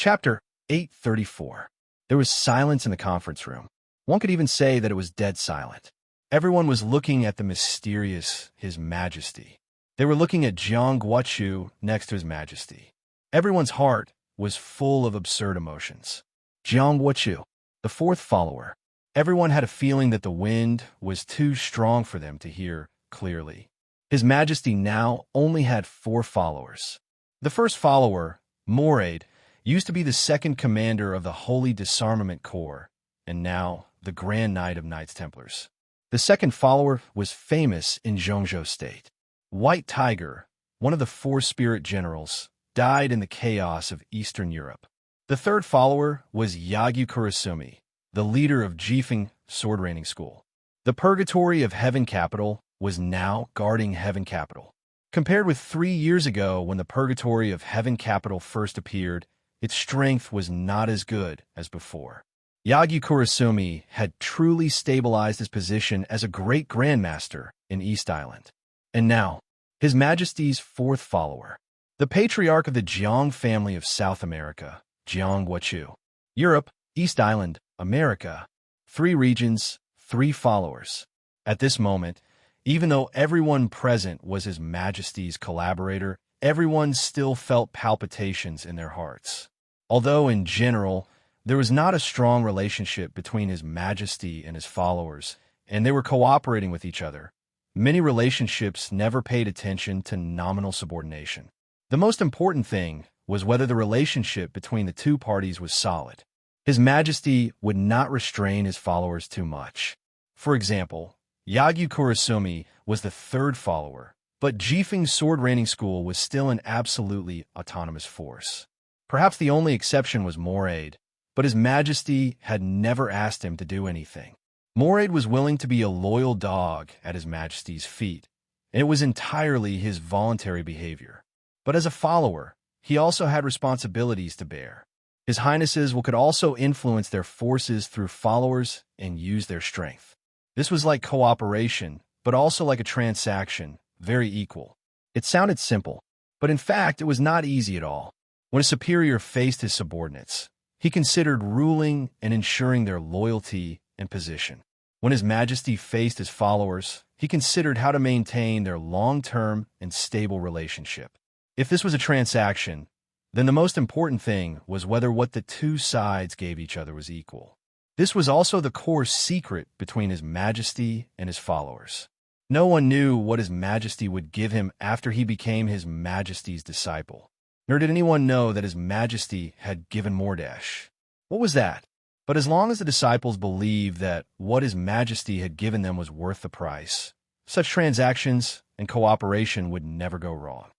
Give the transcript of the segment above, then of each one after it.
Chapter 834. There was silence in the conference room. One could even say that it was dead silent. Everyone was looking at the mysterious His Majesty. They were looking at Jiang Guochu next to His Majesty. Everyone's heart was full of absurd emotions. Jiang Guochu, the fourth follower. Everyone had a feeling that the wind was too strong for them to hear clearly. His Majesty now only had 4 followers. The first follower, Moraid, used to be the second commander of the Holy Disarmament Corps, and now the Grand Knight of Knights Templars. The second follower was famous in Zhongzhou State. White Tiger, one of the 4 spirit generals, died in the chaos of Eastern Europe. The third follower was Yagyu Kurasumi, the leader of Jifeng Sword Raining School. The Purgatory of Heaven Capital was now guarding Heaven Capital. Compared with 3 years ago when the Purgatory of Heaven Capital first appeared, its strength was not as good as before. Yagyu Kurasumi had truly stabilized his position as a great grandmaster in East Island. And now, His Majesty's 4th follower, the patriarch of the Jiang family of South America, Jiang Guochu. Europe, East Island, America. 3 regions, 3 followers. At this moment, even though everyone present was His Majesty's collaborator, everyone still felt palpitations in their hearts. Although, in general, there was not a strong relationship between His Majesty and his followers, and they were cooperating with each other, many relationships never paid attention to nominal subordination. The most important thing was whether the relationship between the 2 parties was solid. His Majesty would not restrain his followers too much. For example, Yagyu Kurasumi was the 3rd follower, but Jifeng Sword Raining School was still an absolutely autonomous force. Perhaps the only exception was Moraid, but His Majesty had never asked him to do anything. Moraid was willing to be a loyal dog at His Majesty's feet, and it was entirely his voluntary behavior. But as a follower, he also had responsibilities to bear. His Highnesses could also influence their forces through followers and use their strength. This was like cooperation, but also like a transaction, very equal. It sounded simple, but in fact it was not easy at all. When a superior faced his subordinates, he considered ruling and ensuring their loyalty and position. When His Majesty faced his followers, he considered how to maintain their long-term and stable relationship. If this was a transaction, then the most important thing was whether what the 2 sides gave each other was equal. This was also the core secret between His Majesty and his followers. No one knew what His Majesty would give him after he became His Majesty's disciple. Nor did anyone know that His Majesty had given Mordash. What was that? But as long as the disciples believed that what His Majesty had given them was worth the price, such transactions and cooperation would never go wrong.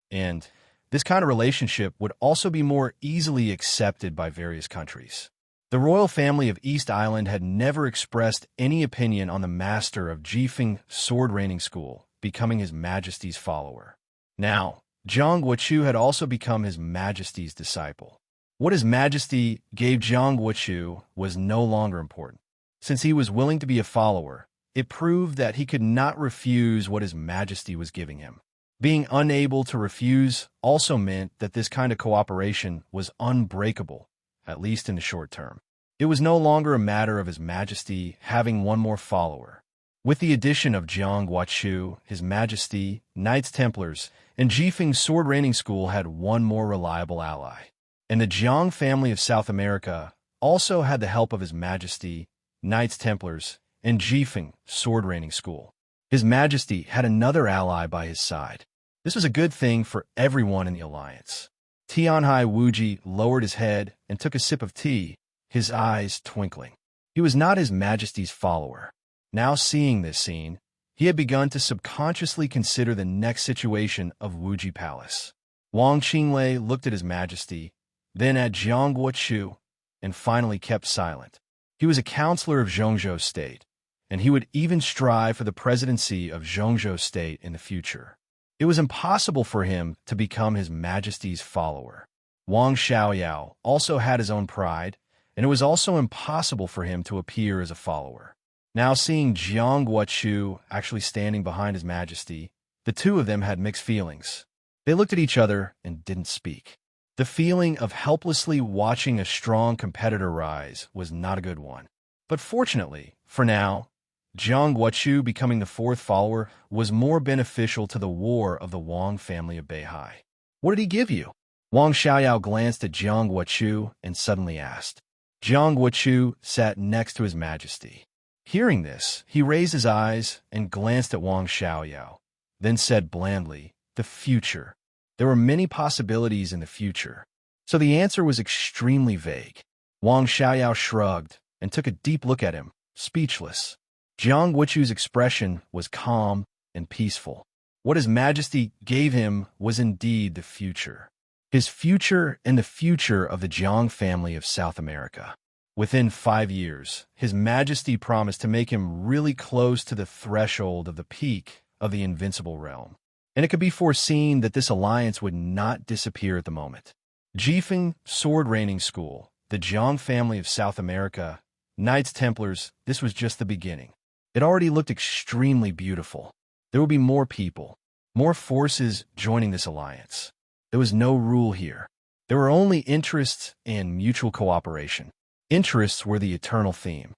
And this kind of relationship would also be more easily accepted by various countries. The royal family of East Island had never expressed any opinion on the master of Jifeng Sword Raining School becoming His Majesty's follower. Now, Jiang Guochu had also become His Majesty's disciple. What His Majesty gave Jiang Guochu was no longer important. Since he was willing to be a follower, it proved that he could not refuse what His Majesty was giving him. Being unable to refuse also meant that this kind of cooperation was unbreakable, at least in the short term. It was no longer a matter of His Majesty having one more follower. With the addition of Jiang Guochu, His Majesty, Knights Templars, and Jifeng Sword Raining School had one more reliable ally. And the Jiang family of South America also had the help of His Majesty, Knights Templars, and Jifeng Sword Raining School. His Majesty had another ally by his side. This was a good thing for everyone in the alliance. Tianhai Wuji lowered his head and took a sip of tea, his eyes twinkling. He was not His Majesty's follower. Now seeing this scene, he had begun to subconsciously consider the next situation of Wuji Palace. Wang Qinglei looked at His Majesty, then at Jiang Guochu, and finally kept silent. He was a counselor of Zhongzhou State, and he would even strive for the presidency of Zhongzhou State in the future. It was impossible for him to become His Majesty's follower. Wang Xiaoyao also had his own pride, and it was also impossible for him to appear as a follower. Now seeing Jiang Guochu actually standing behind His Majesty, the 2 of them had mixed feelings. They looked at each other and didn't speak. The feeling of helplessly watching a strong competitor rise was not a good one. But fortunately, for now, Jiang Guochu becoming the fourth follower was more beneficial to the war of the Wang family of Beihai. What did he give you? Wang Xiaoyao glanced at Jiang Guochu and suddenly asked. Jiang Guochu sat next to His Majesty. Hearing this, he raised his eyes and glanced at Wang Xiaoyao, then said blandly, "The future." There were many possibilities in the future, so the answer was extremely vague. Wang Xiaoyao shrugged and took a deep look at him, speechless. Jiang Guochu's expression was calm and peaceful. What His Majesty gave him was indeed the future. His future and the future of the Jiang family of South America. Within 5 years, His Majesty promised to make him really close to the threshold of the peak of the invincible realm. And it could be foreseen that this alliance would not disappear at the moment. Jifeng Sword Raining School, the Jiang family of South America, Knights Templars, this was just the beginning. It already looked extremely beautiful. There would be more people, more forces joining this alliance. There was no rule here. There were only interests and mutual cooperation. Interests were the eternal theme.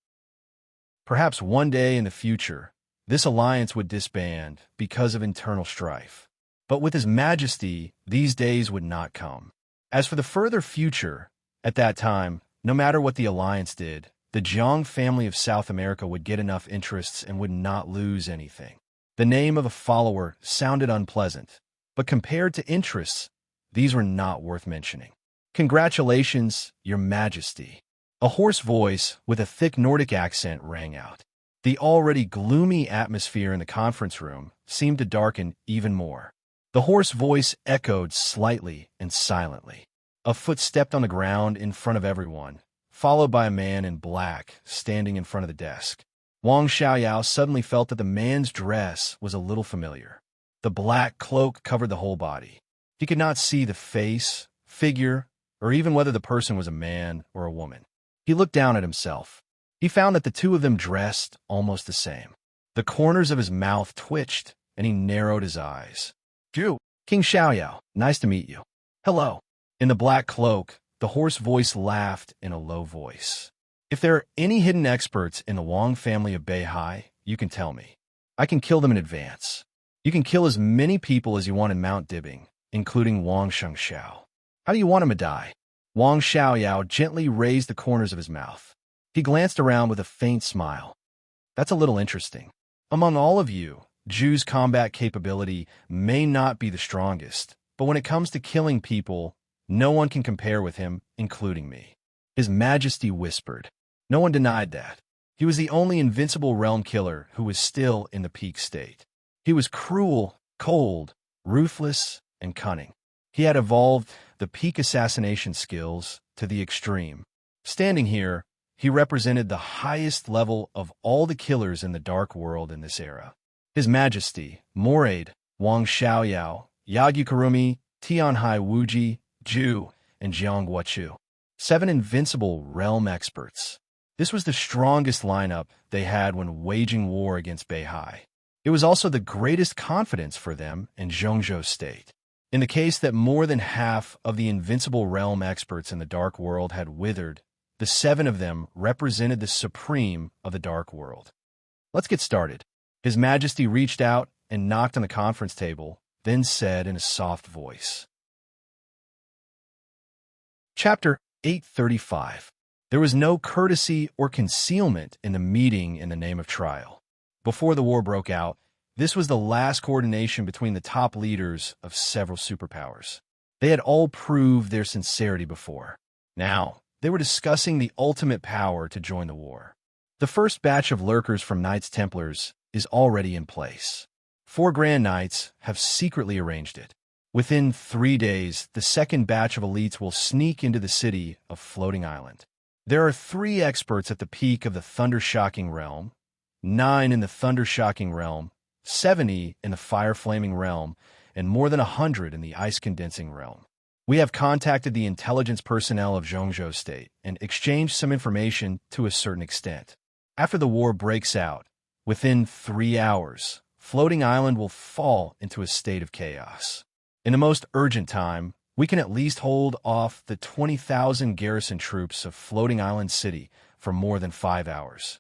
Perhaps one day in the future, this alliance would disband because of internal strife. But with His Majesty, these days would not come. As for the further future, at that time, no matter what the alliance did, the Jiang family of South America would get enough interests and would not lose anything. The name of a follower sounded unpleasant, but compared to interests, these were not worth mentioning. Congratulations, Your Majesty. A hoarse voice with a thick Nordic accent rang out. The already gloomy atmosphere in the conference room seemed to darken even more. The hoarse voice echoed slightly and silently. A foot stepped on the ground in front of everyone, followed by a man in black standing in front of the desk. Wang Xiaoyao suddenly felt that the man's dress was a little familiar. The black cloak covered the whole body. He could not see the face, figure, or even whether the person was a man or a woman. He looked down at himself. He found that the two of them dressed almost the same. The corners of his mouth twitched, and he narrowed his eyes. "Ju, King Xiaoyao, nice to meet you." "Hello." In the black cloak, the hoarse voice laughed in a low voice. "If there are any hidden experts in the Wang family of Beihai, you can tell me. I can kill them in advance. You can kill as many people as you want in Mount Dibbing, including Wang Shengxiao. How do you want him to die?" Wang Xiaoyao gently raised the corners of his mouth. He glanced around with a faint smile. "That's a little interesting. Among all of you, Ju's combat capability may not be the strongest, but when it comes to killing people, no one can compare with him, including me." His Majesty whispered. No one denied that. He was the only invincible realm killer who was still in the peak state. He was cruel, cold, ruthless, and cunning. He had evolved the peak assassination skills to the extreme. Standing here, he represented the highest level of all the killers in the dark world in this era. His Majesty, Moraid, Wang Xiaoyao, Yagyu Kurumi, Tianhai Wuji, Ju, and Jiang Guochu. 7 invincible realm experts. This was the strongest lineup they had when waging war against Beihai. It was also the greatest confidence for them in Zhongzhou State. In the case that more than half of the invincible realm experts in the dark world had withered, the 7 of them represented the supreme of the dark world. "Let's get started." His Majesty reached out and knocked on the conference table, then said in a soft voice. Chapter 835. There was no courtesy or concealment in the meeting in the name of trial. Before the war broke out, this was the last coordination between the top leaders of several superpowers. They had all proved their sincerity before. Now, they were discussing the ultimate power to join the war. The first batch of lurkers from Knights Templars is already in place. 4 Grand Knights have secretly arranged it. Within 3 days, the second batch of elites will sneak into the city of Floating Island. There are 3 experts at the peak of the Thunder-Shocking Realm, 9 in the Thunder-Shocking Realm, 70 in the Fire-Flaming Realm, and more than 100 in the Ice-Condensing Realm. We have contacted the intelligence personnel of Zhongzhou State and exchanged some information to a certain extent. After the war breaks out, within 3 hours, Floating Island will fall into a state of chaos. In the most urgent time, we can at least hold off the 20,000 garrison troops of Floating Island City for more than 5 hours.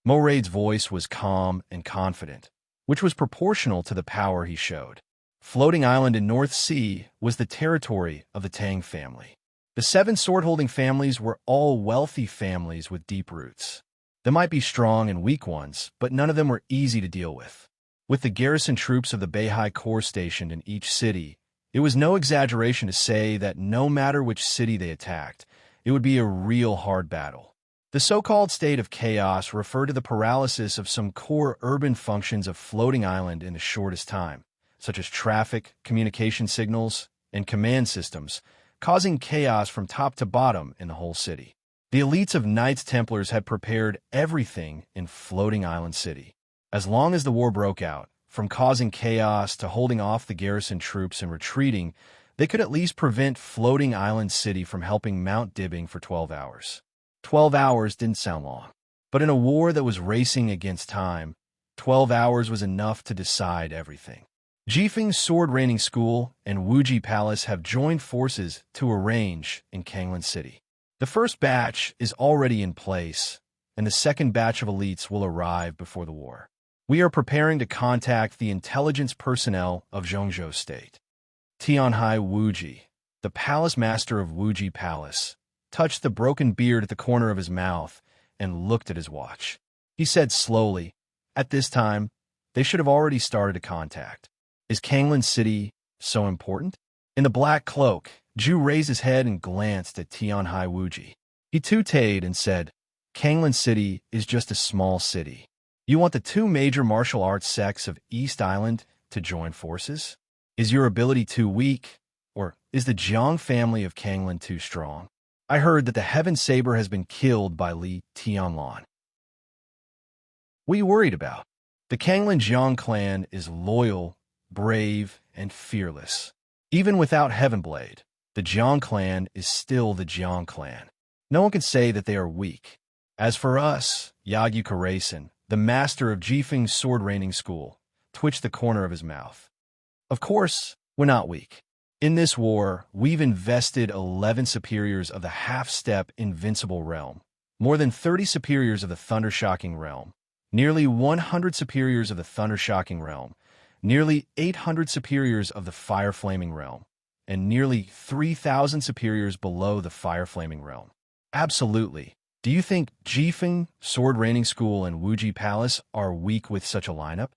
Moraid's voice was calm and confident, which was proportional to the power he showed. Floating Island in North Sea was the territory of the Tang family. The 7 sword-holding families were all wealthy families with deep roots. There might be strong and weak ones, but none of them were easy to deal with. With the garrison troops of the Beihai Corps stationed in each city, it was no exaggeration to say that no matter which city they attacked, it would be a real hard battle. The so-called state of chaos referred to the paralysis of some core urban functions of Floating Island in the shortest time, such as traffic, communication signals, and command systems, causing chaos from top to bottom in the whole city. The elites of Knights Templars had prepared everything in Floating Island City. As long as the war broke out, from causing chaos to holding off the garrison troops and retreating, they could at least prevent Floating Island City from helping Mount Dibbing for 12 hours. 12 hours didn't sound long, but in a war that was racing against time, 12 hours was enough to decide everything. Jifeng's Sword Raining School and Wuji Palace have joined forces to arrange in Kanglan City. The first batch is already in place, and the second batch of elites will arrive before the war. We are preparing to contact the intelligence personnel of Zhongzhou State. Tianhai Wuji, the palace master of Wuji Palace, touched the broken beard at the corner of his mouth and looked at his watch. He said slowly, "At this time, they should have already started a contact. Is Kanglan City so important?" In the black cloak, Zhu raised his head and glanced at Tianhai Wuji. He tooted and said, "Kanglan City is just a small city. You want the 2 major martial arts sects of East Island to join forces? Is your ability too weak, or is the Jiang family of Kanglan too strong? I heard that the Heaven Saber has been killed by Li Tianlan. What are you worried about? The Kanglan Jiang clan is loyal, brave, and fearless. Even without Heavenblade, the Jiang clan is still the Jiang clan. No one can say that they are weak. As for us, Yagyu Karasen, the master of Jifeng's Sword Raining School, twitched the corner of his mouth. Of course, we're not weak. In this war, we've invested 11 superiors of the half-step Invincible Realm, more than 30 superiors of the Thundershocking Realm, nearly 100 superiors of the Thundershocking Realm, nearly 800 superiors of the Fire Flaming Realm, and nearly 3,000 superiors below the Fire Flaming Realm. Absolutely. Do you think Jifeng, Sword Raining School, and Wuji Palace are weak with such a lineup?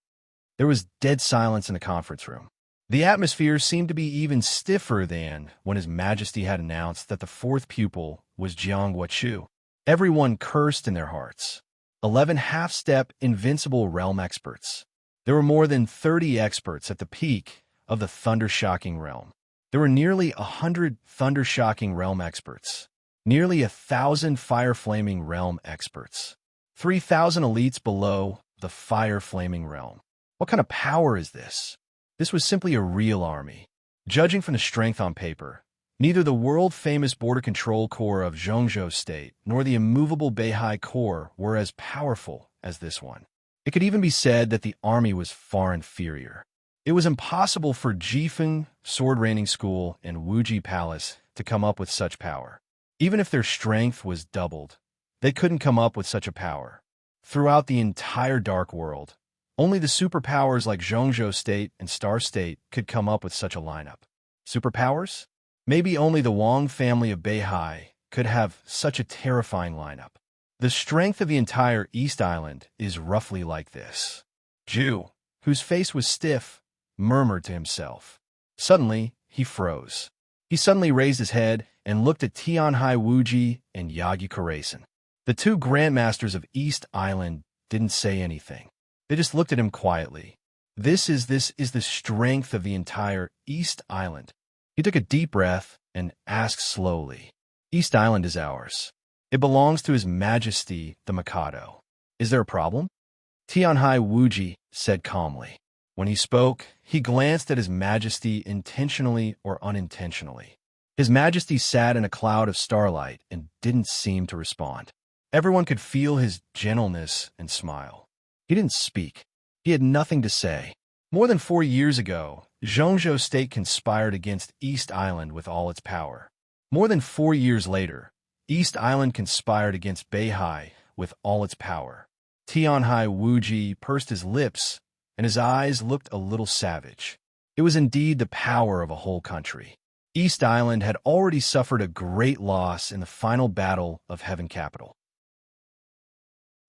There was dead silence in the conference room. The atmosphere seemed to be even stiffer than when His Majesty had announced that the 4th pupil was Jiang Huachu. Everyone cursed in their hearts. 11 half-step Invincible Realm experts. There were more than 30 experts at the peak of the Thundershocking Realm. There were nearly 100 Thundershocking Realm experts. Nearly 1,000 Fire Flaming Realm experts. 3,000 elites below the Fire Flaming Realm. What kind of power is this? This was simply a real army. Judging from the strength on paper, neither the world-famous Border Control Corps of Zhongzhou State nor the immovable Beihai Corps were as powerful as this one. It could even be said that the army was far inferior. It was impossible for Jifeng, Sword Raining School, and Wuji Palace to come up with such power. Even if their strength was doubled, they couldn't come up with such a power. Throughout the entire Dark World, only the superpowers like Zhongzhou State and Star State could come up with such a lineup. Superpowers? Maybe only the Wang family of Beihai could have such a terrifying lineup. The strength of the entire East Island is roughly like this. Zhu, whose face was stiff, murmured to himself. Suddenly, he froze. He suddenly raised his head and looked at Tianhai Wuji and Yagyu Karasen. The 2 grandmasters of East Island didn't say anything. They just looked at him quietly. This is the strength of the entire East Island. He took a deep breath and asked slowly, "East Island is ours. It belongs to His Majesty the Mikado. Is there a problem?" Tianhai Wuji said calmly. When he spoke, he glanced at His Majesty intentionally or unintentionally. His Majesty sat in a cloud of starlight and didn't seem to respond. Everyone could feel his gentleness and smile. He didn't speak. He had nothing to say. More than 4 years ago, Zhongzhou State conspired against East Island with all its power. More than 4 years later, East Island conspired against Beihai with all its power. Tianhai Wuji pursed his lips, and his eyes looked a little savage. It was indeed the power of a whole country. East Island had already suffered a great loss in the final battle of Heaven Capital.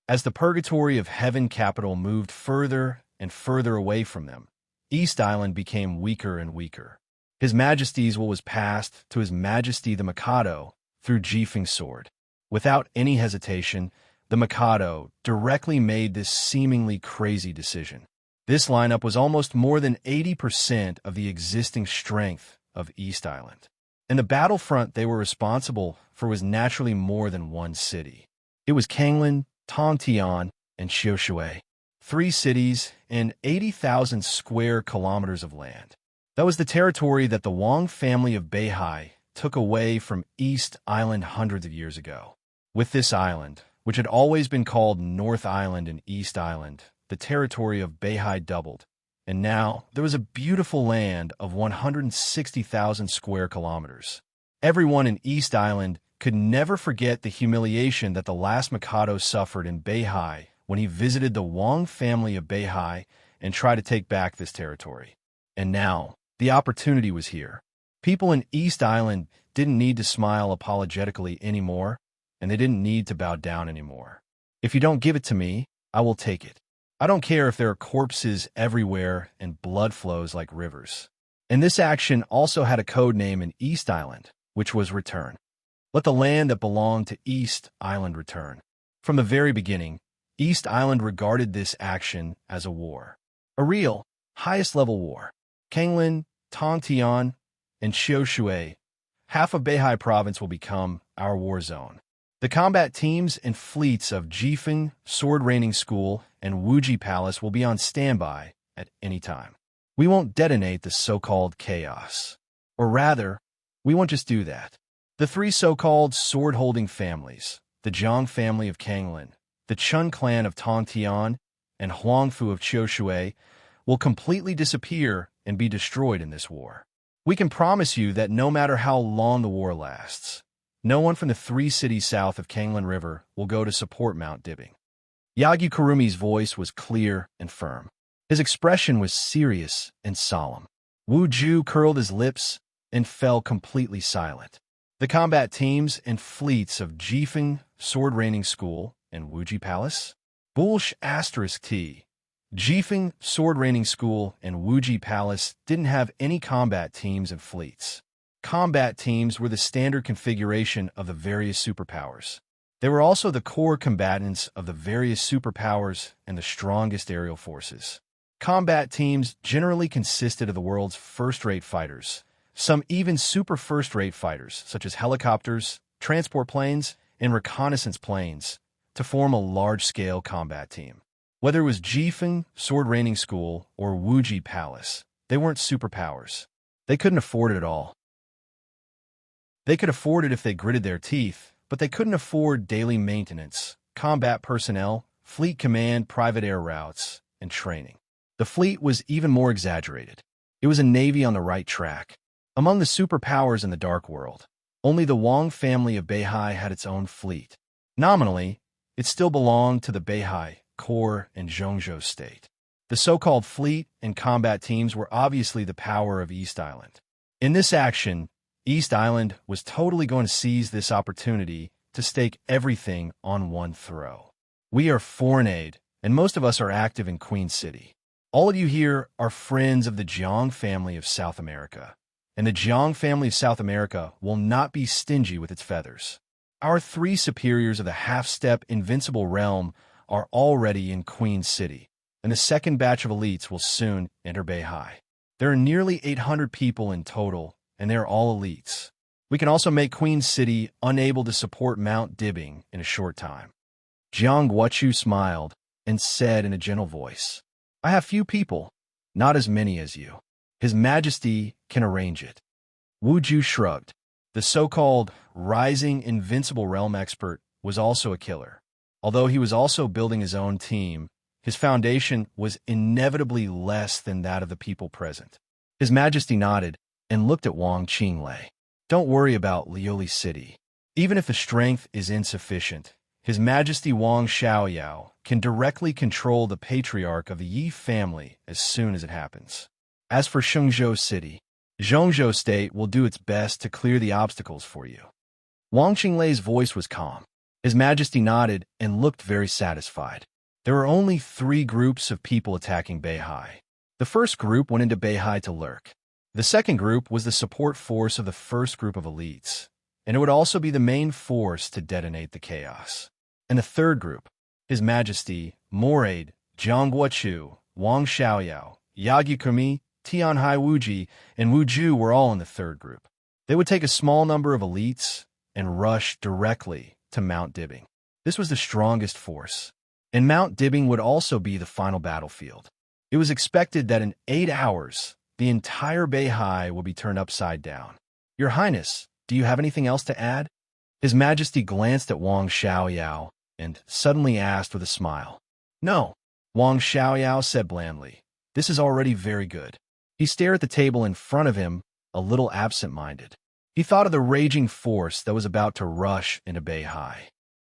As the purgatory of Heaven Capital moved further and further away from them, East Island became weaker and weaker. His Majesty's will was passed to His Majesty the Mikado through Jifeng's sword. Without any hesitation, the Mikado directly made this seemingly crazy decision. This lineup was almost more than 80% of the existing strength of East Island. And the battlefront they were responsible for was naturally more than one city. It was Kanglan, Tongtian, and Xiushui. 3 cities and 80,000 square kilometers of land. That was the territory that the Wang family of Beihai took away from East Island hundreds of years ago. With this island, which had always been called North Island and East Island, the territory of Beihai doubled, and now there was a beautiful land of 160,000 square kilometers. Everyone in East Island could never forget the humiliation that the last Mikado suffered in Beihai when he visited the Wang family of Beihai and tried to take back this territory. And now, the opportunity was here. People in East Island didn't need to smile apologetically anymore, and they didn't need to bow down anymore. If you don't give it to me, I will take it. I don't care if there are corpses everywhere and blood flows like rivers. And this action also had a code name in East Island, which was return. Let the land that belonged to East Island return. From the very beginning, East Island regarded this action as a war. A real, highest-level war. Kanglan, Tongtian, and Xiushui, half of Beihai province will become our war zone. The combat teams and fleets of Jifeng Sword Raining School and Wuji Palace will be on standby at any time. We won't detonate the so-called chaos. Or rather, we won't just do that. The 3 so-called sword-holding families, the Zhang family of Kanglan, the Chun clan of Tongtian, and Huangfu of Xiushui, will completely disappear and be destroyed in this war. We can promise you that no matter how long the war lasts, no one from the 3 cities south of Kanglan River will go to support Mount Dibbing. Yagyu Kurumi's voice was clear and firm. His expression was serious and solemn. Wu Ju curled his lips and fell completely silent. The combat teams and fleets of Jifeng Sword Raining School and Wuji Palace? Bulsh *T. Jifeng Sword Raining School and Wuji Palace didn't have any combat teams and fleets. Combat teams were the standard configuration of the various superpowers. They were also the core combatants of the various superpowers and the strongest aerial forces. Combat teams generally consisted of the world's first-rate fighters, some even super first-rate fighters, such as helicopters, transport planes, and reconnaissance planes, to form a large-scale combat team. Whether it was Jifeng Sword Raining School or Wuji Palace, they weren't superpowers. They couldn't afford it at all. They could afford it if they gritted their teeth, but they couldn't afford daily maintenance, combat personnel, fleet command, private air routes, and training. The fleet was even more exaggerated. It was a navy on the right track. Among the superpowers in the Dark World, only the Wang family of Beihai had its own fleet. Nominally, it still belonged to the Beihai, Core, and Zhongzhou State. The so-called fleet and combat teams were obviously the power of East Island. In this action, East Island was totally going to seize this opportunity to stake everything on one throw. We are foreign aid, and most of us are active in Queen City. All of you here are friends of the Jiang family of South America, and the Jiang family of South America will not be stingy with its feathers. Our 3 superiors of the half-step invincible realm are already in Queen City, and the second batch of elites will soon enter Beihai. There are nearly 800 people in total, and they are all elites. We can also make Queen City unable to support Mount Dibbing in a short time. Jiang Guochu smiled and said in a gentle voice, I have few people, not as many as you. His Majesty can arrange it. Wu Ju shrugged. The so-called rising invincible realm expert was also a killer. Although he was also building his own team, his foundation was inevitably less than that of the people present. His Majesty nodded and looked at Wang Qinglei. Don't worry about Lioli City. Even if the strength is insufficient, His Majesty Wang Xiaoyao can directly control the patriarch of the Yi family as soon as it happens. As for Shenzhou City, Zhongzhou State will do its best to clear the obstacles for you. Wang Qinglei's voice was calm. His Majesty nodded and looked very satisfied. There were only 3 groups of people attacking Beihai. The first group went into Beihai to lurk. The second group was the support force of the first group of elites, and it would also be the main force to detonate the chaos. And the third group, His Majesty, Moraid, Jiang Guochu, Wang Xiaoyao, Yagyu Kumi, Tianhai Wuji, and Wuju were all in the third group. They would take a small number of elites and rush directly to Mount Dibbing. This was the strongest force, and Mount Dibbing would also be the final battlefield. It was expected that in 8 hours, the entire Beihai will be turned upside down. Your Highness, do you have anything else to add? His Majesty glanced at Wang Xiaoyao and suddenly asked with a smile. No, Wang Xiaoyao said blandly. This is already very good. He stared at the table in front of him, a little absent-minded. He thought of the raging force that was about to rush into Beihai.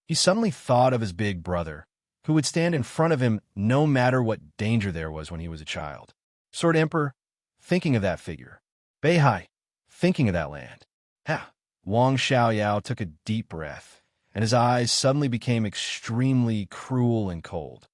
He suddenly thought of his big brother, who would stand in front of him no matter what danger there was when he was a child. Sword Emperor, thinking of that figure. Beihai, thinking of that land. Ha! Wang Xiaoyao took a deep breath, and his eyes suddenly became extremely cruel and cold.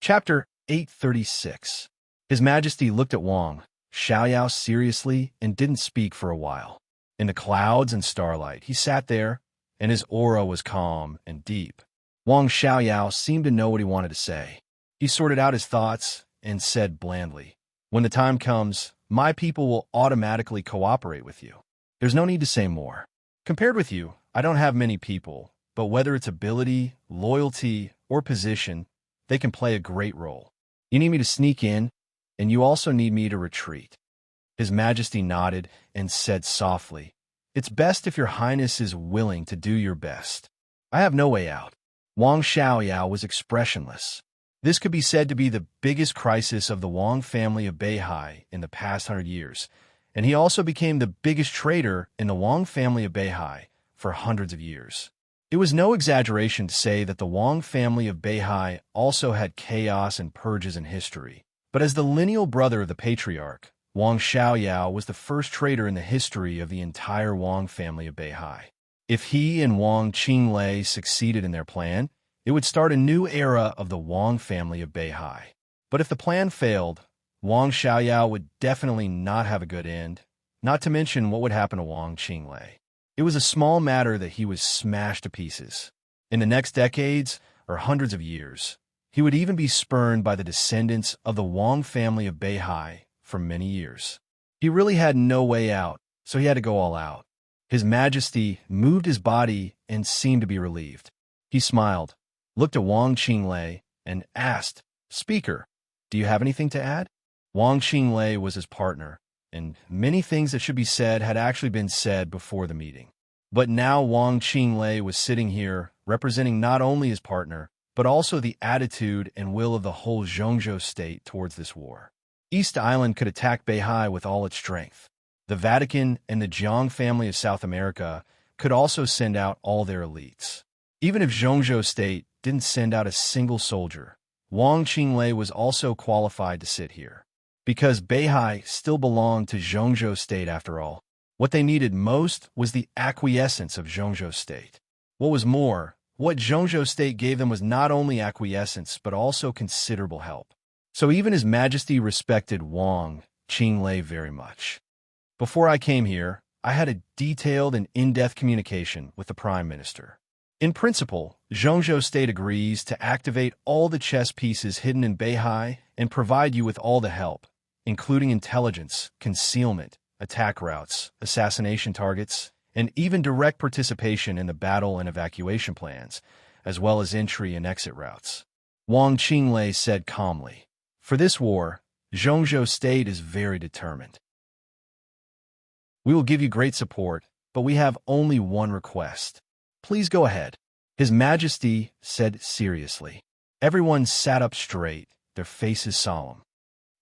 Chapter 836. His Majesty looked at Wang Xiaoyao seriously and didn't speak for a while. In the clouds and starlight, he sat there, and his aura was calm and deep. Wang Xiaoyao seemed to know what he wanted to say. He sorted out his thoughts and said blandly, When the time comes, my people will automatically cooperate with you. There's no need to say more. Compared with you, I don't have many people, but whether it's ability, loyalty, or position, they can play a great role. You need me to sneak in, and you also need me to retreat. His Majesty nodded and said softly, It's best if your Highness is willing to do your best. I have no way out. Wang Xiaoyao was expressionless. This could be said to be the biggest crisis of the Wang family of Beihai in the past 100 years, and he also became the biggest traitor in the Wang family of Beihai for hundreds of years. It was no exaggeration to say that the Wang family of Beihai also had chaos and purges in history. But as the lineal brother of the patriarch, Wang Xiaoyao was the first traitor in the history of the entire Wang family of Beihai. If he and Wang Qinglei succeeded in their plan, it would start a new era of the Wang family of Beihai. But if the plan failed, Wang Xiaoyao would definitely not have a good end, not to mention what would happen to Wang Qinglei. It was a small matter that he was smashed to pieces. In the next decades, or hundreds of years, he would even be spurned by the descendants of the Wang family of Beihai for many years. He really had no way out, so he had to go all out. His Majesty moved his body and seemed to be relieved. He smiled, looked at Wang Qinglei, and asked, Speaker, do you have anything to add? Wang Qinglei was his partner, and many things that should be said had actually been said before the meeting. But now Wang Qinglei was sitting here, representing not only his partner, but also the attitude and will of the whole Zhongzhou state towards this war. East Island could attack Beihai with all its strength. The Vatican and the Jiang family of South America could also send out all their elites. Even if Zhongzhou state didn't send out a single soldier, Wang Qinglei was also qualified to sit here. Because Beihai still belonged to Zhongzhou state after all, what they needed most was the acquiescence of Zhongzhou state. What was more, what Zhongzhou state gave them was not only acquiescence, but also considerable help. So even His Majesty respected Wang Qinglei very much. Before I came here, I had a detailed and in-depth communication with the Prime Minister. In principle, Zhongzhou state agrees to activate all the chess pieces hidden in Beihai and provide you with all the help, including intelligence, concealment, attack routes, assassination targets, and even direct participation in the battle and evacuation plans, as well as entry and exit routes. Wang Qinglei said calmly, For this war, Zhongzhou state is very determined. We will give you great support, but we have only one request. Please go ahead. His Majesty said seriously. Everyone sat up straight, their faces solemn.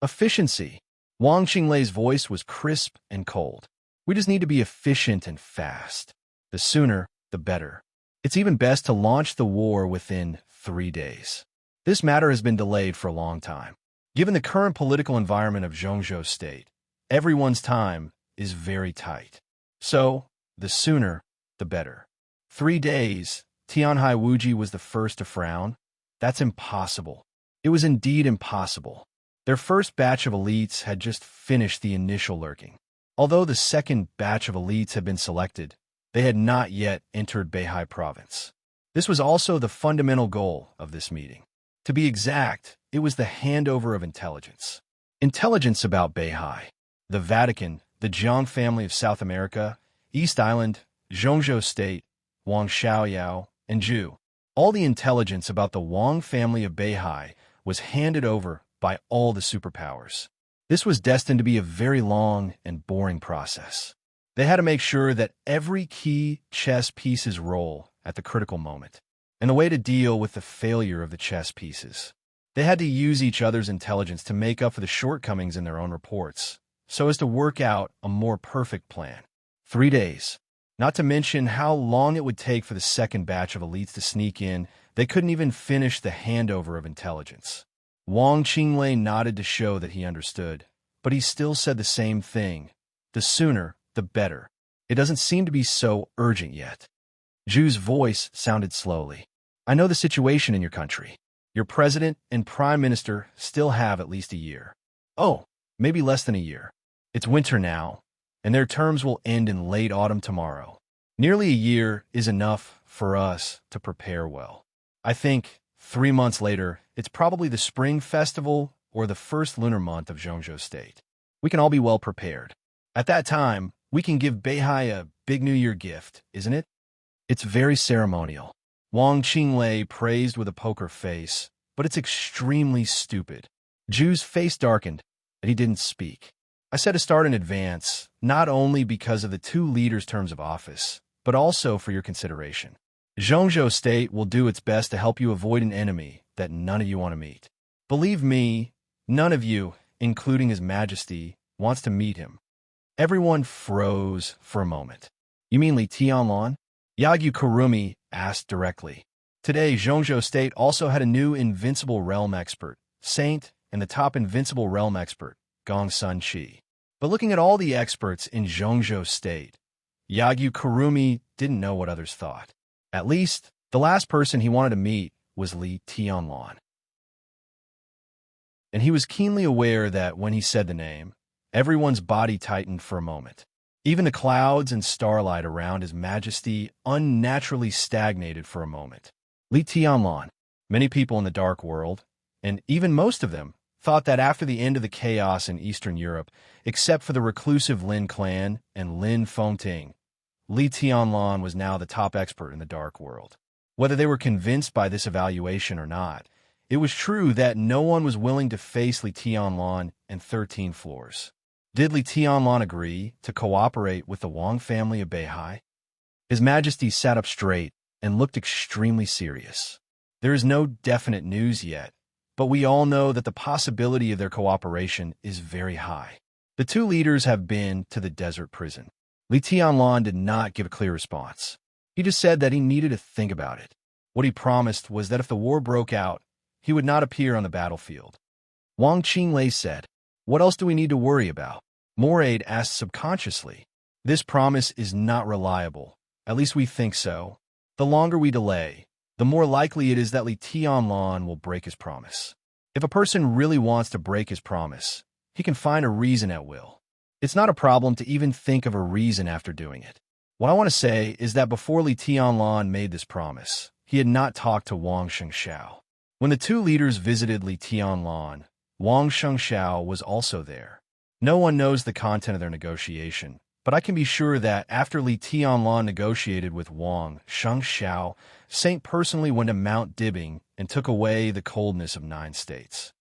Efficiency. Wang Qinglei's voice was crisp and cold. We just need to be efficient and fast. The sooner, the better. It's even best to launch the war within 3 days. This matter has been delayed for a long time. Given the current political environment of Zhongzhou State, everyone's time is very tight. So, the sooner, the better. 3 days, Tianhai Wuji was the first to frown. That's impossible. It was indeed impossible. Their first batch of elites had just finished the initial lurking. Although the second batch of elites had been selected, they had not yet entered Beihai province. This was also the fundamental goal of this meeting. To be exact, it was the handover of intelligence. Intelligence about Beihai, the Vatican, the Jiang family of South America, East Island, Zhongzhou State, Wang Xiaoyao, and Zhu. All the intelligence about the Wang family of Beihai was handed over by all the superpowers. This was destined to be a very long and boring process. They had to make sure that every key chess piece's role at the critical moment, and the way to deal with the failure of the chess pieces. They had to use each other's intelligence to make up for the shortcomings in their own reports, so as to work out a more perfect plan. 3 days. Not to mention how long it would take for the second batch of elites to sneak in. They couldn't even finish the handover of intelligence. Wang Qinglei nodded to show that he understood, but he still said the same thing. The sooner, the better. It doesn't seem to be so urgent yet. Zhu's voice sounded slowly. I know the situation in your country. Your president and prime minister still have at least a year. Oh, maybe less than a year. It's winter now, and their terms will end in late autumn tomorrow. Nearly a year is enough for us to prepare well. I think 3 months later, it's probably the spring festival or the first lunar month of Zhongzhou State. We can all be well prepared. At that time, we can give Beihai a big New Year gift, isn't it? It's very ceremonial. Wang Qinglei praised with a poker face, but it's extremely stupid. Zhu's face darkened, and he didn't speak. I said to start in advance, not only because of the 2 leaders' terms of office, but also for your consideration. Zhongzhou State will do its best to help you avoid an enemy that none of you want to meet. Believe me, none of you, including His Majesty, wants to meet him. Everyone froze for a moment. You mean Li Tianlan? Yagyu Kurumi asked directly. Today, Zhongzhou State also had a new Invincible Realm expert, Saint, and the top Invincible Realm expert, Gong Sun Qi. But looking at all the experts in Zhongzhou State, Yagyu Kurumi didn't know what others thought. At least, the last person he wanted to meet was Li Tianlan. And he was keenly aware that when he said the name, everyone's body tightened for a moment. Even the clouds and starlight around His Majesty unnaturally stagnated for a moment. Li Tianlan, many people in the Dark World, and even most of them, thought that after the end of the chaos in Eastern Europe, except for the reclusive Lin clan and Lin Fengting, Li Tianlan was now the top expert in the Dark World. Whether they were convinced by this evaluation or not, it was true that no one was willing to face Li Tianlan and 13 floors. Did Li Tianlan agree to cooperate with the Wang family of Beihai? His Majesty sat up straight and looked extremely serious. There is no definite news yet, but we all know that the possibility of their cooperation is very high. The 2 leaders have been to the desert prison. Li Tianlan did not give a clear response. He just said that he needed to think about it. What he promised was that if the war broke out, he would not appear on the battlefield. Wang Qinglei said, "What else do we need to worry about?" Moraid asked subconsciously. This promise is not reliable. At least we think so. The longer we delay, the more likely it is that Li Tianlan will break his promise. If a person really wants to break his promise, he can find a reason at will. It's not a problem to even think of a reason after doing it. What I want to say is that before Li Tianlan made this promise, he had not talked to Wang Shengxiao. When the 2 leaders visited Li Tianlan, Wang Shengxiao was also there. No one knows the content of their negotiation, but I can be sure that after Li Tianlan negotiated with Wang Shengxiao, Saint personally went to Mount Dibbing and took away the coldness of 9 states.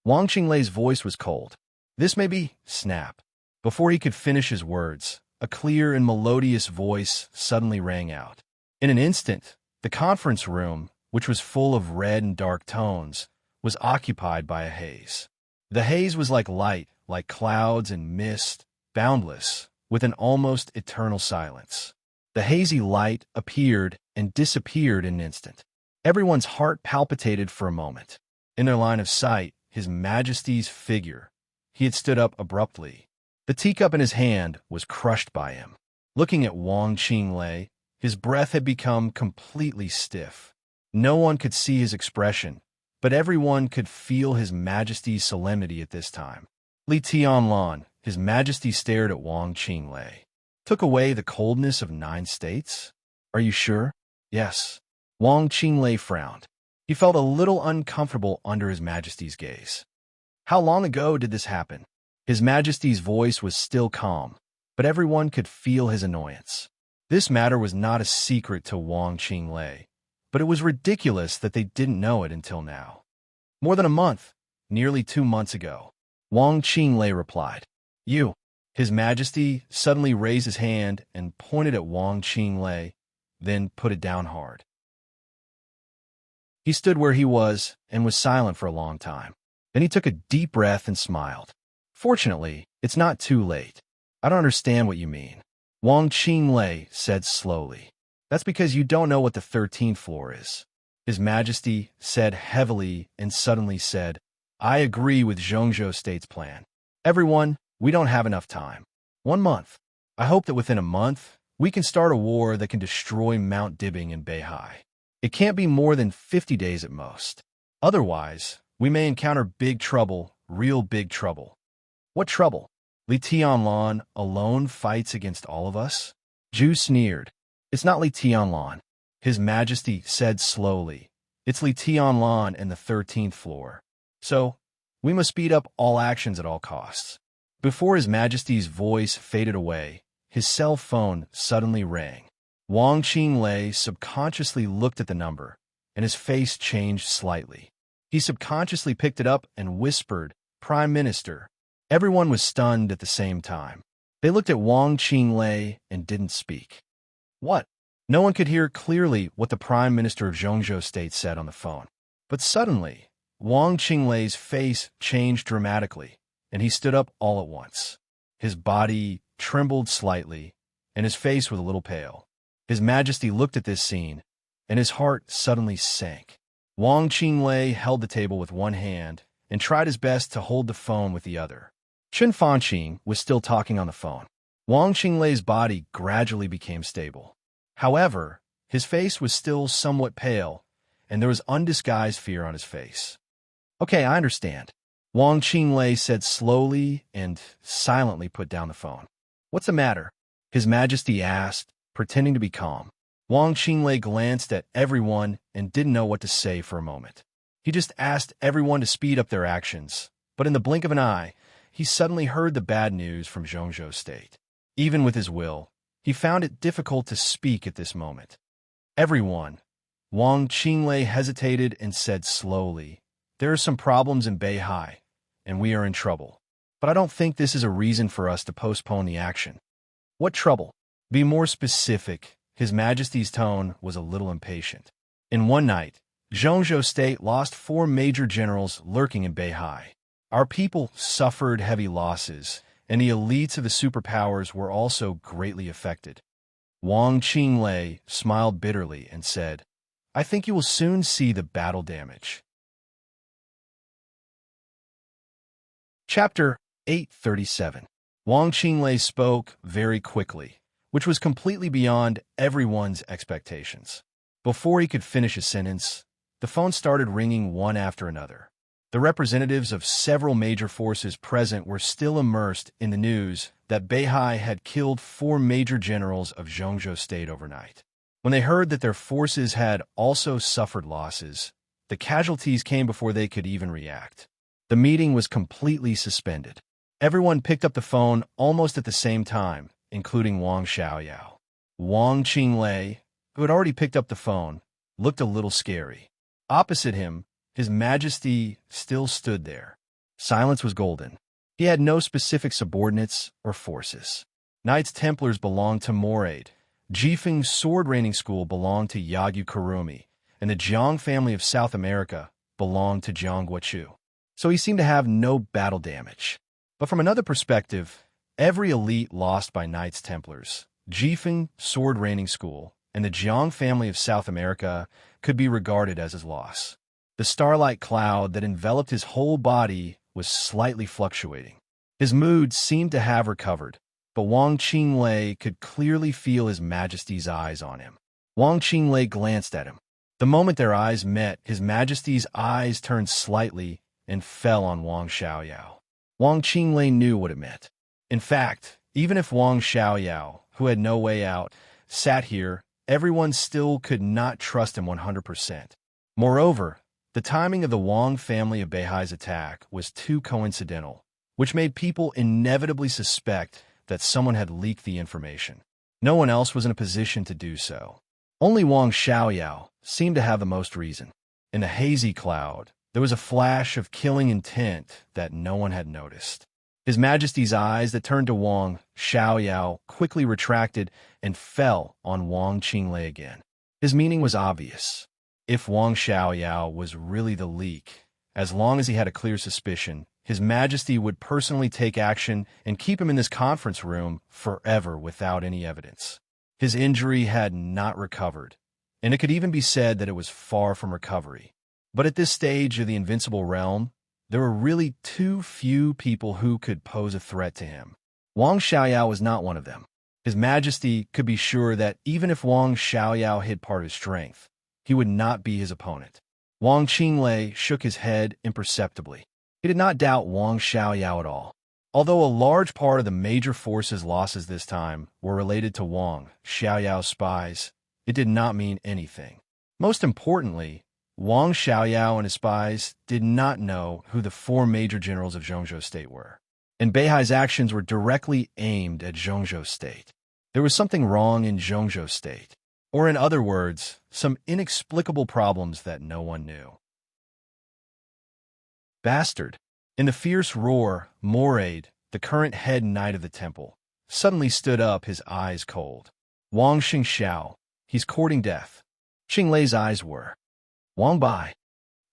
Wang Qinglei's voice was cold. This may be snap. Before he could finish his words, a clear and melodious voice suddenly rang out. In an instant, The conference room, which was full of red and dark tones, was occupied by a haze. The haze was like light, like clouds and mist, boundless, with an almost eternal silence. The hazy light appeared and disappeared in an instant. Everyone's heart palpitated for a moment. In their line of sight, His Majesty's figure. He had stood up abruptly. The teacup in his hand was crushed by him. Looking at Wang Qinglei, his breath had become completely stiff. No one could see his expression, but everyone could feel His Majesty's solemnity at this time. Li Tianlan, His Majesty stared at Wang Qinglei. Took away the coldness of 9 states? Are you sure? Yes. Wang Qinglei frowned. He felt a little uncomfortable under His Majesty's gaze. How long ago did this happen? His Majesty's voice was still calm, but everyone could feel his annoyance. This matter was not a secret to Wang Qinglei, but it was ridiculous that they didn't know it until now. More than a month, nearly 2 months ago, Wang Qinglei replied. You. His Majesty suddenly raised his hand and pointed at Wang Qinglei, then put it down hard. He stood where he was and was silent for a long time. Then he took a deep breath and smiled. Fortunately, it's not too late. I don't understand what you mean. Wang Qinglei said slowly. That's because you don't know what the 13th floor is. His Majesty said heavily and suddenly said, I agree with Zhongzhou State's plan. Everyone, we don't have enough time. 1 month. I hope that within a month, we can start a war that can destroy Mount Dibing and Beihai. It can't be more than 50 days at most. Otherwise, we may encounter big trouble, real big trouble. What trouble? Li Tianlan alone fights against all of us? Zhu sneered. It's not Li Tianlan. His Majesty said slowly. It's Li Tianlan and the 13th floor. So, we must speed up all actions at all costs. Before His Majesty's voice faded away, his cell phone suddenly rang. Wang Qinglei subconsciously looked at the number, and his face changed slightly. He subconsciously picked it up and whispered, Prime Minister. Everyone was stunned at the same time. They looked at Wang Qinglei and didn't speak. What? No one could hear clearly what the Prime Minister of Zhongzhou State said on the phone. But suddenly, Wang Qinglei's face changed dramatically, and he stood up all at once. His body trembled slightly, and his face was a little pale. His Majesty looked at this scene, and his heart suddenly sank. Wang Qinglei held the table with one hand and tried his best to hold the phone with the other. Chen Fanqing was still talking on the phone. Wang Qinglei's body gradually became stable. However, his face was still somewhat pale, and there was undisguised fear on his face. Okay, I understand. Wang Qinglei said slowly and silently put down the phone. What's the matter? His Majesty asked, pretending to be calm. Wang Qinglei glanced at everyone and didn't know what to say for a moment. He just asked everyone to speed up their actions, but in the blink of an eye, he suddenly heard the bad news from Zhongzhou State. Even with his will, he found it difficult to speak at this moment. Everyone. Wang Qinglei hesitated and said slowly, There are some problems in Beihai, and we are in trouble. But I don't think this is a reason for us to postpone the action. What trouble? Be more specific. His Majesty's tone was a little impatient. In one night, Zhongzhou State lost 4 major generals lurking in Beihai. Our people suffered heavy losses, and the elites of the superpowers were also greatly affected. Wang Qinglei smiled bitterly and said, I think you will soon see the battle damage. Chapter 837. Wang Qinglei spoke very quickly, which was completely beyond everyone's expectations. Before he could finish his sentence, the phone started ringing one after another. The representatives of several major forces present were still immersed in the news that Beihai had killed 4 major generals of Zhongzhou State overnight. When they heard that their forces had also suffered losses, the casualties came before they could even react. The meeting was completely suspended. Everyone picked up the phone almost at the same time, including Wang Xiaoyao. Wang Qinglei, who had already picked up the phone, looked a little scary. Opposite him, His Majesty still stood there. Silence was golden. He had no specific subordinates or forces. Knights Templars belonged to Moraid, Jifeng's sword training school belonged to Yagyu Kurumi, and the Jiang family of South America belonged to Jiangguochu. So he seemed to have no battle damage. But from another perspective, every elite lost by Knights Templars, Jifeng sword training school, and the Jiang family of South America could be regarded as his loss. The starlight cloud that enveloped his whole body was slightly fluctuating. His mood seemed to have recovered, but Wang Qinglei could clearly feel His Majesty's eyes on him. Wang Qinglei glanced at him. The moment their eyes met, His Majesty's eyes turned slightly and fell on Wang Xiaoyao. Wang Qinglei knew what it meant. In fact, even if Wang Xiaoyao, who had no way out, sat here, everyone still could not trust him 100%. Moreover, the timing of the Wang family of Beihai's attack was too coincidental, which made people inevitably suspect that someone had leaked the information. No one else was in a position to do so. Only Wang Xiaoyao seemed to have the most reason. In the hazy cloud, there was a flash of killing intent that no one had noticed. His Majesty's eyes that turned to Wang Xiaoyao quickly retracted and fell on Wang Qinglei again. His meaning was obvious. If Wang Xiaoyao was really the leak, as long as he had a clear suspicion, His Majesty would personally take action and keep him in this conference room forever without any evidence. His injury had not recovered, and it could even be said that it was far from recovery. But at this stage of the invincible realm, there were really too few people who could pose a threat to him. Wang Xiaoyao was not one of them. His Majesty could be sure that even if Wang Xiaoyao hid part of his strength, he would not be his opponent. Wang Qinglei shook his head imperceptibly. He did not doubt Wang Xiaoyao at all. Although a large part of the major forces' losses this time were related to Wang Xiaoyao's spies, it did not mean anything. Most importantly, Wang Xiaoyao and his spies did not know who the 4 major generals of Zhongzhou State were, and Beihai's actions were directly aimed at Zhongzhou State. There was something wrong in Zhongzhou State, or in other words, some inexplicable problems that no one knew. Bastard! In the fierce roar, Moraid, the current head knight of the temple, suddenly stood up, his eyes cold. Wang Xingxiao, he's courting death. Qinglei's eyes were. Wang Bai.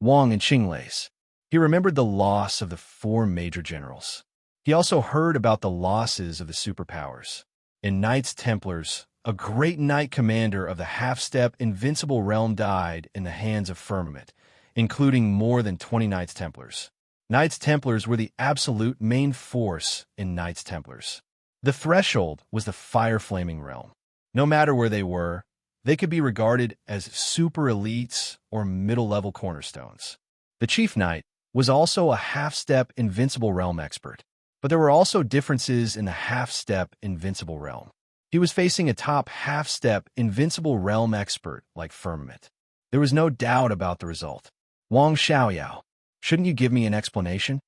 Wang and Qinglei's. He remembered the loss of the 4 major generals. He also heard about the losses of the superpowers. In Knights Templars, a great knight commander of the half-step invincible realm died in the hands of Firmament, including more than 20 Knights Templars. Knights Templars were the absolute main force in Knights Templars. The threshold was the fire-flaming realm. No matter where they were, they could be regarded as super elites or middle-level cornerstones. The Chief Knight was also a half-step invincible realm expert, but there were also differences in the half-step invincible realm. He was facing a top half-step invincible realm expert like Firmament. There was no doubt about the result. Wang Xiaoyao, shouldn't you give me an explanation?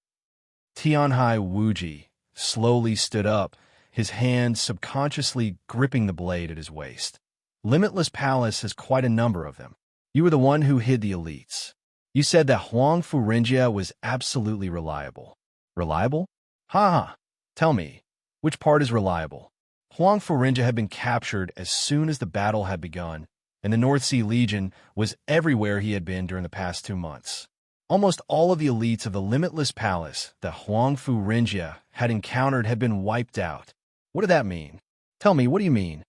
Tianhai Wuji slowly stood up, his hand subconsciously gripping the blade at his waist. Limitless Palace has quite a number of them. You were the one who hid the elites. You said that Huang Furinjia was absolutely reliable. Reliable? Ha ha. Tell me, which part is reliable? Huang Furinjia had been captured as soon as the battle had begun, and the North Sea Legion was everywhere he had been during the past 2 months. Almost all of the elites of the Limitless Palace that Huang Furinjia had encountered had been wiped out. What did that mean? Tell me, what do you mean?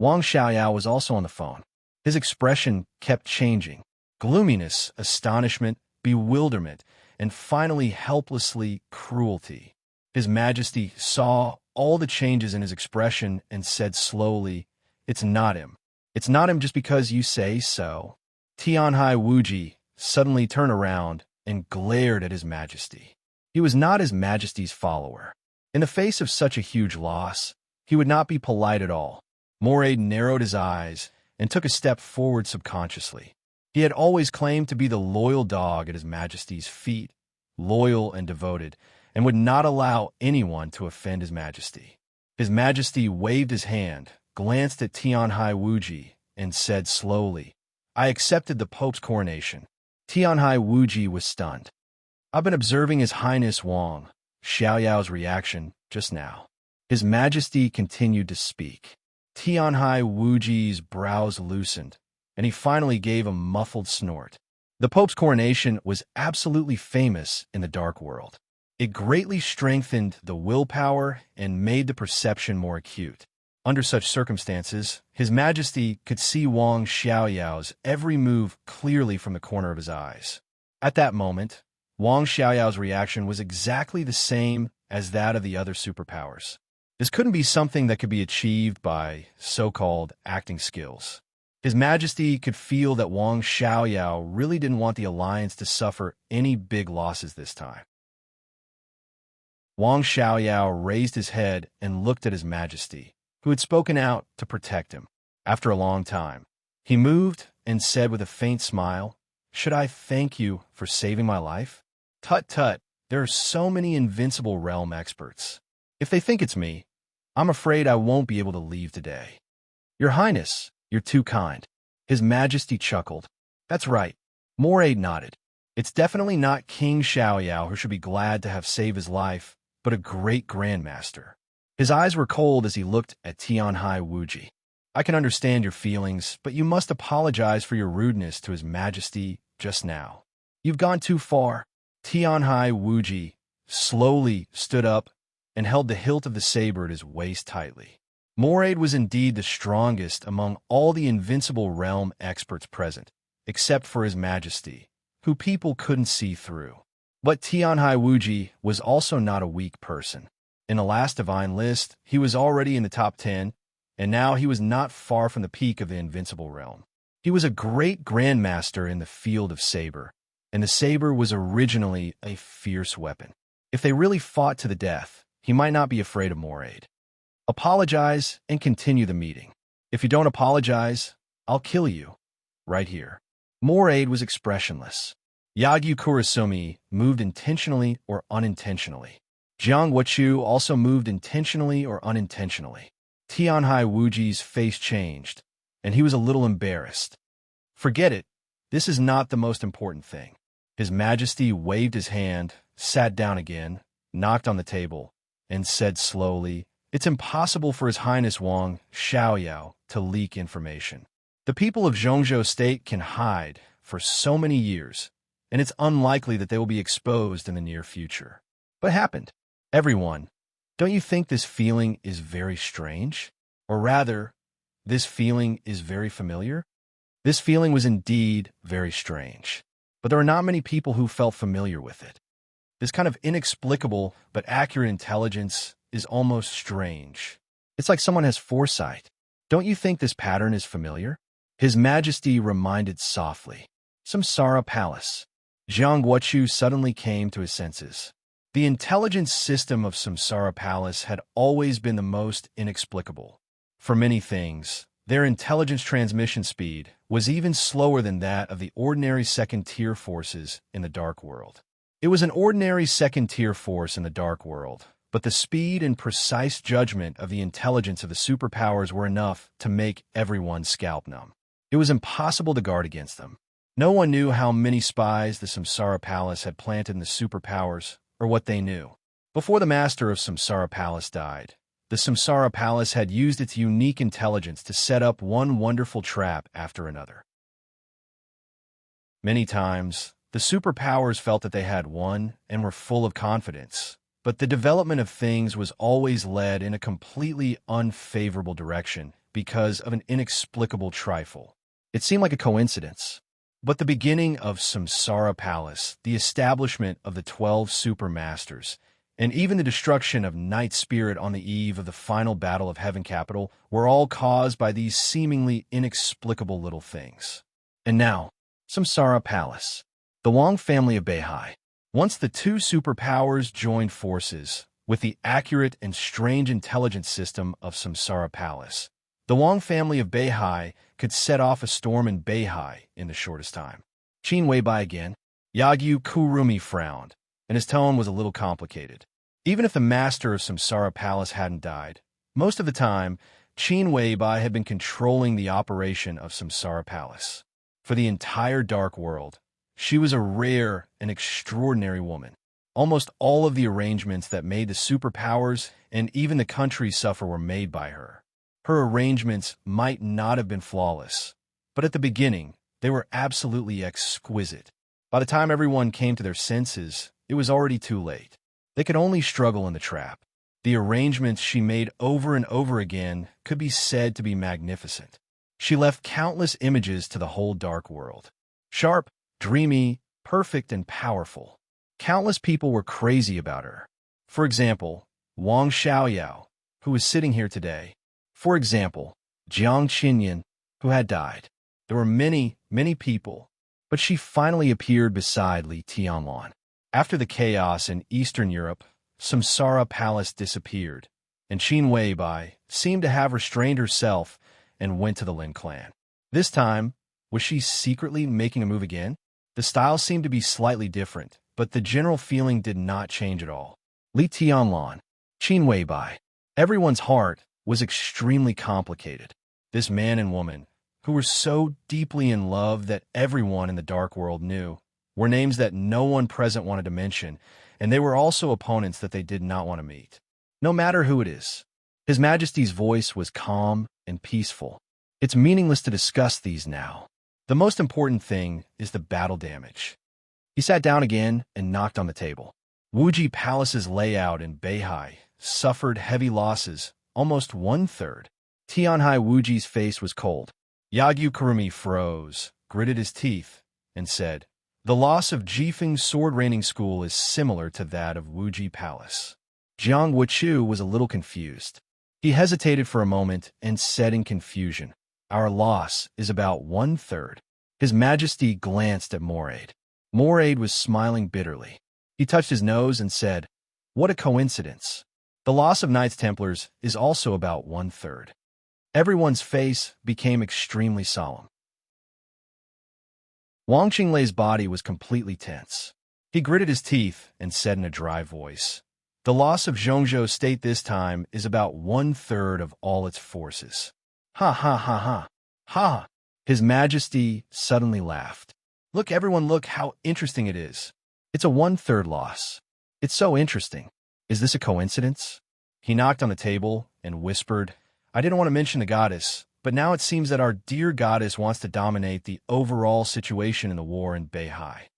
Wang Xiaoyao was also on the phone. His expression kept changing. Gloominess, astonishment, bewilderment, and finally helplessly cruelty. His Majesty saw all the changes in his expression and said slowly, "It's not him. It's not him just because you say so." Tianhai Wuji suddenly turned around and glared at His Majesty. He was not His Majesty's follower. In the face of such a huge loss, he would not be polite at all. Moraid narrowed his eyes and took a step forward subconsciously. He had always claimed to be the loyal dog at His Majesty's feet, loyal and devoted, and would not allow anyone to offend His Majesty. His Majesty waved his hand, glanced at Tianhai Wuji, and said slowly, "I accepted the Pope's coronation." Tianhai Wuji was stunned. "I've been observing His Highness Wang Xiaoyao's reaction just now." His Majesty continued to speak. Tianhai Wuji's brows loosened, and he finally gave a muffled snort. The Pope's coronation was absolutely famous in the dark world. It greatly strengthened the willpower and made the perception more acute. Under such circumstances, His Majesty could see Wang Xiaoyao's every move clearly from the corner of his eyes. At that moment, Wang Xiaoyao's reaction was exactly the same as that of the other superpowers. This couldn't be something that could be achieved by so-called acting skills. His Majesty could feel that Wang Xiaoyao really didn't want the alliance to suffer any big losses this time. Wang Xiaoyao raised his head and looked at His Majesty, who had spoken out to protect him. After a long time, he moved and said with a faint smile, "Should I thank you for saving my life?" "Tut tut, there are so many invincible realm experts. If they think it's me, I'm afraid I won't be able to leave today." "Your Highness, you're too kind." His Majesty chuckled. "That's right." Moray nodded. "It's definitely not King Xiaoyao who should be glad to have saved his life, but a great grandmaster." His eyes were cold as he looked at Tianhai Wuji. "I can understand your feelings, but you must apologize for your rudeness to His Majesty just now. You've gone too far." Tianhai Wuji slowly stood up and held the hilt of the saber at his waist tightly. Moraid was indeed the strongest among all the invincible realm experts present, except for His Majesty, who people couldn't see through. But Tianhai Wuji was also not a weak person. In the last divine list, he was already in the top 10, and now he was not far from the peak of the invincible realm. He was a great grandmaster in the field of saber, and the saber was originally a fierce weapon. If they really fought to the death, he might not be afraid of Moraid. "Apologize and continue the meeting. If you don't apologize, I'll kill you. Right here." Moraid was expressionless. Yagyu Kurasumi moved intentionally or unintentionally. Jiang Wuchu also moved intentionally or unintentionally. Tianhai Wuji's face changed, and he was a little embarrassed. "Forget it. This is not the most important thing." His Majesty waved his hand, sat down again, knocked on the table, and said slowly, "It's impossible for His Highness Wang Xiaoyao to leak information. The people of Zhongzhou State can hide for so many years, and it's unlikely that they will be exposed in the near future." What happened? Everyone, don't you think this feeling is very strange? Or rather, this feeling is very familiar? This feeling was indeed very strange, but there are not many people who felt familiar with it. This kind of inexplicable but accurate intelligence is almost strange. It's like someone has foresight. Don't you think this pattern is familiar? His Majesty reminded softly. Samsara Palace. Jiang Guochu suddenly came to his senses. The intelligence system of Samsara Palace had always been the most inexplicable. For many things, their intelligence transmission speed was even slower than that of the ordinary second-tier forces in the Dark World. It was an ordinary second-tier force in the Dark World, but the speed and precise judgment of the intelligence of the superpowers were enough to make everyone's scalp numb. It was impossible to guard against them. No one knew how many spies the Samsara Palace had planted in the superpowers, or what they knew. Before the master of Samsara Palace died, the Samsara Palace had used its unique intelligence to set up one wonderful trap after another. Many times, the superpowers felt that they had won and were full of confidence, but the development of things was always led in a completely unfavorable direction because of an inexplicable trifle. It seemed like a coincidence. But the beginning of Samsara Palace, the establishment of the 12 Supermasters, and even the destruction of Night Spirit on the eve of the final battle of Heaven Capital were all caused by these seemingly inexplicable little things. And now, Samsara Palace. The Wang family of Beihai. Once the two superpowers joined forces with the accurate and strange intelligence system of Samsara Palace, the Wang family of Beihai could set off a storm in Beihai in the shortest time. Qin Weibai again. Yagyu Kurumi frowned, and his tone was a little complicated. Even if the master of Samsara Palace hadn't died, most of the time, Qin Weibai had been controlling the operation of Samsara Palace. For the entire Dark World, she was a rare and extraordinary woman. Almost all of the arrangements that made the superpowers and even the country suffer were made by her. Her arrangements might not have been flawless, but at the beginning, they were absolutely exquisite. By the time everyone came to their senses, it was already too late. They could only struggle in the trap. The arrangements she made over and over again could be said to be magnificent. She left countless images to the whole dark world. Sharp, dreamy, perfect, and powerful. Countless people were crazy about her. For example, Wang Xiaoyao, who is sitting here today. For example, Jiang Qinyan, who had died. There were many, many people, but she finally appeared beside Li Tianlan. After the chaos in Eastern Europe, Samsara Palace disappeared, and Qin Weibai seemed to have restrained herself and went to the Lin clan. This time, was she secretly making a move again? The style seemed to be slightly different, but the general feeling did not change at all. Li Tianlan, Qin Weibai. Everyone's heart was extremely complicated. This man and woman, who were so deeply in love that everyone in the dark world knew, were names that no one present wanted to mention, and they were also opponents that they did not want to meet. No matter who it is. His Majesty's voice was calm and peaceful. It's meaningless to discuss these now. The most important thing is the battle damage. He sat down again and knocked on the table. Wuji Palace's layout in Beihai suffered heavy losses, almost 1/3. Tianhai Wuji's face was cold. Yagyu Kurumi froze, gritted his teeth, and said, "The loss of Jifeng's sword raining school is similar to that of Wuji Palace." Jiang Wuchu was a little confused. He hesitated for a moment and said in confusion, "Our loss is about 1/3. His Majesty glanced at Moraid. Moraid was smiling bitterly. He touched his nose and said, "What a coincidence. The loss of Knights Templars is also about 1/3. Everyone's face became extremely solemn. Wang Qinglei's body was completely tense. He gritted his teeth and said in a dry voice, "The loss of Zhongzhou State this time is about 1/3 of all its forces." Ha ha ha ha. Ha! His Majesty suddenly laughed. "Look, everyone, look how interesting it is. It's a 1/3 loss. It's so interesting. Is this a coincidence?" He knocked on the table and whispered, "I didn't want to mention the goddess, but now it seems that our dear goddess wants to dominate the overall situation in the war in Beihai."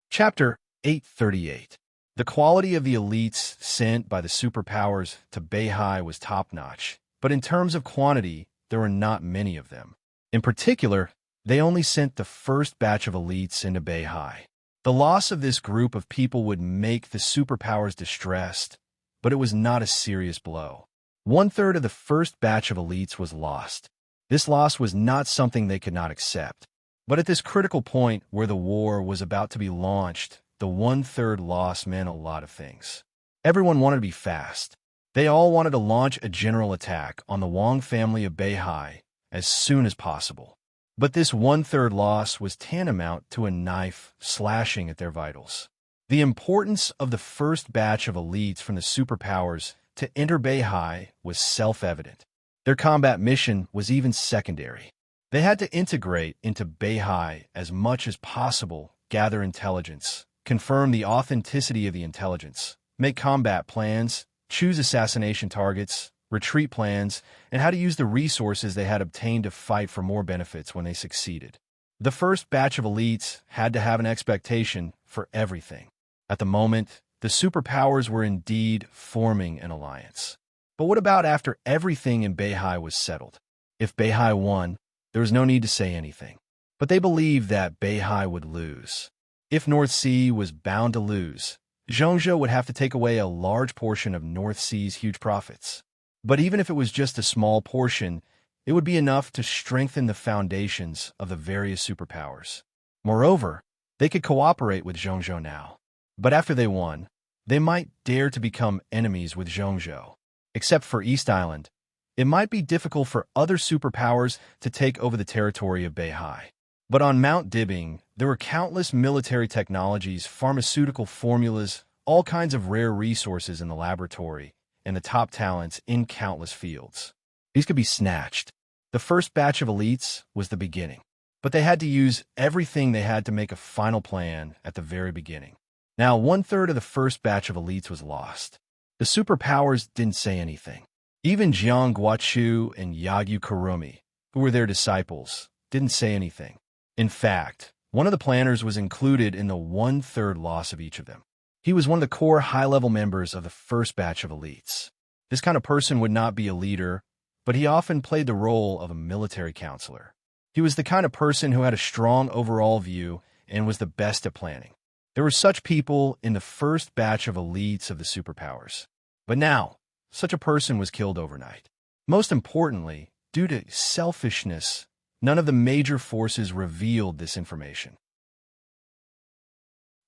Chapter 838. The quality of the elites sent by the superpowers to Beihai was top-notch, but in terms of quantity, there were not many of them. In particular, they only sent the first batch of elites into Beihai. The loss of this group of people would make the superpowers distressed, but it was not a serious blow. 1/3 of the first batch of elites was lost. This loss was not something they could not accept. But at this critical point where the war was about to be launched, the 1/3 loss meant a lot of things. Everyone wanted to be fast. They all wanted to launch a general attack on the Wang family of Beihai as soon as possible. But this 1/3 loss was tantamount to a knife slashing at their vitals. The importance of the first batch of elites from the superpowers to enter Beihai was self-evident. Their combat mission was even secondary. They had to integrate into Beihai as much as possible, gather intelligence, confirm the authenticity of the intelligence, make combat plans, choose assassination targets, retreat plans, and how to use the resources they had obtained to fight for more benefits when they succeeded. The first batch of elites had to have an expectation for everything. At the moment, the superpowers were indeed forming an alliance. But what about after everything in Beihai was settled? If Beihai won, there was no need to say anything. But they believed that Beihai would lose. If North Sea was bound to lose, Zhongzhou would have to take away a large portion of North Sea's huge profits. But even if it was just a small portion, it would be enough to strengthen the foundations of the various superpowers. Moreover, they could cooperate with Zhongzhou now. But after they won, they might dare to become enemies with Zhongzhou. Except for East Island, it might be difficult for other superpowers to take over the territory of Beihai. But on Mount Dibbing, there were countless military technologies, pharmaceutical formulas, all kinds of rare resources in the laboratory, and the top talents in countless fields. These could be snatched. The first batch of elites was the beginning, but they had to use everything they had to make a final plan at the very beginning. Now 1/3 of the first batch of elites was lost. The superpowers didn't say anything. Even Jiang Guochu and Yagyu Kurumi, who were their disciples, didn't say anything. In fact, one of the planners was included in the one-third loss of each of them. He was one of the core high-level members of the first batch of elites. This kind of person would not be a leader, but he often played the role of a military counselor. He was the kind of person who had a strong overall view and was the best at planning. There were such people in the first batch of elites of the superpowers. But now, such a person was killed overnight. Most importantly, due to selfishness, none of the major forces revealed this information.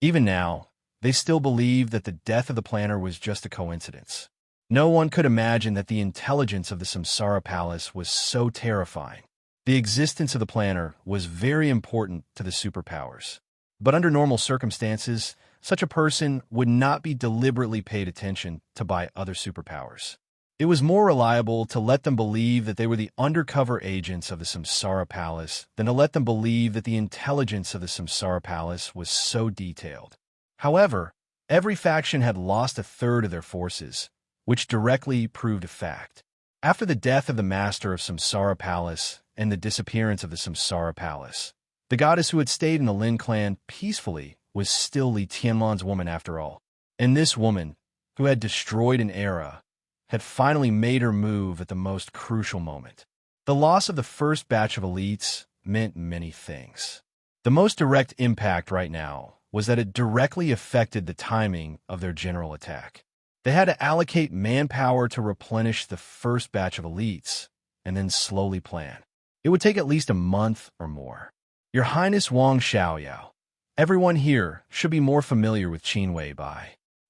Even now, they still believe that the death of the planner was just a coincidence. No one could imagine that the intelligence of the Samsara Palace was so terrifying. The existence of the planner was very important to the superpowers. But under normal circumstances, such a person would not be deliberately paid attention to by other superpowers. It was more reliable to let them believe that they were the undercover agents of the Samsara Palace than to let them believe that the intelligence of the Samsara Palace was so detailed. However, every faction had lost a third of their forces, which directly proved a fact. After the death of the master of Samsara Palace and the disappearance of the Samsara Palace, the goddess who had stayed in the Lin clan peacefully was still Li Tianlan's woman after all. And this woman, who had destroyed an era, had finally made her move at the most crucial moment. The loss of the first batch of elites meant many things. The most direct impact right now was that it directly affected the timing of their general attack. They had to allocate manpower to replenish the first batch of elites, and then slowly plan. It would take at least a month or more. Your Highness Wang Xiaoyao, everyone here should be more familiar with Qin Weibai.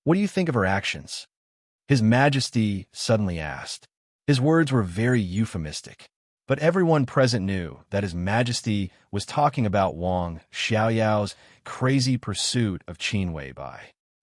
What do you think of her actions? His Majesty suddenly asked. His words were very euphemistic, but everyone present knew that His Majesty was talking about Wang Xiaoyao's crazy pursuit of Qin Weibai.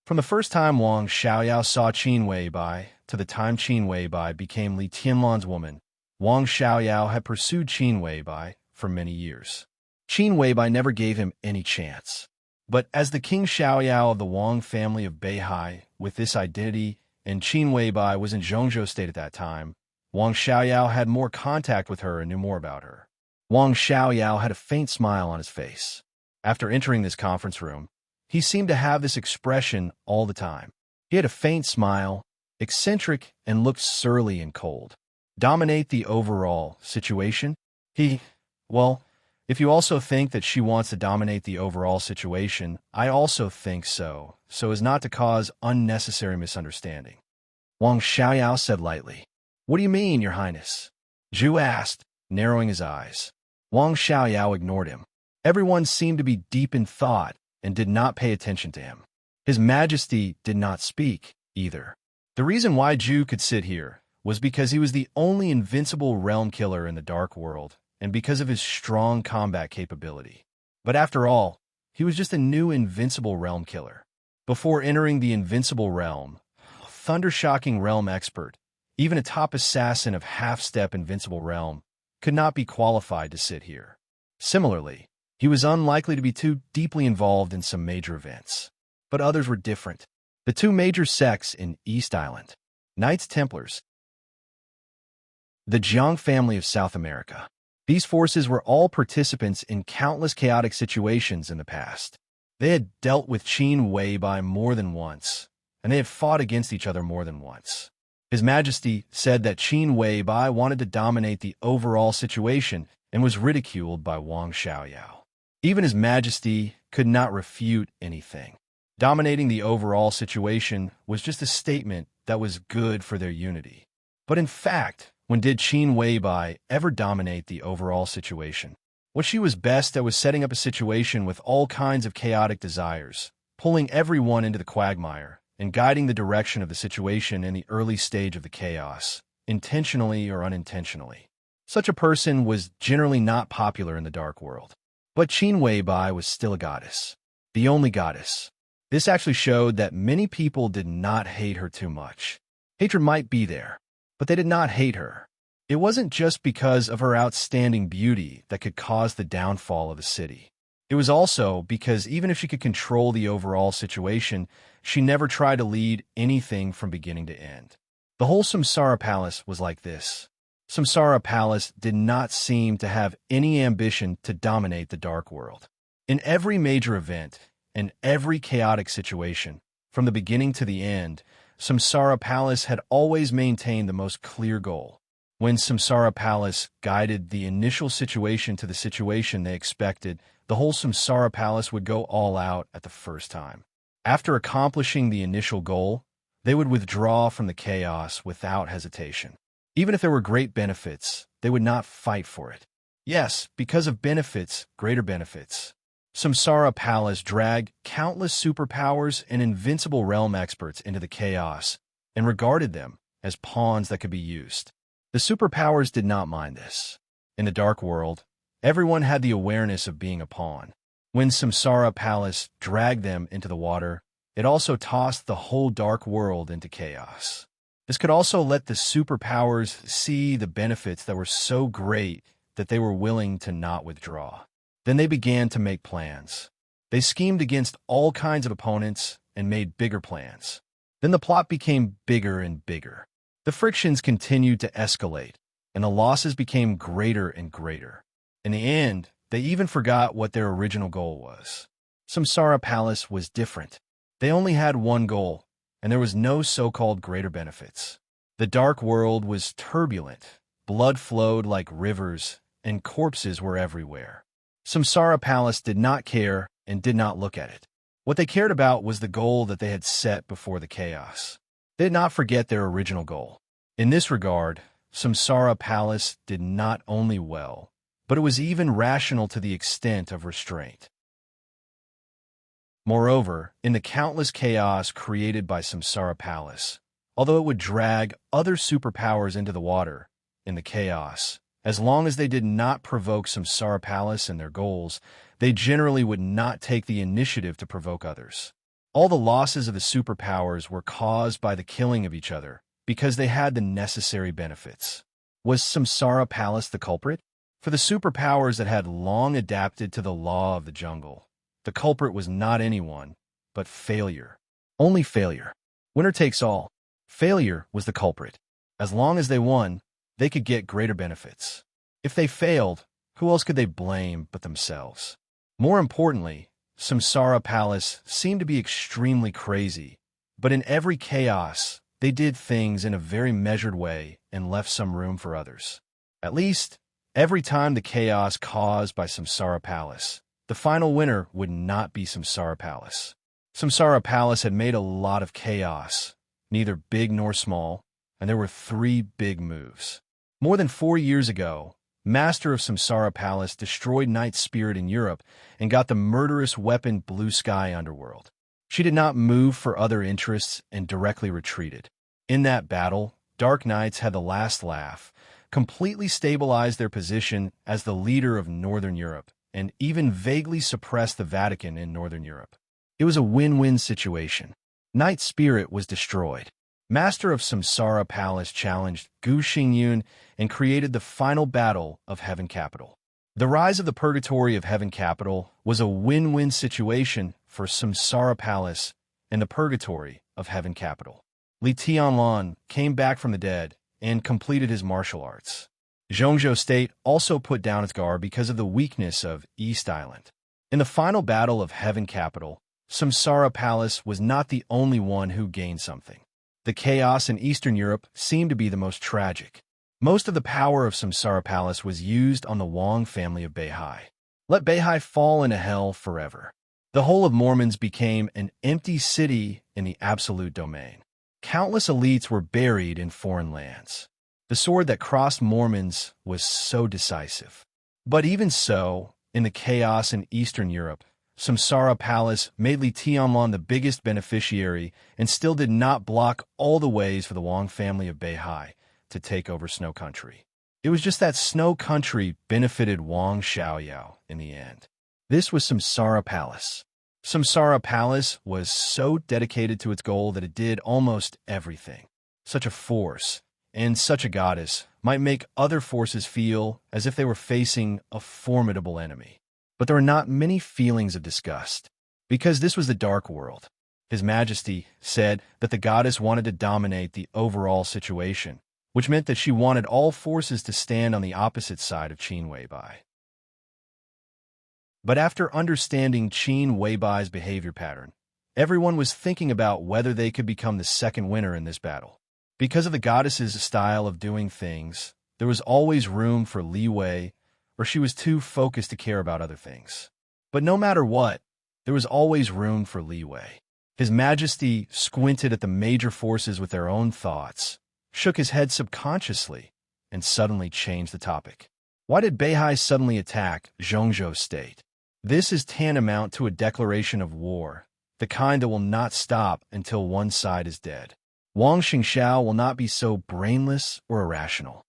From the first time Wang Xiaoyao saw Qin Weibai to the time Qin Weibai became Li Tianlan's woman, Wang Xiaoyao had pursued Qin Weibai for many years. Qin Weibai never gave him any chance. But as the King Xiaoyao of the Wang family of Beihai, with this identity, and Qin Weibai was in Zhongzhou state at that time, Wang Xiaoyao had more contact with her and knew more about her. Wang Xiaoyao had a faint smile on his face. After entering this conference room, he seemed to have this expression all the time. He had a faint smile, eccentric, and looked surly and cold. Dominate the overall situation? Well, if you also think that she wants to dominate the overall situation, I also think so as not to cause unnecessary misunderstanding. Wang Xiaoyao said lightly. What do you mean, Your Highness? Zhu asked, narrowing his eyes. Wang Xiaoyao ignored him. Everyone seemed to be deep in thought and did not pay attention to him. His Majesty did not speak, either. The reason why Zhu could sit here was because he was the only invincible realm killer in the Dark World, and because of his strong combat capability. But after all, he was just a new invincible realm killer. Before entering the invincible realm, thunder-shocking realm expert, even a top assassin of half-step invincible realm, could not be qualified to sit here. Similarly, he was unlikely to be too deeply involved in some major events. But others were different. The two major sects in East Island, Knights Templars, the Jiang family of South America. These forces were all participants in countless chaotic situations in the past. They had dealt with Qin Weibai more than once, and they had fought against each other more than once. His Majesty said that Qin Weibai wanted to dominate the overall situation and was ridiculed by Wang Xiaoyao. Even His Majesty could not refute anything. Dominating the overall situation was just a statement that was good for their unity. But in fact, when did Qin Weibai ever dominate the overall situation? What she was best at was setting up a situation with all kinds of chaotic desires, pulling everyone into the quagmire, and guiding the direction of the situation in the early stage of the chaos, intentionally or unintentionally. Such a person was generally not popular in the Dark World. But Qin Weibai was still a goddess. The only goddess. This actually showed that many people did not hate her too much. Hatred might be there, but they did not hate her. It wasn't just because of her outstanding beauty that could cause the downfall of a city. It was also because even if she could control the overall situation, she never tried to lead anything from beginning to end. The whole Samsara Palace was like this. Samsara Palace did not seem to have any ambition to dominate the dark world. In every major event, in every chaotic situation, from the beginning to the end, Samsara Palace had always maintained the most clear goal. When Samsara Palace guided the initial situation to the situation they expected, the whole Samsara Palace would go all out at the first time. After accomplishing the initial goal, they would withdraw from the chaos without hesitation. Even if there were great benefits, they would not fight for it. Yes, because of benefits, greater benefits. Samsara Palace dragged countless superpowers and invincible realm experts into the chaos and regarded them as pawns that could be used. The superpowers did not mind this. In the dark world, everyone had the awareness of being a pawn. When Samsara Palace dragged them into the water, it also tossed the whole dark world into chaos. This could also let the superpowers see the benefits that were so great that they were willing to not withdraw. Then they began to make plans. They schemed against all kinds of opponents and made bigger plans. Then the plot became bigger and bigger. The frictions continued to escalate, and the losses became greater and greater. In the end, they even forgot what their original goal was. Samsara Palace was different. They only had one goal, and there was no so-called greater benefits. The dark world was turbulent, blood flowed like rivers, and corpses were everywhere. Samsara Palace did not care and did not look at it. What they cared about was the goal that they had set before the chaos. They did not forget their original goal. In this regard, Samsara Palace did not only well, but it was even rational to the extent of restraint. Moreover, in the countless chaos created by Samsara Palace, although it would drag other superpowers into the water, in the chaos, as long as they did not provoke Samsara Palace and their goals, they generally would not take the initiative to provoke others. All the losses of the superpowers were caused by the killing of each other, because they had the necessary benefits. Was Samsara Palace the culprit? For the superpowers that had long adapted to the law of the jungle, the culprit was not anyone, but failure. Only failure. Winner takes all. Failure was the culprit. As long as they won, they could get greater benefits. If they failed, who else could they blame but themselves? More importantly, Samsara Palace seemed to be extremely crazy, but in every chaos, they did things in a very measured way and left some room for others. At least, every time the chaos caused by Samsara Palace, the final winner would not be Samsara Palace. Samsara Palace had made a lot of chaos, neither big nor small, and there were 3 big moves. More than 4 years ago, Master of Samsara Palace destroyed Night Spirit in Europe and got the murderous weapon Blue Sky Underworld. She did not move for other interests and directly retreated. In that battle, Dark Knights had the last laugh, completely stabilized their position as the leader of Northern Europe, and even vaguely suppressed the Vatican in Northern Europe. It was a win-win situation. Night Spirit was destroyed. Master of Samsara Palace challenged Gu Xingyun and created the final battle of Heaven Capital. The rise of the Purgatory of Heaven Capital was a win-win situation for Samsara Palace and the Purgatory of Heaven Capital. Li Tianlan came back from the dead and completed his martial arts. Zhongzhou State also put down its guard because of the weakness of East Island. In the final battle of Heaven Capital, Samsara Palace was not the only one who gained something. The chaos in Eastern Europe seemed to be the most tragic. Most of the power of Samsara Palace was used on the Wang family of Beihai. Let Beihai fall into hell forever. The whole of Mormons became an empty city in the absolute domain. Countless elites were buried in foreign lands. The sword that crossed Mormons was so decisive. But even so, in the chaos in Eastern Europe, Samsara Palace made Li Tianlan the biggest beneficiary and still did not block all the ways for the Wang family of Beihai to take over Snow Country. It was just that Snow Country benefited Wang Xiaoyao in the end. This was Samsara Palace. Samsara Palace was so dedicated to its goal that it did almost everything. Such a force, and such a goddess, might make other forces feel as if they were facing a formidable enemy. But there were not many feelings of disgust, because this was the dark world. His Majesty said that the goddess wanted to dominate the overall situation, which meant that she wanted all forces to stand on the opposite side of Qin Weibai. But after understanding Qin Weibai's behavior pattern, everyone was thinking about whether they could become the second winner in this battle. Because of the goddess's style of doing things, there was always room for leeway, or she was too focused to care about other things. But no matter what, there was always room for leeway. His Majesty squinted at the major forces with their own thoughts, shook his head subconsciously, and suddenly changed the topic. Why did Beihai suddenly attack Zhongzhou State? This is tantamount to a declaration of war, the kind that will not stop until one side is dead. Wang Xingxiao will not be so brainless or irrational.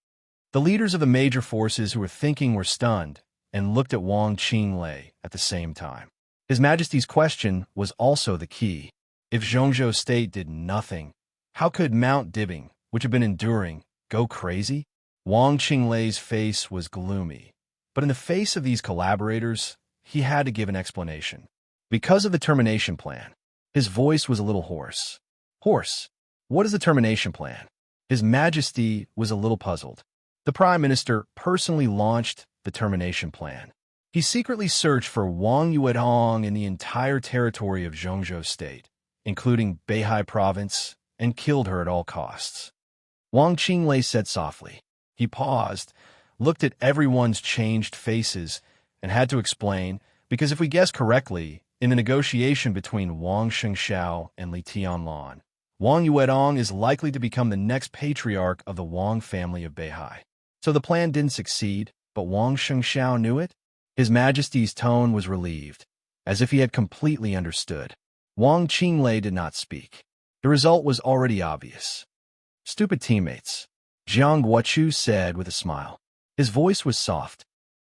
The leaders of the major forces who were thinking were stunned and looked at Wang Qinglei at the same time. His Majesty's question was also the key. If Zhongzhou State did nothing, how could Mount Dibing, which had been enduring, go crazy? Wang Qinglei's face was gloomy, but in the face of these collaborators, he had to give an explanation. Because of the termination plan, his voice was a little hoarse. Hoarse? What is the termination plan? His Majesty was a little puzzled. The Prime Minister personally launched the termination plan. He secretly searched for Wang Yuedong in the entire territory of Zhongzhou State, including Beihai Province, and killed her at all costs. Wang Qinglei said softly. He paused, looked at everyone's changed faces, and had to explain, because if we guess correctly, in the negotiation between Wang Xingxiao and Li Tianlan, Wang Yuedong is likely to become the next patriarch of the Wang family of Beihai. So the plan didn't succeed, but Wang Xingxiao knew it? His Majesty's tone was relieved, as if he had completely understood. Wang Qinglei did not speak. The result was already obvious. Stupid teammates, Jiang Guochu said with a smile. His voice was soft.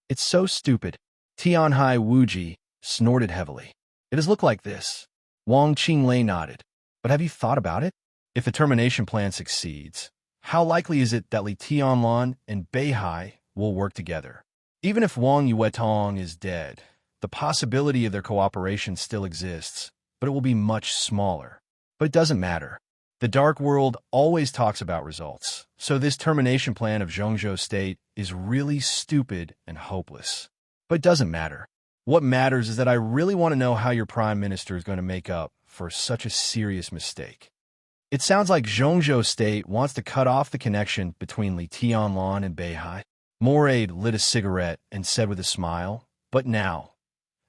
It's so stupid. Tianhai Wuji snorted heavily. It has looked like this. Wang Qinglei nodded. But have you thought about it? If the termination plan succeeds, how likely is it that Li Tianlan and Beihai will work together? Even if Wang Yuetong is dead, the possibility of their cooperation still exists, but it will be much smaller. But it doesn't matter. The Dark World always talks about results, so this termination plan of Zhongzhou State is really stupid and hopeless. But it doesn't matter. What matters is that I really want to know how your Prime Minister is going to make up for such a serious mistake. It sounds like Zhongzhou State wants to cut off the connection between Li Tianlan and Beihai. Moraid lit a cigarette and said with a smile, but now,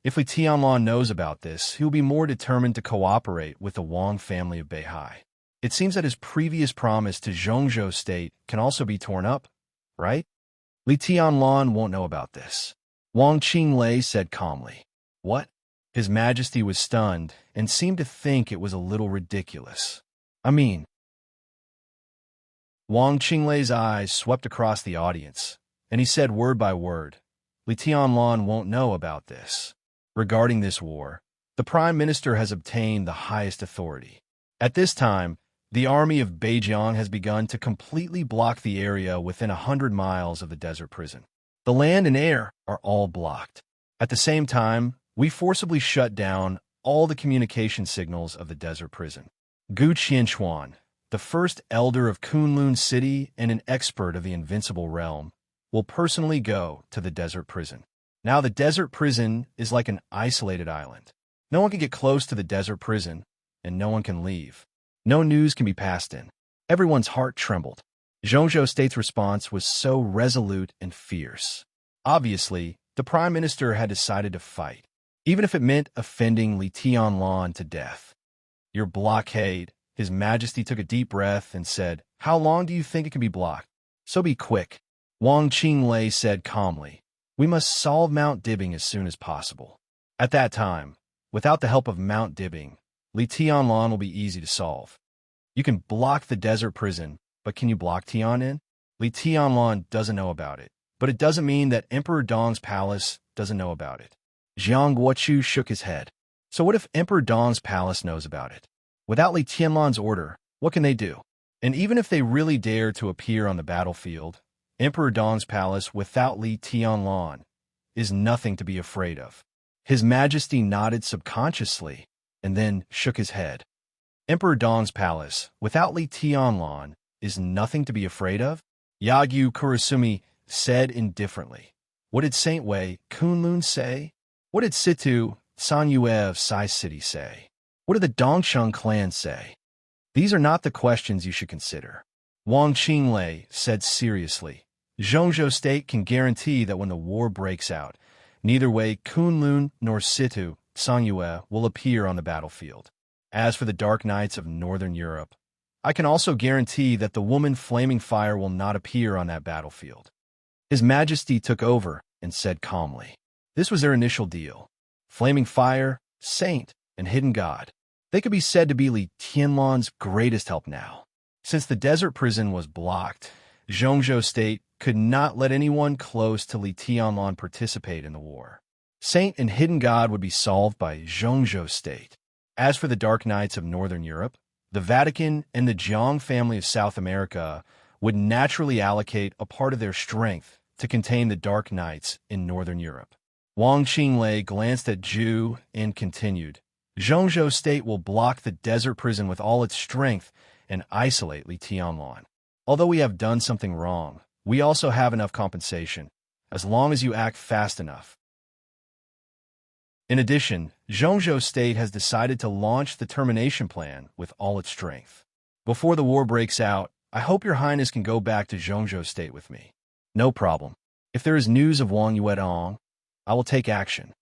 if Li Tianlan knows about this, he will be more determined to cooperate with the Wang family of Beihai. It seems that his previous promise to Zhongzhou State can also be torn up, right? Li Tianlan won't know about this. Wang Qinglei said calmly. What? His Majesty was stunned and seemed to think it was a little ridiculous. I mean... Wang Qinglei's eyes swept across the audience, and he said word by word, Li Tianlan won't know about this. Regarding this war, the Prime Minister has obtained the highest authority. At this time, the army of Beijiang has begun to completely block the area within 100 miles of the desert prison. The land and air are all blocked. At the same time, we forcibly shut down all the communication signals of the desert prison. Gu Qianchuan, the first elder of Kunlun City and an expert of the invincible realm, will personally go to the desert prison. Now the desert prison is like an isolated island. No one can get close to the desert prison, and no one can leave. No news can be passed in. Everyone's heart trembled. Zhongzhou State's response was so resolute and fierce. Obviously, the Prime Minister had decided to fight, even if it meant offending Li Tianlan to death. Your blockade, His Majesty took a deep breath and said, How long do you think it can be blocked? So be quick. Wang Qinglei said calmly, We must solve Mount Dibing as soon as possible. At that time, without the help of Mount Dibing, Li Tianlan will be easy to solve. You can block the desert prison, but can you block Tianan? Li Tianlan doesn't know about it, but it doesn't mean that Emperor Dong's palace doesn't know about it. Jiang Guochu shook his head. So what if Emperor Dong's palace knows about it? Without Li Tianlan's order, what can they do? And even if they really dare to appear on the battlefield, Emperor Dong's palace without Li Tianlan is nothing to be afraid of. His Majesty nodded subconsciously and then shook his head. Emperor Dong's palace, without Li Tianlan, is nothing to be afraid of? Yagyu Kurasumi said indifferently. What did Saint Wei Kunlun say? What did Situ Sanyue of Sai City say? What did the Dongsheng clan say? These are not the questions you should consider. Wang Qinglei said seriously. Zhongzhou State can guarantee that when the war breaks out, neither Wei Kunlun nor Situ Sanyue will appear on the battlefield. As for the Dark Knights of Northern Europe, I can also guarantee that the woman Flaming Fire will not appear on that battlefield. His Majesty took over and said calmly. This was their initial deal. Flaming Fire, Saint, and Hidden God. They could be said to be Li Tianlan's greatest help now. Since the desert prison was blocked, Zhongzhou State could not let anyone close to Li Tianlan participate in the war. Saint and Hidden God would be solved by Zhongzhou State. As for the Dark Knights of Northern Europe, the Vatican and the Jiang family of South America would naturally allocate a part of their strength to contain the Dark Knights in Northern Europe. Wang Qinglei glanced at Zhu and continued. Zhongzhou State will block the desert prison with all its strength and isolate Li Tianlan. Although we have done something wrong, we also have enough compensation, as long as you act fast enough. In addition, Zhongzhou State has decided to launch the termination plan with all its strength. Before the war breaks out, I hope Your Highness can go back to Zhongzhou State with me. No problem. If there is news of Wang Yuedong, I will take action.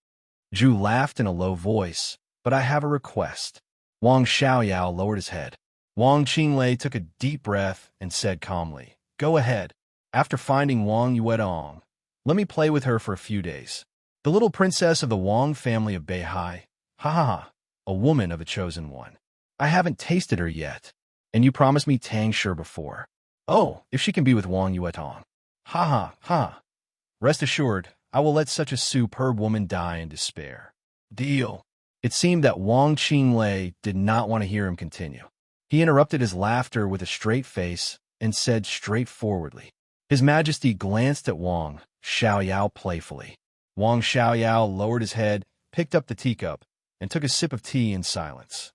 Zhu laughed in a low voice, but I have a request. Wang Xiaoyao lowered his head. Wang Qinglei took a deep breath and said calmly, Go ahead. After finding Wang Yuedong, let me play with her for a few days. The little princess of the Wang family of Beihai. Ha ha ha. A woman of a chosen one. I haven't tasted her yet. And you promised me Tang Shi before. Oh, if she can be with Wang Yuedong. Ha ha ha. Rest assured, I will let such a superb woman die in despair. Deal. It seemed that Wang Qinglei did not want to hear him continue. He interrupted his laughter with a straight face and said straightforwardly. His Majesty glanced at Wang Xiaoyao playfully. Wang Xiaoyao lowered his head, picked up the teacup, and took a sip of tea in silence.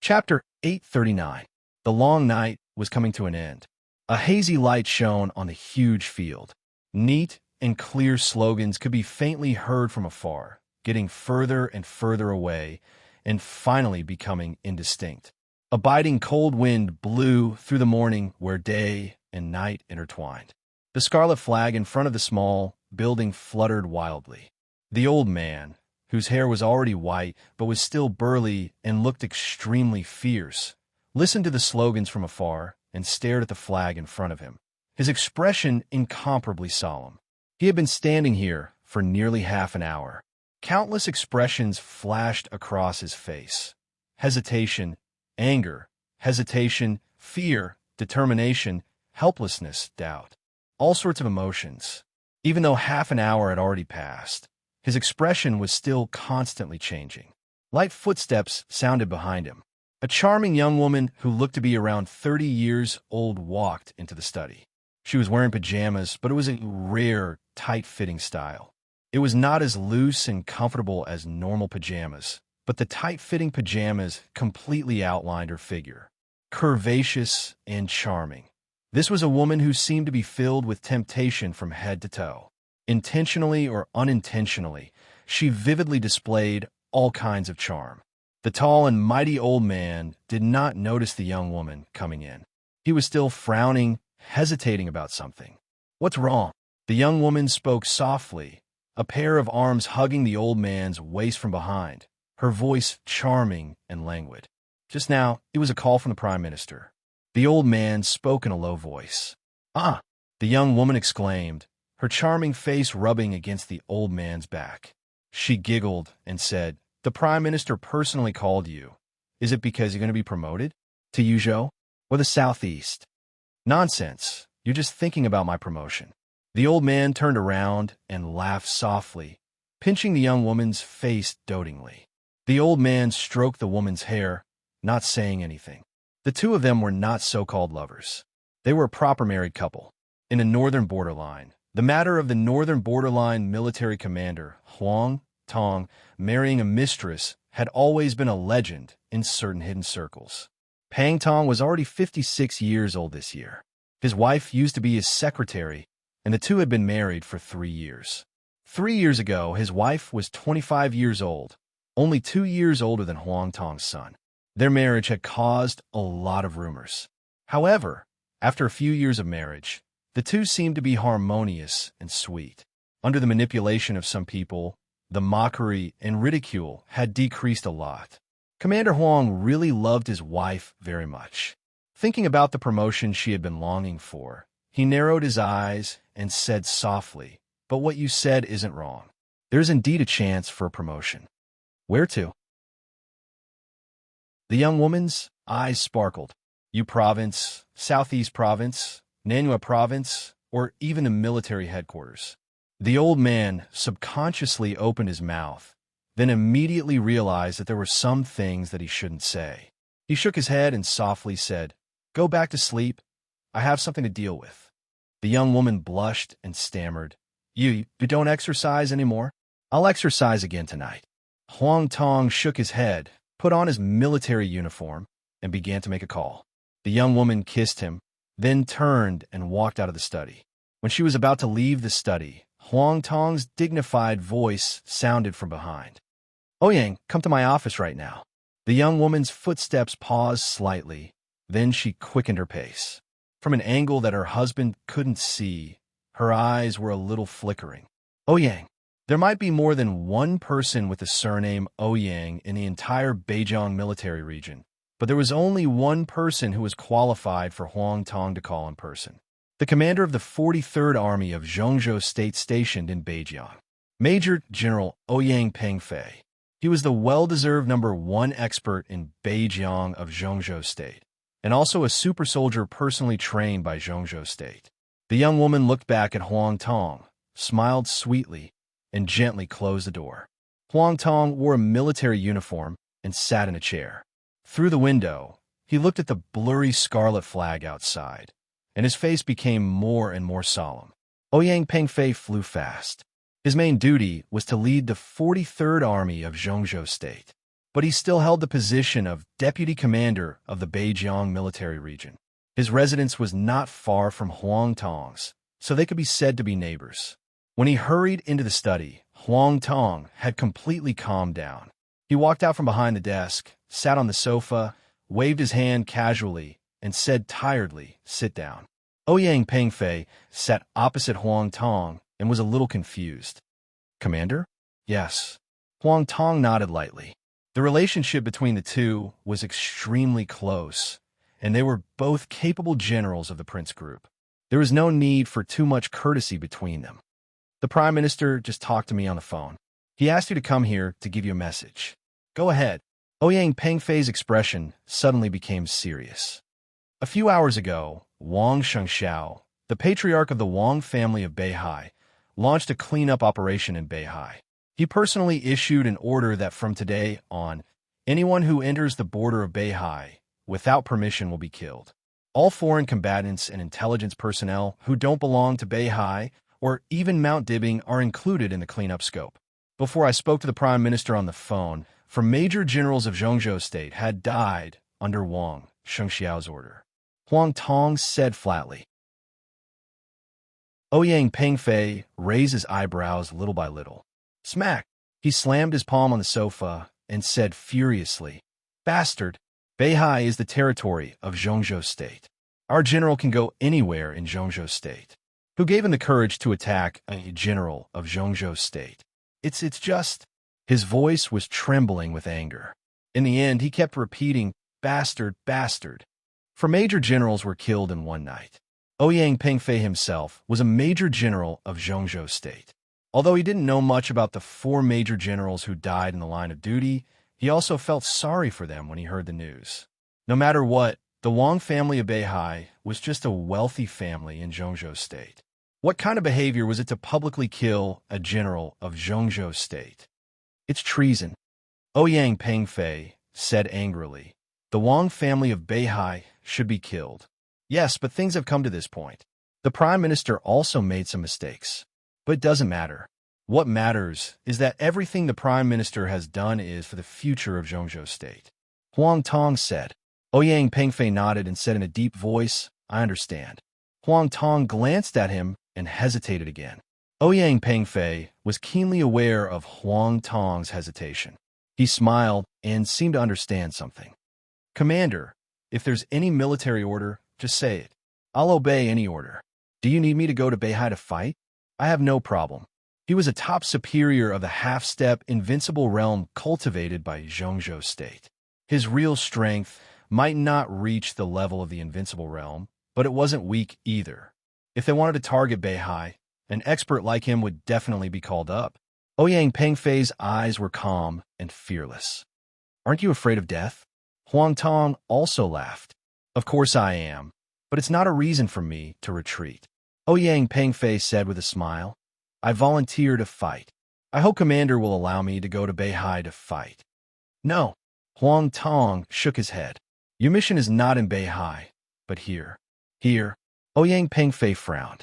Chapter 839. The long night was coming to an end. A hazy light shone on the huge field. Neat and clear slogans could be faintly heard from afar, getting further and further away, and finally becoming indistinct. A biting cold wind blew through the morning where day and night intertwined. The scarlet flag in front of the small building fluttered wildly. The old man, whose hair was already white but was still burly and looked extremely fierce, listened to the slogans from afar and stared at the flag in front of him, his expression incomparably solemn. He had been standing here for nearly half an hour. Countless expressions flashed across his face. Hesitation, anger, hesitation, fear, determination, helplessness, doubt. All sorts of emotions. Even though half an hour had already passed, his expression was still constantly changing. Light footsteps sounded behind him. A charming young woman who looked to be around 30 years old walked into the study. She was wearing pajamas, but it was a rare, tight-fitting style. It was not as loose and comfortable as normal pajamas, but the tight-fitting pajamas completely outlined her figure. Curvaceous and charming. This was a woman who seemed to be filled with temptation from head to toe. Intentionally or unintentionally, she vividly displayed all kinds of charm. The tall and mighty old man did not notice the young woman coming in. He was still frowning, hesitating about something. What's wrong? The young woman spoke softly, a pair of arms hugging the old man's waist from behind, her voice charming and languid. Just now, it was a call from the Prime Minister. The old man spoke in a low voice. Ah! The young woman exclaimed, her charming face rubbing against the old man's back. She giggled and said, The Prime Minister personally called you. Is it because you're going to be promoted? To Yuzhou? Or the Southeast? Nonsense. You're just thinking about my promotion. The old man turned around and laughed softly, pinching the young woman's face dotingly. The old man stroked the woman's hair, not saying anything. The two of them were not so-called lovers. They were a proper married couple. In a northern borderline, The matter of the northern borderline military commander, Huang Tong, marrying a mistress had always been a legend in certain hidden circles. Pang Tong was already 56 years old this year. His wife used to be his secretary, and the two had been married for 3 years. 3 years ago, his wife was 25 years old, only 2 years older than Huang Tong's son. Their marriage had caused a lot of rumors. However, after a few years of marriage, the two seemed to be harmonious and sweet. Under the manipulation of some people, the mockery and ridicule had decreased a lot. Commander Huang really loved his wife very much. Thinking about the promotion she had been longing for, he narrowed his eyes and said softly, "But what you said isn't wrong. There's indeed a chance for a promotion." "Where to?" The young woman's eyes sparkled. "You province, Southeast province, Nanhua province, or even the military headquarters." The old man subconsciously opened his mouth, then immediately realized that there were some things that he shouldn't say. He shook his head and softly said, "Go back to sleep. I have something to deal with." The young woman blushed and stammered, You don't exercise anymore? I'll exercise again tonight." Huang Tong shook his head, put on his military uniform, and began to make a call. The young woman kissed him, then turned and walked out of the study. When she was about to leave the study, Huang Tong's dignified voice sounded from behind. "Ouyang, come to my office right now." The young woman's footsteps paused slightly, then she quickened her pace. From an angle that her husband couldn't see, her eyes were a little flickering. "Ouyang." There might be more than one person with the surname Ouyang in the entire Beijing military region, but there was only one person who was qualified for Huang Tong to call in person. The commander of the 43rd Army of Zhongzhou State stationed in Beijing, Major General Ouyang Pengfei. He was the well-deserved #1 expert in Beijing of Zhongzhou State, and also a super soldier personally trained by Zhongzhou State. The young woman looked back at Huang Tong, smiled sweetly, and gently closed the door. Huang Tong wore a military uniform and sat in a chair. Through the window, he looked at the blurry scarlet flag outside, and his face became more and more solemn. Ouyang Pengfei flew fast. His main duty was to lead the 43rd Army of Zhongzhou State, but he still held the position of deputy commander of the Beijing military region. His residence was not far from Huang Tong's, so they could be said to be neighbors. When he hurried into the study, Huang Tong had completely calmed down. He walked out from behind the desk, sat on the sofa, waved his hand casually, and said tiredly, "Sit down." Ouyang Pengfei sat opposite Huang Tong and was a little confused. "Commander?" "Yes." Huang Tong nodded lightly. The relationship between the two was extremely close, and they were both capable generals of the Prince Group. There was no need for too much courtesy between them. "The Prime Minister just talked to me on the phone. He asked you to come here to give you a message." "Go ahead." Ouyang Pengfei's expression suddenly became serious. A few hours ago, Wang Shengxiao, the patriarch of the Wang family of Beihai, launched a cleanup operation in Beihai. He personally issued an order that from today on, anyone who enters the border of Beihai without permission will be killed. All foreign combatants and intelligence personnel who don't belong to Beihai or even Mount Dibbing are included in the cleanup scope. Before I spoke to the Prime Minister on the phone, for major generals of Zhongzhou State had died under Wang Shengxiao's order. Huang Tong said flatly. Ouyang Pengfei raised his eyebrows little by little. Smack! He slammed his palm on the sofa and said furiously, "Bastard! Beihai is the territory of Zhongzhou State. Our general can go anywhere in Zhongzhou State. Who gave him the courage to attack a general of Zhongzhou State? It's just..." His voice was trembling with anger. In the end, he kept repeating, "Bastard, bastard." 4 major generals were killed in one night. Ouyang Pengfei himself was a major general of Zhongzhou State. Although he didn't know much about the 4 major generals who died in the line of duty, he also felt sorry for them when he heard the news. No matter what, the Wang family of Beihai was just a wealthy family in Zhongzhou State. What kind of behavior was it to publicly kill a general of Zhongzhou State? "It's treason," Ouyang Pengfei said angrily. "The Wang family of Beihai should be killed." "Yes, but things have come to this point. The Prime Minister also made some mistakes. But it doesn't matter. What matters is that everything the Prime Minister has done is for the future of Zhongzhou State. Huang Tong said. Ouyang Pengfei nodded and said in a deep voice, I understand. Huang Tong glanced at him and hesitated again. Ouyang Pengfei was keenly aware of Huang Tong's hesitation. He smiled and seemed to understand something. Commander, if there's any military order, just say it. I'll obey any order. Do you need me to go to Beihai to fight? I have no problem. He was a top superior of the half-step invincible realm cultivated by Zhongzhou State. His real strength might not reach the level of the invincible realm, but it wasn't weak either. If they wanted to target Beihai, an expert like him would definitely be called up. Ouyang Pengfei's eyes were calm and fearless. Aren't you afraid of death? Huang Tong also laughed. Of course I am, but it's not a reason for me to retreat. Ouyang Pengfei said with a smile. I volunteer to fight. I hope Commander will allow me to go to Beihai to fight. No. Huang Tong shook his head. Your mission is not in Beihai, but here. Here. Ouyang Pengfei frowned.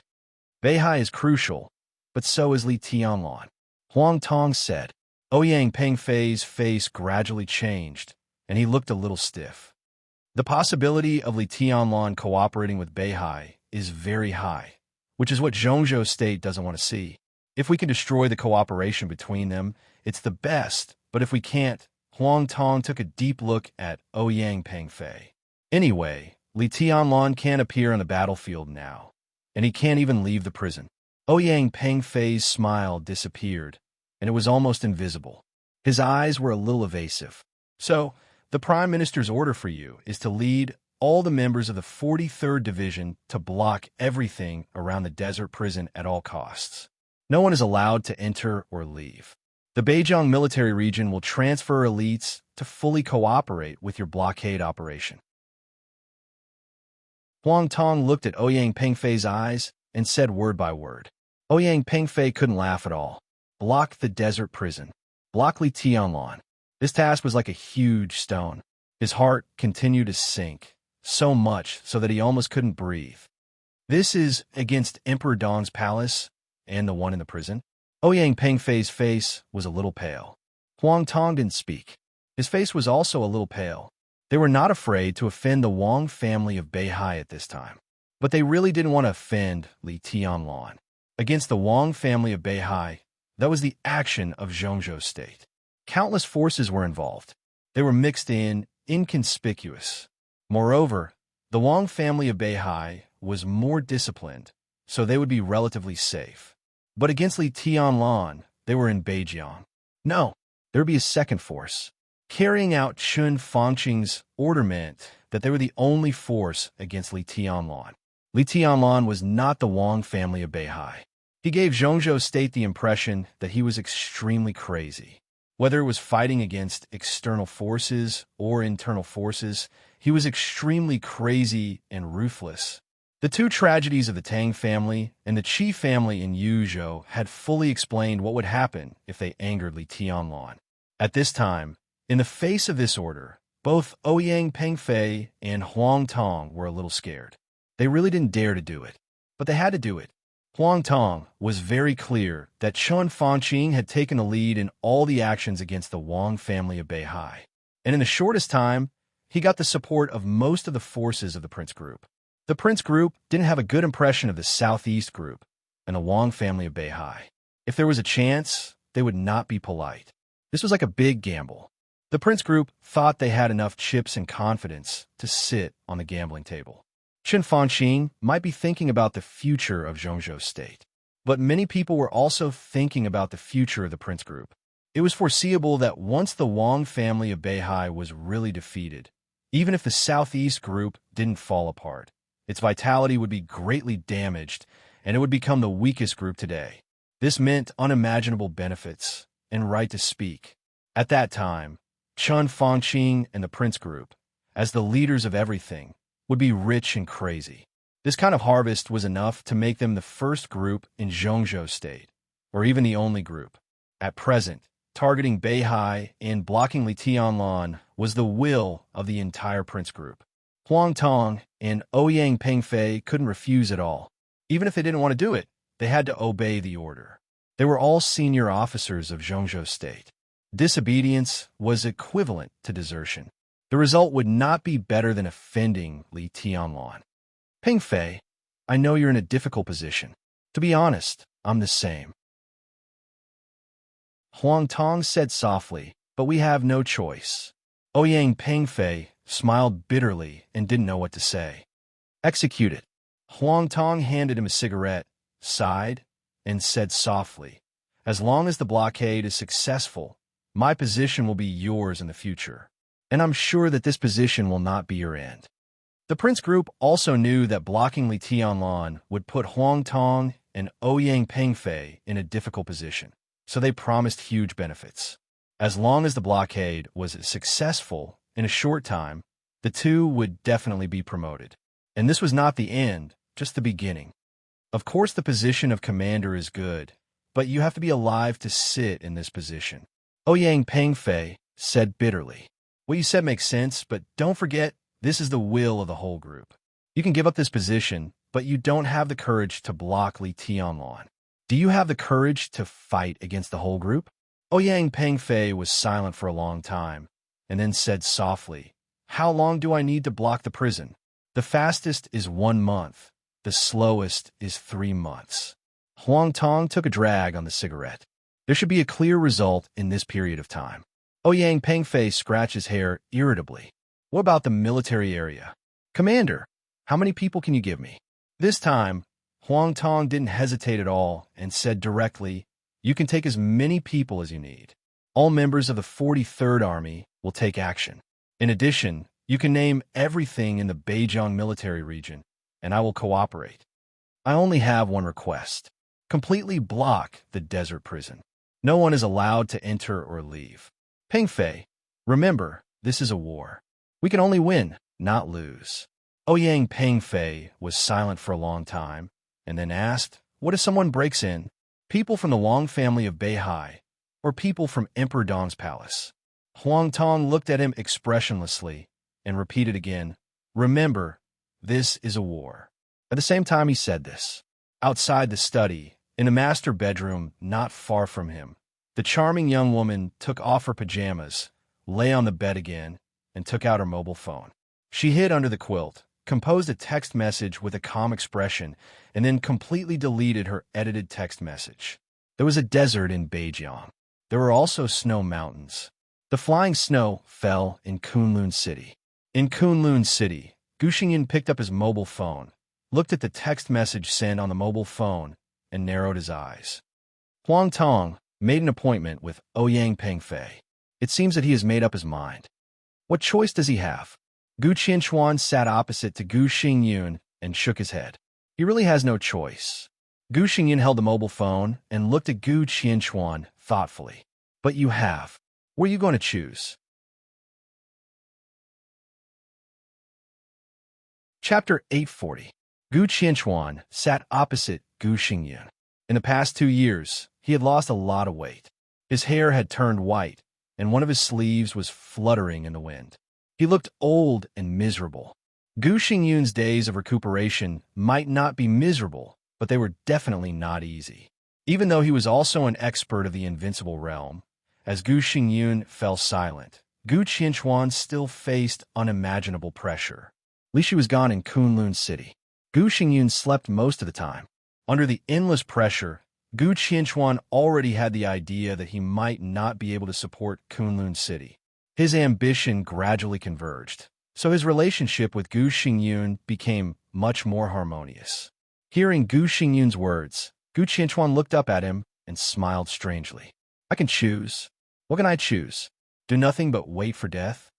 Beihai is crucial, but so is Li Tianlan. Huang Tong said. Ouyang Pengfei's face gradually changed, and he looked a little stiff. The possibility of Li Tianlan cooperating with Beihai is very high, which is what Zhongzhou State doesn't want to see. If we can destroy the cooperation between them, it's the best, but if we can't, Huang Tong took a deep look at Ouyang Pengfei. Anyway, Li Tianlan can't appear on the battlefield now, and he can't even leave the prison. Ouyang Pengfei's smile disappeared, and it was almost invisible. His eyes were a little evasive. So, the Prime Minister's order for you is to lead all the members of the 43rd Division to block everything around the desert prison at all costs. No one is allowed to enter or leave. The Beijiang military region will transfer elites to fully cooperate with your blockade operation. Huang Tong looked at Ouyang Pengfei's eyes and said word by word. Ouyang Pengfei couldn't laugh at all. Block the desert prison. Block Li Tianlan. This task was like a huge stone. His heart continued to sink, so much so that he almost couldn't breathe. This is against Emperor Dong's palace and the one in the prison. Ouyang Pengfei's face was a little pale. Huang Tong didn't speak. His face was also a little pale. They were not afraid to offend the Wang family of Beihai at this time, but they really didn't want to offend Li Tianlan. Against the Wang family of Beihai, that was the action of Zhongzhou State. Countless forces were involved. They were mixed in, inconspicuous. Moreover, the Wang family of Beihai was more disciplined, so they would be relatively safe. But against Li Tianlan, they were in Beijiang. No, there would be a second force. Carrying out Chun Fangqing's order meant that they were the only force against Li Tianlan. Li Tianlan was not the Wang family of Beihai. He gave Zhongzhou State the impression that he was extremely crazy. Whether it was fighting against external forces or internal forces, he was extremely crazy and ruthless. The two tragedies of the Tang family and the Qi family in Yuzhou had fully explained what would happen if they angered Li Tianlan. At this time, in the face of this order, both Ouyang Pengfei and Huang Tong were a little scared. They really didn't dare to do it, but they had to do it. Huang Tong was very clear that Chun Fangqing had taken the lead in all the actions against the Wang family of Beihai, and in the shortest time, he got the support of most of the forces of the Prince Group. The Prince Group didn't have a good impression of the Southeast Group and the Wang family of Beihai. If there was a chance, they would not be polite. This was like a big gamble. The Prince Group thought they had enough chips and confidence to sit on the gambling table. Chun Fangqing might be thinking about the future of Zhongzhou State, but many people were also thinking about the future of the Prince Group. It was foreseeable that once the Wang family of Beihai was really defeated, even if the Southeast Group didn't fall apart, its vitality would be greatly damaged, and it would become the weakest group today. This meant unimaginable benefits and right to speak. At that time, Chun Fangqing and the Prince Group, as the leaders of everything, would be rich and crazy. This kind of harvest was enough to make them the first group in Zhongzhou State, or even the only group. At present, targeting Beihai and blocking Li Tianlan was the will of the entire Prince Group. Huang Tong and Ouyang Pengfei couldn't refuse at all. Even if they didn't want to do it, they had to obey the order. They were all senior officers of Zhongzhou State. Disobedience was equivalent to desertion. The result would not be better than offending Li Tianlan. Ping Fei, I know you're in a difficult position. To be honest, I'm the same. Huang Tong said softly, but we have no choice. Ouyang Ping Fei smiled bitterly and didn't know what to say. Execute it. Huang Tong handed him a cigarette, sighed, and said softly, as long as the blockade is successful, my position will be yours in the future. And I'm sure that this position will not be your end. The Prince Group also knew that blocking Li Tianlan would put Huang Tong and Ouyang Ping Fei in a difficult position, so they promised huge benefits. As long as the blockade was successful, in a short time, the two would definitely be promoted. And this was not the end, just the beginning. Of course, the position of commander is good, but you have to be alive to sit in this position. Ouyang Ping Fei said bitterly. What you said makes sense, but don't forget, this is the will of the whole group. You can give up this position, but you don't have the courage to block Li Tianlan. Do you have the courage to fight against the whole group? Ouyang Ping Fei was silent for a long time, and then said softly, How long do I need to block the prison? The fastest is 1 month. The slowest is 3 months. Huang Tong took a drag on the cigarette. There should be a clear result in this period of time. Ouyang Ping Fei scratched his hair irritably. What about the military area? Commander, how many people can you give me? This time, Huang Tong didn't hesitate at all and said directly, You can take as many people as you need. All members of the 43rd Army will take action. In addition, you can name everything in the Beijiang military region, and I will cooperate. I only have one request. Completely block the desert prison. No one is allowed to enter or leave. Ping Fei, remember, this is a war. We can only win, not lose. Ouyang Ping Fei was silent for a long time, and then asked, What if someone breaks in? People from the Wang family of Beihai, or people from Emperor Dong's palace? Huang Tong looked at him expressionlessly and repeated again, Remember, this is a war. At the same time he said this, outside the study, in a master bedroom not far from him, the charming young woman took off her pajamas, lay on the bed again, and took out her mobile phone. She hid under the quilt, composed a text message with a calm expression, and then completely deleted her edited text message. There was a desert in Beijiang. There were also snow mountains. The flying snow fell in Kunlun City. In Kunlun City, Gu Xingyan picked up his mobile phone, looked at the text message sent on the mobile phone, and narrowed his eyes. Huang Tong made an appointment with Ouyang Ping Fei. It seems that he has made up his mind. What choice does he have? Gu Qianchuan sat opposite to Gu Xingyun and shook his head. He really has no choice. Gu Xingyun held the mobile phone and looked at Gu Qianchuan thoughtfully. But you have. What are you going to choose? Chapter 840. Gu Qianchuan sat opposite Gu Xingyun. In the past 2 years, he had lost a lot of weight. His hair had turned white, and one of his sleeves was fluttering in the wind. He looked old and miserable. Gu Xingyun's days of recuperation might not be miserable, but they were definitely not easy. Even though he was also an expert of the invincible realm, as Gu Xingyun fell silent, Gu Qianchuan still faced unimaginable pressure. Li Shi was gone in Kunlun City. Gu Xingyun slept most of the time. Under the endless pressure, Gu Qianchuan already had the idea that he might not be able to support Kunlun City. His ambition gradually converged, so his relationship with Gu Xingyun became much more harmonious. Hearing Gu Xingyun's words, Gu Qianchuan looked up at him and smiled strangely. I can choose. What can I choose? Do nothing but wait for death?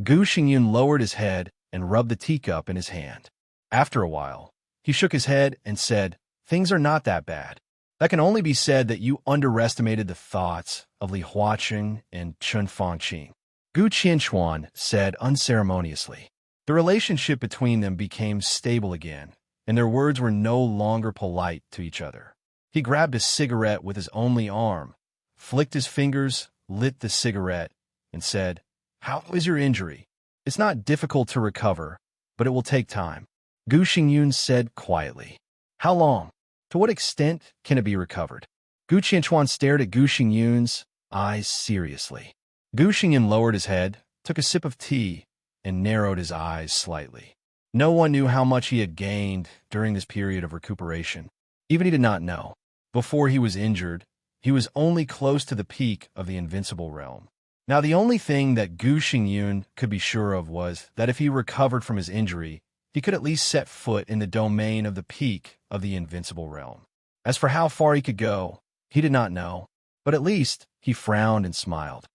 Gu Xingyun lowered his head and rubbed the teacup in his hand. After a while, he shook his head and said, Things are not that bad. That can only be said that you underestimated the thoughts of Li Huaqing and Chen Fangqing. Gu Qianchuan said unceremoniously. The relationship between them became stable again, and their words were no longer polite to each other. He grabbed a cigarette with his only arm, flicked his fingers, lit the cigarette, and said, How is your injury? It's not difficult to recover, but it will take time. Gu Xingyun said quietly. How long? To what extent can it be recovered? Gu Qianchuan stared at Gu Xingyun's eyes seriously. Gu Xingyun lowered his head, took a sip of tea, and narrowed his eyes slightly. No one knew how much he had gained during this period of recuperation. Even he did not know. Before he was injured, he was only close to the peak of the invincible realm. Now the only thing that Gu Xingyun could be sure of was that if he recovered from his injury, he could at least set foot in the domain of the peak of the invincible realm. As for how far he could go, he did not know, but at least he frowned and smiled.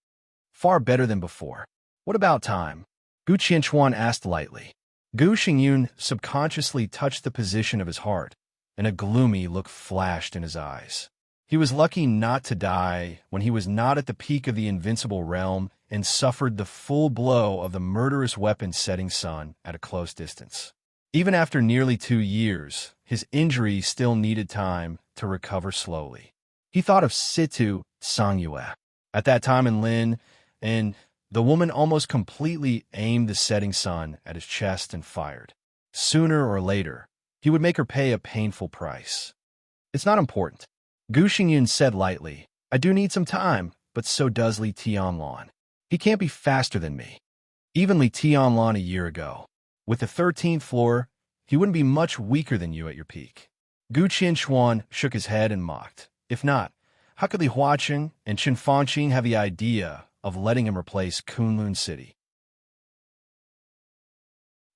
Far better than before. What about time? Gu Qianchuan asked lightly. Gu Xingyun subconsciously touched the position of his heart, and a gloomy look flashed in his eyes. He was lucky not to die when he was not at the peak of the invincible realm and suffered the full blow of the murderous weapon setting sun at a close distance. Even after nearly 2 years, his injury still needed time to recover slowly. He thought of Situ Sangyue. At that time in Lin, and the woman almost completely aimed the setting sun at his chest and fired. Sooner or later, he would make her pay a painful price. It's not important. Gu Xingyun said lightly, I do need some time, but so does Li Tianlan. He can't be faster than me. Even Li Tianlan a year ago. With the 13th floor, he wouldn't be much weaker than you at your peak. Gu Qianchuan shook his head and mocked. If not, how could Li Huaqing and Qin Fangqing have the idea of letting him replace Kunlun City?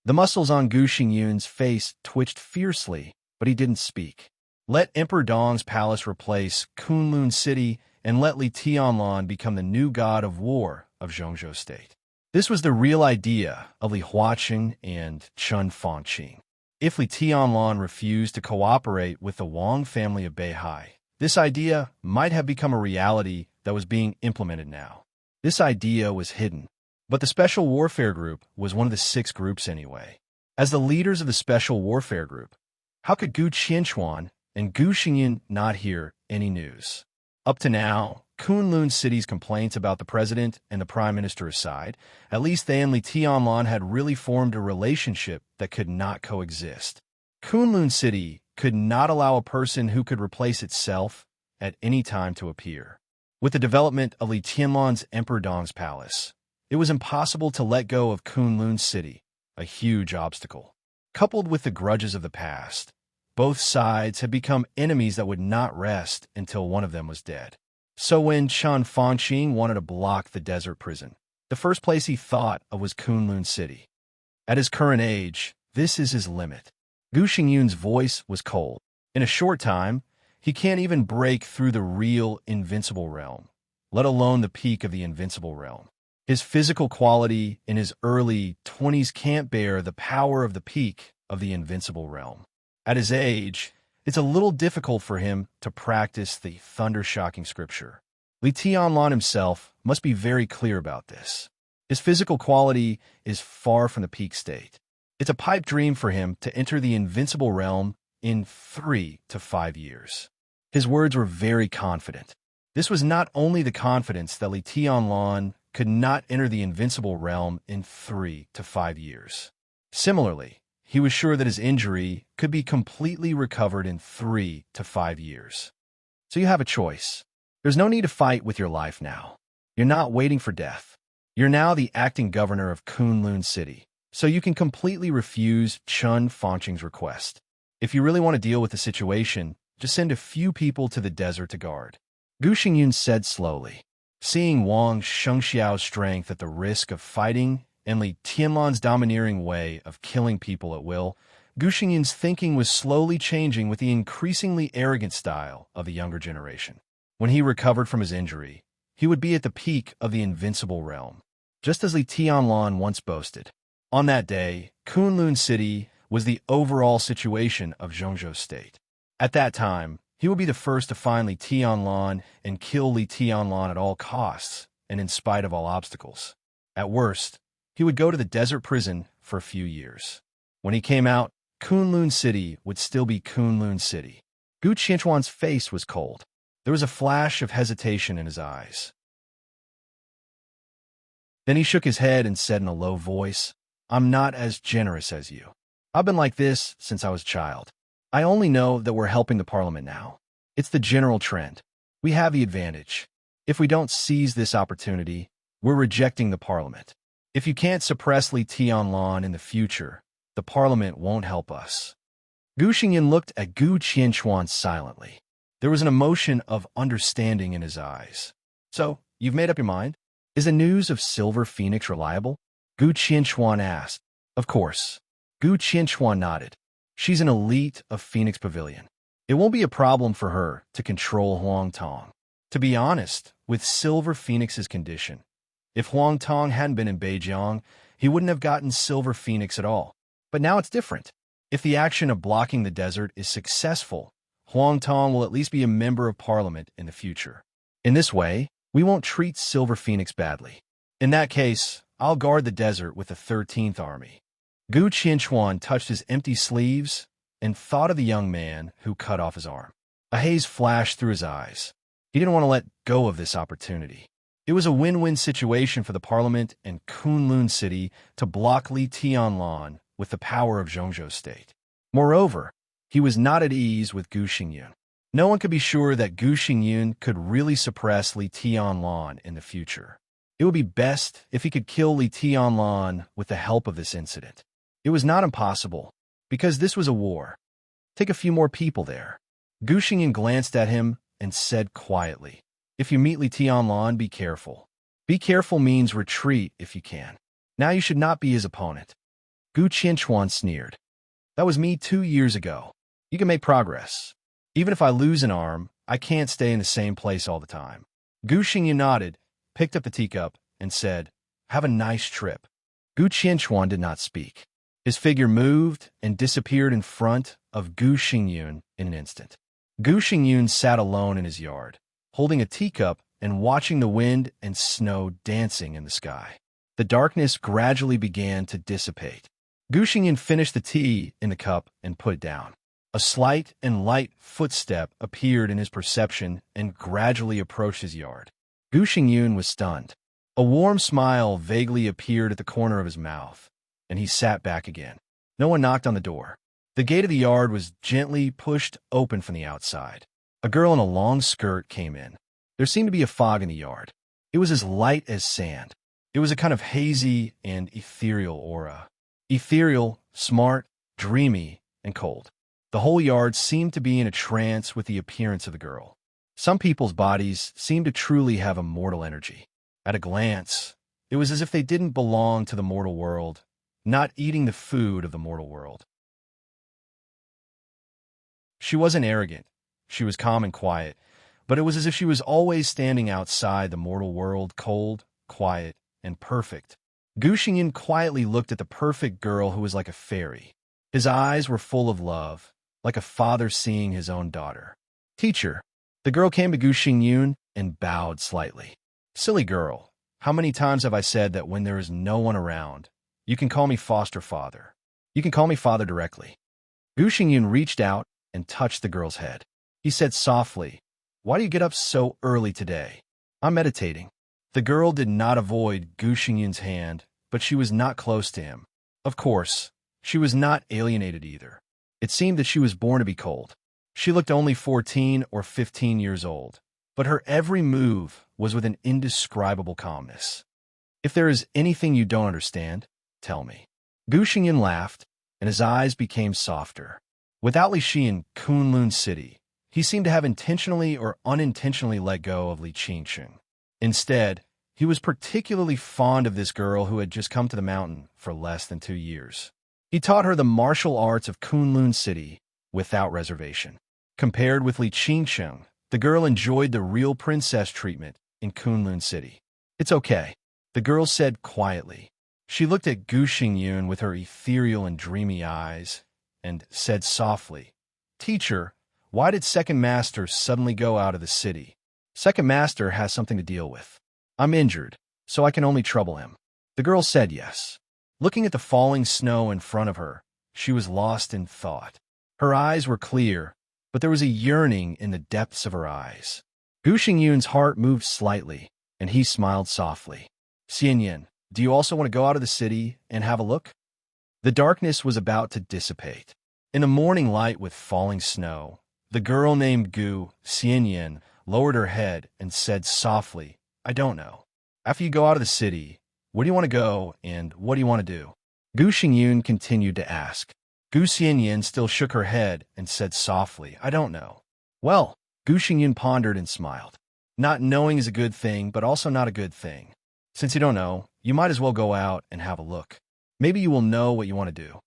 The muscles on Gu Xingyun's face twitched fiercely, but he didn't speak. Let Emperor Dong's palace replace Kunlun City, and let Li Tianlan become the new god of war of Zhongzhou State. This was the real idea of Li Huaqing and Qin Fangqing. If Li Tianlan refused to cooperate with the Wang family of Beihai, this idea might have become a reality that was being implemented now. This idea was hidden, but the Special Warfare Group was one of the 6 groups anyway. As the leaders of the Special Warfare Group, how could Gu Qianchuan and Gu Xingyun not hear any news? Up to now, Kunlun City's complaints about the president and the prime minister aside, at least they and Li Tianlan had really formed a relationship that could not coexist. Kunlun City could not allow a person who could replace itself at any time to appear. With the development of Li Tianlan's Emperor Dong's palace, it was impossible to let go of Kunlun City, a huge obstacle. Coupled with the grudges of the past, both sides had become enemies that would not rest until one of them was dead. So when Qin Fangqing wanted to block the desert prison, the first place he thought of was Kunlun City. At his current age, this is his limit. Gu Xingyun's voice was cold. In a short time, he can't even break through the real invincible realm, let alone the peak of the invincible realm. His physical quality in his early 20s can't bear the power of the peak of the invincible realm. At his age, it's a little difficult for him to practice the thunder-shocking scripture. Li Tianlan himself must be very clear about this. His physical quality is far from the peak state. It's a pipe dream for him to enter the invincible realm in 3 to 5 years. His words were very confident. This was not only the confidence that Li Tianlan could not enter the invincible realm in 3 to 5 years. Similarly, he was sure that his injury could be completely recovered in 3 to 5 years. So you have a choice. There's no need to fight with your life now. You're not waiting for death. You're now the acting governor of Kunlun City, so you can completely refuse Qin Fangqing's request. If you really want to deal with the situation, just send a few people to the desert to guard. Gu Xingyun said slowly. Seeing Wang Shengxiao's strength at the risk of fighting and Li Tianlan's domineering way of killing people at will, Gu Xingyun's thinking was slowly changing with the increasingly arrogant style of the younger generation. When he recovered from his injury, he would be at the peak of the invincible realm, just as Li Tianlan once boasted. On that day, Kunlun City was the overall situation of Zhongzhou State. At that time, he would be the first to find Li Tianlan and kill Li Tianlan at all costs and in spite of all obstacles. At worst, he would go to the desert prison for a few years. When he came out, Kunlun City would still be Kunlun City. Gu Qianchuan's face was cold. There was a flash of hesitation in his eyes. Then he shook his head and said in a low voice, I'm not as generous as you. I've been like this since I was a child. I only know that we're helping the parliament now. It's the general trend. We have the advantage. If we don't seize this opportunity, we're rejecting the parliament. If you can't suppress Li Tianlan in the future, the parliament won't help us. Gu Xingyan looked at Gu Qianquan silently. There was an emotion of understanding in his eyes. So, you've made up your mind? Is the news of Silver Phoenix reliable? Gu Qianquan asked. Of course. Gu Qianquan nodded. She's an elite of Phoenix Pavilion. It won't be a problem for her to control Huang Tong. To be honest, with Silver Phoenix's condition, if Huang Tong hadn't been in Beijiang, he wouldn't have gotten Silver Phoenix at all. But now it's different. If the action of blocking the desert is successful, Huang Tong will at least be a member of parliament in the future. In this way, we won't treat Silver Phoenix badly. In that case, I'll guard the desert with the 13th Army. Gu Qianquan touched his empty sleeves and thought of the young man who cut off his arm. A haze flashed through his eyes. He didn't want to let go of this opportunity. It was a win-win situation for the parliament and Kunlun City to block Li Tianlan with the power of Zhongzhou State. Moreover, he was not at ease with Gu Xingyan. No one could be sure that Gu Xingyan could really suppress Li Tianlan in the future. It would be best if he could kill Li Tianlan with the help of this incident. It was not impossible, because this was a war. Take a few more people there. Gu Xingyan glanced at him and said quietly, if you meet Li Tianlan, be careful. Be careful means retreat if you can. Now you should not be his opponent. Gu Qianquan sneered. That was me 2 years ago. You can make progress. Even if I lose an arm, I can't stay in the same place all the time. Gu Xingyan nodded, picked up the teacup, and said, have a nice trip. Gu Qianquan did not speak. His figure moved and disappeared in front of Gu Xingyan in an instant. Gu Xingyan sat alone in his yard, holding a teacup and watching the wind and snow dancing in the sky. The darkness gradually began to dissipate. Gu Xingyan finished the tea in the cup and put it down. A slight and light footstep appeared in his perception and gradually approached his yard. Gu Xingyan was stunned. A warm smile vaguely appeared at the corner of his mouth, and he sat back again. No one knocked on the door. The gate of the yard was gently pushed open from the outside. A girl in a long skirt came in. There seemed to be a fog in the yard. It was as light as sand. It was a kind of hazy and ethereal aura. Ethereal, smart, dreamy, and cold. The whole yard seemed to be in a trance with the appearance of the girl. Some people's bodies seemed to truly have immortal energy. At a glance, it was as if they didn't belong to the mortal world, not eating the food of the mortal world. She wasn't arrogant. She was calm and quiet, but it was as if she was always standing outside the mortal world, cold, quiet, and perfect. Gu Xingyan quietly looked at the perfect girl who was like a fairy. His eyes were full of love, like a father seeing his own daughter. Teacher. The girl came to Gu Xingyan and bowed slightly. Silly girl, how many times have I said that when there is no one around, you can call me foster father. You can call me father directly. Gu Xingyan reached out and touched the girl's head. He said softly, why do you get up so early today? I'm meditating. The girl did not avoid Gu Xingyan's hand, but she was not close to him. Of course, she was not alienated either. It seemed that she was born to be cold. She looked only 14 or 15 years old, but her every move was with an indescribable calmness. If there is anything you don't understand, tell me. Gu Xingyan laughed, and his eyes became softer. Without Li Shi in Kunlun City, he seemed to have intentionally or unintentionally let go of Li Qingsheng. Instead, he was particularly fond of this girl who had just come to the mountain for less than 2 years. He taught her the martial arts of Kunlun City without reservation. Compared with Li Qingsheng, the girl enjoyed the real princess treatment in Kunlun City. It's okay, the girl said quietly. She looked at Gu Xingyan with her ethereal and dreamy eyes and said softly, Teacher, why did Second Master suddenly go out of the city? Second Master has something to deal with. I'm injured, so I can only trouble him. The girl said yes. Looking at the falling snow in front of her, she was lost in thought. Her eyes were clear, but there was a yearning in the depths of her eyes. Gu Xingyan's heart moved slightly, and he smiled softly. Xianyan, do you also want to go out of the city and have a look? The darkness was about to dissipate. In the morning light with falling snow, the girl named Gu Xianyan lowered her head and said softly, "I don't know. After you go out of the city, where do you want to go and what do you want to do?" Gu Xingyun continued to ask. Gu Xianyan still shook her head and said softly, "I don't know." Well, Gu Xingyun pondered and smiled. Not knowing is a good thing, but also not a good thing. Since you don't know, you might as well go out and have a look. Maybe you will know what you want to do.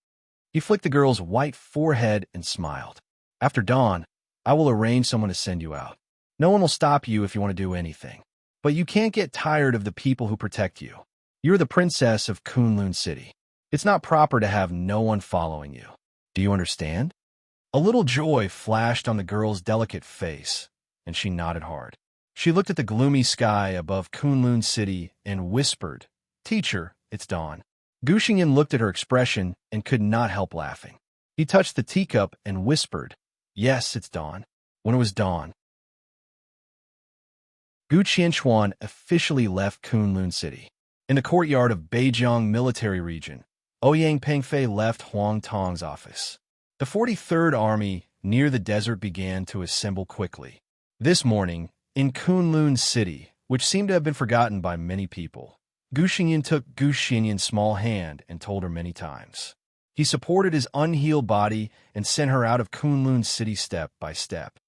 He flicked the girl's white forehead and smiled. After dawn, I will arrange someone to send you out. No one will stop you if you want to do anything. But you can't get tired of the people who protect you. You're the princess of Kunlun City. It's not proper to have no one following you. Do you understand? A little joy flashed on the girl's delicate face, and she nodded hard. She looked at the gloomy sky above Kunlun City and whispered, "Teacher, it's dawn." Gu Xingyan looked at her expression and could not help laughing. He touched the teacup and whispered, "Yes, it's dawn." When it was dawn, Gu Qianchuan officially left Kunlun City. In the courtyard of Beijiang Military Region, Ouyang Pengfei left Huang Tong's office. The 43rd Army near the desert began to assemble quickly. This morning, in Kunlun City, which seemed to have been forgotten by many people, Gu Xingyan took Gu Xinyan's small hand and told her many times. He supported his unhealed body and sent her out of Kunlun City step by step.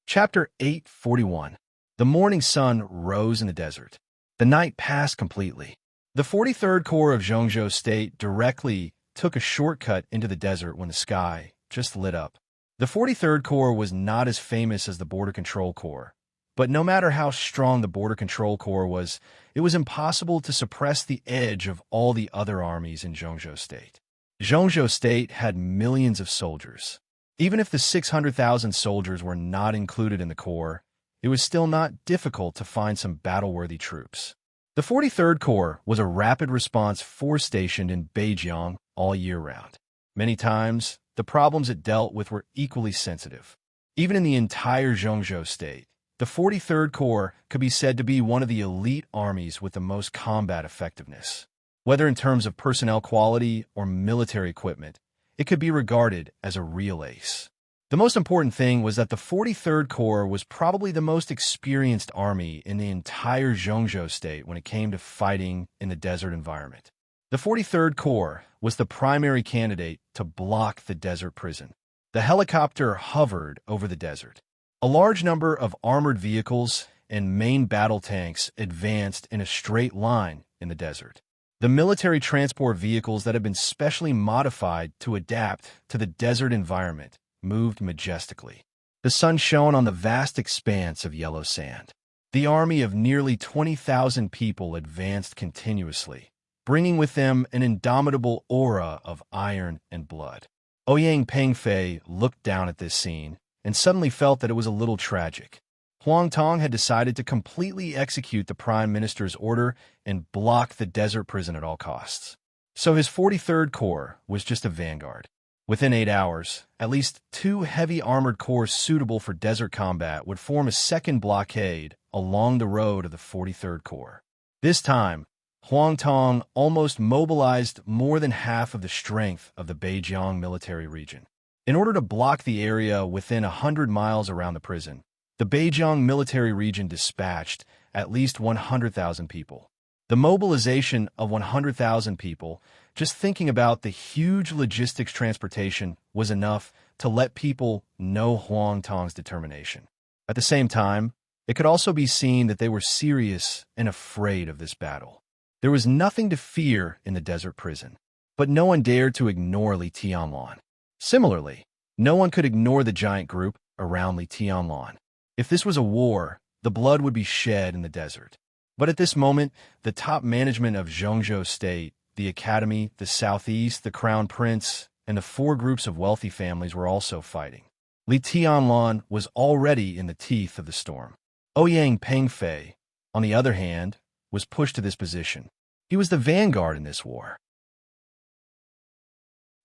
Chapter 841. The morning sun rose in the desert. The night passed completely. The 43rd Corps of Zhongzhou State directly took a shortcut into the desert when the sky just lit up. The 43rd Corps was not as famous as the Border Control Corps, but no matter how strong the Border Control Corps was, it was impossible to suppress the edge of all the other armies in Zhongzhou State. Zhongzhou State had millions of soldiers. Even if the 600,000 soldiers were not included in the Corps, it was still not difficult to find some battle-worthy troops. The 43rd Corps was a rapid response force stationed in Beijiang all year round. Many times, the problems it dealt with were equally sensitive. Even in the entire Zhongzhou State, the 43rd Corps could be said to be one of the elite armies with the most combat effectiveness. Whether in terms of personnel quality or military equipment, it could be regarded as a real ace. The most important thing was that the 43rd Corps was probably the most experienced army in the entire Zhongzhou State when it came to fighting in the desert environment. The 43rd Corps was the primary candidate to block the desert prison. The helicopter hovered over the desert. A large number of armored vehicles and main battle tanks advanced in a straight line in the desert. The military transport vehicles that had been specially modified to adapt to the desert environment moved majestically. The sun shone on the vast expanse of yellow sand. The army of nearly 20,000 people advanced continuously, bringing with them an indomitable aura of iron and blood. Ouyang Pengfei looked down at this scene and suddenly felt that it was a little tragic. Huang Tong had decided to completely execute the Prime Minister's order and block the desert prison at all costs. So his 43rd Corps was just a vanguard. Within 8 hours, at least 2 heavy armored corps suitable for desert combat would form a second blockade along the road of the 43rd Corps. This time, Huang Tong almost mobilized more than half of the strength of the Beijiang military region. In order to block the area within 100 miles around the prison, the Beijiang military region dispatched at least 100,000 people. The mobilization of 100,000 people, just thinking about the huge logistics transportation, was enough to let people know Huang Tong's determination. At the same time, it could also be seen that they were serious and afraid of this battle. There was nothing to fear in the desert prison, but no one dared to ignore Li Tianlan. Similarly, no one could ignore the giant group around Li Tianlan. If this was a war, the blood would be shed in the desert. But at this moment, the top management of Zhongzhou State, the Academy, the Southeast, the Crown Prince, and the 4 groups of wealthy families were also fighting. Li Tianlan was already in the teeth of the storm. Ouyang Pengfei, on the other hand, was pushed to this position. He was the vanguard in this war.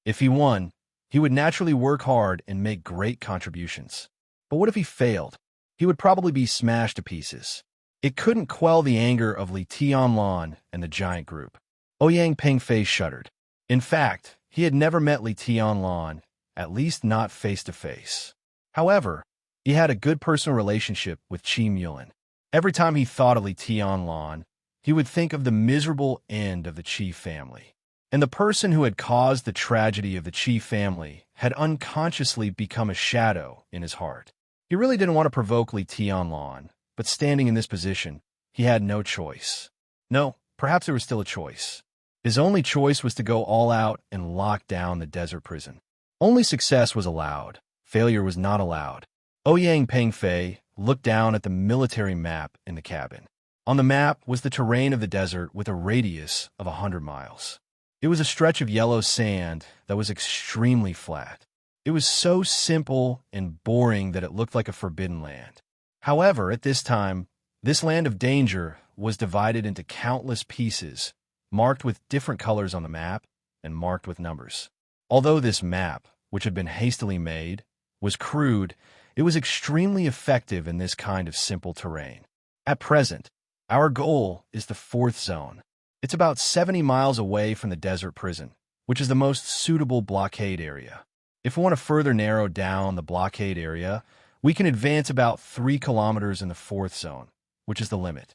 If he won, he would naturally work hard and make great contributions. But what if he failed? He would probably be smashed to pieces. It couldn't quell the anger of Li Tianlan and the giant group. Ouyang Pengfei shuddered. In fact, he had never met Li Tianlan, at least not face-to-face. However, he had a good personal relationship with Qi Mulan. Every time he thought of Li Tianlan, he would think of the miserable end of the Qi family. And the person who had caused the tragedy of the Qi family had unconsciously become a shadow in his heart. He really didn't want to provoke Li Tianlan, but standing in this position, he had no choice. No, perhaps there was still a choice. His only choice was to go all out and lock down the desert prison. Only success was allowed. Failure was not allowed. Ouyang Pengfei looked down at the military map in the cabin. On the map was the terrain of the desert with a radius of 100 miles. It was a stretch of yellow sand that was extremely flat. It was so simple and boring that it looked like a forbidden land. However, at this time, this land of danger was divided into countless pieces, marked with different colors on the map and marked with numbers. Although this map, which had been hastily made, was crude, it was extremely effective in this kind of simple terrain. At present, our goal is the 4th zone. It's about 70 miles away from the desert prison, which is the most suitable blockade area. If we want to further narrow down the blockade area, we can advance about 3 kilometers in the 4th zone, which is the limit.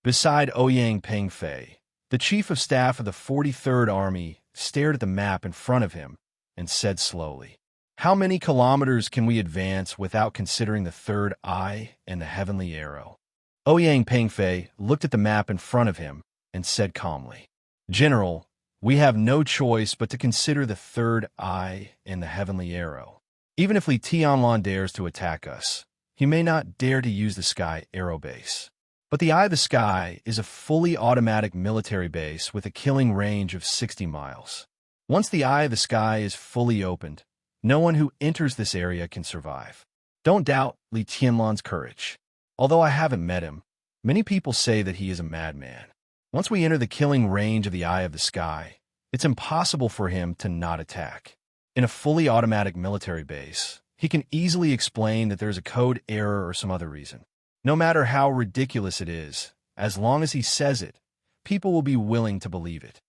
Beside Ouyang Pengfei, the chief of staff of the 43rd Army stared at the map in front of him and said slowly, "How many kilometers can we advance without considering the third eye and the heavenly arrow?" Ouyang Pengfei looked at the map in front of him and said calmly, "General, we have no choice but to consider the third eye and the heavenly arrow. Even if Li Tianlan dares to attack us, he may not dare to use the sky arrow base. But the Eye of the Sky is a fully automatic military base with a killing range of 60 miles. Once the Eye of the Sky is fully opened, no one who enters this area can survive. Don't doubt Li Tianlan's courage. Although I haven't met him, many people say that he is a madman. Once we enter the killing range of the Eye of the Sky, it's impossible for him to not attack. In a fully automatic military base, he can easily explain that there's a code error or some other reason. No matter how ridiculous it is, as long as he says it, people will be willing to believe it."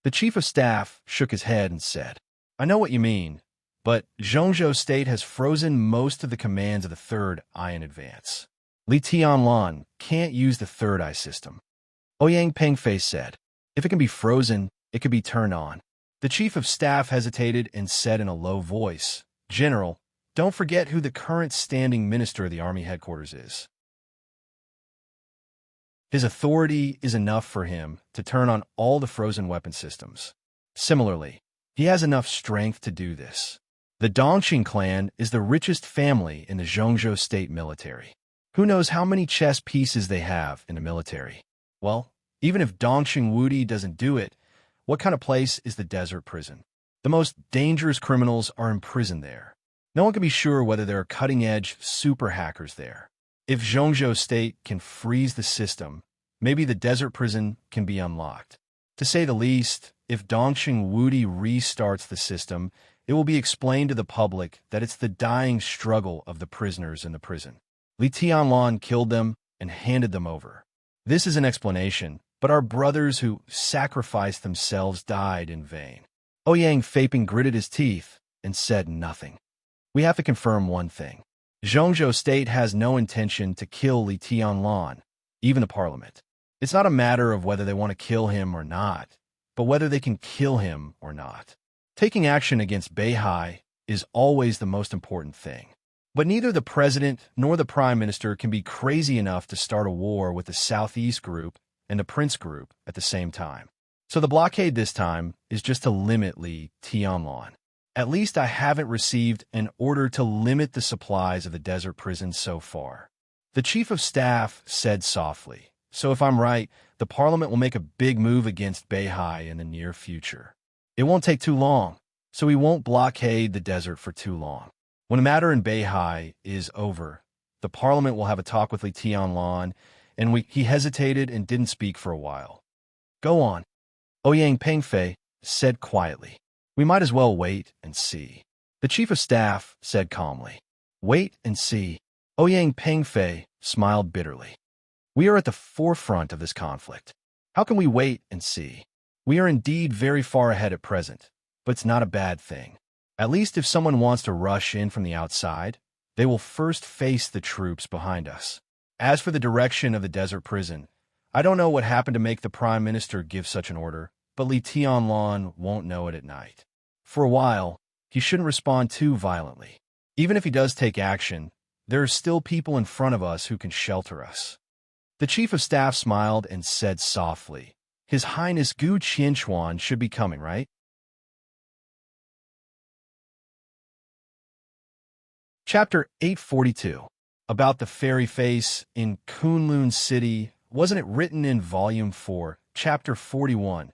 The chief of staff shook his head and said, "I know what you mean, but Zhongzhou State has frozen most of the commands of the Third Eye in advance. Li Tianlan can't use the Third Eye system." Ouyang Pengfei said, "If it can be frozen, it can be turned on." The chief of staff hesitated and said in a low voice, "General, don't forget who the current standing minister of the Army headquarters is. His authority is enough for him to turn on all the frozen weapon systems. Similarly, he has enough strength to do this. The Dongqing clan is the richest family in the Zhongzhou State military. Who knows how many chess pieces they have in the military? Well, even if Dongqing Wudi doesn't do it, what kind of place is the desert prison? The most dangerous criminals are imprisoned there. No one can be sure whether there are cutting-edge super hackers there. If Zhongzhou State can freeze the system, maybe the desert prison can be unlocked. To say the least, if Dongqing Wudi restarts the system, it will be explained to the public that it's the dying struggle of the prisoners in the prison. Li Tianlan killed them and handed them over. This is an explanation, but our brothers who sacrificed themselves died in vain." Ouyang Pengfei gritted his teeth and said nothing. "We have to confirm one thing. Zhongzhou State has no intention to kill Li Tianlan, even the parliament. It's not a matter of whether they want to kill him or not, but whether they can kill him or not. Taking action against Beihai is always the most important thing. But neither the president nor the prime minister can be crazy enough to start a war with the Southeast group and the Prince group at the same time. So the blockade this time is just to limit Li Tianlan. At least I haven't received an order to limit the supplies of the desert prison so far." The chief of staff said softly, "So if I'm right, the parliament will make a big move against Beihai in the near future. It won't take too long, so we won't blockade the desert for too long. When the matter in Beihai is over, the parliament will have a talk with Li Tianlan," and he hesitated and didn't speak for a while. "Go on," Ouyang Pengfei said quietly. "We might as well wait and see." The chief of staff said calmly, "Wait and see." Ouyang Pengfei smiled bitterly. "We are at the forefront of this conflict. How can we wait and see? We are indeed very far ahead at present, but it's not a bad thing. At least if someone wants to rush in from the outside, they will first face the troops behind us. As for the direction of the desert prison, I don't know what happened to make the Prime Minister give such an order, but Li Tianlan won't know it at night. For a while, he shouldn't respond too violently. Even if he does take action, there are still people in front of us who can shelter us. The Chief of Staff smiled and said softly, His Highness Gu Qianquan should be coming, right? Chapter 842. About the fairy face in Kunlun City. Wasn't it written in Volume 4, Chapter 41?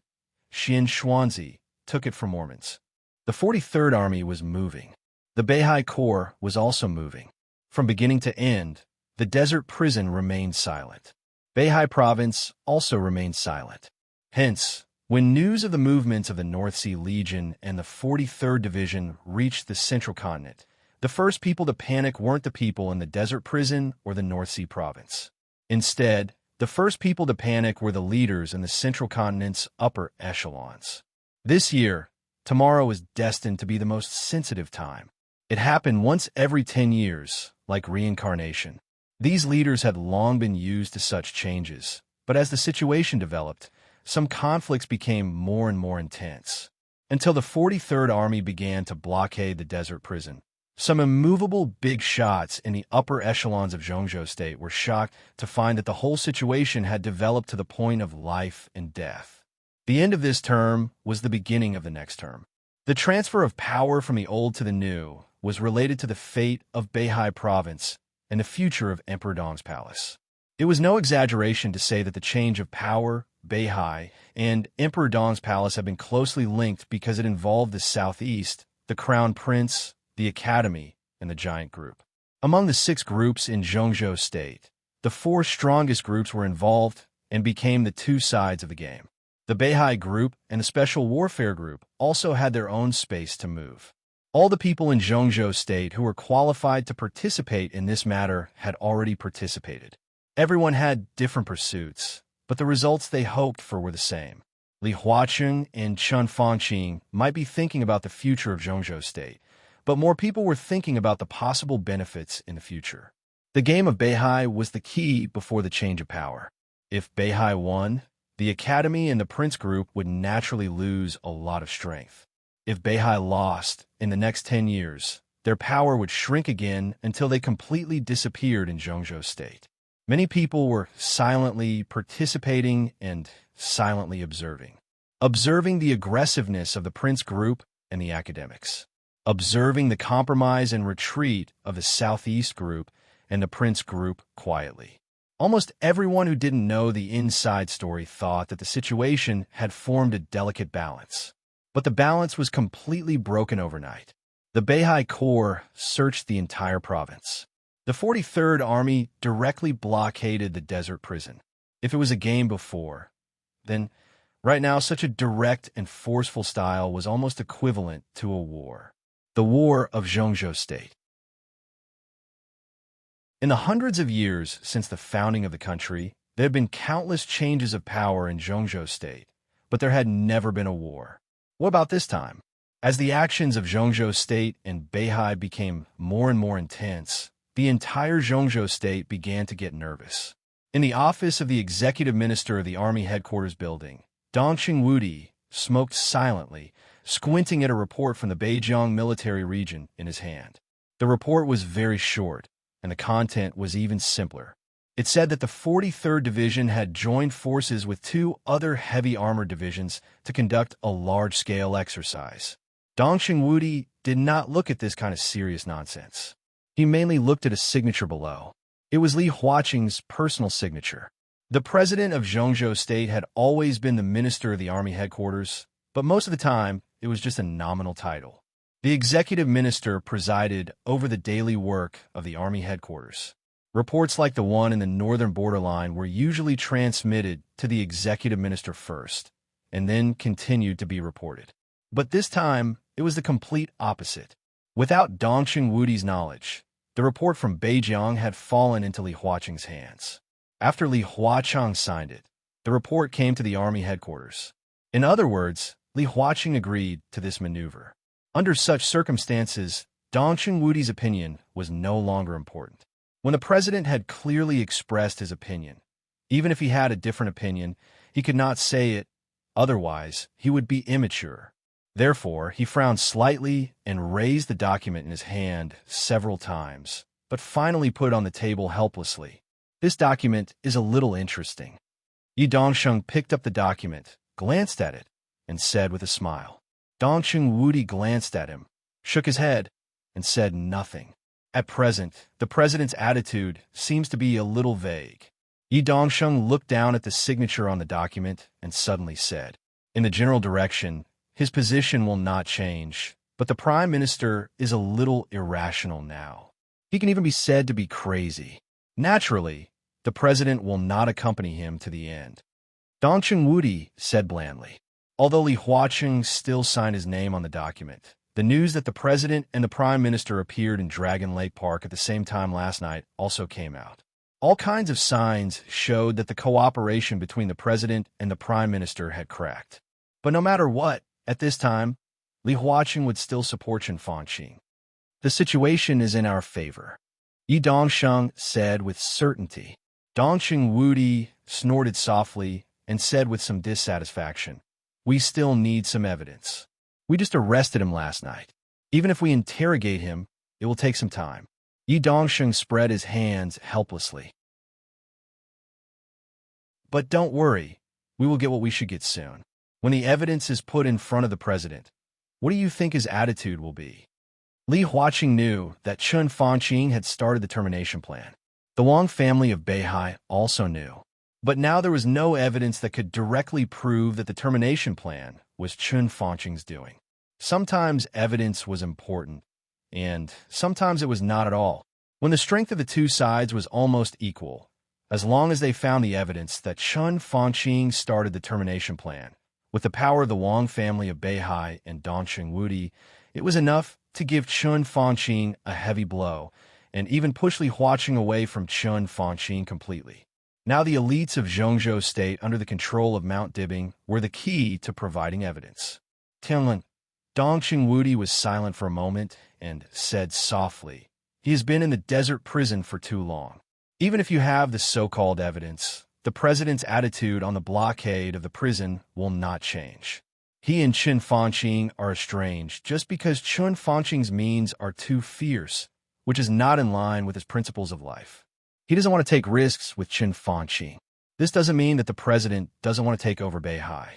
Xin Xuanzi took it from Mormons. The 43rd Army was moving. The Beihai Corps was also moving. From beginning to end, the desert prison remained silent. Beihai Province also remained silent. Hence, when news of the movements of the North Sea Legion and the 43rd Division reached the Central Continent, the first people to panic weren't the people in the desert prison or the North Sea Province. Instead, the first people to panic were the leaders in the Central Continent's upper echelons. This year, tomorrow was destined to be the most sensitive time. It happened once every 10 years, like reincarnation. These leaders had long been used to such changes, but as the situation developed, some conflicts became more and more intense. Until the 43rd Army began to blockade the desert prison, some immovable big shots in the upper echelons of Zhongzhou State were shocked to find that the whole situation had developed to the point of life and death. The end of this term was the beginning of the next term. The transfer of power from the old to the new was related to the fate of Beihai Province and the future of Emperor Dong's palace. It was no exaggeration to say that the change of power, Beihai, and Emperor Dong's palace have been closely linked because it involved the southeast, the Crown Prince, the Academy, and the Giant Group. Among the 6 groups in Zhongzhou State, the 4 strongest groups were involved and became the 2 sides of the game. The Beihai Group and the Special Warfare Group also had their own space to move. All the people in Zhongzhou State who were qualified to participate in this matter had already participated. Everyone had different pursuits, but the results they hoped for were the same. Li Huacheng and Chun Fangqing might be thinking about the future of Zhongzhou State, but more people were thinking about the possible benefits in the future. The game of Beihai was the key before the change of power. If Beihai won, the Academy and the Prince Group would naturally lose a lot of strength. If Beihai lost, in the next 10 years, their power would shrink again until they completely disappeared in Zhongzhou State. Many people were silently participating and silently observing. Observing the aggressiveness of the Prince Group and the academics. Observing the compromise and retreat of the Southeast Group and the Prince Group quietly. Almost everyone who didn't know the inside story thought that the situation had formed a delicate balance. But the balance was completely broken overnight. The Beihai Corps searched the entire province. The 43rd Army directly blockaded the desert prison. If it was a game before, then right now such a direct and forceful style was almost equivalent to a war. The War of Zhongzhou State. In the hundreds of years since the founding of the country, there had been countless changes of power in Zhongzhou State, but there had never been a war. What about this time? As the actions of Zhongzhou State and Beihai became more and more intense, the entire Zhongzhou State began to get nervous. In the office of the executive minister of the Army headquarters building, Dongqing Wudi smoked silently, squinting at a report from the Beijiang military region in his hand. The report was very short, and the content was even simpler. It said that the 43rd Division had joined forces with 2 other heavy armored divisions to conduct a large-scale exercise. Dongqing Wudi did not look at this kind of serious nonsense. He mainly looked at a signature below. It was Li Huacheng's personal signature. The president of Zhongzhou State had always been the minister of the Army headquarters, but most of the time, it was just a nominal title. The executive minister presided over the daily work of the Army headquarters. Reports like the one in the northern borderline were usually transmitted to the executive minister first, and then continued to be reported. But this time, it was the complete opposite. Without Dongqing Wudi's knowledge, the report from Beijiang had fallen into Li Huacheng's hands. After Li Huacheng signed it, the report came to the Army headquarters. In other words, Li Huaqing agreed to this maneuver. Under such circumstances, Dong Chengwudi's opinion was no longer important. When the president had clearly expressed his opinion, even if he had a different opinion, he could not say it, otherwise he would be immature. Therefore, he frowned slightly and raised the document in his hand several times, but finally put it on the table helplessly. This document is a little interesting. Yi Dongsheng picked up the document, glanced at it, and said with a smile. Dong Chengwudi glanced at him, shook his head, and said nothing. At present, the president's attitude seems to be a little vague. Yi Dongsheng looked down at the signature on the document and suddenly said, in the general direction, his position will not change, but the prime minister is a little irrational now. He can even be said to be crazy. Naturally, the president will not accompany him to the end. Dong Chengwudi said blandly. Although Li Huaqing still signed his name on the document, the news that the president and the prime minister appeared in Dragon Lake Park at the same time last night also came out. All kinds of signs showed that the cooperation between the president and the prime minister had cracked. But no matter what, at this time, Li Huaqing would still support Chen Fanqing. The situation is in our favor, Yi Dongsheng said with certainty. Dong Chengwudi snorted softly and said with some dissatisfaction, we still need some evidence. We just arrested him last night. Even if we interrogate him, it will take some time. Yi Dongsheng spread his hands helplessly. But don't worry, we will get what we should get soon. When the evidence is put in front of the president, what do you think his attitude will be? Li Huaqing knew that Chen Fanqing had started the termination plan. The Wang family of Beihai also knew. But now there was no evidence that could directly prove that the termination plan was Chen Fanqing's doing. Sometimes evidence was important, and sometimes it was not at all. When the strength of the two sides was almost equal, as long as they found the evidence that Chen Fanqing started the termination plan, with the power of the Wang family of Beihai and Dong Chengwudi, it was enough to give Chen Fanqing a heavy blow, and even push Li Huaqing away from Chen Fanqing completely. Now the elites of Zhongzhou State under the control of Mount Dibing were the key to providing evidence. Tianlin, Dong Chengwudi was silent for a moment and said softly, he has been in the desert prison for too long. Even if you have the so-called evidence, the president's attitude on the blockade of the prison will not change. He and Chen Fanqing are estranged just because Chen Fanqing's means are too fierce, which is not in line with his principles of life. He doesn't want to take risks with Chen Fanqing. This doesn't mean that the president doesn't want to take over Beihai.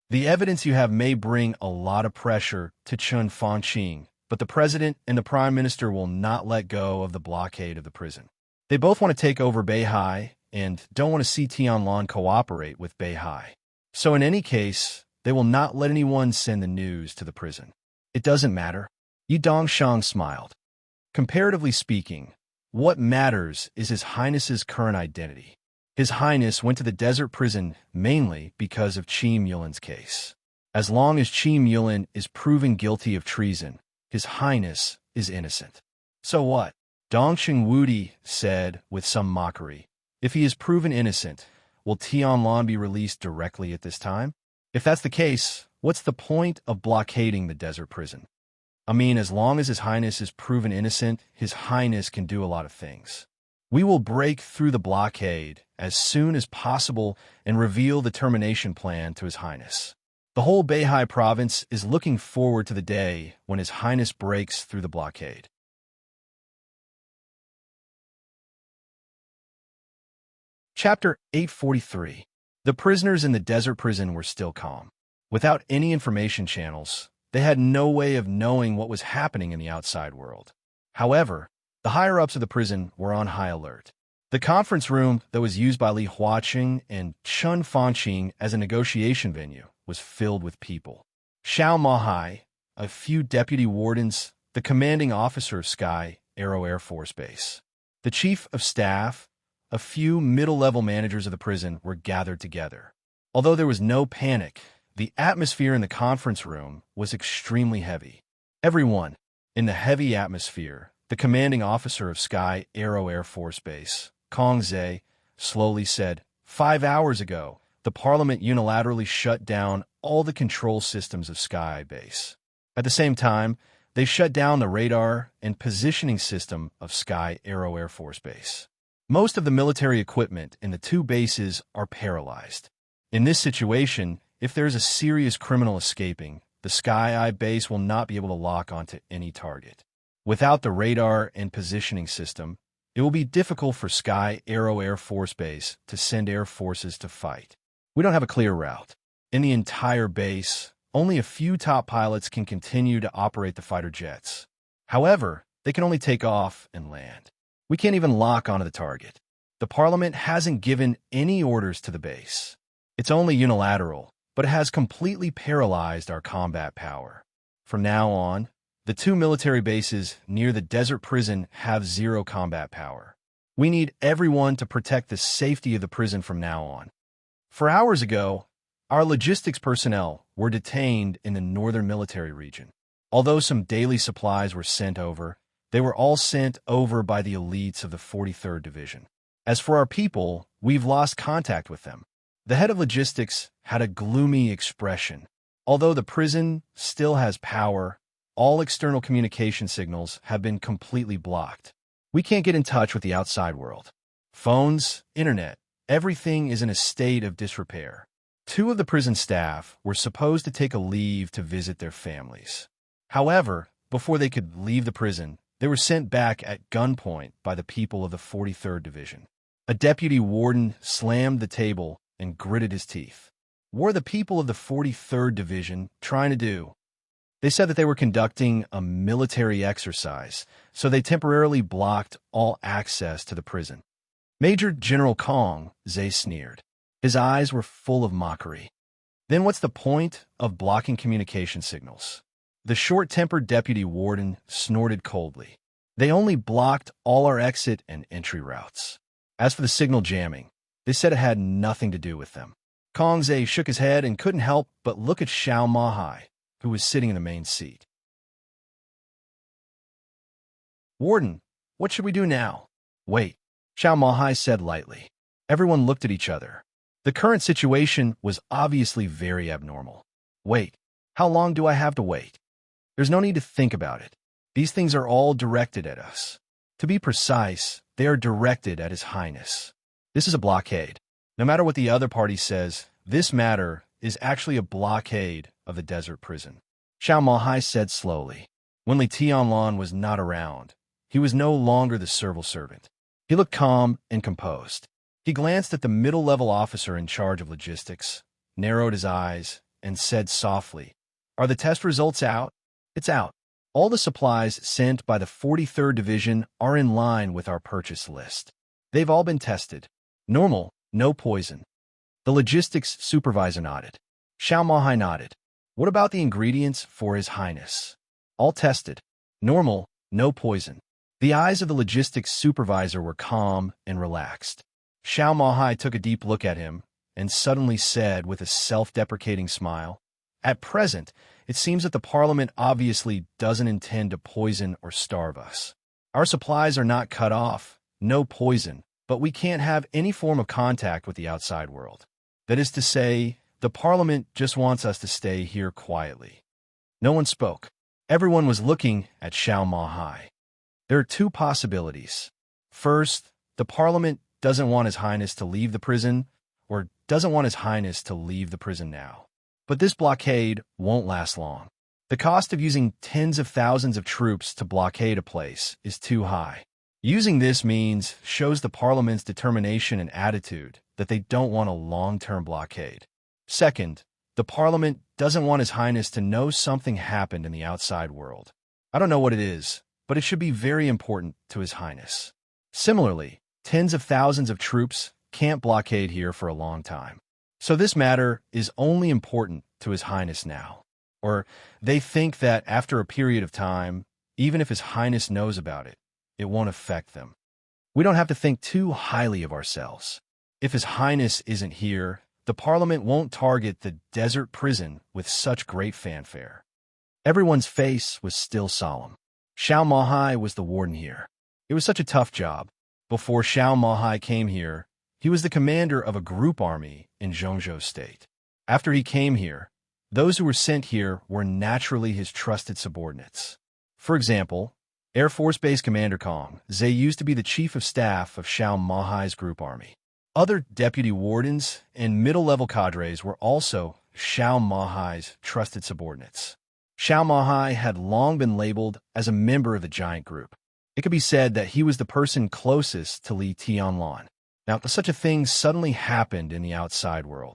The evidence you have may bring a lot of pressure to Chen Fanqing, but the president and the prime minister will not let go of the blockade of the prison. They both want to take over Beihai and don't want to see Tianlong cooperate with Beihai. So in any case, they will not let anyone send the news to the prison. It doesn't matter. Yi Dongsheng smiled. Comparatively speaking, what matters is His Highness's current identity. His Highness went to the desert prison mainly because of Qim Yulin's case. As long as Qim Yulin is proven guilty of treason, His Highness is innocent. So what? Dong Chengwudi said with some mockery. If he is proven innocent, will Tianlong be released directly at this time? If that's the case, what's the point of blockading the desert prison? I mean, as long as His Highness is proven innocent, His Highness can do a lot of things. We will break through the blockade as soon as possible and reveal the termination plan to His Highness. The whole Beihai province is looking forward to the day when His Highness breaks through the blockade. Chapter 843. The prisoners in the desert prison were still calm. Without any information channels, they had no way of knowing what was happening in the outside world. However, the higher-ups of the prison were on high alert. The conference room that was used by Li Huaqing and Chen Fanqing as a negotiation venue was filled with people. Xiao Mahai, a few deputy wardens, the commanding officer of Sky Arrow Air Force Base, the chief of staff, a few middle-level managers of the prison were gathered together. Although there was no panic, the atmosphere in the conference room was extremely heavy. Everyone, in the heavy atmosphere, the commanding officer of Sky Arrow Air Force Base, Kong Zhe, slowly said, 5 hours ago, the Parliament unilaterally shut down all the control systems of Sky Base. At the same time, they shut down the radar and positioning system of Sky Aero Air Force Base. Most of the military equipment in the two bases are paralyzed. In this situation, if there is a serious criminal escaping, the Sky Eye base will not be able to lock onto any target. Without the radar and positioning system, it will be difficult for Sky Aero Air Force Base to send air forces to fight. We don't have a clear route. In the entire base, only a few top pilots can continue to operate the fighter jets. However, they can only take off and land. We can't even lock onto the target. The Parliament hasn't given any orders to the base. It's only unilateral, but it has completely paralyzed our combat power. From now on, the two military bases near the desert prison have zero combat power. We need everyone to protect the safety of the prison from now on. 4 hours ago, our logistics personnel were detained in the northern military region. Although some daily supplies were sent over, they were all sent over by the elites of the 43rd Division. As for our people, we've lost contact with them. The head of logistics had a gloomy expression. Although the prison still has power, all external communication signals have been completely blocked. We can't get in touch with the outside world. Phones, internet, everything is in a state of disrepair. 2 of the prison staff were supposed to take a leave to visit their families. However, before they could leave the prison, they were sent back at gunpoint by the people of the 43rd Division. A deputy warden slammed the table and gritted his teeth. What are the people of the 43rd Division trying to do? They said that they were conducting a military exercise, so they temporarily blocked all access to the prison. Major General Kong, Zay sneered. His eyes were full of mockery. Then what's the point of blocking communication signals? The short-tempered deputy warden snorted coldly. They only blocked all our exit and entry routes. As for the signal jamming, they said it had nothing to do with them. Kong Zay shook his head and couldn't help but look at Xiao Mahai, who was sitting in the main seat. Warden, what should we do now? Wait, Xiao Mahai said lightly. Everyone looked at each other. The current situation was obviously very abnormal. Wait, how long do I have to wait? There's no need to think about it. These things are all directed at us. To be precise, they are directed at His Highness. This is a blockade. No matter what the other party says, this matter is actually a blockade of the desert prison. Xiao Mahai said slowly. When Li Tianlan was not around, he was no longer the civil servant. He looked calm and composed. He glanced at the middle-level officer in charge of logistics, narrowed his eyes, and said softly, "Are the test results out?" "It's out. All the supplies sent by the 43rd Division are in line with our purchase list. They've all been tested. Normal, no poison." The logistics supervisor nodded. Xiao Mahai nodded. "What about the ingredients for His Highness?" "All tested. Normal, no poison." The eyes of the logistics supervisor were calm and relaxed. Xiao Mahai took a deep look at him and suddenly said with a self-deprecating smile, "At present, it seems that the Parliament obviously doesn't intend to poison or starve us. Our supplies are not cut off, no poison, but we can't have any form of contact with the outside world. That is to say, the Parliament just wants us to stay here quietly." No one spoke. Everyone was looking at Xiao Mahai. There are 2 possibilities. First, the Parliament doesn't want His Highness to leave the prison, or doesn't want His Highness to leave the prison now. But this blockade won't last long. The cost of using tens of thousands of troops to blockade a place is too high. Using this means shows the Parliament's determination and attitude that they don't want a long-term blockade. Second, the Parliament doesn't want His Highness to know something happened in the outside world. I don't know what it is, but it should be very important to His Highness. Similarly, tens of thousands of troops can't blockade here for a long time. So this matter is only important to His Highness now. Or they think that after a period of time, even if His Highness knows about it, it won't affect them. We don't have to think too highly of ourselves. If His Highness isn't here, the Parliament won't target the desert prison with such great fanfare. Everyone's face was still solemn. Xiao Mahai was the warden here. It was such a tough job. Before Xiao Mahai came here, he was the commander of a group army in Zhongzhou State. After he came here, those who were sent here were naturally his trusted subordinates. For example, Air Force Base Commander Kong Zhe used to be the chief of staff of Xiao Mahai's group army. Other deputy wardens and middle-level cadres were also Xiao Mahai's trusted subordinates. Xiao Mahai had long been labeled as a member of the giant group. It could be said that he was the person closest to Li Tianlan. Now, such a thing suddenly happened in the outside world.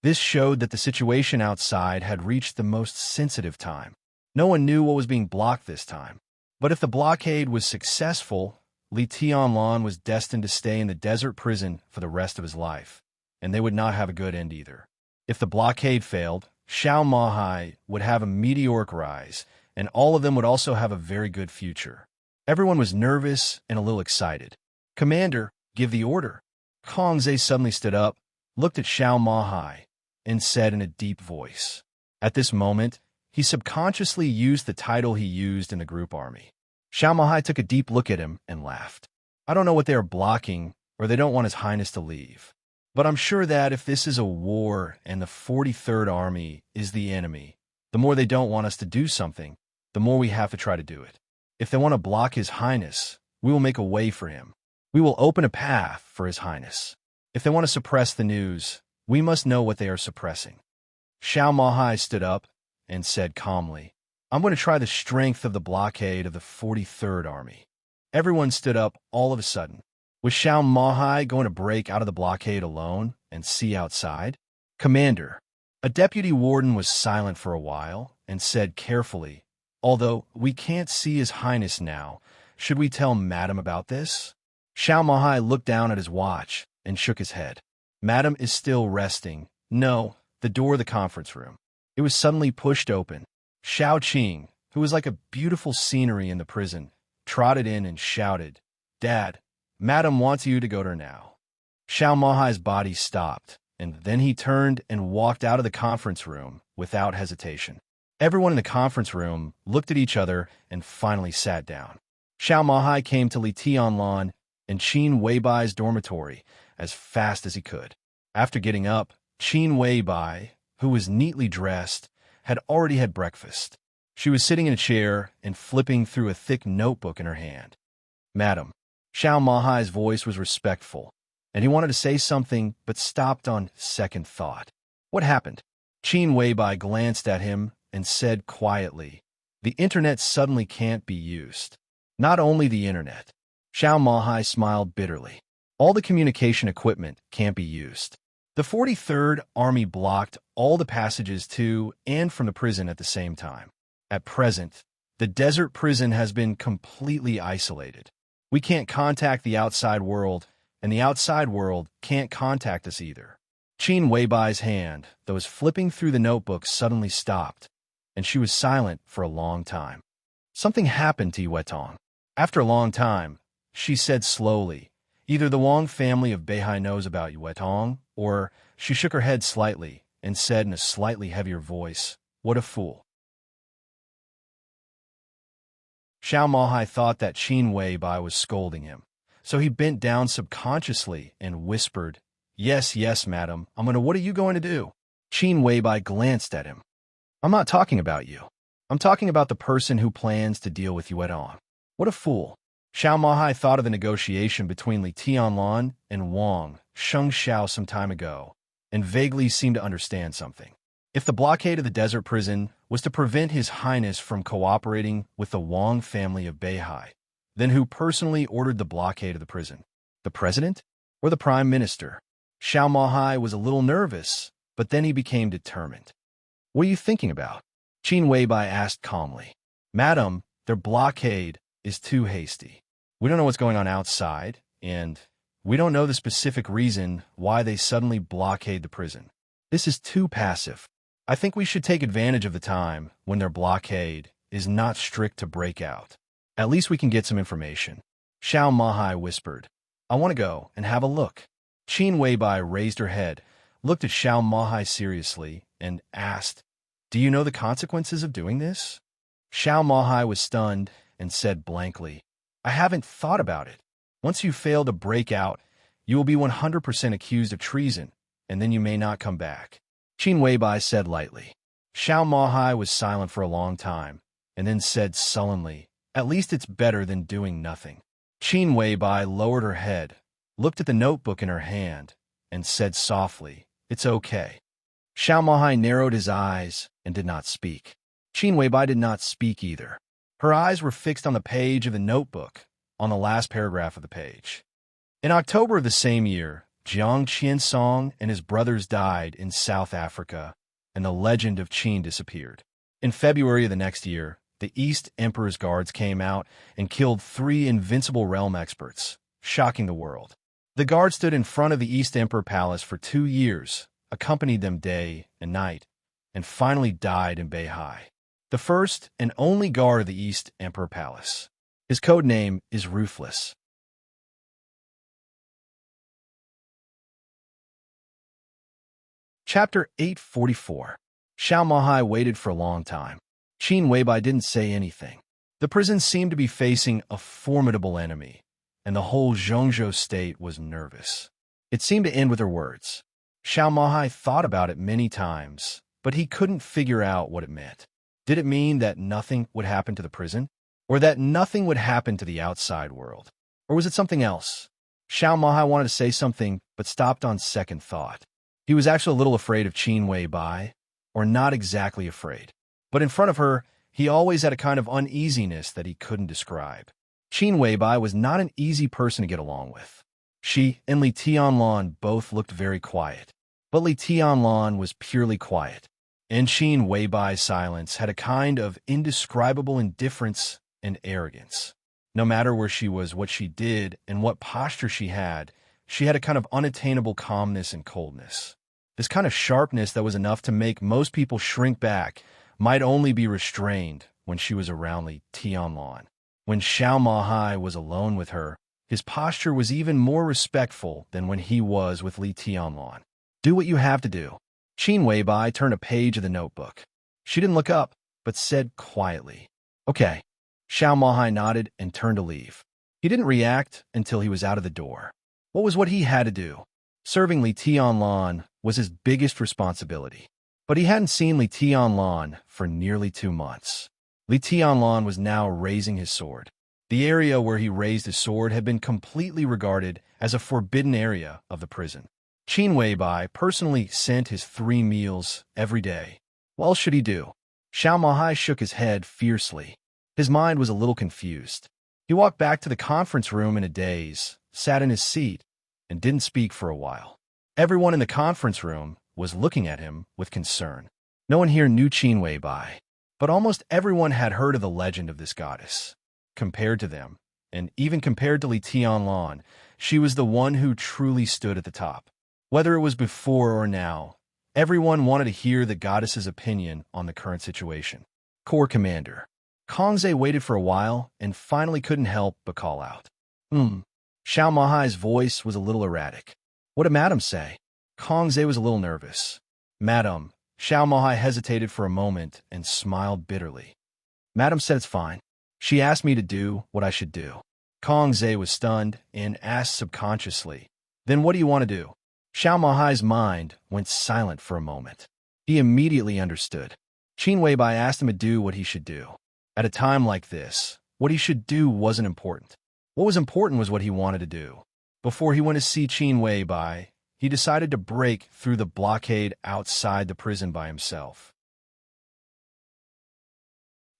This showed that the situation outside had reached the most sensitive time. No one knew what was being blocked this time. But if the blockade was successful, Li Tianlan was destined to stay in the desert prison for the rest of his life, and they would not have a good end either. If the blockade failed, Xiao Mahai would have a meteoric rise, and all of them would also have a very good future. Everyone was nervous and a little excited. "Commander, give the order." Kong Zhe suddenly stood up, looked at Xiao Mahai, and said in a deep voice. At this moment, he subconsciously used the title he used in the group army. Xiao Mahai took a deep look at him and laughed. "I don't know what they are blocking, or they don't want His Highness to leave. But I'm sure that if this is a war and the 43rd Army is the enemy, the more they don't want us to do something, the more we have to try to do it. If they want to block His Highness, we will make a way for him. We will open a path for His Highness. If they want to suppress the news, we must know what they are suppressing." Xiao Mahai stood up and said calmly, "I'm going to try the strength of the blockade of the 43rd Army." Everyone stood up all of a sudden. Was Xiao Mahai going to break out of the blockade alone and see outside? "Commander." A deputy warden was silent for a while and said carefully, "Although we can't see His Highness now, should we tell Madam about this?" Xiao Mahai looked down at his watch and shook his head. "Madam is still resting." No, the door of the conference room. It was suddenly pushed open. Xiao Qing, who was like a beautiful scenery in the prison, trotted in and shouted, "Dad, Madam wants you to go to her now." Xiao Mahai's body stopped, and then he turned and walked out of the conference room without hesitation. Everyone in the conference room looked at each other and finally sat down. Xiao Mahai came to Li Tianlan and Qin Weibai's dormitory as fast as he could. After getting up, Qin Weibai, who was neatly dressed, had already had breakfast. She was sitting in a chair and flipping through a thick notebook in her hand. "Madam." Xiao Mahai's voice was respectful, and he wanted to say something but stopped on second thought. "What happened?" Qin Weibai glanced at him and said quietly, "The internet suddenly can't be used." "Not only the internet." Xiao Mahai smiled bitterly. "All the communication equipment can't be used. The 43rd Army blocked all the passages to and from the prison at the same time. At present, the desert prison has been completely isolated. We can't contact the outside world, and the outside world can't contact us either." Qin Weibai's hand, that was flipping through the notebook, suddenly stopped, and she was silent for a long time. "Something happened to Yuetong." After a long time, she said slowly, "Either the Wang family of Beihai knows about Yuetong, or..." She shook her head slightly and said in a slightly heavier voice, "What a fool." Xiao Mahai thought that Qin Weibai was scolding him, so he bent down subconsciously and whispered, "Yes, yes, madam. What are you going to do?" Qin Weibai glanced at him. "I'm not talking about you. I'm talking about the person who plans to deal with Yuetong." "What a fool." Xiao Mahai thought of the negotiation between Li Tianlan and Wang Shengxiao some time ago, and vaguely seemed to understand something. If the blockade of the desert prison was to prevent His Highness from cooperating with the Wang family of Beihai, then who personally ordered the blockade of the prison? The president or the prime minister? Xiao Mahai was a little nervous, but then he became determined. "What are you thinking about?" Qin Weibai asked calmly. "Madam, their blockade is too hasty. We don't know what's going on outside, and we don't know the specific reason why they suddenly blockade the prison. This is too passive. I think we should take advantage of the time when their blockade is not strict to break out. At least we can get some information." Xiao Mahai whispered, "I want to go and have a look." Qin Weibai raised her head, looked at Xiao Mahai seriously, and asked, "Do you know the consequences of doing this?" Xiao Mahai was stunned and said blankly, "I haven't thought about it. Once you fail to break out, You will be 100% accused of treason, and then you may not come back. Qin Weibai said lightly. Xiao Mahai was silent for a long time, and then said sullenly, "At least it's better than doing nothing." Qin Weibai lowered her head, looked at the notebook in her hand, and said softly, "It's okay." Xiao Mahai narrowed his eyes and did not speak. Qin Weibai did not speak either. Her eyes were fixed on the page of the notebook, on the last paragraph of the page. In October of the same year, Jiang Qiansong and his brothers died in South Africa, and the legend of Qin disappeared. In February of the next year, the East Emperor's guards came out and killed 3 invincible realm experts, shocking the world. The guard stood in front of the East Emperor Palace for 2 years, accompanied them day and night, and finally died in Beihai. The first and only guard of the East Emperor Palace. His code name is Ruthless. Chapter 844. Xiao Mahai waited for a long time. Qin Weibai didn't say anything. The prison seemed to be facing a formidable enemy, and the whole Zhongzhou state was nervous. It seemed to end with her words. Xiao Mahai thought about it many times, but he couldn't figure out what it meant. Did it mean that nothing would happen to the prison? Or that nothing would happen to the outside world? Or was it something else? Xiao Mahai wanted to say something, but stopped on second thought. He was actually a little afraid of Qin Weibai, or not exactly afraid. But in front of her, he always had a kind of uneasiness that he couldn't describe. Qin Weibai was not an easy person to get along with. She and Li Tianlan both looked very quiet. But Li Tianlan was purely quiet. And Qin Weibai's silence had a kind of indescribable indifference and arrogance. No matter where she was, what she did, and what posture she had a kind of unattainable calmness and coldness. This kind of sharpness that was enough to make most people shrink back might only be restrained when she was around Li Tianlan. When Xiao Mahai was alone with her, his posture was even more respectful than when he was with Li Tianlan. Do what you have to do. Qin Weibai turned a page of the notebook. She didn't look up, but said quietly, "Okay." Xiao Mahai nodded and turned to leave. He didn't react until he was out of the door. What he had to do? Serving Li Tianlan was his biggest responsibility. But he hadn't seen Li Tianlan for nearly 2 months. Li Tianlan was now raising his sword. The area where he raised his sword had been completely regarded as a forbidden area of the prison. Qin Weibai personally sent his 3 meals every day. What else should he do? Xiao Mahai shook his head fiercely. His mind was a little confused. He walked back to the conference room in a daze, sat in his seat, and didn't speak for a while. Everyone in the conference room was looking at him with concern. No one here knew Qin Weibai, but almost everyone had heard of the legend of this goddess. Compared to them, and even compared to Li Tianlan, she was the one who truly stood at the top. Whether it was before or now, everyone wanted to hear the goddess's opinion on the current situation. Corps Commander Kongze waited for a while and finally couldn't help but call out. Xiao Mahai's voice was a little erratic. What did Madam say? Kongze was a little nervous. Madam, Xiao Mahai hesitated for a moment and smiled bitterly. Madam said it's fine. She asked me to do what I should do. Kongze was stunned and asked subconsciously, "Then what do you want to do?" Xiao Mahai's mind went silent for a moment. He immediately understood. Qin Weibai asked him to do what he should do. At a time like this, what he should do wasn't important. What was important was what he wanted to do. Before he went to see Qin Weibai, he decided to break through the blockade outside the prison by himself.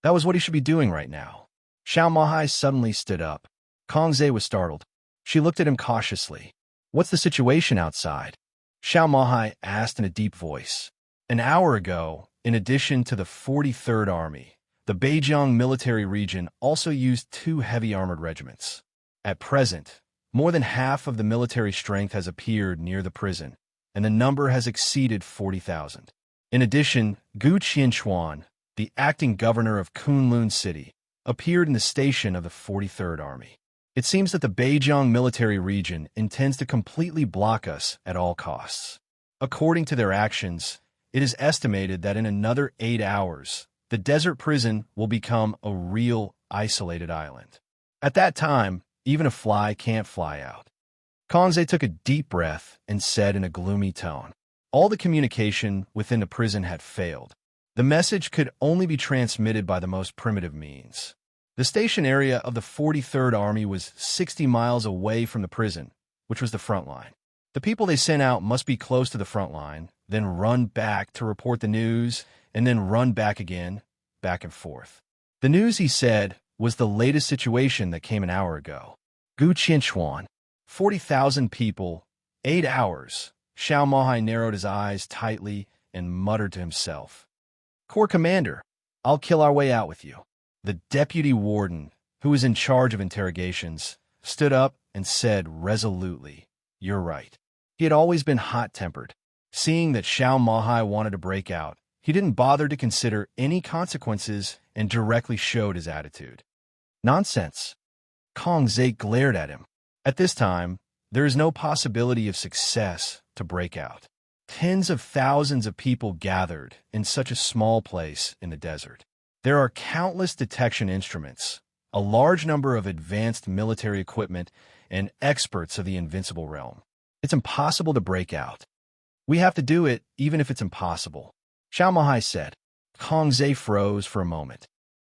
That was what he should be doing right now. Xiao Mahai suddenly stood up. Kongze was startled. She looked at him cautiously. What's the situation outside? Xiao Mahai asked in a deep voice. An hour ago, in addition to the 43rd Army, the Beijiang military region also used 2 heavy armored regiments. At present, more than half of the military strength has appeared near the prison, and the number has exceeded 40,000. In addition, Gu Qianchuan, the acting governor of Kunlun City, appeared in the station of the 43rd Army. It seems that the Beijiang military region intends to completely block us at all costs. According to their actions, it is estimated that in another 8 hours, the desert prison will become a real isolated island. At that time, even a fly can't fly out. Kongze took a deep breath and said in a gloomy tone, all the communication within the prison had failed. The message could only be transmitted by the most primitive means. The station area of the 43rd Army was 60 miles away from the prison, which was the front line. The people they sent out must be close to the front line, then run back to report the news, and then run back again, back and forth. The news, he said, was the latest situation that came an hour ago. Gu Qianchuan, 40,000 people, 8 hours. Xiao Mahai narrowed his eyes tightly and muttered to himself. Corps Commander, I'll kill our way out with you. The deputy warden, who was in charge of interrogations, stood up and said resolutely, you're right. He had always been hot-tempered. Seeing that Xiao Mahai wanted to break out, he didn't bother to consider any consequences and directly showed his attitude. Nonsense. Kongze glared at him. At this time, there is no possibility of success to break out. Tens of thousands of people gathered in such a small place in the desert. There are countless detection instruments, a large number of advanced military equipment, and experts of the invincible realm. It's impossible to break out. We have to do it even if it's impossible, Xiao Mahai said. Kongze froze for a moment.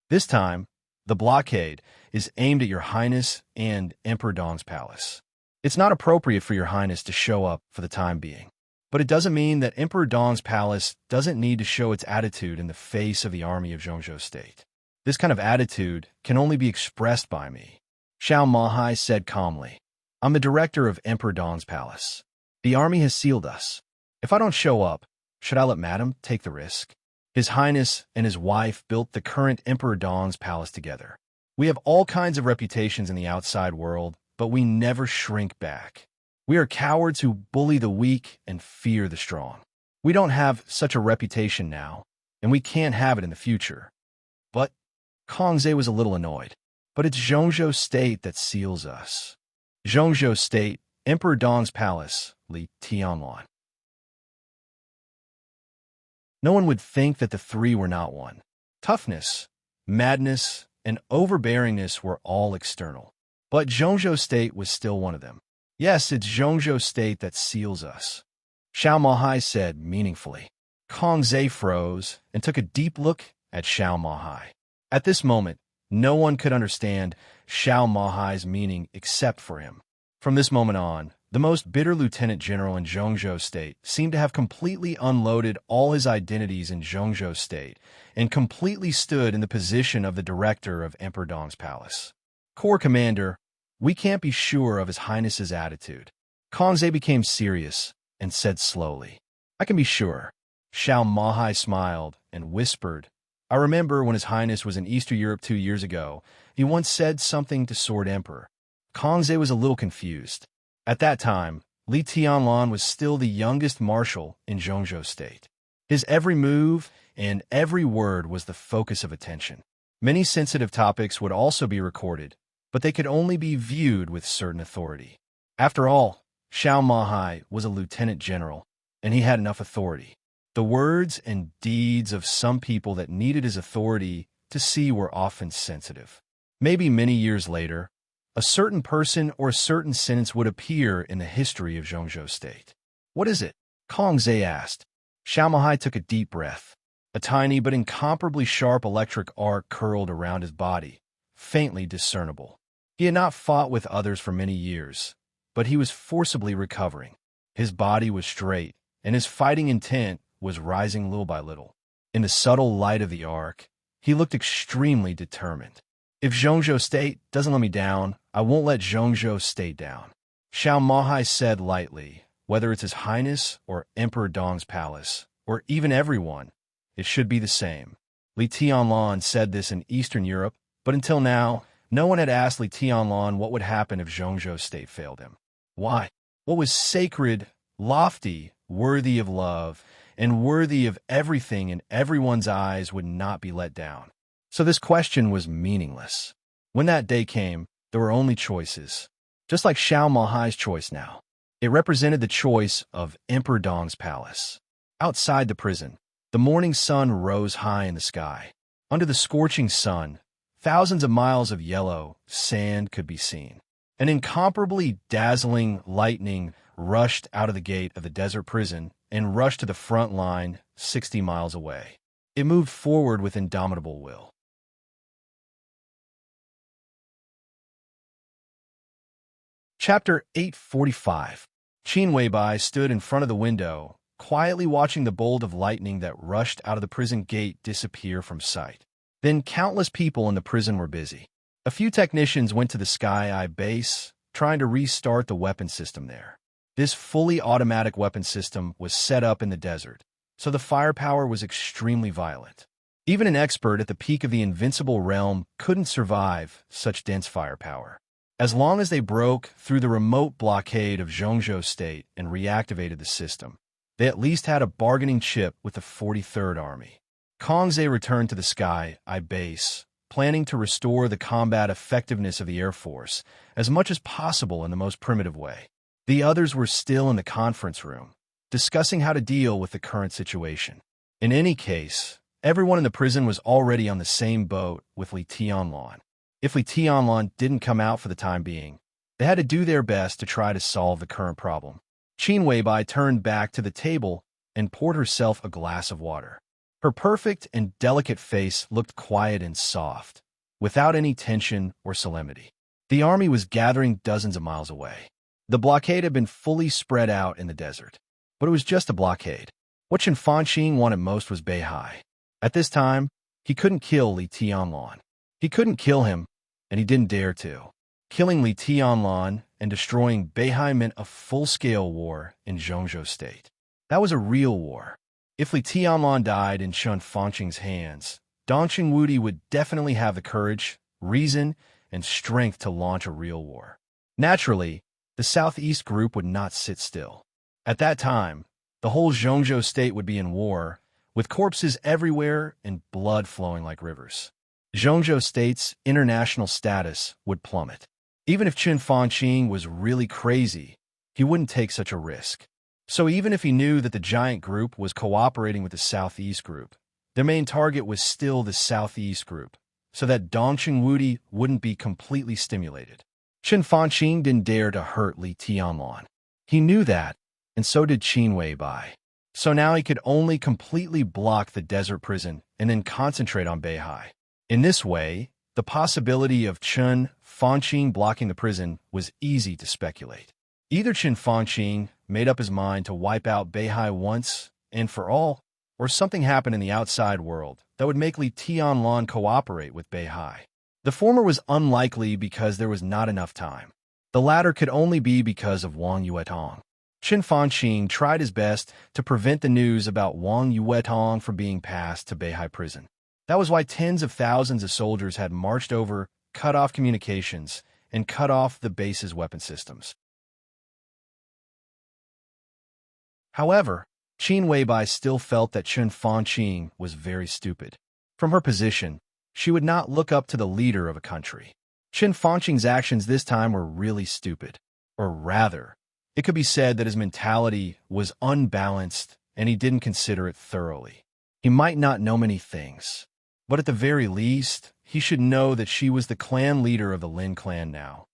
This time, the blockade is aimed at Your Highness and Emperor Dong's palace. It's not appropriate for Your Highness to show up for the time being. But it doesn't mean that Emperor Dong's palace doesn't need to show its attitude in the face of the army of Zhongzhou State. This kind of attitude can only be expressed by me, Xiao Mahai said calmly. I'm the director of Emperor Dong's palace. The army has sealed us. If I don't show up, should I let Madam take the risk? His Highness and his wife built the current Emperor Dong's palace together. We have all kinds of reputations in the outside world, but we never shrink back. We are cowards who bully the weak and fear the strong. We don't have such a reputation now, and we can't have it in the future. But Kongze was a little annoyed. But it's Zhongzhou State that seals us. Zhongzhou State, Emperor Dong's palace, Li Tianlan. No one would think that the three were not one. Toughness, madness, and overbearingness were all external. But Zhongzhou State was still one of them. Yes, it's Zhongzhou State that seals us, Xiao Mahai said meaningfully. Kongze froze and took a deep look at Xiao Mahai. At this moment, no one could understand Xiao Mahai's meaning except for him. From this moment on, the most bitter lieutenant general in Zhongzhou State seemed to have completely unloaded all his identities in Zhongzhou State and completely stood in the position of the director of Emperor Dong's palace. Corps Commander, we can't be sure of His Highness's attitude. Kongze became serious and said slowly, I can be sure. Xiao Mahai smiled and whispered, I remember when His Highness was in Eastern Europe 2 years ago, he once said something to Sword Emperor. Kongze was a little confused. At that time, Li Tianlan was still the youngest marshal in Zhongzhou State. His every move and every word was the focus of attention. Many sensitive topics would also be recorded, but they could only be viewed with certain authority. After all, Xiao Mahai was a lieutenant general, and he had enough authority. The words and deeds of some people that needed his authority to see were often sensitive. Maybe many years later, a certain person or a certain sentence would appear in the history of Zhongzhou State. What is it? Kongze asked. Xiao Mahai took a deep breath. A tiny but incomparably sharp electric arc curled around his body, faintly discernible. He had not fought with others for many years, but he was forcibly recovering. His body was straight, and his fighting intent was rising little by little. In the subtle light of the arc, he looked extremely determined. If Zhongzhou State doesn't let me down, I won't let Zhongzhou State down, Xiao Mahai said lightly. Whether it's His Highness or Emperor Dong's palace, or even everyone, it should be the same. Li Tianlan said this in Eastern Europe, but until now, no one had asked Li Tianlan what would happen if Zhongzhou State failed him. Why? What was sacred, lofty, worthy of love, and worthy of everything in everyone's eyes would not be let down. So this question was meaningless. When that day came, there were only choices. Just like Xiao Mahai's choice now. It represented the choice of Emperor Dong's palace. Outside the prison, the morning sun rose high in the sky. Under the scorching sun, thousands of miles of yellow sand could be seen. An incomparably dazzling lightning rushed out of the gate of the desert prison and rushed to the front line 60 miles away. It moved forward with indomitable will. Chapter 845. Qin Weibai stood in front of the window, quietly watching the bolt of lightning that rushed out of the prison gate disappear from sight. Then countless people in the prison were busy. A few technicians went to the Sky Eye base, trying to restart the weapon system there. This fully automatic weapon system was set up in the desert, so the firepower was extremely violent. Even an expert at the peak of the invincible realm couldn't survive such dense firepower. As long as they broke through the remote blockade of Zhongzhou State and reactivated the system, they at least had a bargaining chip with the 43rd Army. Kongzhe returned to the Sky Eye base, planning to restore the combat effectiveness of the Air Force as much as possible in the most primitive way. The others were still in the conference room, discussing how to deal with the current situation. In any case, everyone in the prison was already on the same boat with Li Tianlan. If Li Tianlan didn't come out for the time being, they had to do their best to try to solve the current problem. Qin Weibai turned back to the table and poured herself a glass of water. Her perfect and delicate face looked quiet and soft, without any tension or solemnity. The army was gathering dozens of miles away. The blockade had been fully spread out in the desert, but it was just a blockade. What Chen Fanqing wanted most was Beihai. At this time, he couldn't kill Li Tianlan. He couldn't kill him, and he didn't dare to. Killing Li Tianlan and destroying Beihai meant a full-scale war in Zhongzhou State. That was a real war. If Li Tianlan died in Chen Fanqing's hands, Dongqing Wudi would definitely have the courage, reason, and strength to launch a real war. Naturally, the Southeast Group would not sit still. At that time, the whole Zhongzhou State would be in war, with corpses everywhere and blood flowing like rivers. Zhongzhou State's international status would plummet. Even if Chen Fanqing was really crazy, he wouldn't take such a risk. So even if he knew that the giant group was cooperating with the Southeast Group, their main target was still the Southeast Group, so that Dongqing Wudi wouldn't be completely stimulated. Chen Fanqing didn't dare to hurt Li Tianlan. He knew that, and so did Qin Weibai. So now he could only completely block the desert prison and then concentrate on Beihai. In this way, the possibility of Chen Fanqing blocking the prison was easy to speculate. Either Chen Fanqing made up his mind to wipe out Beihai once and for all, or something happened in the outside world that would make Li Tianlan cooperate with Beihai. The former was unlikely because there was not enough time. The latter could only be because of Wang Yuetong. Chen Fanqing tried his best to prevent the news about Wang Yuetong from being passed to Beihai prison. That was why tens of thousands of soldiers had marched over, cut off communications, and cut off the base's weapon systems. However, Qin Weibai still felt that Chen Fanqing was very stupid. From her position, she would not look up to the leader of a country. Chen Fanqing's actions this time were really stupid. Or rather, it could be said that his mentality was unbalanced and he didn't consider it thoroughly. He might not know many things, but at the very least, he should know that she was the clan leader of the Lin clan now,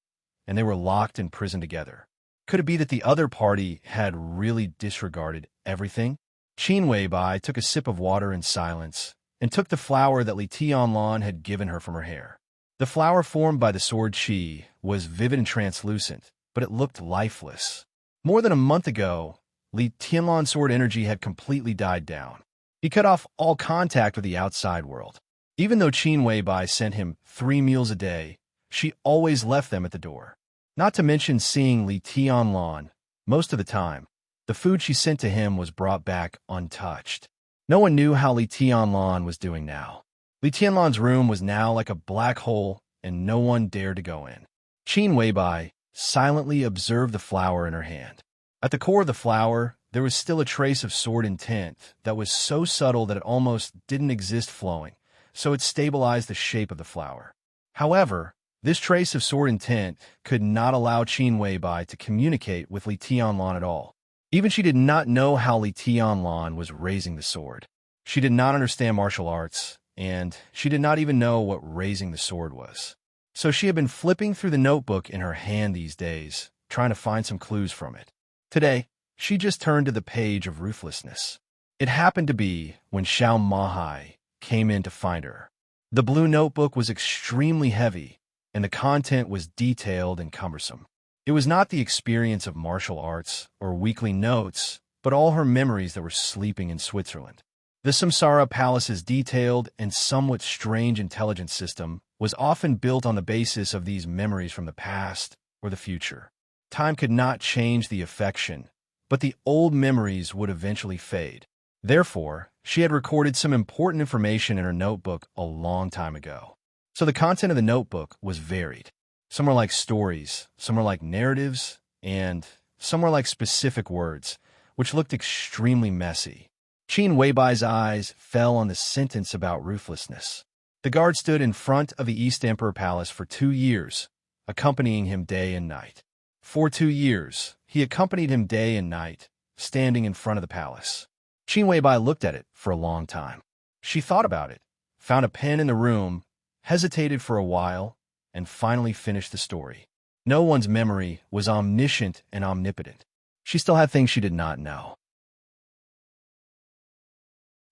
and they were locked in prison together. Could it be that the other party had really disregarded everything? Qin Weibai took a sip of water in silence and took the flower that Li Tianlan had given her from her hair. The flower formed by the sword qi was vivid and translucent, but it looked lifeless. More than a month ago, Li Tianlan's sword energy had completely died down. He cut off all contact with the outside world. Even though Qin Weibai sent him 3 meals a day, she always left them at the door. Not to mention seeing Li Tianlan, most of the time, the food she sent to him was brought back untouched. No one knew how Li Tianlan was doing now. Li Tianlan's room was now like a black hole, and no one dared to go in. Qin Weibai silently observed the flower in her hand. At the core of the flower, there was still a trace of sword intent that was so subtle that it almost didn't exist flowing, so it stabilized the shape of the flower. However, this trace of sword intent could not allow Qin Weibai to communicate with Li Tianlan at all. Even she did not know how Li Tianlan was raising the sword. She did not understand martial arts, and she did not even know what raising the sword was. So she had been flipping through the notebook in her hand these days, trying to find some clues from it. Today, she just turned to the page of ruthlessness. It happened to be when Xiao Mahai came in to find her. The blue notebook was extremely heavy, and the content was detailed and cumbersome. It was not the experience of martial arts or weekly notes, but all her memories that were sleeping in Switzerland. The Samsara Palace's detailed and somewhat strange intelligence system was often built on the basis of these memories from the past or the future. Time could not change the affection, but the old memories would eventually fade. Therefore, she had recorded some important information in her notebook a long time ago. So the content of the notebook was varied. Some were like stories, some were like narratives, and some were like specific words, which looked extremely messy. Qin Weibai's eyes fell on the sentence about ruthlessness. The guard stood in front of the East Emperor Palace for 2 years, accompanying him day and night. For 2 years, he accompanied him day and night, standing in front of the palace. Qin Weibai looked at it for a long time. She thought about it, found a pen in the room, hesitated for a while, and finally finished the story. No one's memory was omniscient and omnipotent. She still had things she did not know.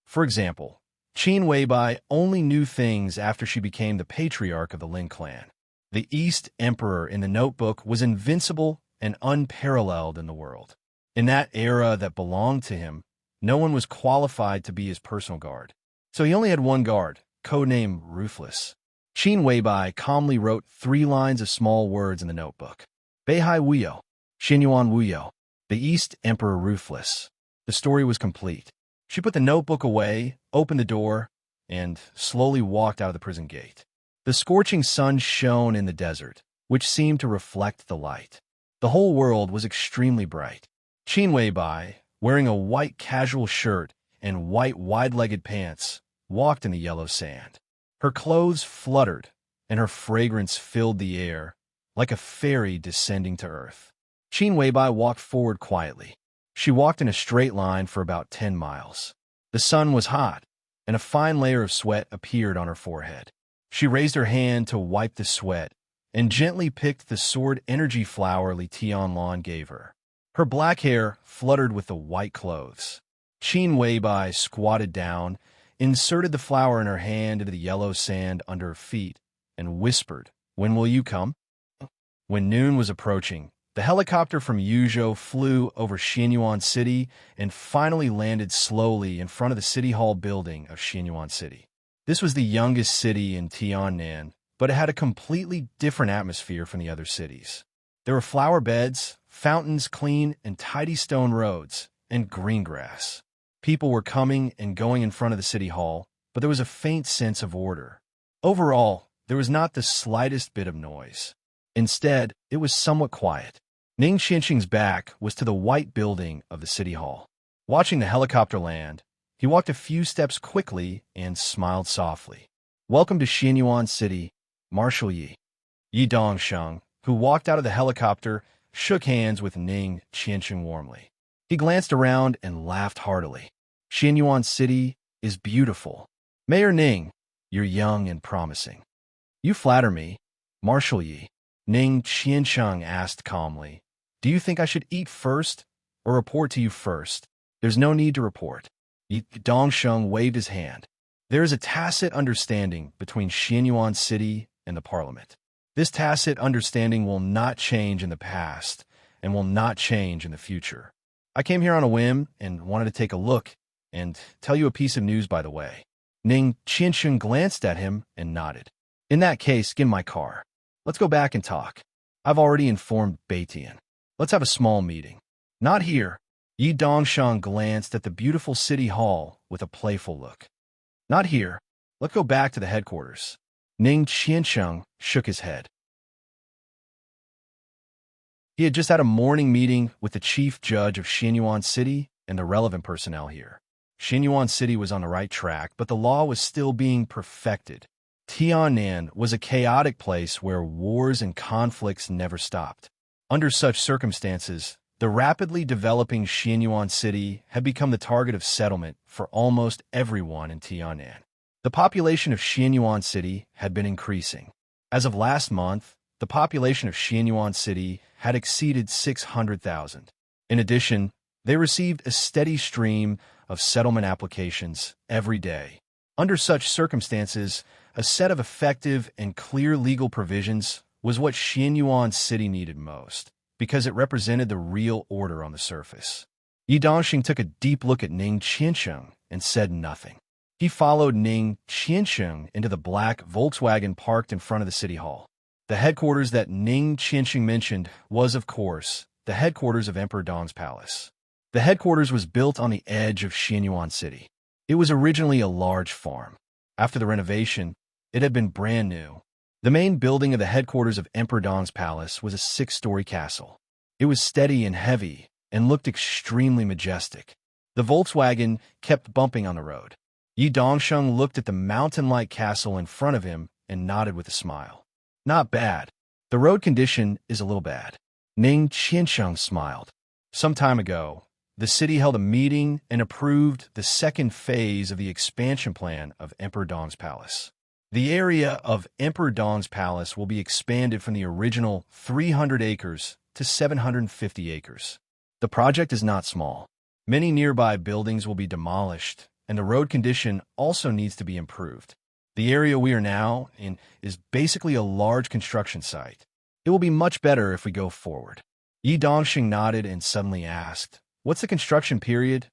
For example, Qin Weibai only knew things after she became the patriarch of the Lin clan. The East Emperor in the notebook was invincible and unparalleled in the world. In that era that belonged to him, no one was qualified to be his personal guard. So he only had one guard, codenamed Ruthless. Qin Weibai calmly wrote 3 lines of small words in the notebook. Beihai Wuyo, Xinyuan Wuyo, the East Emperor Ruthless. The story was complete. She put the notebook away, opened the door, and slowly walked out of the prison gate. The scorching sun shone in the desert, which seemed to reflect the light. The whole world was extremely bright. Qin Weibai, wearing a white casual shirt and white wide-legged pants, walked in the yellow sand. Her clothes fluttered, and her fragrance filled the air, like a fairy descending to earth. Qin Weibai walked forward quietly. She walked in a straight line for about 10 miles. The sun was hot, and a fine layer of sweat appeared on her forehead. She raised her hand to wipe the sweat and gently picked the sword energy flower Li Tianlan gave her. Her black hair fluttered with the white clothes. Qin Weibai squatted down, inserted the flower in her hand into the yellow sand under her feet, and whispered, "When will you come?" When noon was approaching, the helicopter from Yuzhou flew over Xianyuan City and finally landed slowly in front of the City Hall building of Xianyuan City. This was the youngest city in Tiannan, but it had a completely different atmosphere from the other cities. There were flower beds, fountains, clean and tidy stone roads, and green grass. People were coming and going in front of the City Hall, but there was a faint sense of order. Overall, there was not the slightest bit of noise. Instead, it was somewhat quiet. Ning Xianqing's back was to the white building of the City Hall. Watching the helicopter land, he walked a few steps quickly and smiled softly. "Welcome to Xianyuan City, Marshal Yi." Yi Dongsheng, who walked out of the helicopter, shook hands with Ning Xianqing warmly. He glanced around and laughed heartily. "Xianyuan City is beautiful. Mayor Ning, you're young and promising." "You flatter me, Marshal Yi." Ning Xianqing asked calmly. "Do you think I should eat first or report to you first?" "There's no need to report." Yi Dongsheng waved his hand. "There is a tacit understanding between Xianyuan City and the Parliament. This tacit understanding will not change in the past and will not change in the future. I came here on a whim and wanted to take a look and tell you a piece of news, by the way." Ning Qiansheng glanced at him and nodded. "In that case, get in my car. Let's go back and talk. I've already informed Beitian. Let's have a small meeting." "Not here." Yi Dongsheng glanced at the beautiful city hall with a playful look. "Not here. Let's go back to the headquarters." Ning Qiansheng shook his head. He had just had a morning meeting with the chief judge of Xianyuan City and the relevant personnel here. Xianyuan City was on the right track, but the law was still being perfected. Tiannan was a chaotic place where wars and conflicts never stopped. Under such circumstances, the rapidly developing Xianyuan City had become the target of settlement for almost everyone in Tiannan. The population of Xianyuan City had been increasing. As of last month, the population of Xianyuan City had exceeded 600,000. In addition, they received a steady stream of settlement applications every day. Under such circumstances, a set of effective and clear legal provisions was what Xianyuan City needed most, because it represented the real order on the surface. Yi Dongxing took a deep look at Ning Qiansheng and said nothing. He followed Ning Qiansheng into the black Volkswagen parked in front of the city hall. The headquarters that Ning Qiansheng mentioned was, of course, the headquarters of Emperor Dong's palace. The headquarters was built on the edge of Xianyuan City. It was originally a large farm. After the renovation, it had been brand new. The main building of the headquarters of Emperor Dong's palace was a 6-story castle. It was steady and heavy and looked extremely majestic. The Volkswagen kept bumping on the road. Yi Dongsheng looked at the mountain-like castle in front of him and nodded with a smile. Not bad. The road condition is a little bad. Ning Qiansheng smiled. Some time ago, the city held a meeting and approved the second phase of the expansion plan of Emperor Dong's palace. The area of Emperor Dong's palace will be expanded from the original 300 acres to 750 acres. The project is not small. Many nearby buildings will be demolished, and the road condition also needs to be improved. The area we are now in is basically a large construction site. It will be much better if we go forward. Yi Dongxing nodded and suddenly asked, "What's the construction period?"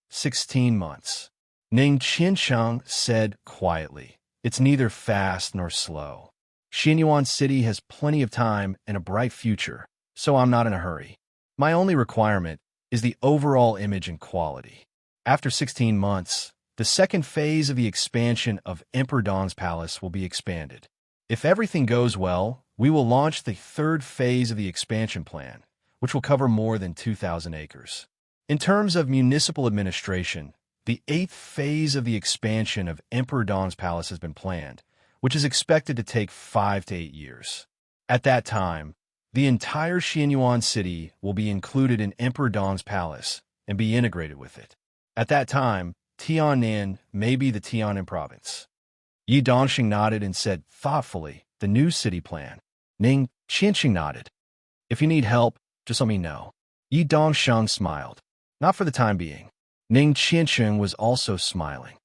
16 months. Ning Qiansheng said quietly, "It's neither fast nor slow. Xianyuan City has plenty of time and a bright future, so I'm not in a hurry. My only requirement is the overall image and quality." After 16 months, the second phase of the expansion of Emperor Dong's palace will be expanded. If everything goes well, we will launch the third phase of the expansion plan, which will cover more than 2,000 acres. In terms of municipal administration, the 8th phase of the expansion of Emperor Dong's palace has been planned, which is expected to take 5 to 8 years. At that time, the entire Xianyuan City will be included in Emperor Dong's palace and be integrated with it. At that time, Tiannan may be the Tiannan province. Yi Dongxing nodded and said thoughtfully, "The new city plan." Ning Qianxing nodded. "If you need help, just let me know." Yi Dongsheng smiled. "Not for the time being." Ning Qianxing was also smiling.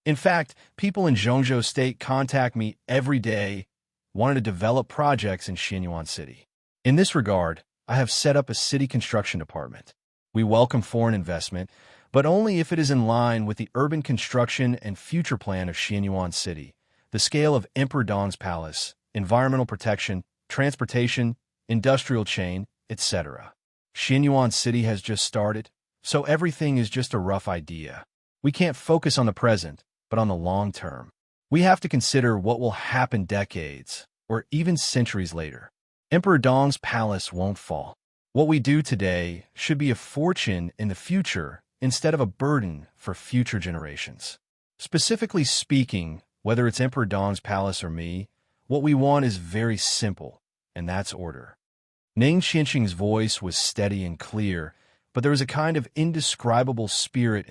In fact, people in Zhongzhou State contact me every day wanting to develop projects in Xianyuan City. In this regard, I have set up a city construction department. We welcome foreign investment, but only if it is in line with the urban construction and future plan of Xianyuan City, the scale of Emperor Dong's palace, environmental protection, transportation, industrial chain, etc. Xianyuan City has just started, so everything is just a rough idea. We can't focus on the present, but on the long term. We have to consider what will happen decades, or even centuries later. Emperor Dong's palace won't fall. What we do today should be a fortune in the future instead of a burden for future generations. Specifically speaking, whether it's Emperor Dong's palace or me, what we want is very simple, and that's order. Ning Qianxing's voice was steady and clear, but there was a kind of indescribable spirit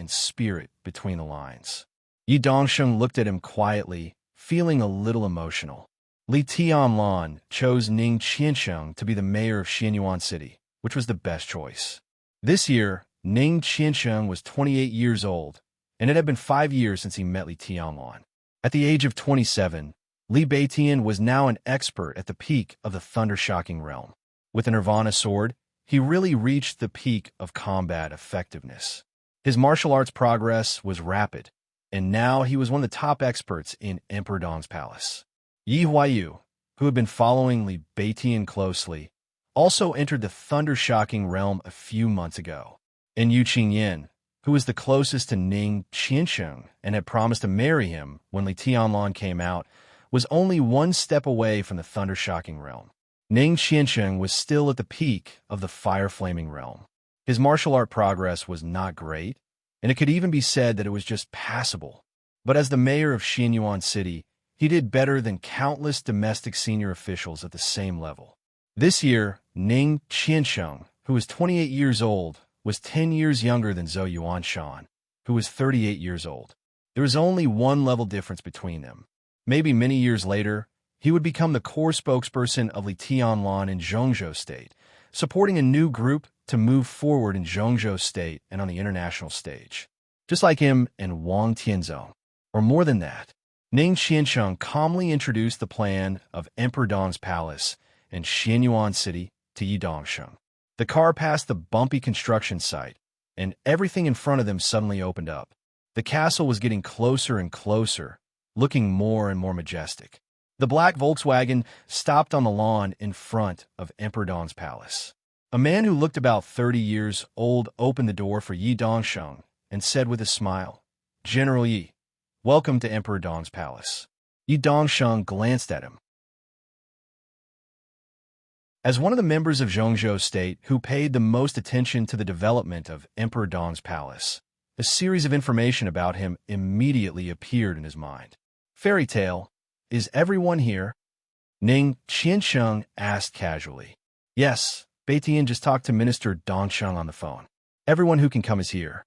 between the lines. Yi Dongsheng looked at him quietly, feeling a little emotional. Li Tianlan chose Ning Qiansheng to be the mayor of Xianyuan City, which was the best choice. This year, Ning Qiansheng was 28 years old, and it had been 5 years since he met Li Tianlan. At the age of 27, Li Beitian was now an expert at the peak of the thunder-shocking realm. With the Nirvana sword, he really reached the peak of combat effectiveness. His martial arts progress was rapid, and now he was one of the top experts in Emperor Dong's palace. Yi Huayu, who had been following Li Beitian closely, also entered the thunder-shocking realm a few months ago. And Yu Qingyan, who was the closest to Ning Qiansheng and had promised to marry him when Li Tianlan came out, was only one step away from the thunder-shocking realm. Ning Qiansheng was still at the peak of the fire-flaming realm. His martial art progress was not great, and it could even be said that it was just passable. But as the mayor of Xianyuan City, he did better than countless domestic senior officials at the same level. This year, Ning Qiansheng, who was 28 years old, was 10 years younger than Zhou Yuanshan, who was 38 years old. There was only one level difference between them. Maybe many years later, he would become the core spokesperson of Li Tianlan in Zhengzhou State, supporting a new group to move forward in Zhengzhou State and on the international stage. Just like him and Wang Tianzong. Or more than that, Ning Qiansheng calmly introduced the plan of Emperor Dong's palace in Xianyuan City to Yi Dongsheng. The car passed the bumpy construction site, and everything in front of them suddenly opened up. The castle was getting closer and closer, looking more and more majestic. The black Volkswagen stopped on the lawn in front of Emperor Dong's palace. A man who looked about 30 years old opened the door for Yi Dongsheng and said with a smile, "General Yi, welcome to Emperor Dong's palace." Yi Dongsheng glanced at him. As one of the members of Zhengzhou State who paid the most attention to the development of Emperor Dong's palace, a series of information about him immediately appeared in his mind. Fairy tale, is everyone here? Ning Qiansheng asked casually. Yes, Beitian just talked to Minister Dongsheng on the phone. Everyone who can come is here.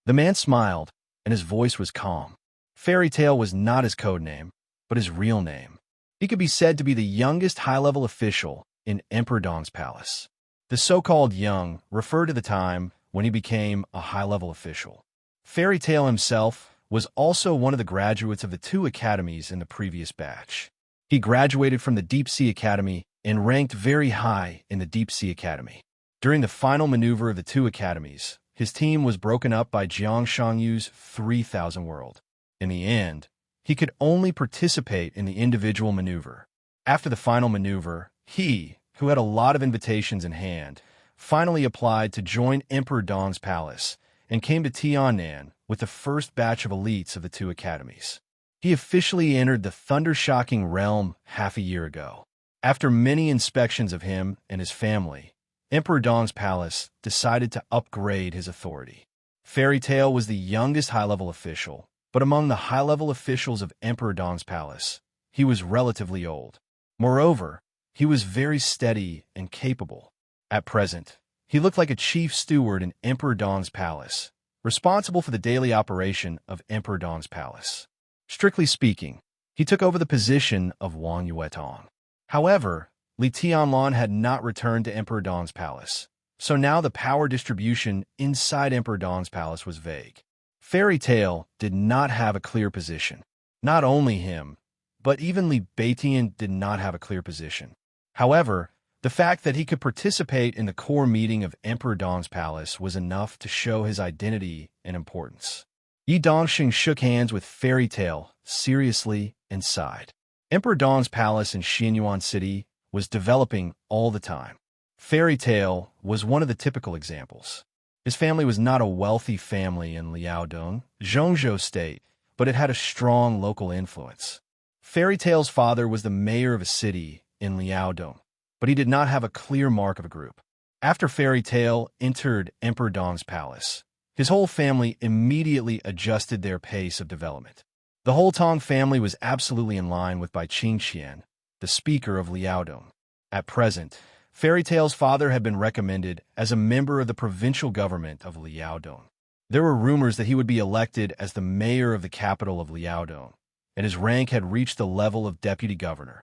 The man smiled, and his voice was calm. Fairy tale was not his code name, but his real name. He could be said to be the youngest high-level official in Emperor Dong's palace. The so-called young referred to the time when he became a high-level official. Fairy tale himself was also one of the graduates of the two academies in the previous batch. He graduated from the Deep Sea Academy and ranked very high in the Deep Sea Academy. During the final maneuver of the two academies, his team was broken up by Jiang Shangyu's 3,000 World. In the end, he could only participate in the individual maneuver. After the final maneuver, he, who had a lot of invitations in hand, finally applied to join Emperor Dong's palace and came to Tiannan with the first batch of elites of the two academies. He officially entered the thunder-shocking realm half a year ago. After many inspections of him and his family, Emperor Dong's palace decided to upgrade his authority. Fairy Tale was the youngest high-level official, but among the high-level officials of Emperor Dong's palace, he was relatively old. Moreover, he was very steady and capable. At present, he looked like a chief steward in Emperor Dong's palace, responsible for the daily operation of Emperor Dong's palace. Strictly speaking, he took over the position of Wang Yuetong. However, Li Tianlan had not returned to Emperor Dong's palace, so now the power distribution inside Emperor Dong's palace was vague. Fairy Tale did not have a clear position. Not only him, but even Li Beitian did not have a clear position. However, the fact that he could participate in the core meeting of Emperor Dong's palace was enough to show his identity and importance. Yi Dongsheng shook hands with Fairy Tale seriously and sighed. Emperor Dong's palace in Xianyuan City was developing all the time. Fairy Tale was one of the typical examples. His family was not a wealthy family in Liaodong, Zhengzhou State, but it had a strong local influence. Fairy Tale's father was the mayor of a city in Liaodong, but he did not have a clear mark of a group. After Fairy Tale entered Emperor Dong's palace, his whole family immediately adjusted their pace of development. The whole Tong family was absolutely in line with Bai Qingqian, the speaker of Liaodong. At present, Fairy Tale's father had been recommended as a member of the provincial government of Liaodong. There were rumors that he would be elected as the mayor of the capital of Liaodong, and his rank had reached the level of deputy governor.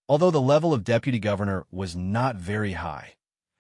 Although the level of deputy governor was not very high,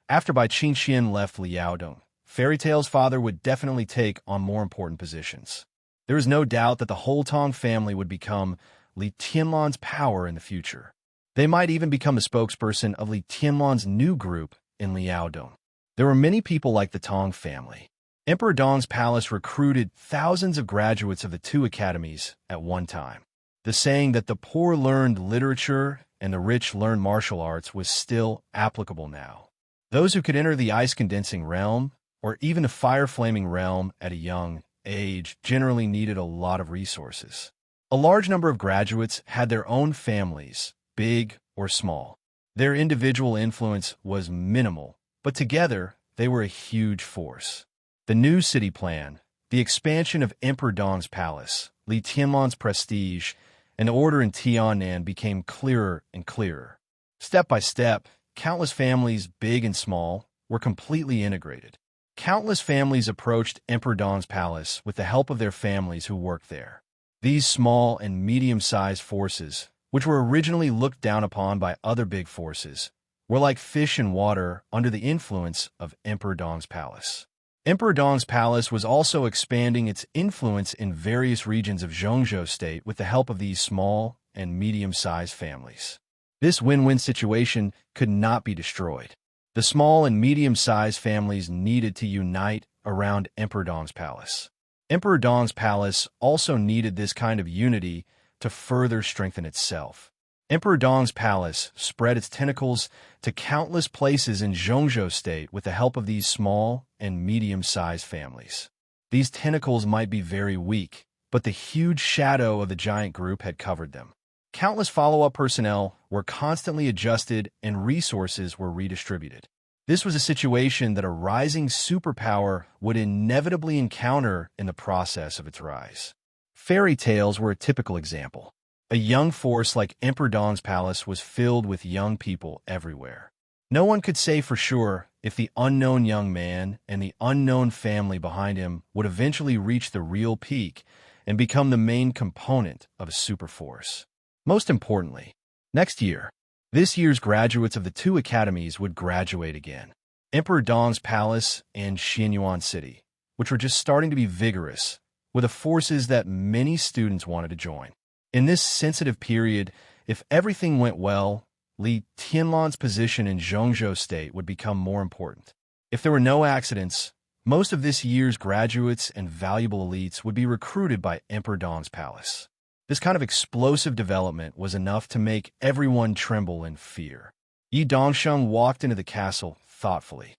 after Bai Qingqian left Liaodong, Fairy Tale's father would definitely take on more important positions. There is no doubt that the whole Tong family would become Li Tianlan's power in the future. They might even become the spokesperson of Li Tianlan's new group in Liaodong. There were many people like the Tong family. Emperor Dong's palace recruited thousands of graduates of the two academies at one time. The saying that the poor learned literature and the rich learned martial arts was still applicable now. Those who could enter the ice-condensing realm, or even the fire-flaming realm at a young age, generally needed a lot of resources. A large number of graduates had their own families, big or small. Their individual influence was minimal, but together they were a huge force. The new city plan, the expansion of Emperor Dong's palace, Li Tianlan's prestige, and order in Tiannan became clearer and clearer. Step by step, countless families, big and small, were completely integrated. Countless families approached Emperor Dong's palace with the help of their families who worked there. These small and medium-sized forces, which were originally looked down upon by other big forces, were like fish in water under the influence of Emperor Dong's palace. Emperor Dong's palace was also expanding its influence in various regions of Zhongzhou state with the help of these small and medium-sized families. This win-win situation could not be destroyed. The small and medium-sized families needed to unite around Emperor Dong's palace. Emperor Dong's palace also needed this kind of unity to further strengthen itself. Emperor Dong's palace spread its tentacles to countless places in Zhongzhou state with the help of these small and medium-sized families. These tentacles might be very weak, but the huge shadow of the giant group had covered them. Countless follow-up personnel were constantly adjusted and resources were redistributed. This was a situation that a rising superpower would inevitably encounter in the process of its rise. Fairy tales were a typical example. A young force like Emperor Dong's palace was filled with young people everywhere. No one could say for sure if the unknown young man and the unknown family behind him would eventually reach the real peak and become the main component of a superforce. Most importantly, this year's graduates of the two academies would graduate again. Emperor Dong's palace and Xianyuan City, which were just starting to be vigorous, were the forces that many students wanted to join. In this sensitive period, if everything went well, Li Tianlan's position in Zhongzhou state would become more important. If there were no accidents, most of this year's graduates and valuable elites would be recruited by Emperor Dong's palace. This kind of explosive development was enough to make everyone tremble in fear. Yi Dongsheng walked into the castle thoughtfully.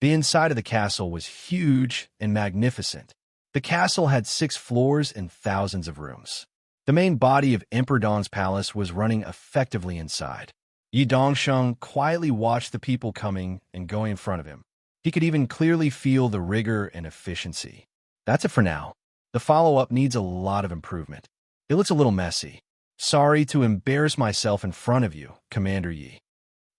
The inside of the castle was huge and magnificent. The castle had 6 floors and thousands of rooms. The main body of Emperor Dong's palace was running effectively inside. Yi Dongsheng quietly watched the people coming and going in front of him. He could even clearly feel the rigor and efficiency. That's it for now. The follow-up needs a lot of improvement. It looks a little messy. Sorry to embarrass myself in front of you, Commander Yi.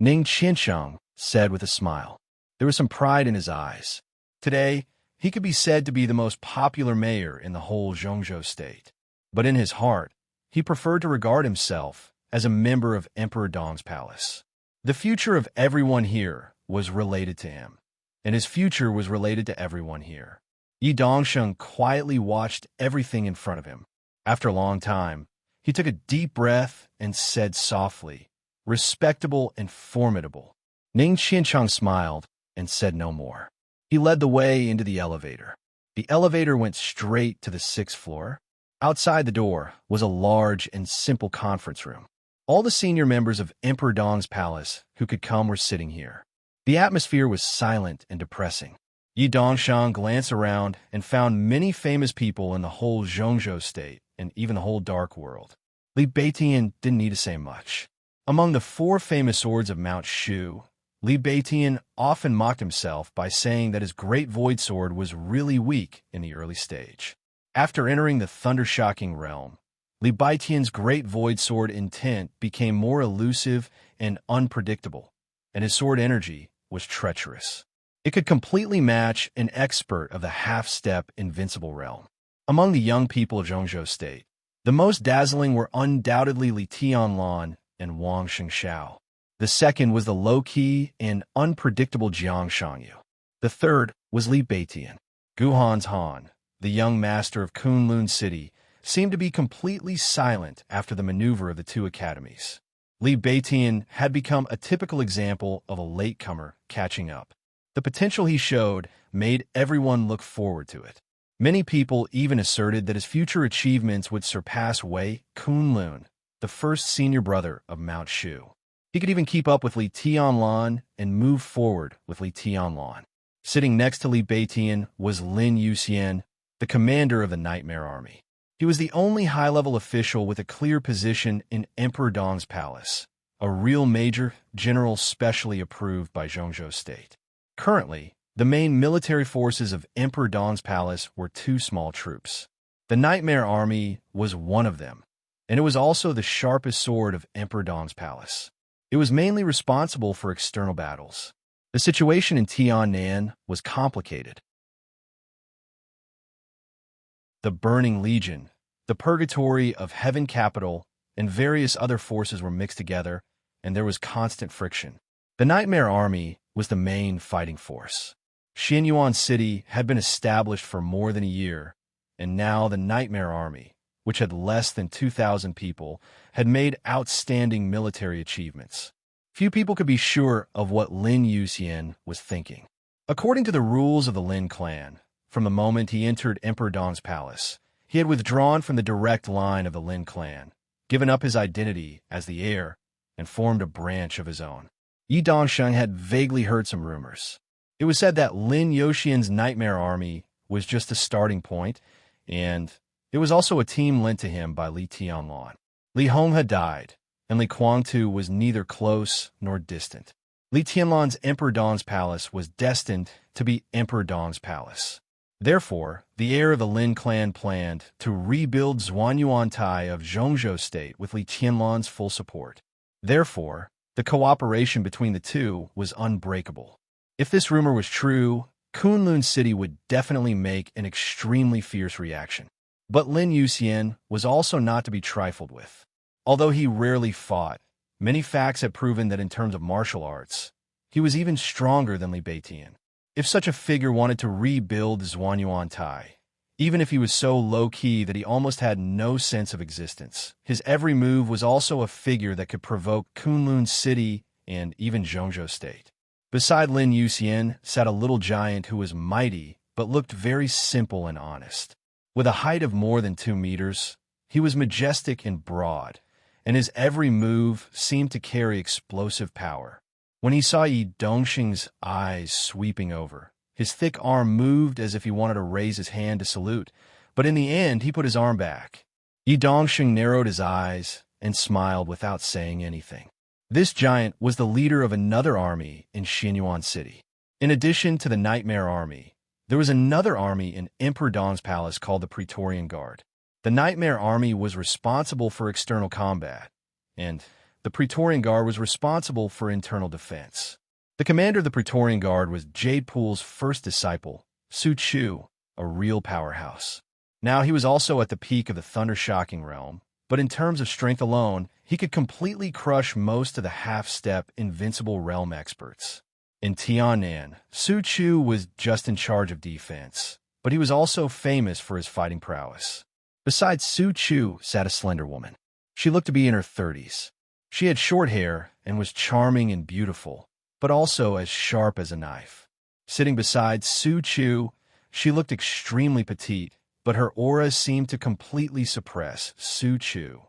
Ning Qiansheng said with a smile. There was some pride in his eyes. Today, he could be said to be the most popular mayor in the whole Zhongzhou state. But in his heart, he preferred to regard himself as a member of Emperor Dong's palace. The future of everyone here was related to him, and his future was related to everyone here. Yi Dongsheng quietly watched everything in front of him. After a long time, he took a deep breath and said softly, "Respectable and formidable." Ning Qiansheng smiled and said no more. He led the way into the elevator. The elevator went straight to the 6th floor. Outside the door was a large and simple conference room. All the senior members of Emperor Dong's palace who could come were sitting here. The atmosphere was silent and depressing. Yi Dongsheng glanced around and found many famous people in the whole Zhongzhou state and even the whole dark world. Li Beitian didn't need to say much. Among the 4 famous swords of Mount Shu, Li Beitian often mocked himself by saying that his great void sword was really weak in the early stage. After entering the thunder-shocking realm, Li Beitian's great void sword intent became more elusive and unpredictable, and his sword energy was treacherous. It could completely match an expert of the half-step invincible realm. Among the young people of Zhongzhou state, the most dazzling were undoubtedly Li Tianlan and Wang Xingxiao. The second was the low-key and unpredictable Jiang Shangyu. The third was Li Beitian. Guhan's Han, the young master of Kunlun City, seemed to be completely silent after the maneuver of the two academies. Li Beitian had become a typical example of a latecomer catching up. The potential he showed made everyone look forward to it. Many people even asserted that his future achievements would surpass Wei Kunlun, the first senior brother of Mount Shu. He could even keep up with Li Tianlan and move forward with Li Tianlan. Sitting next to Li Beitian was Lin Yuxian, the commander of the Nightmare Army. He was the only high-level official with a clear position in Emperor Dong's palace, a real major general specially approved by Zhongzhou state. Currently, the main military forces of Emperor Dong's palace were 2 small troops. The Nightmare Army was one of them, and it was also the sharpest sword of Emperor Dong's palace. It was mainly responsible for external battles. The situation in Tiannan was complicated. the Burning Legion, the Purgatory of Heaven Capital, and various other forces were mixed together, and there was constant friction. The Nightmare Army was the main fighting force. Xianyuan City had been established for more than a year, and now the Nightmare Army, which had less than 2,000 people, had made outstanding military achievements. Few people could be sure of what Lin Yuxian was thinking. According to the rules of the Lin clan, from the moment he entered Emperor Dong's palace, he had withdrawn from the direct line of the Lin clan, given up his identity as the heir, and formed a branch of his own. Yi Dongsheng had vaguely heard some rumors. It was said that Lin Yuxian's Nightmare Army was just a starting point, and it was also a team lent to him by Li Tianlan. Li Hong had died, and Li Guangtu was neither close nor distant. Li Tianlan's Emperor Dong's palace was destined to be Emperor Dong's palace. Therefore, the heir of the Lin clan planned to rebuild Zhuanyuantai of Zhongzhou State with Li Tianlan's full support. Therefore, the cooperation between the two was unbreakable. If this rumor was true, Kunlun City would definitely make an extremely fierce reaction. But Lin Yuxian was also not to be trifled with. Although he rarely fought, many facts had proven that in terms of martial arts, he was even stronger than Li Beitian. If such a figure wanted to rebuild Zhuanyuantai, even if he was so low-key that he almost had no sense of existence, his every move was also a figure that could provoke Kunlun City and even Zhongzhou State. Beside Lin Yuxian sat a little giant who was mighty but looked very simple and honest. With a height of more than 2 meters, he was majestic and broad, and his every move seemed to carry explosive power. When he saw Yi Dongsheng's eyes sweeping over, his thick arm moved as if he wanted to raise his hand to salute, but in the end he put his arm back. Yi Dongsheng narrowed his eyes and smiled without saying anything. This giant was the leader of another army in Xianyuan City. In addition to the Nightmare Army, there was another army in Emperor Dong's palace called the Praetorian Guard. The Nightmare Army was responsible for external combat, and the Praetorian Guard was responsible for internal defense. The commander of the Praetorian Guard was Jade Pool's first disciple, Su Chu, a real powerhouse. Now he was also at the peak of the thunder-shocking realm, but in terms of strength alone, he could completely crush most of the half-step invincible realm experts. In Tiannan, Su Chu was just in charge of defense, but he was also famous for his fighting prowess. Beside Su Chu sat a slender woman. She looked to be in her 30s. She had short hair and was charming and beautiful, but also as sharp as a knife. Sitting beside Su Chu, she looked extremely petite, but her aura seemed to completely suppress Su Chu.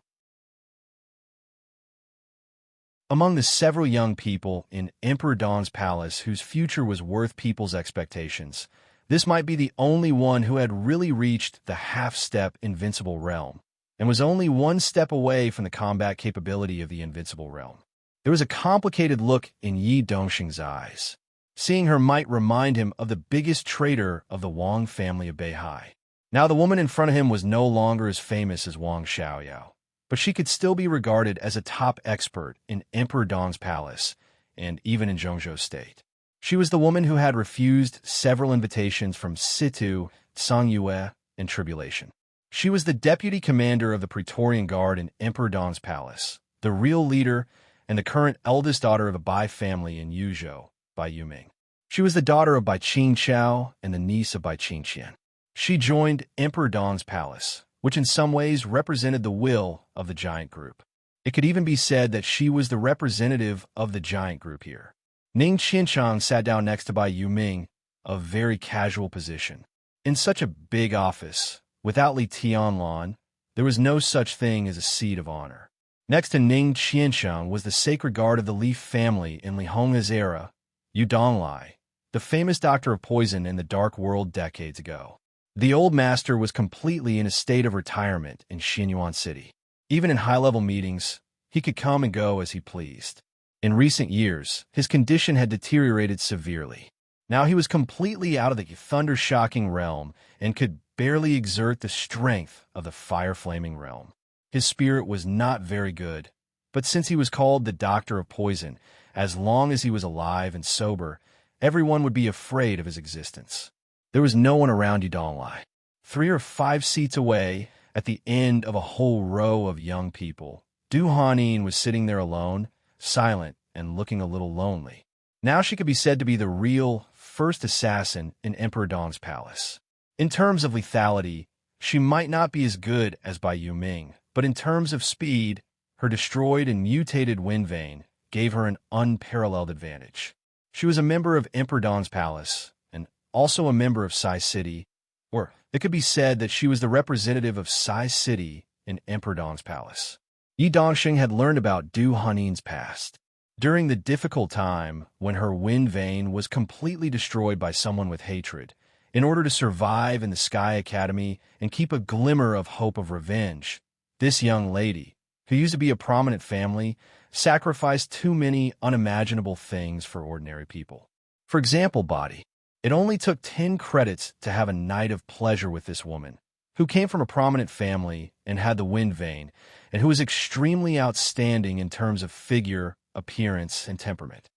Among the several young people in Emperor Dong's palace whose future was worth people's expectations, this might be the only one who had really reached the half-step invincible realm, and was only one step away from the combat capability of the invincible realm. There was a complicated look in Yi Dongsheng's eyes. Seeing her might remind him of the biggest traitor of the Wang family of Beihai. Now the woman in front of him was no longer as famous as Wang Xiaoyao, but she could still be regarded as a top expert in Emperor Dong's palace and even in Zhongzhou State. She was the woman who had refused several invitations from Situ, Tsangyue, and Tribulation. She was the deputy commander of the Praetorian Guard in Emperor Dong's palace, the real leader and the current eldest daughter of a Bai family in Yuzhou, Bai Yuming. She was the daughter of Bai Qingqiao and the niece of Bai Qingqian. She joined Emperor Dong's palace, which in some ways represented the will of the giant group. It could even be said that she was the representative of the giant group here. Ning Qianchang sat down next to Bai Yuming, a very casual position. In such a big office, without Li Tianlan, there was no such thing as a seat of honor. Next to Ning Qianchang was the sacred guard of the Li family in Li Hong's era, Yu Donglai, the famous doctor of poison in the Dark World decades ago. The old master was completely in a state of retirement in Xianyuan City. Even in high-level meetings, he could come and go as he pleased. In recent years, his condition had deteriorated severely. Now he was completely out of the thunder-shocking realm and could barely exert the strength of the fire-flaming realm. His spirit was not very good, but since he was called the Doctor of Poison, as long as he was alive and sober, everyone would be afraid of his existence. There was no one around Yudonglai. 3 or 5 seats away, at the end of a whole row of young people, Du Hanin was sitting there alone, silent and looking a little lonely. Now she could be said to be the real first assassin in Emperor Dong's palace. In terms of lethality, she might not be as good as Bai Yuming, but in terms of speed, her destroyed and mutated wind vane gave her an unparalleled advantage. She was a member of Emperor Dong's palace, and also a member of Sai City, or it could be said that she was the representative of Sai City in Emperor Dong's palace. Yi Dongxing had learned about Du Hanin's past. During the difficult time when her wind vane was completely destroyed by someone with hatred, in order to survive in the Sky Academy and keep a glimmer of hope of revenge, this young lady, who used to be a prominent family, sacrificed too many unimaginable things for ordinary people. For example, body. It only took 10 credits to have a night of pleasure with this woman, who came from a prominent family and had the wind vane, and who was extremely outstanding in terms of figure, appearance, and temperament.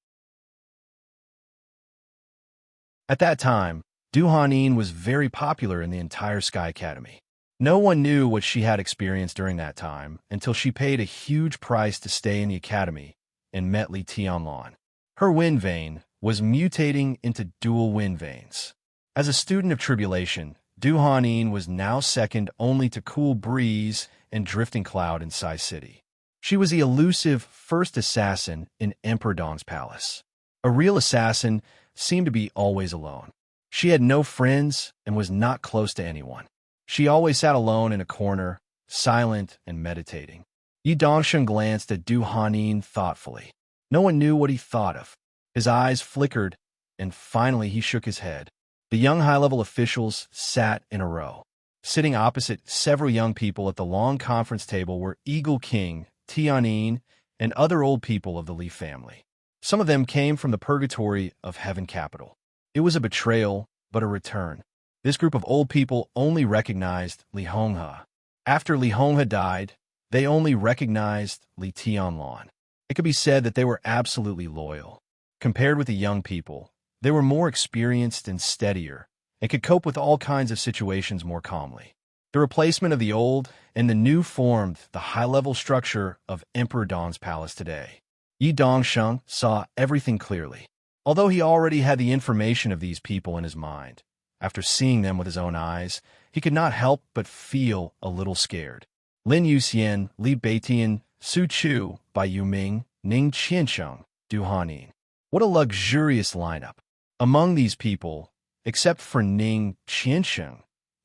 At that time, Du Hanin was very popular in the entire Sky Academy. No one knew what she had experienced during that time until she paid a huge price to stay in the academy and met Li Tianlan. Her wind vane was mutating into dual wind vanes. As a student of tribulation, Du Hanin was now second only to Cool Breeze and Drifting Cloud in Sai City. She was the elusive first assassin in Emperor Dong's palace. A real assassin seemed to be always alone. She had no friends and was not close to anyone. She always sat alone in a corner, silent and meditating. Yi Dongxing glanced at Du Hanin thoughtfully. No one knew what he thought of. His eyes flickered, and finally he shook his head. The young high-level officials sat in a row. Sitting opposite several young people at the long conference table were Eagle King, Tianin, and other old people of the Li family. Some of them came from the purgatory of Heaven Capital. It was a betrayal, but a return. This group of old people only recognized Li Honghe. After Li Honghe died, they only recognized Li Tianlan. It could be said that they were absolutely loyal. Compared with the young people, they were more experienced and steadier, and could cope with all kinds of situations more calmly. The replacement of the old and the new formed the high-level structure of Emperor Dong's palace today. Yi Dongxing saw everything clearly. Although he already had the information of these people in his mind, after seeing them with his own eyes, he could not help but feel a little scared. Lin Yuxian, Li Beitian, Su Chu, Bai Yuming, Ning Qiansheng, Du Hanin. What a luxurious lineup. Among these people, except for Ning Qiansheng,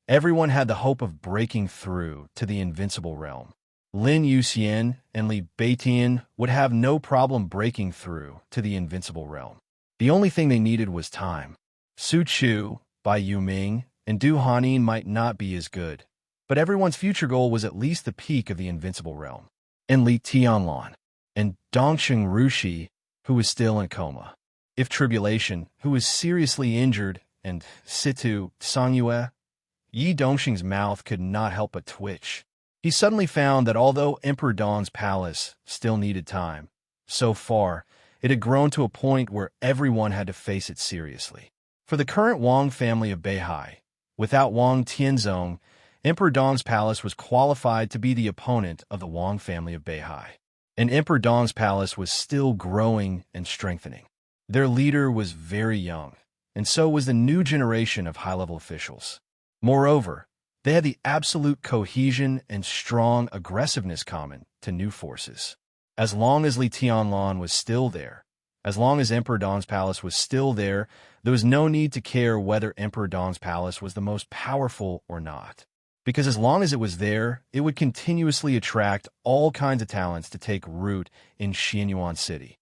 everyone had the hope of breaking through to the invincible realm. Lin Yuxian and Li Beitian would have no problem breaking through to the invincible realm. The only thing they needed was time. Su Chu, Bai Yuming, and Du Hanin might not be as good, but everyone's future goal was at least the peak of the invincible realm. And Li Tianlan, and Dongxing Rushi, who was still in coma. If Tribulation, who was seriously injured, and Situ Songyue, Yi Dongxing's mouth could not help but twitch. He suddenly found that although Emperor Dong's palace still needed time, so far, it had grown to a point where everyone had to face it seriously. For the current Wang family of Beihai, without Wang Tianzong, Emperor Dong's palace was qualified to be the opponent of the Wang family of Beihai. And Emperor Dong's palace was still growing and strengthening. Their leader was very young, and so was the new generation of high-level officials. Moreover, they had the absolute cohesion and strong aggressiveness common to new forces. As long as Li Tianlan was still there, as long as Emperor Dong's palace was still there, there was no need to care whether Emperor Dong's palace was the most powerful or not. Because as long as it was there, it would continuously attract all kinds of talents to take root in Xianyuan City.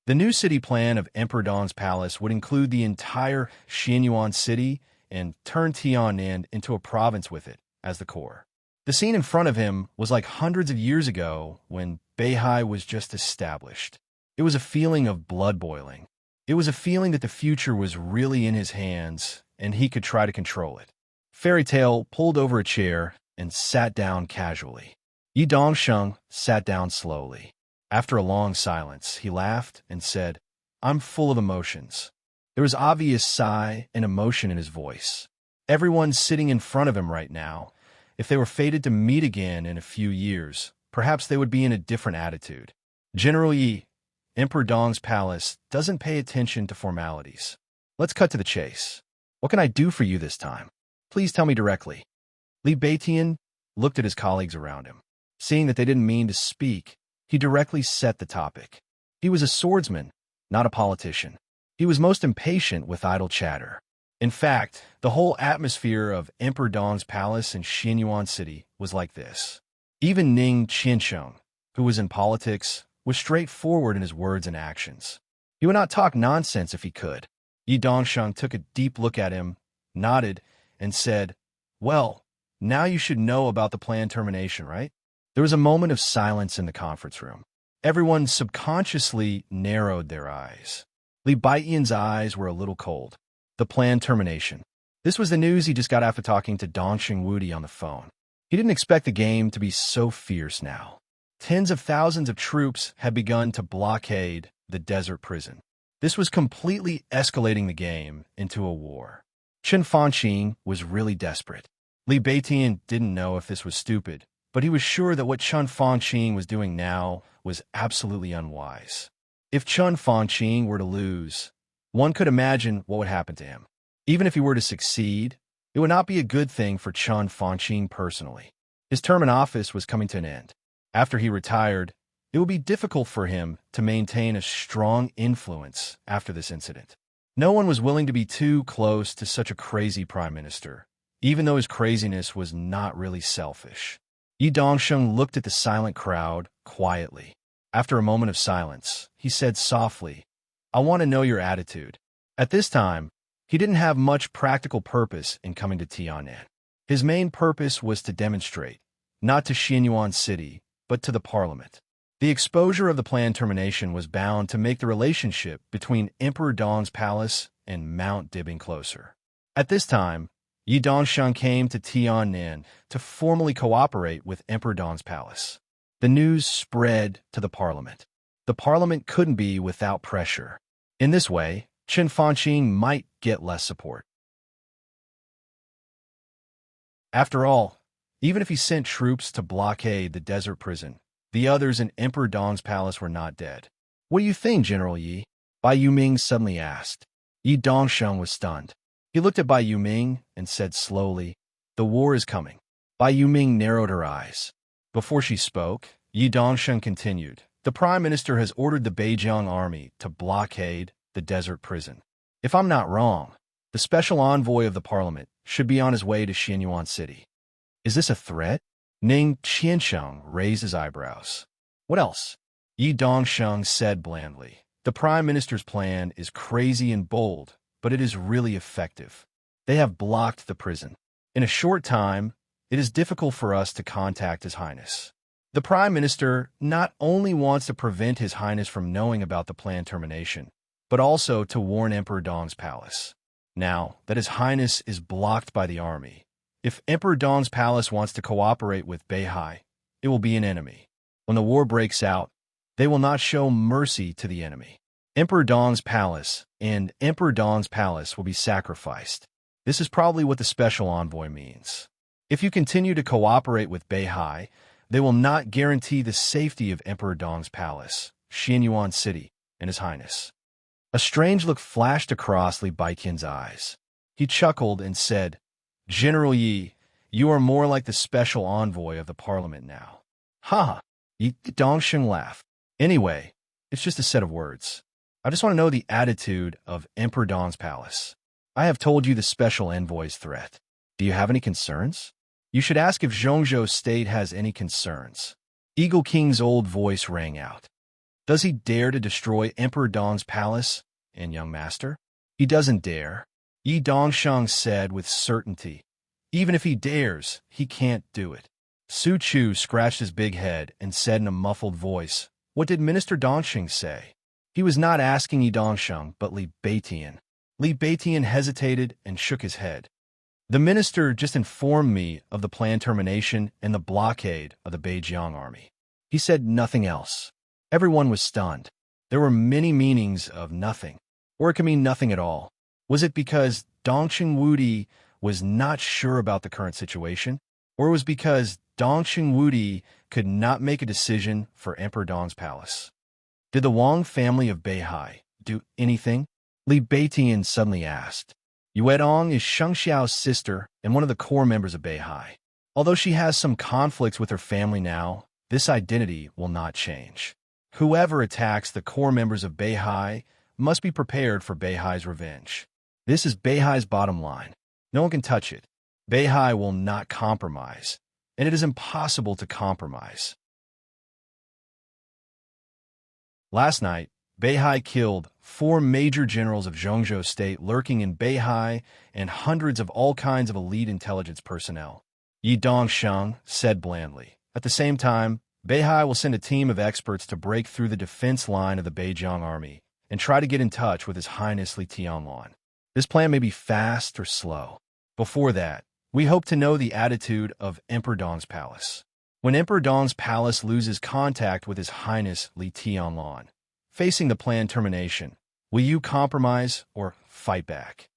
The new city plan of Emperor Dong's palace would include the entire Xianyuan City and turn Tianan into a province with it as the core. The scene in front of him was like hundreds of years ago when Beihai was just established. It was a feeling of blood boiling. It was a feeling that the future was really in his hands and he could try to control it. Fairy Tale pulled over a chair and sat down casually. Yi Dongxing sat down slowly. After a long silence, he laughed and said, "I'm full of emotions. There was obvious sigh and emotion in his voice. Everyone sitting in front of him right now, if they were fated to meet again in a few years, perhaps they would be in a different attitude. General Yi, Emperor Dong's palace, doesn't pay attention to formalities. Let's cut to the chase. What can I do for you this time? Please tell me directly. Li Beitian looked at his colleagues around him. Seeing that they didn't mean to speak, he directly set the topic. He was a swordsman, not a politician. He was most impatient with idle chatter. In fact, the whole atmosphere of Emperor Dong's palace in Xianyuan City was like this. Even Ning Qiansheng, who was in politics, was straightforward in his words and actions. He would not talk nonsense if he could. Yi Dongsheng took a deep look at him, nodded, and said, "Well, now you should know about the planned termination, right?" There was a moment of silence in the conference room. Everyone subconsciously narrowed their eyes. Li Baiyan's eyes were a little cold. The planned termination. This was the news he just got after talking to Dongxing Wudi on the phone. He didn't expect the game to be so fierce now. Tens of thousands of troops had begun to blockade the desert prison. This was completely escalating the game into a war. Chen Fanqing was really desperate. Li Beitian didn't know if this was stupid, but he was sure that what Chen Fanqing was doing now was absolutely unwise. If Chen Fanqing were to lose, one could imagine what would happen to him. Even if he were to succeed, it would not be a good thing for Chen Fanqing personally. His term in office was coming to an end. After he retired, it would be difficult for him to maintain a strong influence after this incident. No one was willing to be too close to such a crazy prime minister, even though his craziness was not really selfish. Yi Dongsheng looked at the silent crowd quietly. After a moment of silence, he said softly, "I want to know your attitude." At this time, he didn't have much practical purpose in coming to Tian'an. His main purpose was to demonstrate, not to Xianyuan City, but to the parliament. The exposure of the planned termination was bound to make the relationship between Emperor Dong's palace and Mount Dibbing closer. At this time, Yi Dongsheng came to Tian'an to formally cooperate with Emperor Dong's palace. The news spread to the parliament. The parliament couldn't be without pressure. In this way, Chen Fanqing might get less support. After all, even if he sent troops to blockade the desert prison, the others in Emperor Dong's palace were not dead. "What do you think, General Yi?" Bai Yuming suddenly asked. Yi Dongsheng was stunned. He looked at Bai Yuming and said slowly, "The war is coming." Bai Yuming narrowed her eyes. Before she spoke, Yi Dongsheng continued, "The Prime Minister has ordered the Beijiang army to blockade the desert prison. If I'm not wrong, the special envoy of the parliament should be on his way to Xianyuan City." "Is this a threat?" Ning Qiansheng raised his eyebrows. "What else?" Yi Dongsheng said blandly, "The Prime Minister's plan is crazy and bold, but it is really effective. They have blocked the prison. In a short time, it is difficult for us to contact His Highness. The Prime Minister not only wants to prevent His Highness from knowing about the planned termination, but also to warn Emperor Dong's palace. Now that His Highness is blocked by the army, if Emperor Dong's palace wants to cooperate with Beihai, it will be an enemy. When the war breaks out, they will not show mercy to the enemy. Emperor Dong's palace will be sacrificed. This is probably what the special envoy means. If you continue to cooperate with Beihai, they will not guarantee the safety of Emperor Dong's palace, Xianyuan City, and His Highness." A strange look flashed across Li Baiqian's eyes. He chuckled and said, "General Yi, you are more like the special envoy of the parliament now." "Ha!" Yi Dongsheng laughed. "Anyway, it's just a set of words. I just want to know the attitude of Emperor Dong's palace. I have told you the special envoy's threat. Do you have any concerns? You should ask if Zhongzhou State has any concerns." Eagle King's old voice rang out. "Does he dare to destroy Emperor Dong's palace and young master?" "He doesn't dare," Yi Dongsheng said with certainty. "Even if he dares, he can't do it." Su Chu scratched his big head and said in a muffled voice, "What did Minister Dongxing say?" He was not asking Yi Dongsheng, but Li Beitian. Li Beitian hesitated and shook his head. "The minister just informed me of the planned termination and the blockade of the Beijiang army." He said nothing else. Everyone was stunned. There were many meanings of nothing. Or it could mean nothing at all. Was it because Dongqing Wudi was not sure about the current situation? Or was it because Dongqing Wudi could not make a decision for Emperor Dong's palace? Did the Wang family of Beihai do anything? Li Beitian suddenly asked. Yue Dong is Sheng Xiao's sister and one of the core members of Beihai. Although she has some conflicts with her family now, this identity will not change. Whoever attacks the core members of Beihai must be prepared for Beihai's revenge. This is Beihai's bottom line. No one can touch it. Beihai will not compromise, and it is impossible to compromise. Last night, Beihai killed 4 major generals of Zhongzhou state lurking in Beihai and hundreds of all kinds of elite intelligence personnel. Yi Dongsheng said blandly. At the same time, Beihai will send a team of experts to break through the defense line of the Beijiang army and try to get in touch with His Highness Li Tianlan. This plan may be fast or slow. Before that, we hope to know the attitude of Emperor Dong's palace. When Emperor Dong's palace loses contact with His Highness Li Tianlan, facing the planned termination, will you compromise or fight back?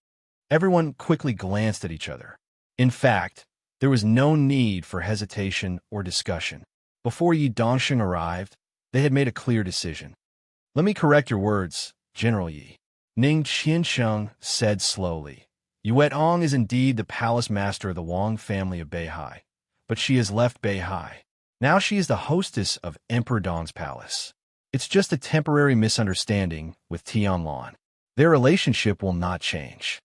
Everyone quickly glanced at each other. In fact, there was no need for hesitation or discussion. Before Yi Dongsheng arrived, they had made a clear decision. Let me correct your words, General Yi. Ning Qiansheng said slowly. Yue Dong is indeed the palace master of the Wang family of Beihai, but she has left Beihai. Now she is the hostess of Emperor Dong's palace. It's just a temporary misunderstanding with Tianlan. Their relationship will not change.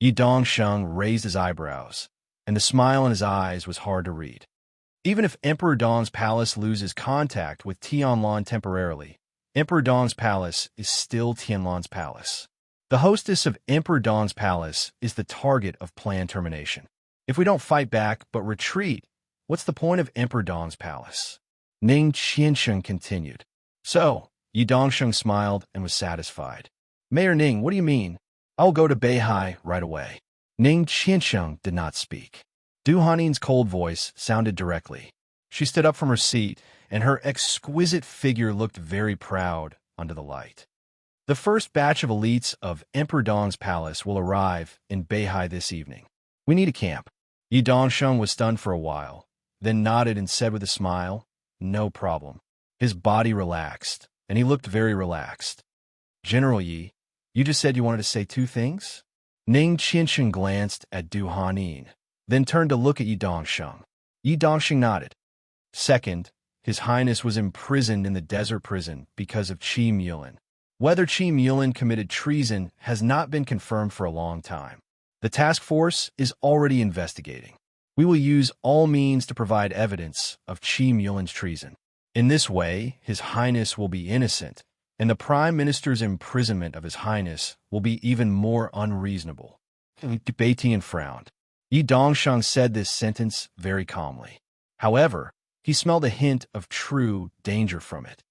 Yi Dongsheng raised his eyebrows, and the smile in his eyes was hard to read. Even if Emperor Dong's palace loses contact with Tianlan temporarily, Emperor Dong's palace is still Tianlan's palace. The hostess of Emperor Dong's palace is the target of planned termination. If we don't fight back but retreat, what's the point of Emperor Dong's palace? Ning Qiansheng continued. So, Yi Dongsheng smiled and was satisfied. Mayor Ning, what do you mean? I'll go to Beihai right away. Ning Qiansheng did not speak. Du Hanin's cold voice sounded directly. She stood up from her seat, and her exquisite figure looked very proud under the light. The first batch of elites of Emperor Dong's palace will arrive in Beihai this evening. We need a camp. Yi Dongsheng was stunned for a while, then nodded and said with a smile, no problem. His body relaxed, and he looked very relaxed. General Yi, you just said you wanted to say 2 things? Ning Qiansheng glanced at Du Hanin, then turned to look at Yi Dongsheng. Yi Dongsheng nodded. Second, His Highness was imprisoned in the desert prison because of Qi Mulin. Whether Qi Mulin committed treason has not been confirmed for a long time. The task force is already investigating. We will use all means to provide evidence of Qi Mulin's treason. In this way, His Highness will be innocent, and the Prime Minister's imprisonment of His Highness will be even more unreasonable. Beitian frowned. Yi Dongsheng said this sentence very calmly. However, he smelled a hint of true danger from it.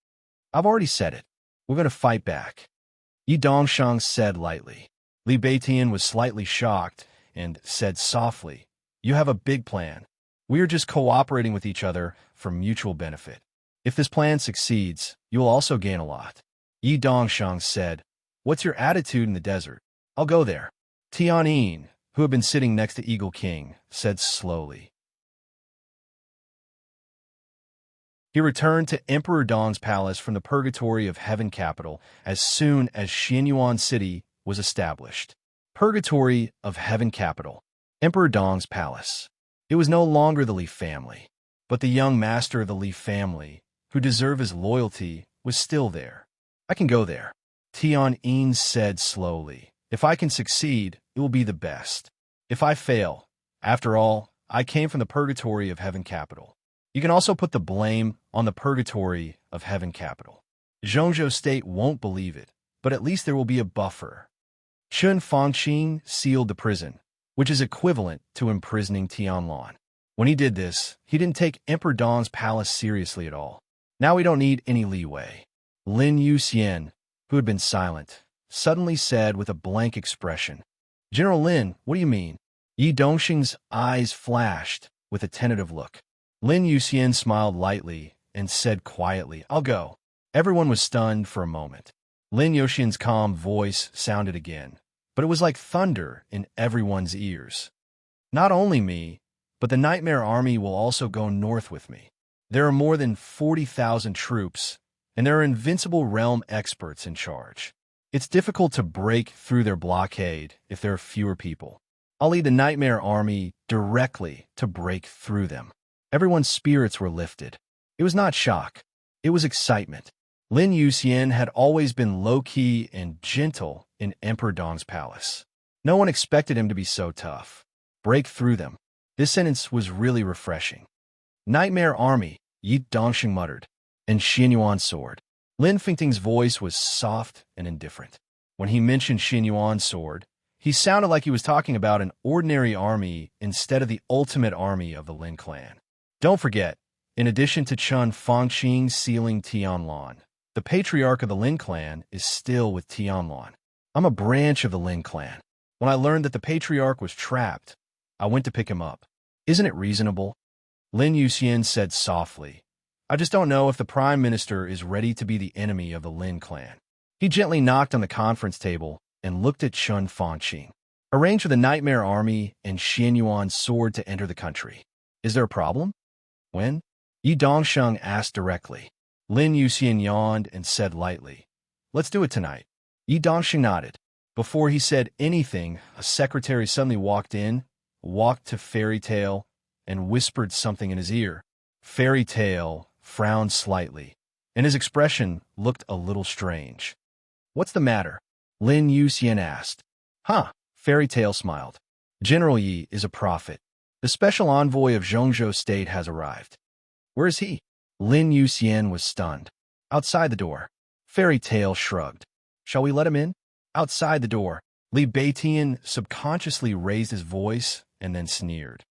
I've already said it. We're going to fight back. Yi Dongsheng said lightly. Li Beitian was slightly shocked and said softly, You have a big plan. We are just cooperating with each other for mutual benefit. If this plan succeeds, you will also gain a lot. Yi Dongsheng said, What's your attitude in the desert? I'll go there. Tianyin, who had been sitting next to Eagle King, said slowly. He returned to Emperor Dong's palace from the purgatory of Heaven Capital as soon as Xianyuan City was established. Purgatory of Heaven Capital, Emperor Dong's palace. It was no longer the Li family, but the young master of the Li family, who deserved his loyalty, was still there. I can go there. Tianyin said slowly. If I can succeed, it will be the best. If I fail, after all, I came from the purgatory of Heaven Capital. You can also put the blame on the purgatory of Heaven Capital. Zhongzhou State won't believe it, but at least there will be a buffer. Chun Fangqing sealed the prison, which is equivalent to imprisoning Tianlan. When he did this, he didn't take Emperor Dong's palace seriously at all. Now we don't need any leeway. Lin Yuxian, who had been silent, suddenly said with a blank expression, General Lin, what do you mean? Yi Dongsheng's eyes flashed with a tentative look. Lin Yuxian smiled lightly and said quietly, I'll go. Everyone was stunned for a moment. Lin Yoshin's calm voice sounded again, but it was like thunder in everyone's ears. Not only me, but the Nightmare Army will also go north with me. There are more than 40,000 troops, and there are invincible realm experts in charge. It's difficult to break through their blockade if there are fewer people. I'll lead the Nightmare Army directly to break through them. Everyone's spirits were lifted. It was not shock. It was excitement. Lin Yuxian had always been low-key and gentle in Emperor Dong's palace. No one expected him to be so tough. Break through them. This sentence was really refreshing. Nightmare Army, Yi Dongsheng muttered, and Xianyuan's sword. Lin Fingting's voice was soft and indifferent. When he mentioned Xianyuan's sword, he sounded like he was talking about an ordinary army instead of the ultimate army of the Lin clan. Don't forget, in addition to Chun Fangqing sealing Tianlan, the patriarch of the Lin clan is still with Tianlan. I'm a branch of the Lin clan. When I learned that the patriarch was trapped, I went to pick him up. Isn't it reasonable? Lin Yuxian said softly. I just don't know if the prime minister is ready to be the enemy of the Lin clan. He gently knocked on the conference table and looked at Chun Fangqing. Arrange for the Nightmare Army and Xianyuan's sword to enter the country. Is there a problem? When? Yi Dongsheng asked directly. Lin Yuxian yawned and said lightly, Let's do it tonight. Yi Dongsheng nodded. Before he said anything, a secretary suddenly walked to Fairy Tale, and whispered something in his ear. Fairy Tale frowned slightly, and his expression looked a little strange. What's the matter? Lin Yuxian asked. Huh, Fairy Tale smiled. General Yi is a prophet. The special envoy of Zhongzhou State has arrived. Where is he? Lin Yuxian was stunned. Outside the door. Fairy Tale shrugged. Shall we let him in? Outside the door, Li Beitian subconsciously raised his voice and then sneered.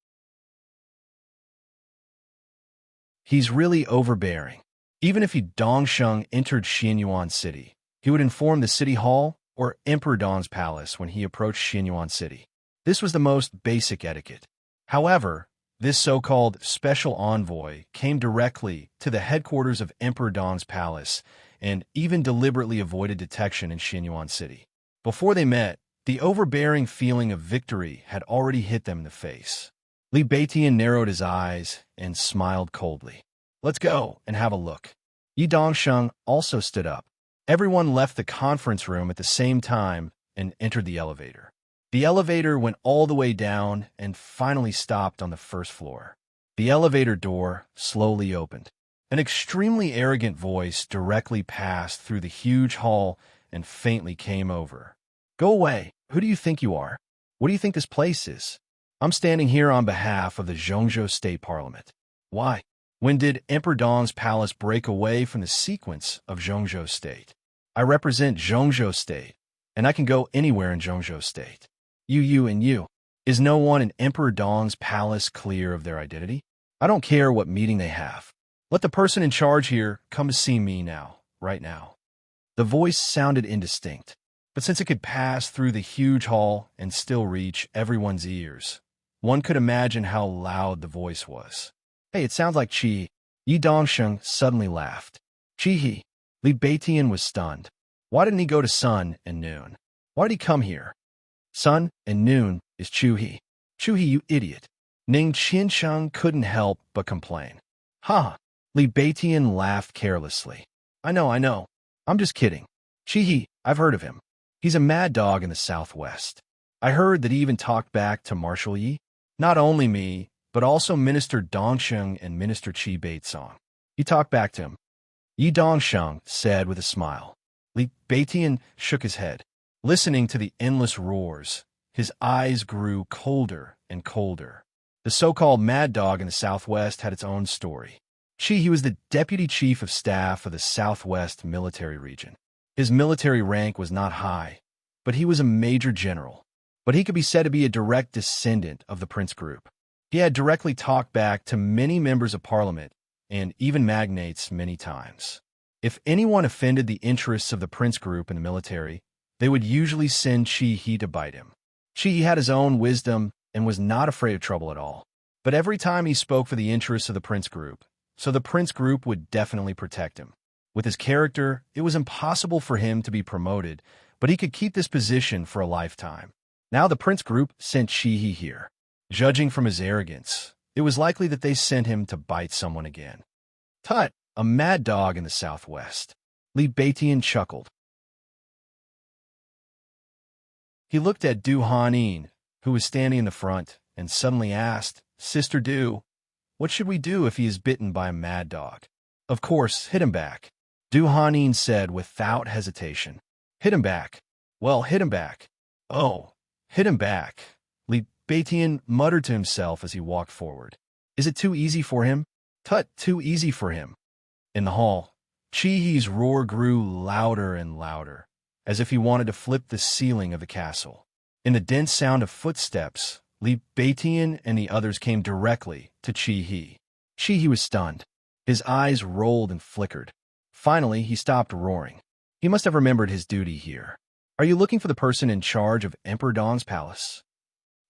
He's really overbearing. Even if Yi Dongsheng entered Xianyuan City, he would inform the city hall or Emperor Dong's palace when he approached Xianyuan City. This was the most basic etiquette. However, this so-called special envoy came directly to the headquarters of Emperor Dong's palace and even deliberately avoided detection in Xianyuan City. Before they met, the overbearing feeling of victory had already hit them in the face. Li Beitian narrowed his eyes and smiled coldly. Let's go and have a look. Yi Dongsheng also stood up. Everyone left the conference room at the same time and entered the elevator. The elevator went all the way down and finally stopped on the first floor. The elevator door slowly opened. An extremely arrogant voice directly passed through the huge hall and faintly came over. Go away. Who do you think you are? What do you think this place is? I'm standing here on behalf of the Zhongzhou State Parliament. Why? When did Emperor Dong's palace break away from the sequence of Zhongzhou State? I represent Zhongzhou State, and I can go anywhere in Zhongzhou State. You, and you. Is no one in Emperor Dong's palace clear of their identity? I don't care what meeting they have. Let the person in charge here come to see me now, right now. The voice sounded indistinct, but since it could pass through the huge hall and still reach everyone's ears, one could imagine how loud the voice was. Hey, it sounds like Qi. Yi Dongsheng suddenly laughed. Qi. Li Beitian was stunned. Why didn't he go to Sun and Noon? Why did he come here? Sun and Noon is Chu-He. Chu-He, you idiot. Ning Qiansheng couldn't help but complain. Ha! Li Beitian laughed carelessly. I know. I'm just kidding. Qi, I've heard of him. He's a mad dog in the southwest. I heard that he even talked back to Marshal Yi. Not only me, but also Minister Dongsheng and Minister Qi Baitsong. He talked back to him. Yi Dongsheng said with a smile. Li Beitian shook his head. Listening to the endless roars, his eyes grew colder and colder. The so-called mad dog in the southwest had its own story. He was the deputy chief of staff of the Southwest Military Region. His military rank was not high, but he was a major general. But he could be said to be a direct descendant of the Prince Group. He had directly talked back to many members of parliament and even magnates many times. If anyone offended the interests of the Prince Group in the military, they would usually send Qi to bite him. Qi had his own wisdom and was not afraid of trouble at all. But every time he spoke for the interests of the Prince Group, so the Prince Group would definitely protect him. With his character, it was impossible for him to be promoted, but he could keep this position for a lifetime. Now the prince group sent Chihi here. Judging from his arrogance, it was likely that they sent him to bite someone again. Tut, a mad dog in the southwest. Li Beitian chuckled. He looked at Du Hanin, who was standing in the front, and suddenly asked, Sister Du, what should we do if he is bitten by a mad dog? Of course, hit him back. Du Hanin said without hesitation. Hit him back. Well, hit him back. Oh, hit him back. Li Beitian muttered to himself as he walked forward. Is it too easy for him? Tut, too easy for him. In the hall, Chihi's roar grew louder and louder, as if he wanted to flip the ceiling of the castle. In the dense sound of footsteps, Li Beitian and the others came directly to Chihi. Chihi was stunned. His eyes rolled and flickered. Finally, he stopped roaring. He must have remembered his duty here. Are you looking for the person in charge of Emperor Dong's palace?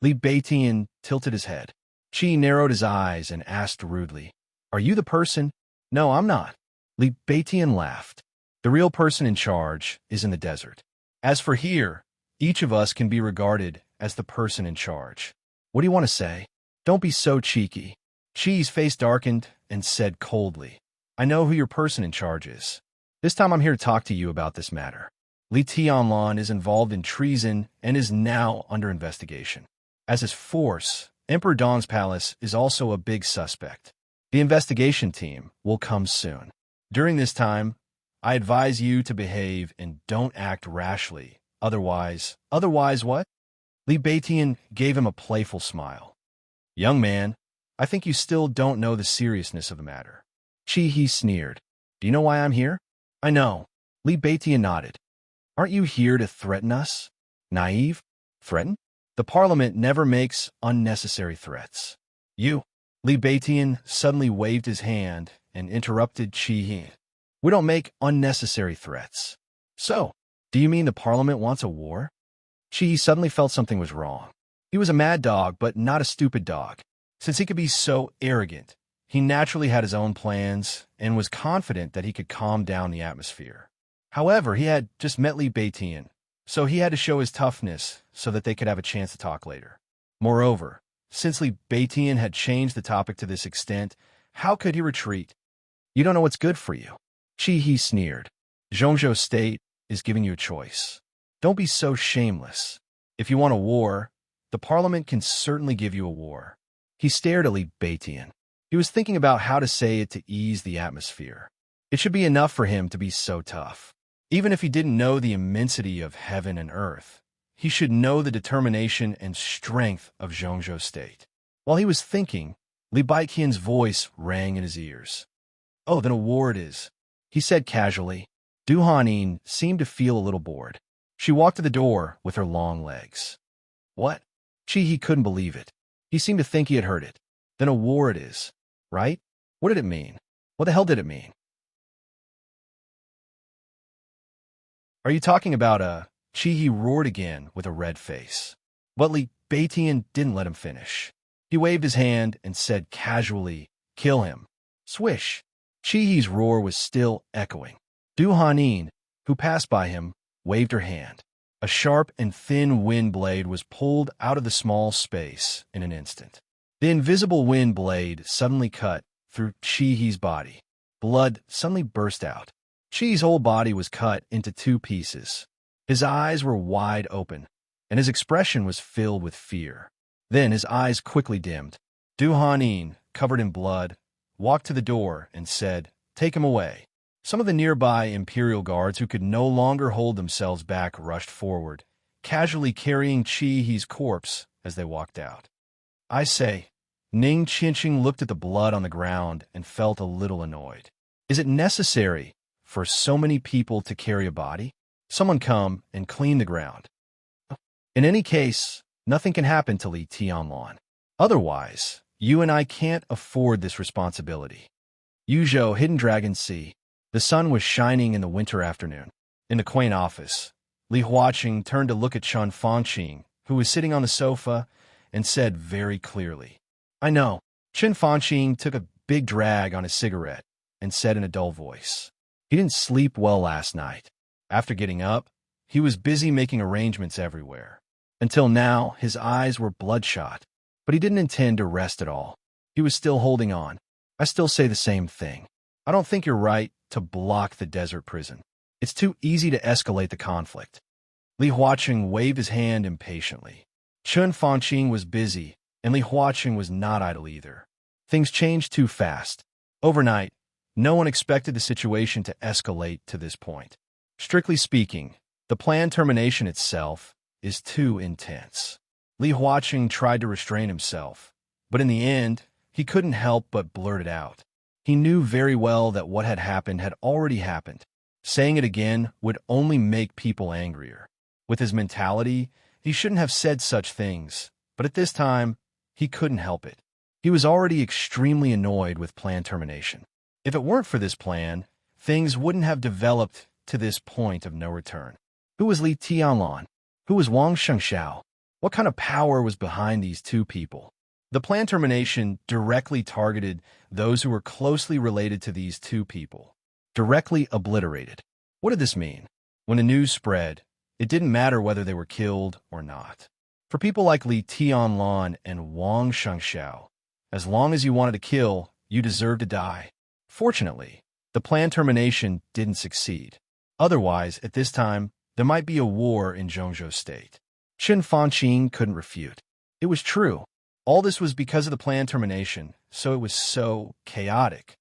Li Beitian tilted his head. Chi narrowed his eyes and asked rudely, Are you the person? No, I'm not. Li Beitian laughed. The real person in charge is in the desert. As for here, each of us can be regarded as the person in charge. What do you want to say? Don't be so cheeky. Chi's face darkened and said coldly, I know who your person in charge is. This time I'm here to talk to you about this matter. Li Tianlan is involved in treason and is now under investigation. As his force, Emperor Dong's palace is also a big suspect. The investigation team will come soon. During this time, I advise you to behave and don't act rashly. Otherwise what? Li Beitian gave him a playful smile. Young man, I think you still don't know the seriousness of the matter. He sneered. Do you know why I'm here? I know. Li Beitian nodded. Aren't you here to threaten us? Naive? Threaten? The parliament never makes unnecessary threats. You. Li Beitian suddenly waved his hand and interrupted Chi. We don't make unnecessary threats. So, do you mean the parliament wants a war? Chi suddenly felt something was wrong. He was a mad dog, but not a stupid dog. Since he could be so arrogant, he naturally had his own plans and was confident that he could calm down the atmosphere. However, he had just met Li Beitian, so he had to show his toughness so that they could have a chance to talk later. Moreover, since Li Beitian had changed the topic to this extent, how could he retreat? You don't know what's good for you. He sneered. Zhongzhou State is giving you a choice. Don't be so shameless. If you want a war, the parliament can certainly give you a war. He stared at Li Beitian. He was thinking about how to say it to ease the atmosphere. It should be enough for him to be so tough. Even if he didn't know the immensity of heaven and earth, he should know the determination and strength of Zhongzhou State. While he was thinking, Li Beitian's voice rang in his ears. Oh, then a war it is, he said casually. Du Hanin seemed to feel a little bored. She walked to the door with her long legs. What? He couldn't believe it. He seemed to think he had heard it. Then a war it is, right? What did it mean? What the hell did it mean? Are you talking about a... He roared again with a red face. But Li Beitian didn't let him finish. He waved his hand and said casually, Kill him. Swish. Chihi's roar was still echoing. Du Hanin, who passed by him, waved her hand. A sharp and thin wind blade was pulled out of the small space in an instant. The invisible wind blade suddenly cut through Chihi's body. Blood suddenly burst out. Chihi's whole body was cut into two pieces. His eyes were wide open, and his expression was filled with fear. Then his eyes quickly dimmed. Du Hanin, covered in blood, walked to the door and said, Take him away. Some of the nearby Imperial guards who could no longer hold themselves back rushed forward, casually carrying Chihi's corpse as they walked out. I say, Ning Qinqing looked at the blood on the ground and felt a little annoyed. Is it necessary for so many people to carry a body? Someone come and clean the ground. In any case, nothing can happen to Li Tianlan. Otherwise, you and I can't afford this responsibility. Yuzhou, Hidden Dragon Sea. The sun was shining in the winter afternoon. In the quaint office, Li Huaqing turned to look at Chen Fangqing, who was sitting on the sofa, and said very clearly, I know. Chen Fangqing took a big drag on his cigarette and said in a dull voice, He didn't sleep well last night. After getting up, he was busy making arrangements everywhere. Until now, his eyes were bloodshot, but he didn't intend to rest at all. He was still holding on. I still say the same thing. I don't think you're right to block the desert prison. It's too easy to escalate the conflict. Li Huaqing waved his hand impatiently. Chun Fanqing was busy, and Li Huaqing was not idle either. Things changed too fast. Overnight, no one expected the situation to escalate to this point. Strictly speaking, the planned termination itself is too intense. Li Huaqing tried to restrain himself, but in the end, he couldn't help but blurt it out. He knew very well that what had already happened. Saying it again would only make people angrier. With his mentality, he shouldn't have said such things, but at this time, he couldn't help it. He was already extremely annoyed with planned termination. If it weren't for this plan, things wouldn't have developed to this point of no return. Who was Li Tianlan? Who was Wang Shengxiao? What kind of power was behind these two people? The planned termination directly targeted those who were closely related to these two people. Directly obliterated. What did this mean? When the news spread, it didn't matter whether they were killed or not. For people like Li Tianlan and Wang Shengxiao, as long as you wanted to kill, you deserved to die. Fortunately, the planned termination didn't succeed. Otherwise, at this time, there might be a war in Zhongzhou State. Qin Fanqing couldn't refute. It was true. All this was because of the planned termination, so it was so chaotic.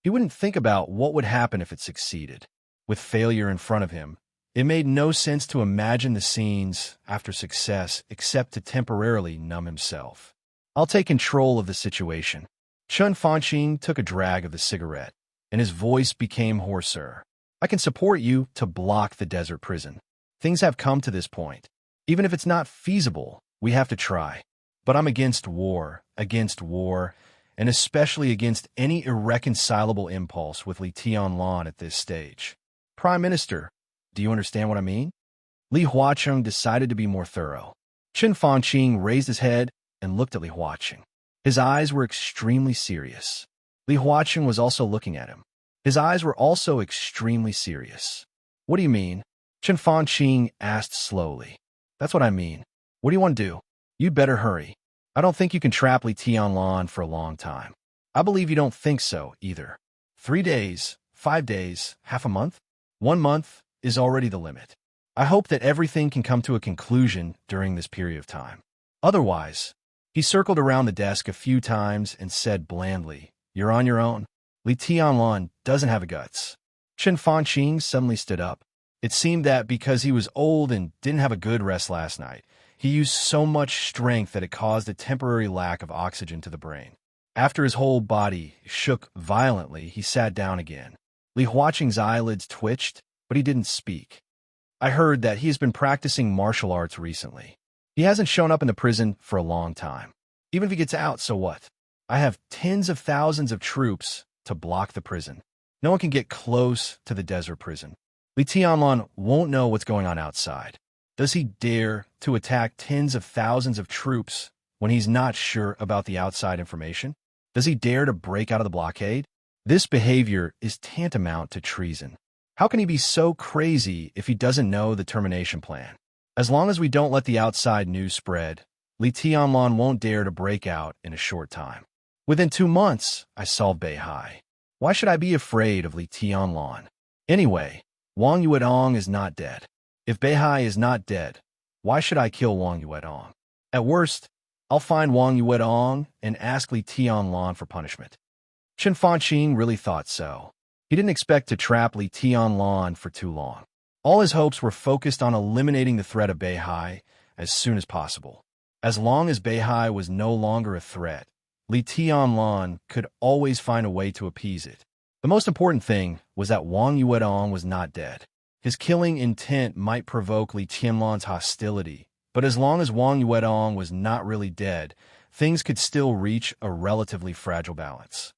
He wouldn't think about what would happen if it succeeded. With failure in front of him, it made no sense to imagine the scenes after success except to temporarily numb himself. I'll take control of the situation. Chun Fanqing took a drag of the cigarette, and his voice became hoarser. I can support you to block the desert prison. Things have come to this point. Even if it's not feasible, we have to try. But I'm against war, and especially against any irreconcilable impulse with Li Tianlan at this stage. Prime Minister, do you understand what I mean? Li Huaqing decided to be more thorough. Qin Fanqing raised his head and looked at Li Huaqing. His eyes were extremely serious. Li Huaqing was also looking at him. His eyes were also extremely serious. What do you mean? Qin Fanqing asked slowly. That's what I mean. What do you want to do? You'd better hurry. I don't think you can trap Li Tianlan for a long time. I believe you don't think so, either. 3 days, 5 days, half a month? 1 month is already the limit. I hope that everything can come to a conclusion during this period of time. Otherwise, he circled around the desk a few times and said blandly, You're on your own. Li Tianlan doesn't have the guts. Qin Fanqing suddenly stood up. It seemed that because he was old and didn't have a good rest last night, he used so much strength that it caused a temporary lack of oxygen to the brain. After his whole body shook violently, he sat down again. Li Huaqing's eyelids twitched, but he didn't speak. I heard that he has been practicing martial arts recently. He hasn't shown up in the prison for a long time. Even if he gets out, so what? I have tens of thousands of troops to block the prison. No one can get close to the desert prison. Li Tianlan won't know what's going on outside. Does he dare to attack tens of thousands of troops when he's not sure about the outside information? Does he dare to break out of the blockade? This behavior is tantamount to treason. How can he be so crazy if he doesn't know the termination plan? As long as we don't let the outside news spread, Li Tianlan won't dare to break out in a short time. Within 2 months, I solved Beihai. Why should I be afraid of Li Tianlan? Anyway, Wang Yuedong is not dead. If Beihai is not dead, why should I kill Wang Yuedong? At worst, I'll find Wang Yuedong and ask Li Tianlan for punishment. Qin Fanqing really thought so. He didn't expect to trap Li Tianlan for too long. All his hopes were focused on eliminating the threat of Beihai as soon as possible. As long as Beihai was no longer a threat, Li Tianlan could always find a way to appease it. The most important thing was that Wang Yuedong was not dead. His killing intent might provoke Li Tianlan's hostility, but as long as Wang Yuedong was not really dead, things could still reach a relatively fragile balance.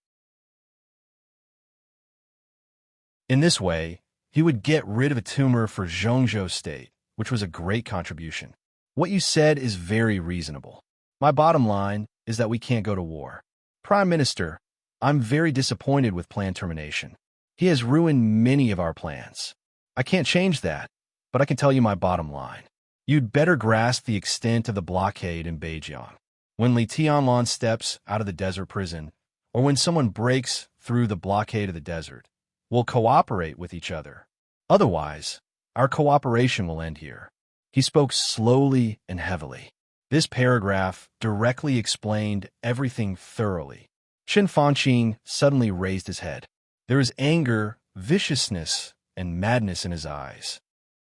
In this way, he would get rid of a tumor for Zhongzhou State, which was a great contribution. What you said is very reasonable. My bottom line is that we can't go to war. Prime Minister, I'm very disappointed with plan termination. He has ruined many of our plans. I can't change that, but I can tell you my bottom line. You'd better grasp the extent of the blockade in Beijing. When Li Tianlan steps out of the desert prison, or when someone breaks through the blockade of the desert, we'll cooperate with each other. Otherwise, our cooperation will end here. He spoke slowly and heavily. This paragraph directly explained everything thoroughly. Chen Fanqing suddenly raised his head. There is anger, viciousness, and madness in his eyes.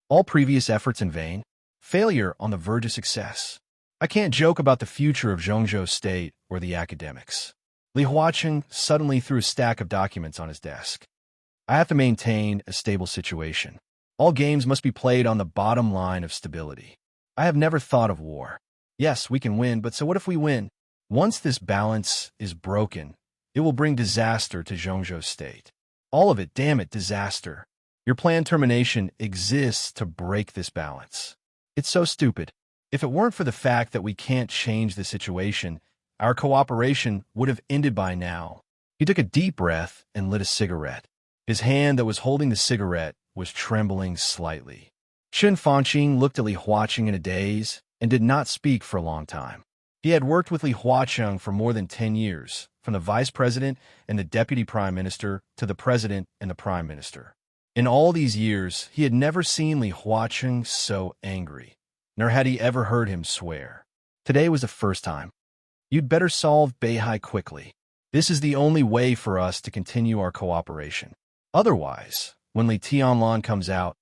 All previous efforts in vain, failure on the verge of success. I can't joke about the future of Zhongzhou State or the academics. Li Huaqing suddenly threw a stack of documents on his desk. I have to maintain a stable situation. All games must be played on the bottom line of stability. I have never thought of war. Yes, we can win, but so what if we win? Once this balance is broken, it will bring disaster to Zhongzhou State. All of it, damn it, disaster. Your plan termination exists to break this balance. It's so stupid. If it weren't for the fact that we can't change the situation, our cooperation would have ended by now. He took a deep breath and lit a cigarette. His hand that was holding the cigarette was trembling slightly. Chen Fanqing looked at Li Huaqing in a daze and did not speak for a long time. He had worked with Li Huaqing for more than 10 years, from the vice president and the deputy prime minister to the president and the prime minister. In all these years, he had never seen Li Huaqing so angry, nor had he ever heard him swear. Today was the first time. You'd better solve Beihai quickly. This is the only way for us to continue our cooperation. Otherwise, when Li Tianlan comes out,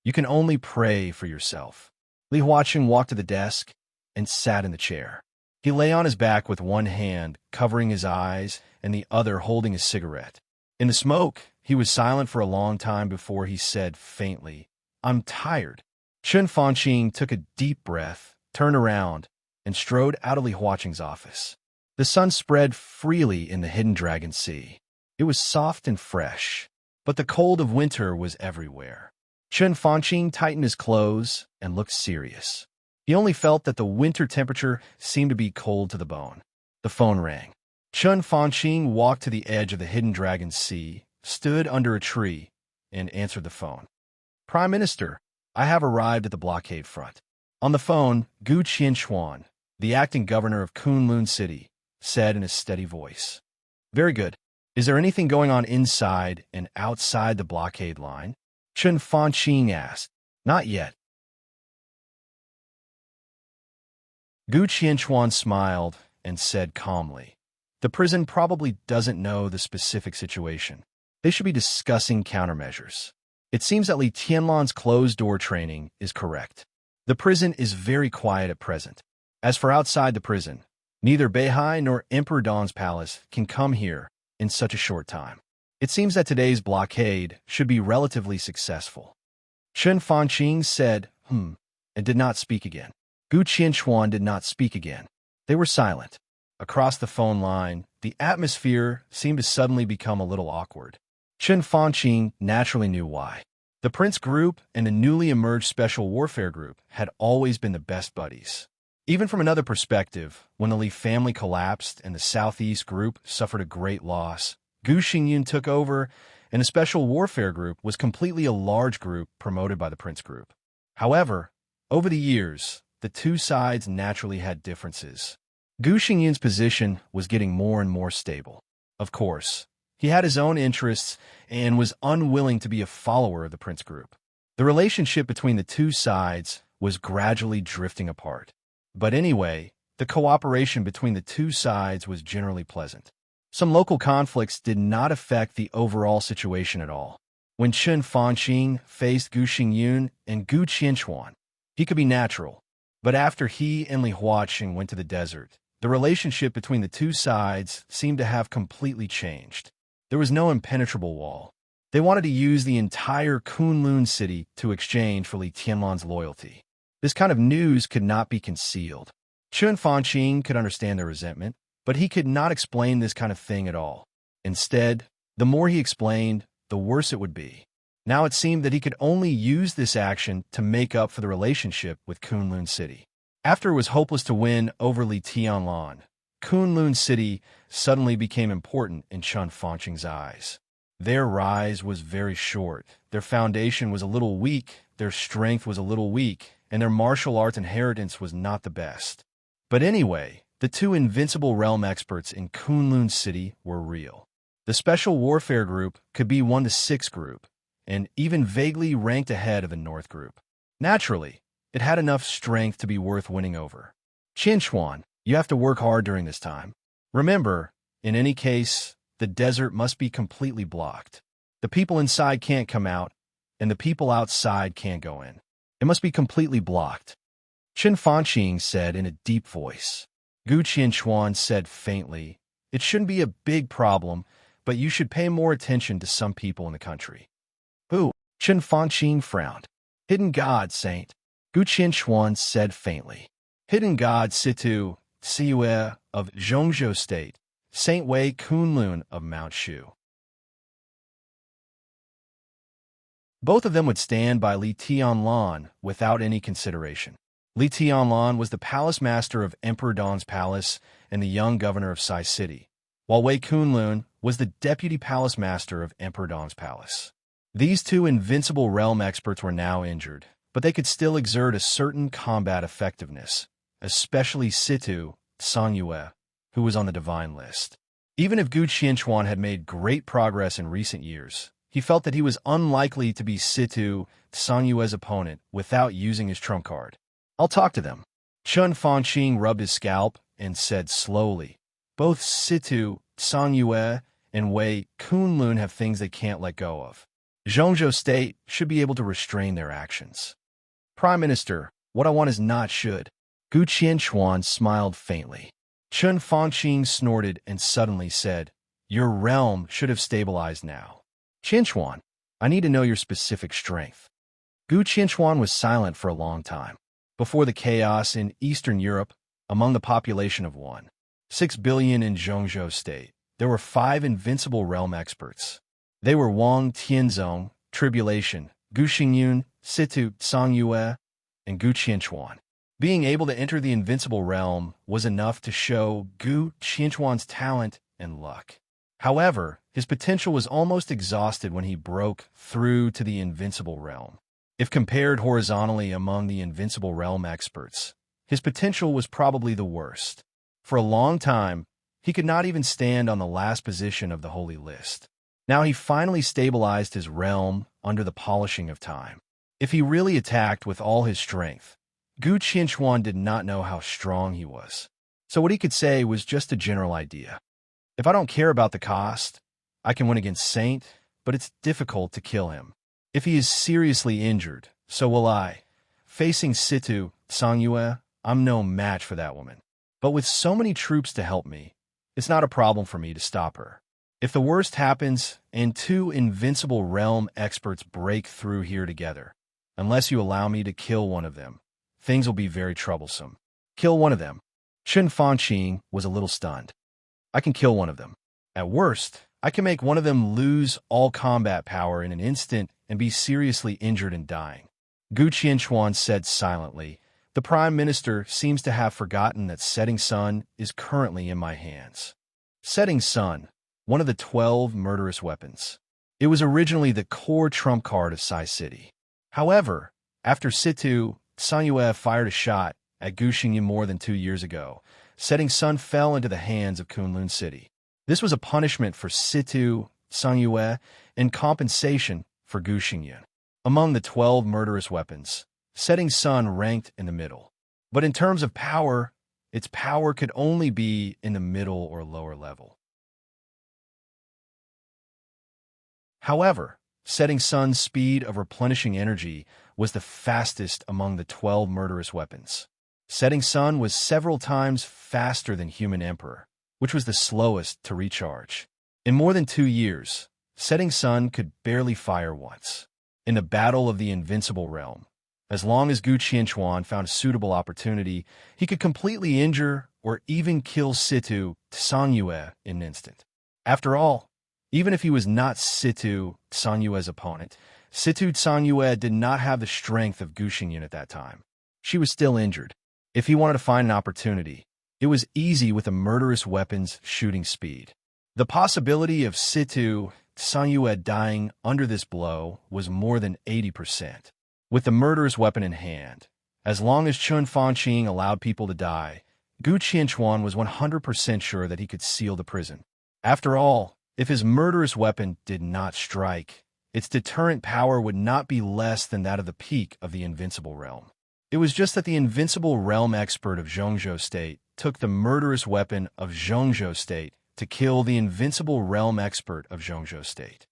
you can only pray for yourself. Li Huaqing walked to the desk and sat in the chair. He lay on his back with one hand covering his eyes and the other holding a cigarette. In the smoke, he was silent for a long time before he said faintly, "I'm tired." Chen Fanqing took a deep breath, turned around, and strode out of Li Huaqing's office. The sun spread freely in the hidden Dragon Sea. It was soft and fresh, but the cold of winter was everywhere. Chen Fanqing tightened his clothes and looked serious. He only felt that the winter temperature seemed to be cold to the bone. The phone rang. Chen Fanqing walked to the edge of the hidden Dragon Sea, stood under a tree, and answered the phone. "Prime Minister, I have arrived at the blockade front." On the phone, Gu Qianquan, the acting governor of Kunlun City, said in a steady voice, "Very good. Is there anything going on inside and outside the blockade line?" Chen Fanqing asked. "Not yet." Gu Qianquan smiled and said calmly, "The prison probably doesn't know the specific situation. They should be discussing countermeasures. It seems that Li Tianlan's closed-door training is correct. The prison is very quiet at present. As for outside the prison, neither Beihai nor Emperor Dong's palace can come here in such a short time. It seems that today's blockade should be relatively successful." Chen Fanqing said, and did not speak again. Gu Qianquan did not speak again. They were silent. Across the phone line, the atmosphere seemed to suddenly become a little awkward. Chen Fanqing naturally knew why. The Prince Group and the newly emerged Special Warfare Group had always been the best buddies. Even from another perspective, when the Li family collapsed and the Southeast Group suffered a great loss, Gu Xingyun took over, and the Special Warfare Group was completely a large group promoted by the Prince Group. However, over the years, the two sides naturally had differences. Gu Xingyun's position was getting more and more stable. Of course, he had his own interests and was unwilling to be a follower of the Prince Group. The relationship between the two sides was gradually drifting apart. But anyway, the cooperation between the two sides was generally pleasant. Some local conflicts did not affect the overall situation at all. When Chen Fanqing faced Gu Xingyun and Gu Qianquan, he could be natural. But after he and Li Huaqing went to the desert, the relationship between the two sides seemed to have completely changed. There was no impenetrable wall. They wanted to use the entire Kunlun city to exchange for Li Tianlan's loyalty. This kind of news could not be concealed. Chen Fanqing could understand their resentment, but he could not explain this kind of thing at all. Instead, the more he explained, the worse it would be. Now it seemed that he could only use this action to make up for the relationship with Kunlun City. After it was hopeless to win over Li Tianlan, Kunlun City suddenly became important in Chun Fanqing's eyes. Their rise was very short, their foundation was a little weak, their strength was a little weak, and their martial arts inheritance was not the best. But anyway, the two invincible realm experts in Kunlun City were real. The Special Warfare Group could be 1 to 6 group, and even vaguely ranked ahead of the North Group. Naturally, it had enough strength to be worth winning over. Qinchuan, you have to work hard during this time. Remember, in any case, the desert must be completely blocked. The people inside can't come out, and the people outside can't go in. It must be completely blocked. Qin Fanqing said in a deep voice. Gu Qianchuan said faintly, it shouldn't be a big problem, but you should pay more attention to some people in the country. Who? Qin Fanqing frowned. Hidden God, Saint. Gu Qianchuan said faintly. Hidden God Situ, Siyue of Zhongzhou State, Saint Wei Kunlun of Mount Shu. Both of them would stand by Li Tianlan without any consideration. Li Tianlan was the palace master of Emperor Dong's palace and the young governor of Sai City, while Wei Kunlun was the deputy palace master of Emperor Dong's palace. These two invincible realm experts were now injured, but they could still exert a certain combat effectiveness, especially Situ Sangyue, who was on the divine list. Even if Gu Qianchuan had made great progress in recent years, he felt that he was unlikely to be Situ Sanyue's opponent without using his trump card. I'll talk to them. Chun Fanqing rubbed his scalp and said slowly, both Situ Sanyue and Wei Kunlun have things they can't let go of. Zhongzhou State should be able to restrain their actions. Prime Minister, what I want is not should. Gu Qianchuan smiled faintly. Chun Fanqing snorted and suddenly said, your realm should have stabilized now. Qianchuan, I need to know your specific strength. Gu Qianchuan was silent for a long time. Before the chaos in Eastern Europe, among the population of 1.6 billion in Zhongzhou State, there were 5 invincible realm experts. They were Wang Tianzong, Tribulation, Gu Xingyun, Situ Sangyue, and Gu Qianchuan. Being able to enter the invincible realm was enough to show Gu Qianchuan's talent and luck. However, his potential was almost exhausted when he broke through to the invincible realm. If compared horizontally among the invincible realm experts, his potential was probably the worst. For a long time, he could not even stand on the last position of the holy list. Now he finally stabilized his realm under the polishing of time. If he really attacked with all his strength, Gu Qianchuan did not know how strong he was. So what he could say was just a general idea. If I don't care about the cost, I can win against Saint, but it's difficult to kill him. If he is seriously injured, so will I. Facing Situ Sangyue, I'm no match for that woman. But with so many troops to help me, it's not a problem for me to stop her. If the worst happens and 2 invincible realm experts break through here together, unless you allow me to kill one of them, things will be very troublesome. Kill one of them. Qin Fanqing was a little stunned. I can kill one of them. At worst, I can make one of them lose all combat power in an instant and be seriously injured and dying. Gu Qianchuan said silently, the Prime Minister seems to have forgotten that Setting Sun is currently in my hands. Setting Sun, one of the 12 murderous weapons. It was originally the core trump card of Sai City. However, after Situ Sangyue fired a shot at Gu Xingyu more than 2 years ago, Setting Sun fell into the hands of Kunlun City. This was a punishment for Situ Sangyue and compensation for Gu Xingyu. Among the 12 murderous weapons, Setting Sun ranked in the middle. But in terms of power, its power could only be in the middle or lower level. However, Setting Sun's speed of replenishing energy was the fastest among the 12 murderous weapons. Setting Sun was several times faster than Human Emperor, which was the slowest to recharge. In more than 2 years, Setting Sun could barely fire once. In the Battle of the Invincible Realm, as long as Gu Qianchuan found a suitable opportunity, he could completely injure or even kill Situ Sangyue in an instant. After all, even if he was not Situ Sanyue's opponent, Situ Sangyue did not have the strength of Gu Xingyu at that time. She was still injured. If he wanted to find an opportunity, It was easy with a murderous weapon's shooting speed. The possibility of Situ Sanyue dying under this blow was more than 80%. With the murderous weapon in hand, as long as Chun Fanqing allowed people to die, Gu Qianchuan was 100% sure that he could seal the prison. After all, if his murderous weapon did not strike, its deterrent power would not be less than that of the peak of the Invincible Realm. It was just that the Invincible Realm expert of Zhongzhou State took the murderous weapon of Zhongzhou State to kill the Invincible Realm expert of Zhongzhou State.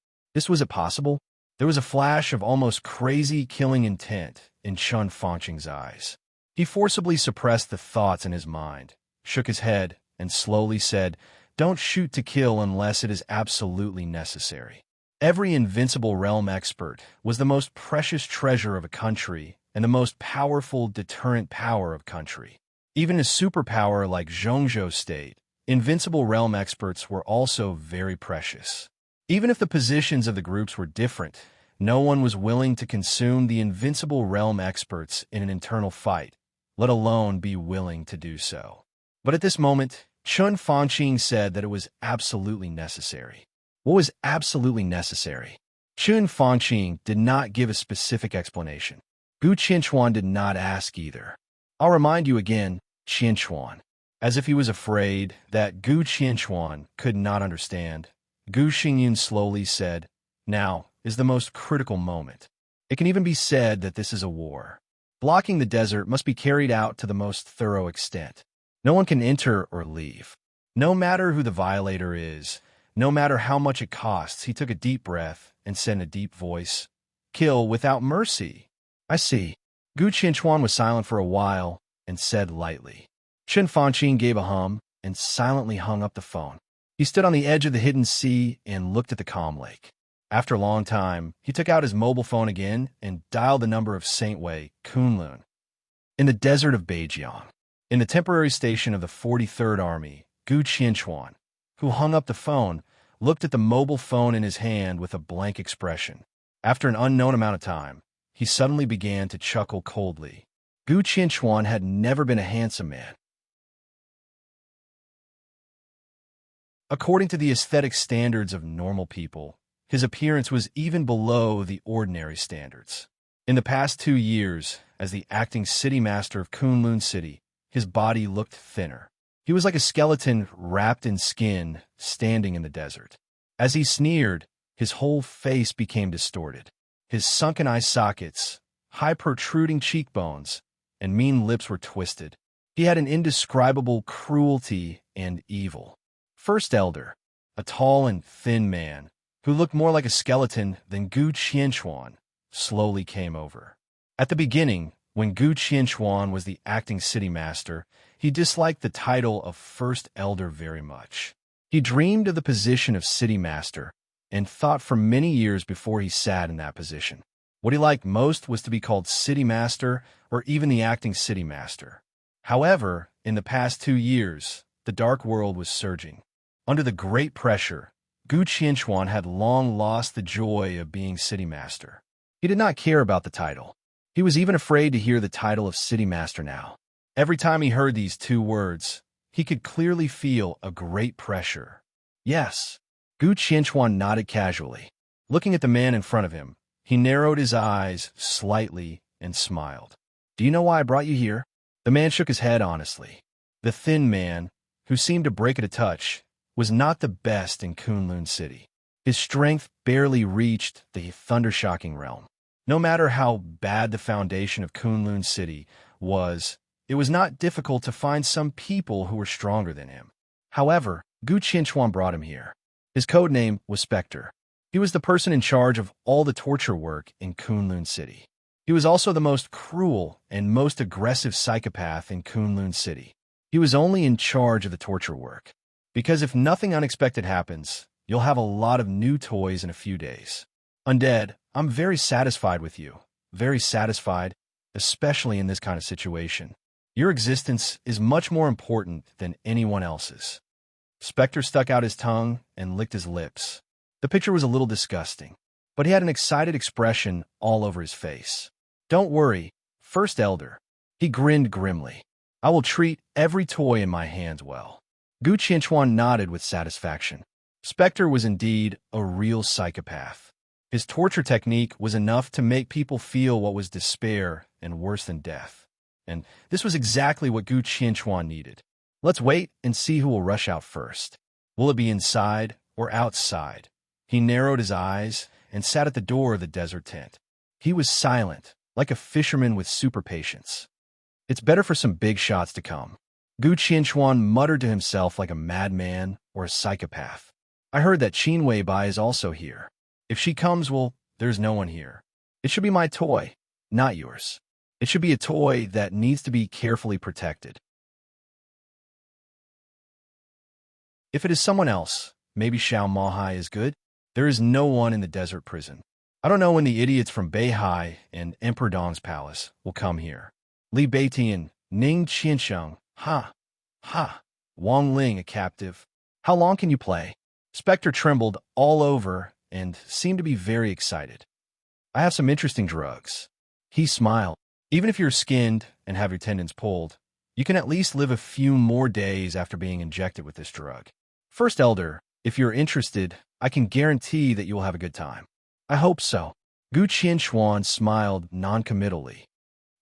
Was it possible? There was a flash of almost crazy killing intent in Chun Fanqing's eyes. He forcibly suppressed the thoughts in his mind, shook his head, and slowly said, "Don't shoot to kill unless it is absolutely necessary." Every Invincible Realm expert was the most precious treasure of a country and the most powerful deterrent power of country. Even a superpower like Zhongzhou State, Invincible Realm experts were also very precious. Even if the positions of the groups were different, no one was willing to consume the Invincible Realm experts in an internal fight, let alone be willing to do so. But at this moment, Chun Fanqing said that it was absolutely necessary. What was absolutely necessary? Chun Fanqing did not give a specific explanation. Gu Qianchuan did not ask either. I'll remind you again, Qianchuan. As if he was afraid that Gu Qianchuan could not understand, Gu Xingyun slowly said, "Now is the most critical moment. It can even be said that this is a war. Blocking the desert must be carried out to the most thorough extent. No one can enter or leave. No matter who the violator is, no matter how much it costs." He took a deep breath and said in a deep voice, "Kill without mercy." "I see." Gu Qianchuan was silent for a while and said lightly. Chun Fanqing gave a hum and silently hung up the phone. He stood on the edge of the hidden sea and looked at the calm lake. After a long time, he took out his mobile phone again and dialed the number of Saint Wei, Kunlun, in the desert of Beijiang. In the temporary station of the 43rd Army, Gu Qianchuan, who hung up the phone, looked at the mobile phone in his hand with a blank expression. After an unknown amount of time, he suddenly began to chuckle coldly. Gu Qianchuan had never been a handsome man. According to the aesthetic standards of normal people, his appearance was even below the ordinary standards. In the past 2 years, as the acting city master of Kunlun City, his body looked thinner. He was like a skeleton wrapped in skin, standing in the desert. As he sneered, his whole face became distorted. His sunken eye sockets, high protruding cheekbones, and mean lips were twisted. He had an indescribable cruelty and evil. First Elder, a tall and thin man, who looked more like a skeleton than Gu Qianchuan, slowly came over. At the beginning, when Gu Qianchuan was the acting city master, he disliked the title of First Elder very much. He dreamed of the position of city master and thought for many years before he sat in that position. What he liked most was to be called city master or even the acting city master. However, in the past 2 years, the dark world was surging. Under the great pressure, Gu Qianchuan had long lost the joy of being city master. He did not care about the title. He was even afraid to hear the title of city master now. Every time he heard these 2 words, he could clearly feel a great pressure. Yes. Gu Qianchuan nodded casually. Looking at the man in front of him, he narrowed his eyes slightly and smiled. "Do you know why I brought you here?" The man shook his head honestly. The thin man, who seemed to break at a touch, was not the best in Kunlun City. His strength barely reached the thunder-shocking realm. No matter how bad the foundation of Kunlun City was, it was not difficult to find some people who were stronger than him. However, Gu Qianchuan brought him here. His code name was Spectre. He was the person in charge of all the torture work in Kunlun City. He was also the most cruel and most aggressive psychopath in Kunlun City. He was only in charge of the torture work. Because if nothing unexpected happens, you'll have a lot of new toys in a few days. Undead, I'm very satisfied with you. Very satisfied, especially in this kind of situation. Your existence is much more important than anyone else's. Spectre stuck out his tongue and licked his lips. The picture was a little disgusting, but he had an excited expression all over his face. "Don't worry, First Elder." He grinned grimly. I will treat every toy in my hands well. Gu Qianchuan nodded with satisfaction. Spectre was indeed a real psychopath. His torture technique was enough to make people feel what was despair and worse than death. And this was exactly what Gu Qianchuan needed. Let's wait and see who will rush out first. Will it be inside or outside? He narrowed his eyes and sat at the door of the desert tent. He was silent, like a fisherman with super patience. It's better for some big shots to come. Gu Qianchuan muttered to himself like a madman or a psychopath. I heard that Qin Weibai is also here. If she comes, well, there's no one here. It should be my toy, not yours. It should be a toy that needs to be carefully protected. If it is someone else, maybe Xiao Mahai is good. There is no one in the desert prison. I don't know when the idiots from Beihai and Emperor Dong's palace will come here. Li Beitian, Ning Qiansheng, ha. Wang Ling, a captive. How long can you play? Spectre trembled all over and seemed to be very excited. I have some interesting drugs. He smiled. Even if you're skinned and have your tendons pulled, you can at least live a few more days after being injected with this drug. First Elder, if you're interested, I can guarantee that you will have a good time. I hope so. Gu Qianchuan smiled non-committally.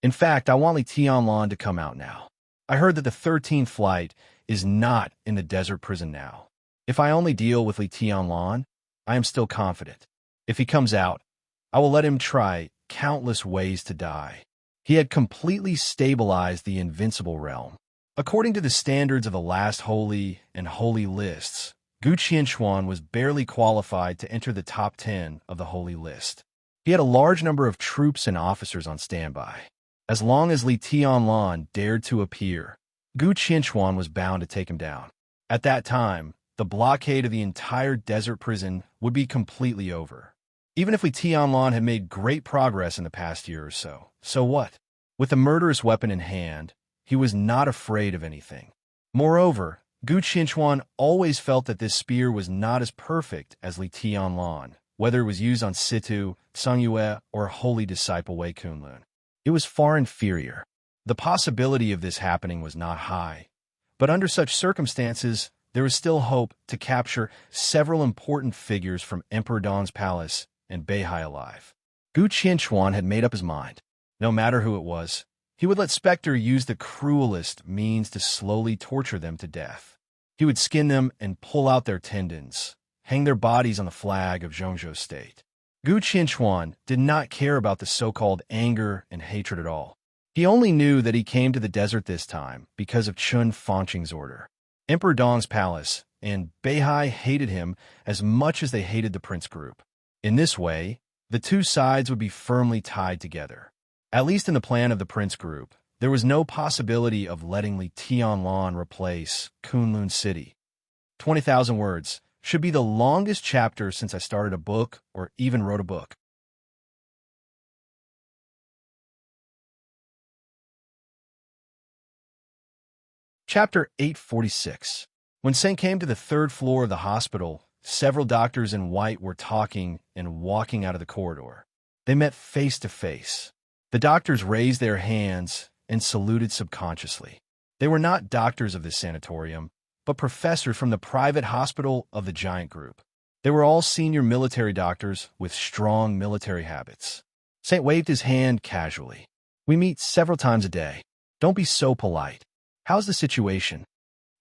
In fact, I want Li Tianlan to come out now. I heard that the 13th flight is not in the desert prison now. If I only deal with Li Tianlan, I am still confident. If he comes out, I will let him try countless ways to die. He had completely stabilized the invincible realm. According to the standards of the last holy and holy lists, Gu Qianchuan was barely qualified to enter the top 10 of the holy list. He had a large number of troops and officers on standby. As long as Li Tianlan dared to appear, Gu Qianchuan was bound to take him down. At that time, the blockade of the entire desert prison would be completely over. Even if Li Tianlan had made great progress in the past year or so, so what? With a murderous weapon in hand, he was not afraid of anything. Moreover, Gu Qianchuan always felt that this spear was not as perfect as Li Tianlan, whether it was used on Situ, Sung Yue, or holy disciple Wei Kunlun. It was far inferior. The possibility of this happening was not high, but under such circumstances, there was still hope to capture several important figures from Emperor Dong's palace and Beihai alive. Gu Qianchuan had made up his mind. No matter who it was, he would let Spectre use the cruelest means to slowly torture them to death. He would skin them and pull out their tendons, hang their bodies on the flag of Zhongzhou state. Gu Qianchuan did not care about the so-called anger and hatred at all. He only knew that he came to the desert this time because of Chun Fangqing's order. Emperor Dong's palace and Beihai hated him as much as they hated the prince group. In this way, the two sides would be firmly tied together. At least in the plan of the prince group, there was no possibility of letting Li Tianlan replace Kunlun City. 20,000 words should be the longest chapter since I started a book or even wrote a book. Chapter 846. When Saint came to the 3rd floor of the hospital, several doctors in white were talking and walking out of the corridor. They met face to face. The doctors raised their hands and saluted subconsciously. They were not doctors of this sanatorium, but professors from the private hospital of the giant group. They were all senior military doctors with strong military habits. Saint waved his hand casually. We meet several times a day. Don't be so polite. How's the situation?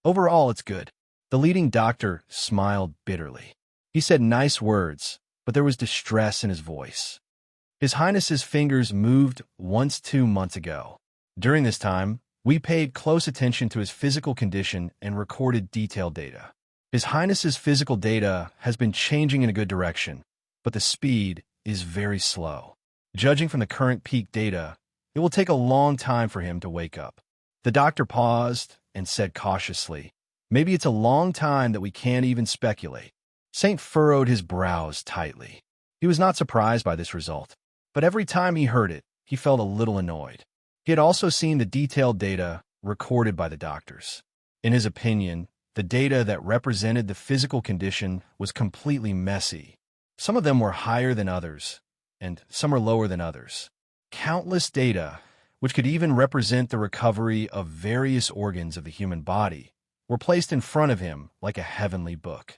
Overall, it's good. The leading doctor smiled bitterly. He said nice words, but there was distress in his voice. His Highness's fingers moved once 2 months ago. During this time, we paid close attention to his physical condition and recorded detailed data. His Highness's physical data has been changing in a good direction, but the speed is very slow. Judging from the current peak data, it will take a long time for him to wake up. The doctor paused and said cautiously, maybe it's a long time that we can't even speculate. Saint furrowed his brows tightly. He was not surprised by this result, but every time he heard it, he felt a little annoyed. He had also seen the detailed data recorded by the doctors. In his opinion, the data that represented the physical condition was completely messy. Some of them were higher than others, and some are lower than others. Countless data which could even represent the recovery of various organs of the human body, were placed in front of him like a heavenly book.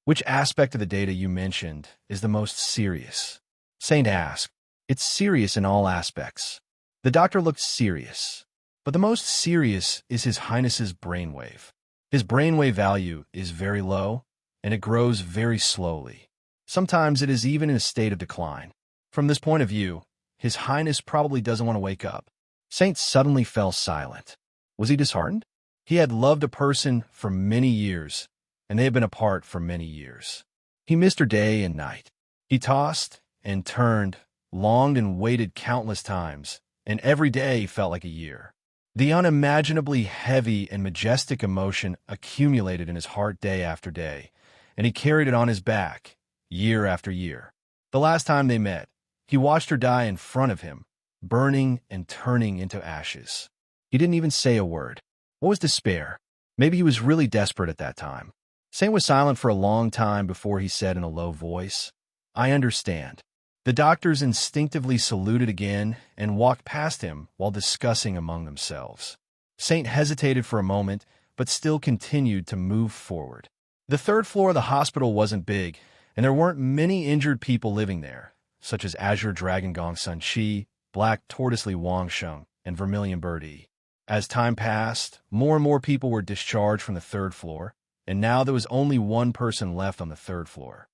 Which aspect of the data you mentioned is the most serious? Saint asked. It's serious in all aspects. The doctor looked serious. But the most serious is His Highness's brainwave. His brainwave value is very low, and it grows very slowly. Sometimes it is even in a state of decline. From this point of view, His Highness probably doesn't want to wake up. Saint suddenly fell silent. Was he disheartened? He had loved a person for many years, and they had been apart for many years. He missed her day and night. He tossed and turned, longed and waited countless times, and every day felt like a year. The unimaginably heavy and majestic emotion accumulated in his heart day after day, and he carried it on his back, year after year. The last time they met, he watched her die in front of him, burning and turning into ashes. He didn't even say a word. What was despair? Maybe he was really desperate at that time. Saint was silent for a long time before he said in a low voice, "I understand." The doctors instinctively saluted again and walked past him while discussing among themselves. Saint hesitated for a moment, but still continued to move forward. The third floor of the hospital wasn't big, and there weren't many injured people living there, such as Azure Dragon Gong Sun Chi, Black Tortoisely Wang Sheng, and Vermilion Birdie. As time passed, more and more people were discharged from the third floor, and now there was only one person left on the third floor.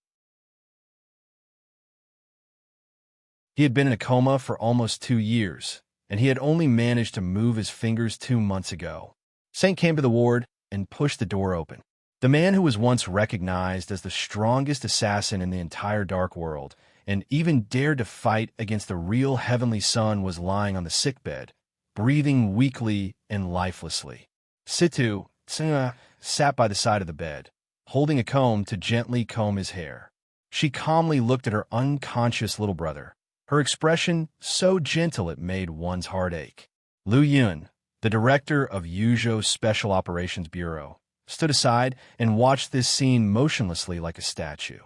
He had been in a coma for almost 2 years, and he had only managed to move his fingers 2 months ago. Saint came to the ward and pushed the door open. The man who was once recognized as the strongest assassin in the entire dark world, and even dared to fight against the real heavenly sun, was lying on the sickbed, breathing weakly and lifelessly. Situ Tsuna sat by the side of the bed, holding a comb to gently comb his hair. She calmly looked at her unconscious little brother, her expression so gentle it made one's heart ache. Lu Yun, the director of Yuzhou's Special Operations Bureau, stood aside and watched this scene motionlessly like a statue.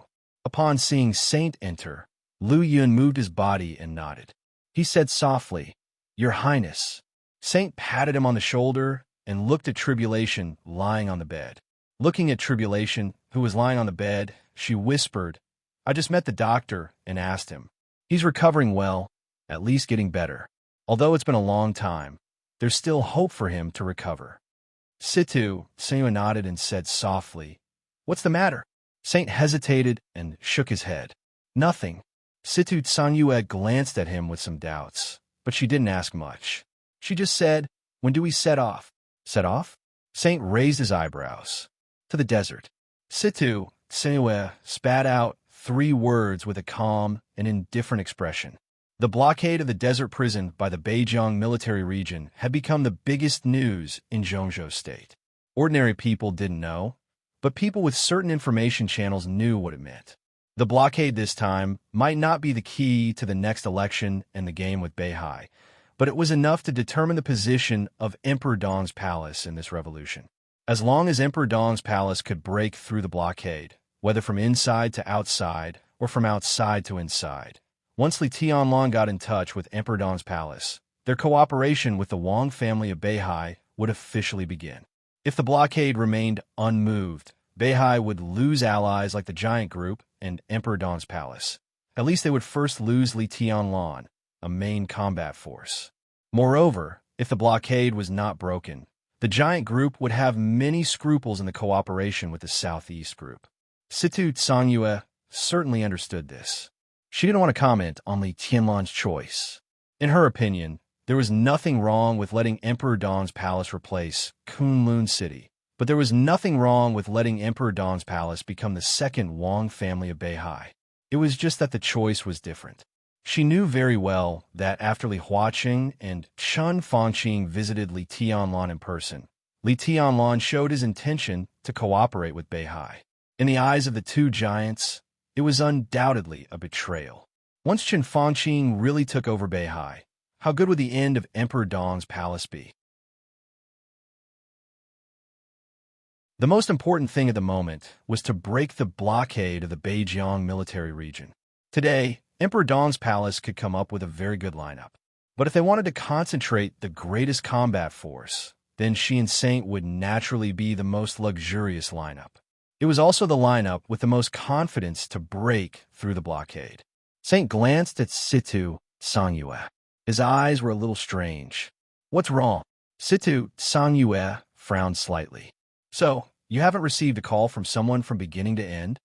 Upon seeing Saint enter, Lu Yun moved his body and nodded. He said softly, "Your Highness." Saint patted him on the shoulder and looked at Tribulation lying on the bed. Looking at Tribulation, who was lying on the bed, she whispered, "I just met the doctor and asked him. He's recovering well, at least getting better. Although it's been a long time, there's still hope for him to recover." Situ Tsuna nodded and said softly, "What's the matter?" Saint hesitated and shook his head. "Nothing." Situ Tsuna glanced at him with some doubts, but she didn't ask much. She just said, "When do we set off?" "Set off?" Saint raised his eyebrows. "To the desert." Situ Tsuna spat out 3 words with a calm and indifferent expression. The blockade of the desert prison by the Beijiang military region had become the biggest news in Zhongzhou State. Ordinary people didn't know, but people with certain information channels knew what it meant. The blockade this time might not be the key to the next election and the game with Beihai, but it was enough to determine the position of Emperor Dong's palace in this revolution. As long as Emperor Dong's palace could break through the blockade, whether from inside to outside or from outside to inside, once Li Tianlong got in touch with Emperor Dong's palace, their cooperation with the Wang family of Beihai would officially begin. If the blockade remained unmoved, Beihai would lose allies like the Giant Group and Emperor Dong's palace. At least they would first lose Li Tianlong, a main combat force. Moreover, if the blockade was not broken, the Giant Group would have many scruples in the cooperation with the Southeast Group. Situ Tsuna certainly understood this. She didn't want to comment on Li Tianlong's choice. In her opinion, there was nothing wrong with letting Emperor Dong's palace replace Kunlun City, but there was nothing wrong with letting Emperor Dong's palace become the second Wang family of Beihai. It was just that the choice was different. She knew very well that after Li Huaqing and Chen Fangqing visited Li Tianlong in person, Li Tianlong showed his intention to cooperate with Beihai. In the eyes of the two giants, it was undoubtedly a betrayal. Once Chen Fangqing really took over Beihai, how good would the end of Emperor Dong's palace be? The most important thing at the moment was to break the blockade of the Beijiang military region. Today, Emperor Dong's palace could come up with a very good lineup. But if they wanted to concentrate the greatest combat force, then she and Saint would naturally be the most luxurious lineup. It was also the lineup with the most confidence to break through the blockade. Saint glanced at Situ Sangyue. His eyes were a little strange. What's wrong? Situ Sangyue frowned slightly. So, you haven't received a call from someone from beginning to end?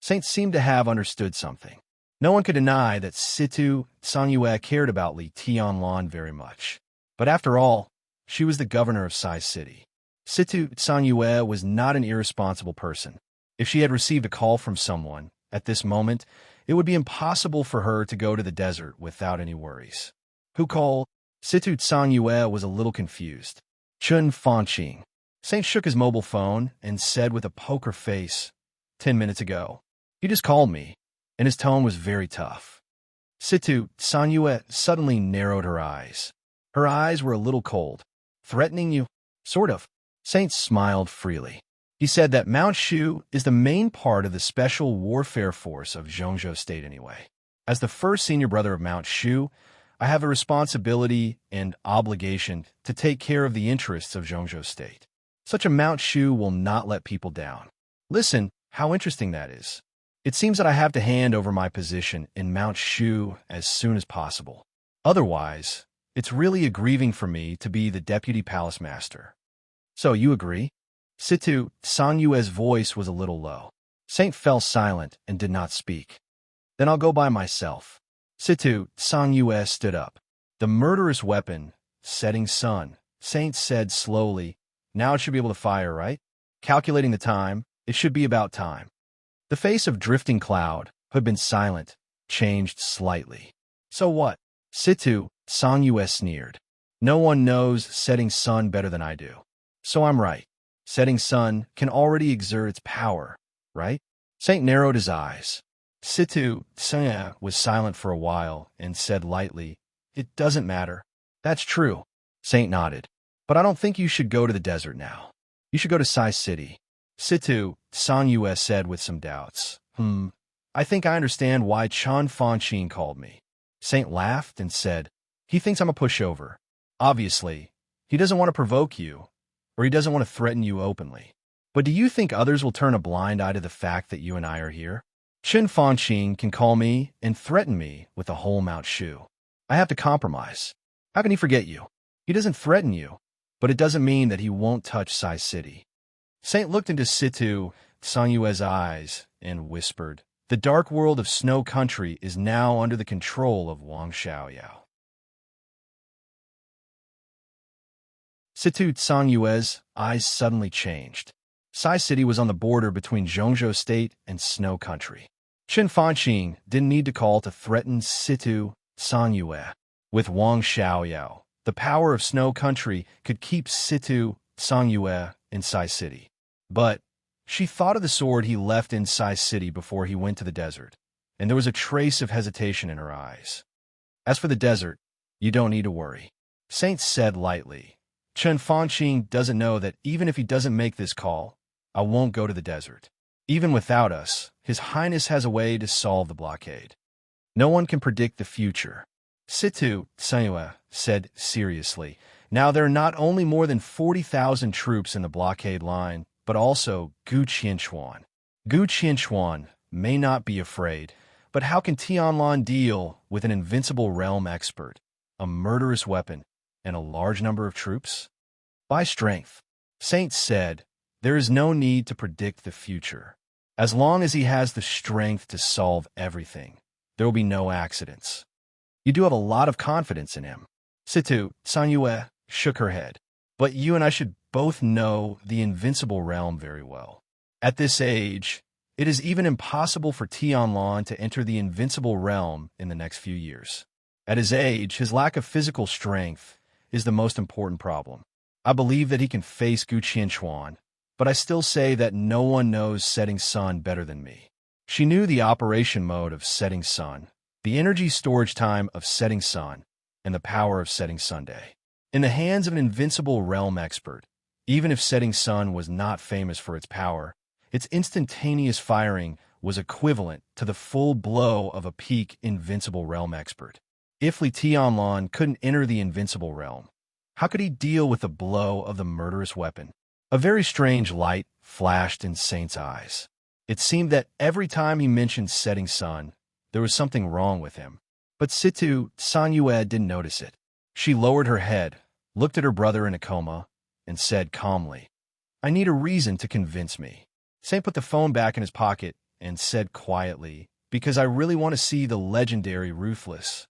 Saint seemed to have understood something. No one could deny that Situ Sangyue cared about Li Tianlan very much. But after all, she was the governor of Sai City. Situ Sangyue was not an irresponsible person. If she had received a call from someone, at this moment, it would be impossible for her to go to the desert without any worries. Who called? Situ Sangyue was a little confused. Chun Fanqing. Saint shook his mobile phone and said with a poker face, 10 minutes ago. He just called me, and his tone was very tough. Situ Sangyue suddenly narrowed her eyes. Her eyes were a little cold. Threatening you? Sort of. Saint smiled freely. He said that Mount Shu is the main part of the special warfare force of Zhongzhou State anyway. As the first senior brother of Mount Shu, I have a responsibility and obligation to take care of the interests of Zhongzhou State. Such a Mount Shu will not let people down. Listen, how interesting that is. It seems that I have to hand over my position in Mount Shu as soon as possible. Otherwise, it's really grieving for me to be the deputy palace master. So you agree? Situ Sanyue's voice was a little low. Saint fell silent and did not speak. Then I'll go by myself. Situ Sanyue stood up. The murderous weapon, setting sun, Saint said slowly. Now it should be able to fire, right? Calculating the time, it should be about time. The face of Drifting Cloud, who had been silent, changed slightly. So what? Situ Sanyue sneered. No one knows setting sun better than I do. So I'm right. Setting sun can already exert its power, right? Saint narrowed his eyes. Situ Sanyue was silent for a while and said lightly, It doesn't matter. That's true. Saint nodded. But I don't think you should go to the desert now. You should go to Sai City. Situ Sanyue said with some doubts. I think I understand why Chan Fanqing called me. Saint laughed and said, He thinks I'm a pushover. Obviously, he doesn't want to provoke you, or he doesn't want to threaten you openly. But do you think others will turn a blind eye to the fact that you and I are here? Chin Fanqing can call me and threaten me with a whole Mount Shu. I have to compromise. How can he forget you? He doesn't threaten you, but it doesn't mean that he won't touch Sai City. Saint looked into Situ Sanyue's eyes and whispered, The dark world of Snow Country is now under the control of Wang Xiaoyao. Situ Sanyue's eyes suddenly changed. Sai City was on the border between Zhongzhou State and Snow Country. Qin Fanqing didn't need to call to threaten Situ Sanyue. With Wang Xiaoyao, the power of Snow Country could keep Situ Sanyue in Sai City. But she thought of the sword he left in Sai City before he went to the desert, and there was a trace of hesitation in her eyes. As for the desert, you don't need to worry. Saint said lightly, Chen Fanqing doesn't know that even if he doesn't make this call, I won't go to the desert. Even without us, His Highness has a way to solve the blockade. No one can predict the future. Situ Sanyue said seriously, Now there are not only more than 40,000 troops in the blockade line, but also Gu Qianchuan. Gu Qianchuan may not be afraid, but how can Tianlan deal with an invincible realm expert, a murderous weapon, and a large number of troops? By strength. Saint said, There is no need to predict the future. As long as he has the strength to solve everything, there will be no accidents. You do have a lot of confidence in him. Situ Sanyue shook her head. But you and I should both know the invincible realm very well. At this age, it is even impossible for Tianlan to enter the invincible realm in the next few years. At his age, his lack of physical strength is the most important problem. I believe that he can face Gu Qianchuan, but I still say that no one knows setting sun better than me. She knew the operation mode of setting sun, the energy storage time of setting sun, and the power of setting Sunday. In the hands of an invincible realm expert, even if setting sun was not famous for its power, its instantaneous firing was equivalent to the full blow of a peak invincible realm expert. If Li Tianlan couldn't enter the invincible realm, how could he deal with the blow of the murderous weapon? A very strange light flashed in Saint's eyes. It seemed that every time he mentioned setting sun, there was something wrong with him. But Situ Sanyue didn't notice it. She lowered her head, looked at her brother in a coma, and said calmly, "I need a reason to convince me." Saint put the phone back in his pocket and said quietly, "Because I really want to see the legendary Ruthless."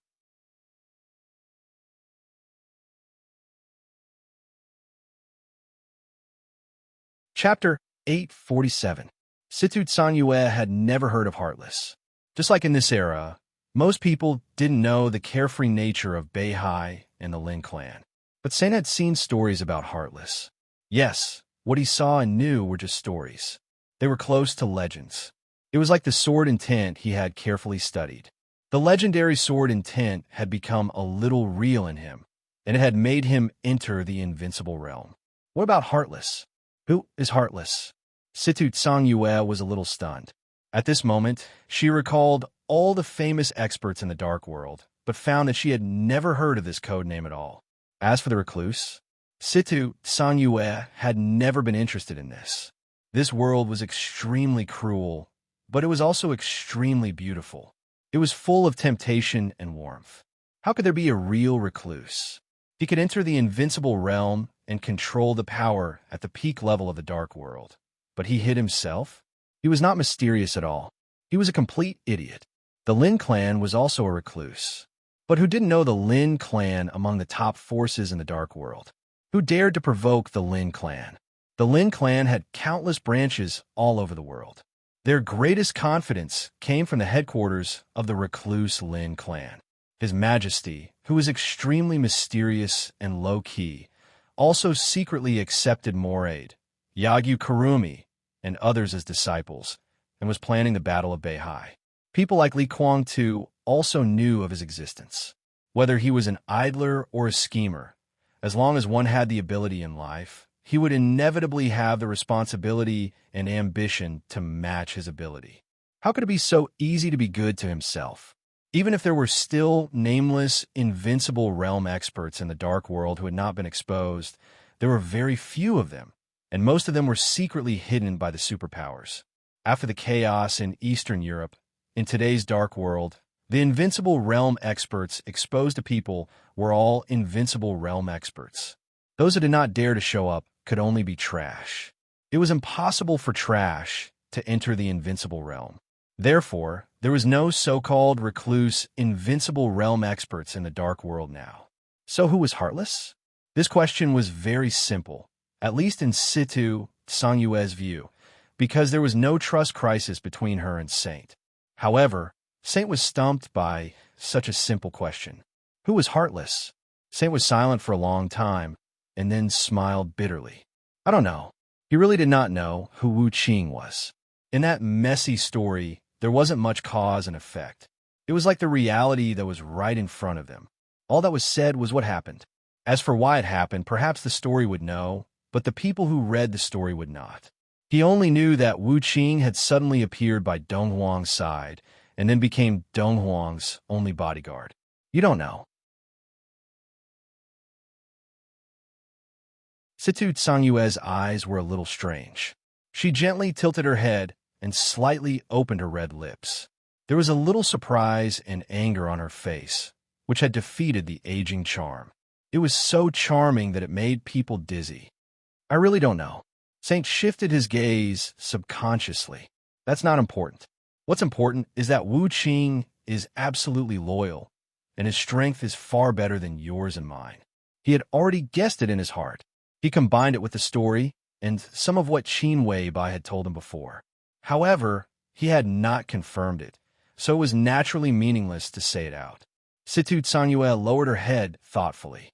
Chapter 847. Situ Sanyue had never heard of Heartless. Just like in this era, most people didn't know the carefree nature of Beihai and the Lin clan. But Saint had seen stories about Heartless. Yes, what he saw and knew were just stories. They were close to legends. It was like the sword intent he had carefully studied. The legendary sword intent had become a little real in him, and it had made him enter the invincible realm. What about Heartless? Who is Heartless? Situ Sanyue was a little stunned. At this moment, she recalled all the famous experts in the dark world, but found that she had never heard of this code name at all. As for the recluse, Situ Sanyue had never been interested in this. This world was extremely cruel, but it was also extremely beautiful. It was full of temptation and warmth. How could there be a real recluse? He could enter the invincible realm and control the power at the peak level of the dark world. But he hid himself? He was not mysterious at all. He was a complete idiot. The Lin clan was also a recluse. But who didn't know the Lin clan among the top forces in the dark world? Who dared to provoke the Lin clan? The Lin clan had countless branches all over the world. Their greatest confidence came from the headquarters of the recluse Lin clan. His Majesty, who was extremely mysterious and low-key, also secretly accepted Moraid, Yagyu Kurumi, and others as disciples, and was planning the Battle of Beihai. People like Li Kuang-tu also knew of his existence. Whether he was an idler or a schemer, as long as one had the ability in life, he would inevitably have the responsibility and ambition to match his ability. How could it be so easy to be good to himself? Even if there were still nameless, invincible realm experts in the dark world who had not been exposed, there were very few of them, and most of them were secretly hidden by the superpowers. After the chaos in Eastern Europe, in today's dark world, the invincible realm experts exposed to people were all invincible realm experts. Those who did not dare to show up could only be trash. It was impossible for trash to enter the invincible realm. Therefore, there was no so-called recluse, invincible realm experts in the dark world now. So who was Heartless? This question was very simple, at least in Situ Sanyue's view, because there was no trust crisis between her and Saint. However, Saint was stumped by such a simple question. Who was Heartless? Saint was silent for a long time, and then smiled bitterly. I don't know. He really did not know who Wu Qing was. In that messy story, there wasn't much cause and effect. It was like the reality that was right in front of them. All that was said was what happened. As for why it happened, perhaps the story would know, but the people who read the story would not. He only knew that Wu Qing had suddenly appeared by Dong Huang's side, and then became Dong Huang's only bodyguard. You don't know. Situ Sanyue's eyes were a little strange. She gently tilted her head and slightly opened her red lips. There was a little surprise and anger on her face, which had defeated the aging charm. It was so charming that it made people dizzy. I really don't know. Saint shifted his gaze subconsciously. That's not important. What's important is that Wu Qing is absolutely loyal, and his strength is far better than yours and mine. He had already guessed it in his heart. He combined it with the story and some of what Qin Weibai had told him before. However, he had not confirmed it, so it was naturally meaningless to say it out. Situ Sanyue lowered her head thoughtfully.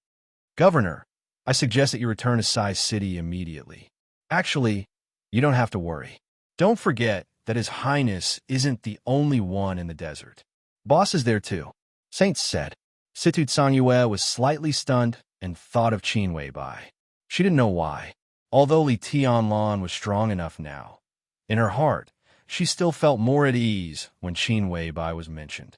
Governor, I suggest that you return to Sai City immediately. Actually, you don't have to worry. Don't forget that His Highness isn't the only one in the desert. Boss is there too, Saint said. Situ Sanyue was slightly stunned and thought of Qin Weibai. She didn't know why. Although Li Tianlan was strong enough now, in her heart, she still felt more at ease when Qin Weibai was mentioned.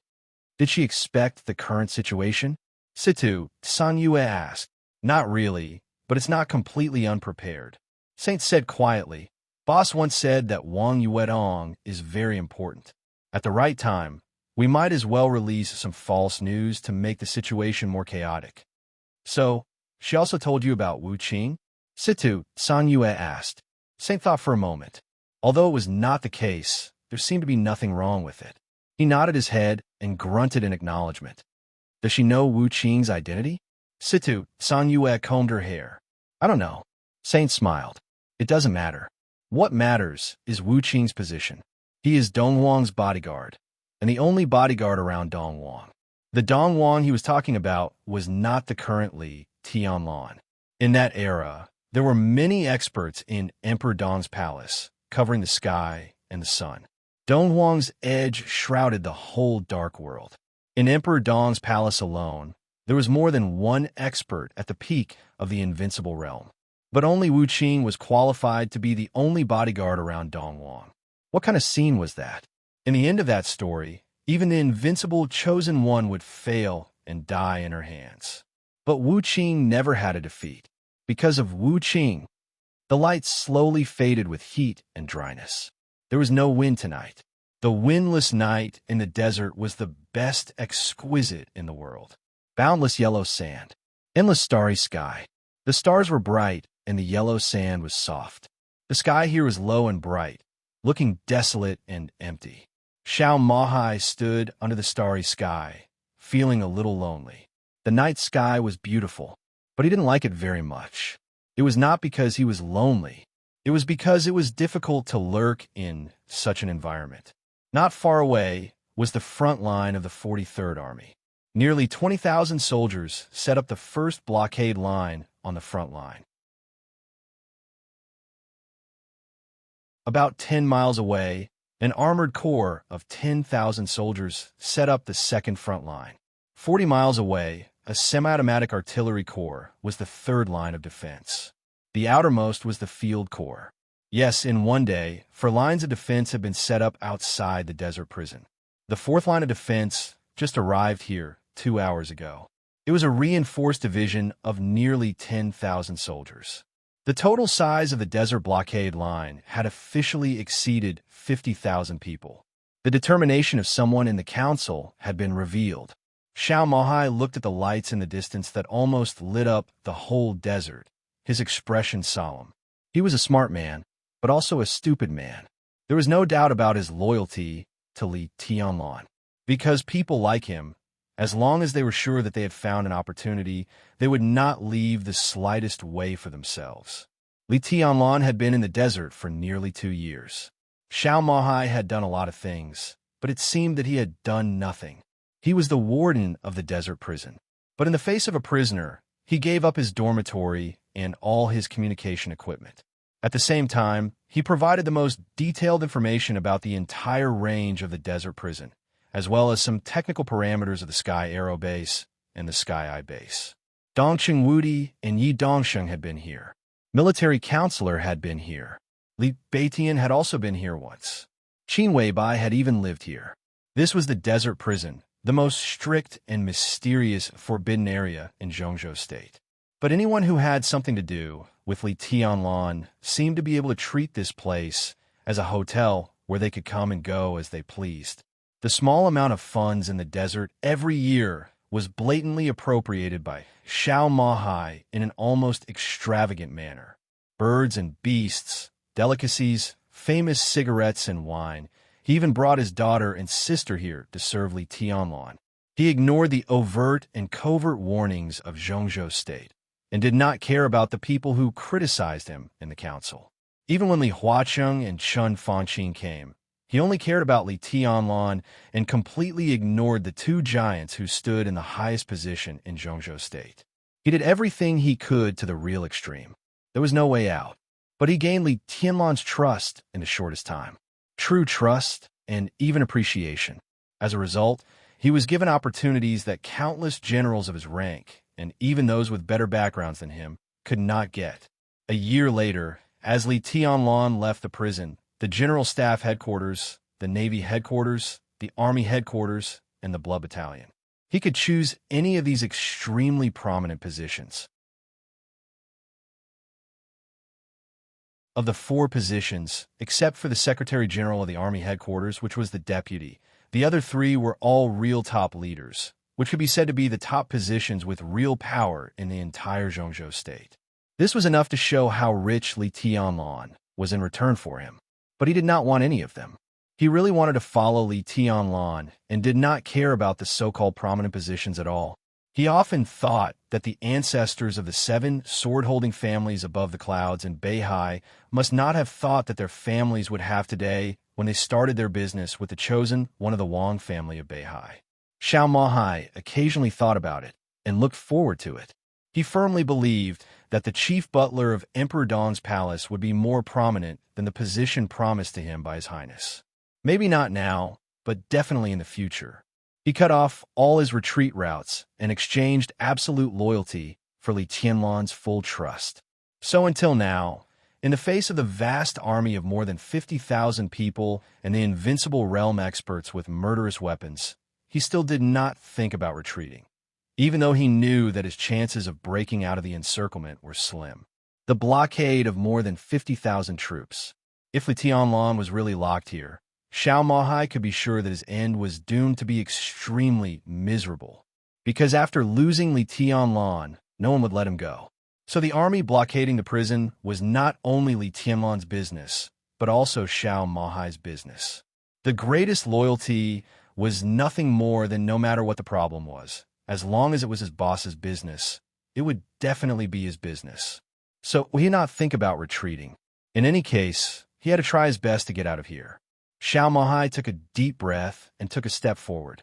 Did she expect the current situation? Situ, San Yue asked. Not really, but it's not completely unprepared. Saint said quietly, Boss once said that Wang Yuedong is very important. At the right time, we might as well release some false news to make the situation more chaotic. So, she also told you about Wu Qing? Situ, San Yue asked. Saint thought for a moment. Although it was not the case, there seemed to be nothing wrong with it. He nodded his head and grunted in acknowledgement. Does she know Wu Qing's identity? Situ, San Yue combed her hair. I don't know. Saint smiled. It doesn't matter. What matters is Wu Qing's position. He is Dongwang's bodyguard, and the only bodyguard around Dongwang. The Dongwang he was talking about was not the current Li Tianlan. In that era, there were many experts in Emperor Dong's palace, covering the sky and the sun. Dongwang's edge shrouded the whole dark world. In Emperor Dong's palace alone, there was more than one expert at the peak of the invincible realm. But only Wu Qing was qualified to be the only bodyguard around Dongwang. What kind of scene was that? In the end of that story, even the invincible chosen one would fail and die in her hands. But Wu Qing never had a defeat. Because of Wu Qing, the light slowly faded with heat and dryness. There was no wind tonight. The windless night in the desert was the best exquisite in the world. Boundless yellow sand. Endless starry sky. The stars were bright, and the yellow sand was soft. The sky here was low and bright, looking desolate and empty. Xiao Mahai stood under the starry sky, feeling a little lonely. The night sky was beautiful, but he didn't like it very much. It was not because he was lonely. It was because it was difficult to lurk in such an environment. Not far away was the front line of the 43rd Army. Nearly 20,000 soldiers set up the first blockade line on the front line. About 10 miles away, an armored corps of 10,000 soldiers set up the second front line. 40 miles away, a semi-automatic artillery corps was the third line of defense. The outermost was the field corps. Yes, in one day, 4 lines of defense had been set up outside the desert prison. The fourth line of defense just arrived here 2 hours ago. It was a reinforced division of nearly 10,000 soldiers. The total size of the desert blockade line had officially exceeded 50,000 people. The determination of someone in the council had been revealed. Xiao Mahai looked at the lights in the distance that almost lit up the whole desert, his expression solemn. He was a smart man, but also a stupid man. There was no doubt about his loyalty to Li Tianlan. Because people like him, as long as they were sure that they had found an opportunity, they would not leave the slightest way for themselves. Li Tianlan had been in the desert for nearly 2 years. Xiao Mahai had done a lot of things, but it seemed that he had done nothing. He was the warden of the desert prison. But in the face of a prisoner, he gave up his dormitory and all his communication equipment. At the same time, he provided the most detailed information about the entire range of the desert prison, as well as some technical parameters of the Sky Arrow base and the Sky Eye base. Dongqing Wudi and Yi Dongsheng had been here. Military counselor had been here. Li Beitian had also been here once. Qin Weibai had even lived here. This was the desert prison, the most strict and mysterious forbidden area in Zhongzhou State. But anyone who had something to do with Li Tianlan seemed to be able to treat this place as a hotel where they could come and go as they pleased. The small amount of funds in the desert every year was blatantly appropriated by Xiao Mahai in an almost extravagant manner. Birds and beasts, delicacies, famous cigarettes and wine. He even brought his daughter and sister here to serve Li Tianlan. He ignored the overt and covert warnings of Zhongzhou State and did not care about the people who criticized him in the council. Even when Li Huacheng and Chun Fanqing came, he only cared about Li Tianlan and completely ignored the 2 giants who stood in the highest position in Zhongzhou State. He did everything he could to the real extreme. There was no way out, but he gained Li Tianlan's trust in the shortest time. True trust and even appreciation. As a result, he was given opportunities that countless generals of his rank, and even those with better backgrounds than him, could not get. A year later, as Li Tianlan left the prison, the General Staff Headquarters, the Navy Headquarters, the Army Headquarters, and the Blood Battalion. He could choose any of these extremely prominent positions. Of the 4 positions, except for the Secretary General of the Army Headquarters, which was the deputy, the other 3 were all real top leaders, which could be said to be the top positions with real power in the entire Zhongzhou state. This was enough to show how rich Li Tianlan was in return for him, but he did not want any of them. He really wanted to follow Li Tianlan and did not care about the so-called prominent positions at all. He often thought that the ancestors of the 7 sword-holding families above the clouds in Beihai must not have thought that their families would have today when they started their business with the chosen one of the Wang family of Beihai. Xiao Mahai occasionally thought about it and looked forward to it. He firmly believed that the chief butler of Emperor Dong's palace would be more prominent than the position promised to him by His Highness. Maybe not now, but definitely in the future. He cut off all his retreat routes and exchanged absolute loyalty for Li Tianlan's full trust. So until now, in the face of the vast army of more than 50,000 people and the invincible realm experts with murderous weapons, he still did not think about retreating, even though he knew that his chances of breaking out of the encirclement were slim. The blockade of more than 50,000 troops. If Li Tianlan was really locked here, Xiao Mahai could be sure that his end was doomed to be extremely miserable, because after losing Li Tianlan, no one would let him go. So the army blockading the prison was not only Li Tianlan's business, but also Xiao Mahai's business. The greatest loyalty was nothing more than no matter what the problem was, as long as it was his boss's business, it would definitely be his business. So would he not think about retreating? In any case, he had to try his best to get out of here. Xiao Mahai took a deep breath and took a step forward.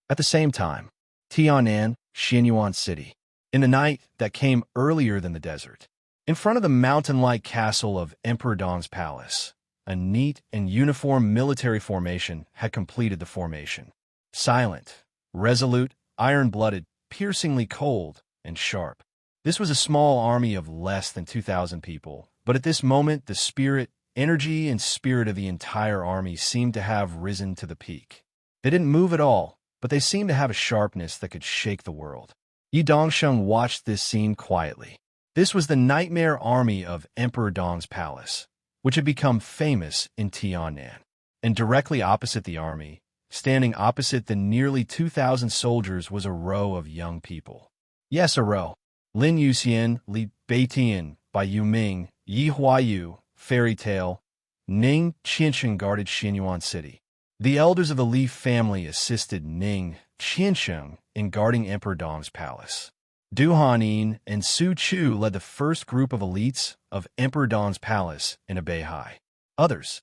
At the same time, Tianan, Xinyuan City, in the night that came earlier than the desert, in front of the mountain-like castle of Emperor Dong's palace, a neat and uniform military formation had completed the formation. Silent, resolute, iron-blooded, piercingly cold, and sharp. This was a small army of less than 2,000 people, but at this moment the energy and spirit of the entire army seemed to have risen to the peak. They didn't move at all, but they seemed to have a sharpness that could shake the world. Yi Dongsheng watched this scene quietly. This was the nightmare army of Emperor Dong's palace, which had become famous in Tianan. And directly opposite the army, standing opposite the nearly 2,000 soldiers, was a row of young people. Yes, a row. Lin Yuxian, Li Beitian, Bai Yuming, Yi Huayu, Fairy Tale, Ning Qiansheng guarded Xinyuan City. The elders of the Li family assisted Ning Qiansheng in guarding Emperor Dong's palace. Du Hanin and Su Chu led the first group of elites of Emperor Dong's palace in a Beihai. Others.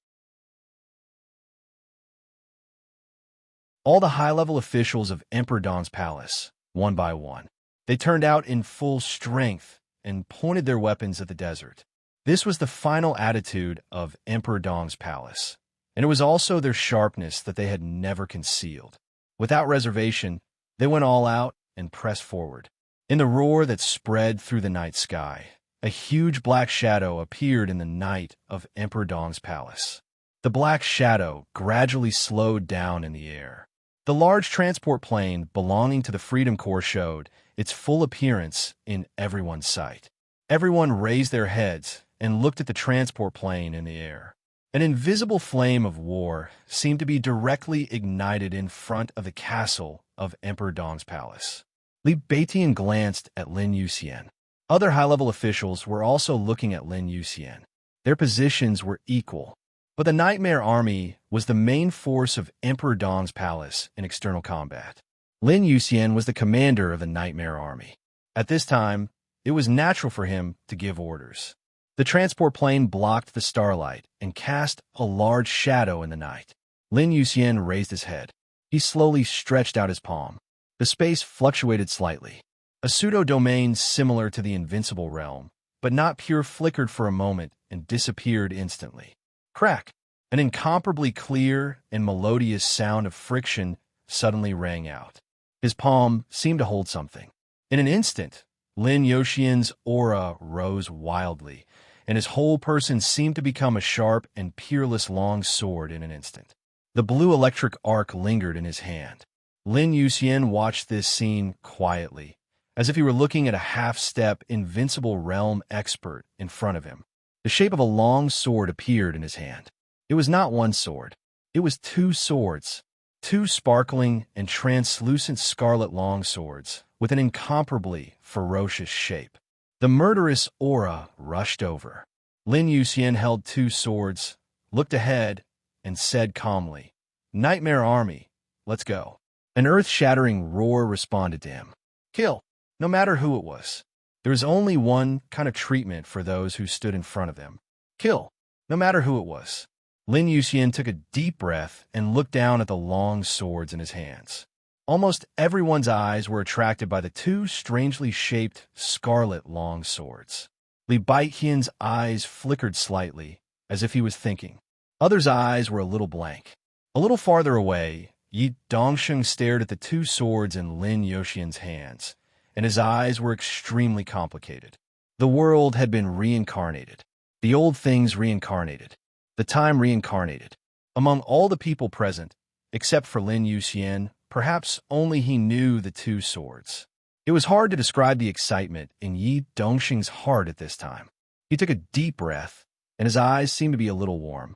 All the high-level officials of Emperor Dong's palace, one by one. They turned out in full strength and pointed their weapons at the desert. This was the final attitude of Emperor Dong's palace, and it was also their sharpness that they had never concealed. Without reservation, they went all out and pressed forward. In the roar that spread through the night sky, a huge black shadow appeared in the night of Emperor Dong's palace. The black shadow gradually slowed down in the air. The large transport plane belonging to the Freedom Corps showed its full appearance in everyone's sight. Everyone raised their heads and looked at the transport plane in the air. An invisible flame of war seemed to be directly ignited in front of the castle of Emperor Dong's palace. Li Beitian glanced at Lin Yuxian. Other high-level officials were also looking at Lin Yuxian. Their positions were equal, but the Nightmare Army was the main force of Emperor Dong's palace in external combat. Lin Yuxian was the commander of the Nightmare Army. At this time, it was natural for him to give orders. The transport plane blocked the starlight and cast a large shadow in the night. Lin Yuxian raised his head. He slowly stretched out his palm. The space fluctuated slightly. A pseudo-domain similar to the invincible realm, but not pure, flickered for a moment and disappeared instantly. Crack! An incomparably clear and melodious sound of friction suddenly rang out. His palm seemed to hold something. In an instant, Lin Yuxian's aura rose wildly, and his whole person seemed to become a sharp and peerless long sword in an instant. The blue electric arc lingered in his hand. Lin Yuxian watched this scene quietly, as if he were looking at a half-step invincible realm expert in front of him. The shape of a long sword appeared in his hand. It was not one sword. It was two swords, two sparkling and translucent scarlet long swords with an incomparably ferocious shape. The murderous aura rushed over. Lin Yuxian held two swords, looked ahead, and said calmly, "Nightmare Army, let's go." An earth-shattering roar responded to him. Kill, no matter who it was. There was only one kind of treatment for those who stood in front of them. Kill, no matter who it was. Lin Yuxian took a deep breath and looked down at the long swords in his hands. Almost everyone's eyes were attracted by the two strangely shaped scarlet long swords. Li Baiqian's eyes flickered slightly, as if he was thinking. Others' eyes were a little blank. A little farther away, Yi Dongsheng stared at the two swords in Lin Yuxian's hands, and his eyes were extremely complicated. The world had been reincarnated. The old things reincarnated. The time reincarnated. Among all the people present, except for Lin Yuxian, perhaps only he knew the two swords. It was hard to describe the excitement in Yi Dongsheng's heart at this time. He took a deep breath, and his eyes seemed to be a little warm.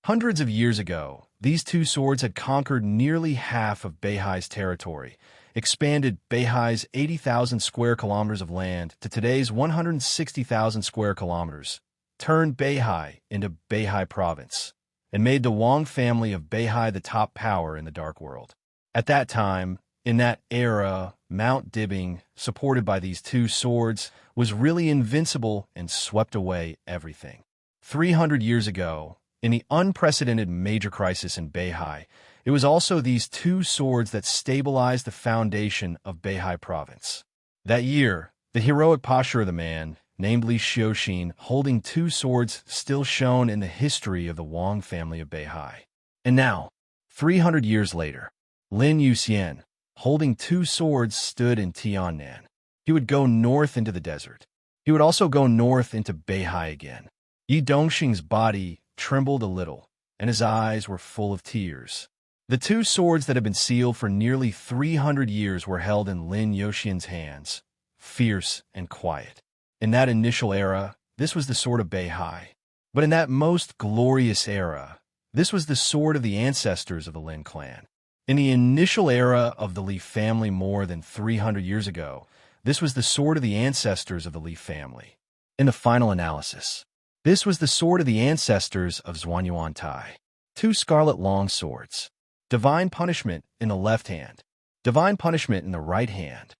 Hundreds of years ago, these two swords had conquered nearly half of Beihai's territory, expanded Beihai's 80,000 square kilometers of land to today's 160,000 square kilometers, turned Beihai into Beihai province, and made the Wang family of Beihai the top power in the Dark World. At that time, in that era, Mount Dibbing, supported by these two swords, was really invincible and swept away everything. 300 years ago, in the unprecedented major crisis in Beihai, it was also these two swords that stabilized the foundation of Beihai province. That year, the heroic posture of the man, named Li Xiuxin, holding two swords still shown in the history of the Wang family of Beihai. And now, 300 years later, Lin Yuxian, holding two swords, stood in Tiannan. He would go north into the desert. He would also go north into Beihai again. Yi Dongsheng's body trembled a little, and his eyes were full of tears. The two swords that had been sealed for nearly 300 years were held in Lin Yuxian's hands, fierce and quiet. In that initial era, this was the sword of Beihai. But in that most glorious era, this was the sword of the ancestors of the Lin clan. In the initial era of the Li family more than 300 years ago, this was the sword of the ancestors of the Li family. In the final analysis, this was the sword of the ancestors of Zhuanyuan Tai. Two scarlet long swords. Divine punishment in the left hand. Divine punishment in the right hand.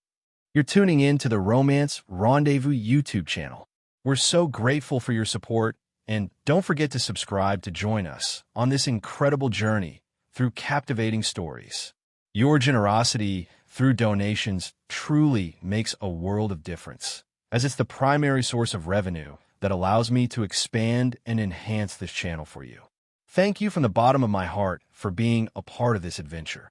You're tuning in to the Romance Rendezvous YouTube channel. We're so grateful for your support, and don't forget to subscribe to join us on this incredible journey through captivating stories. Your generosity through donations truly makes a world of difference, as it's the primary source of revenue that allows me to expand and enhance this channel for you. Thank you from the bottom of my heart for being a part of this adventure.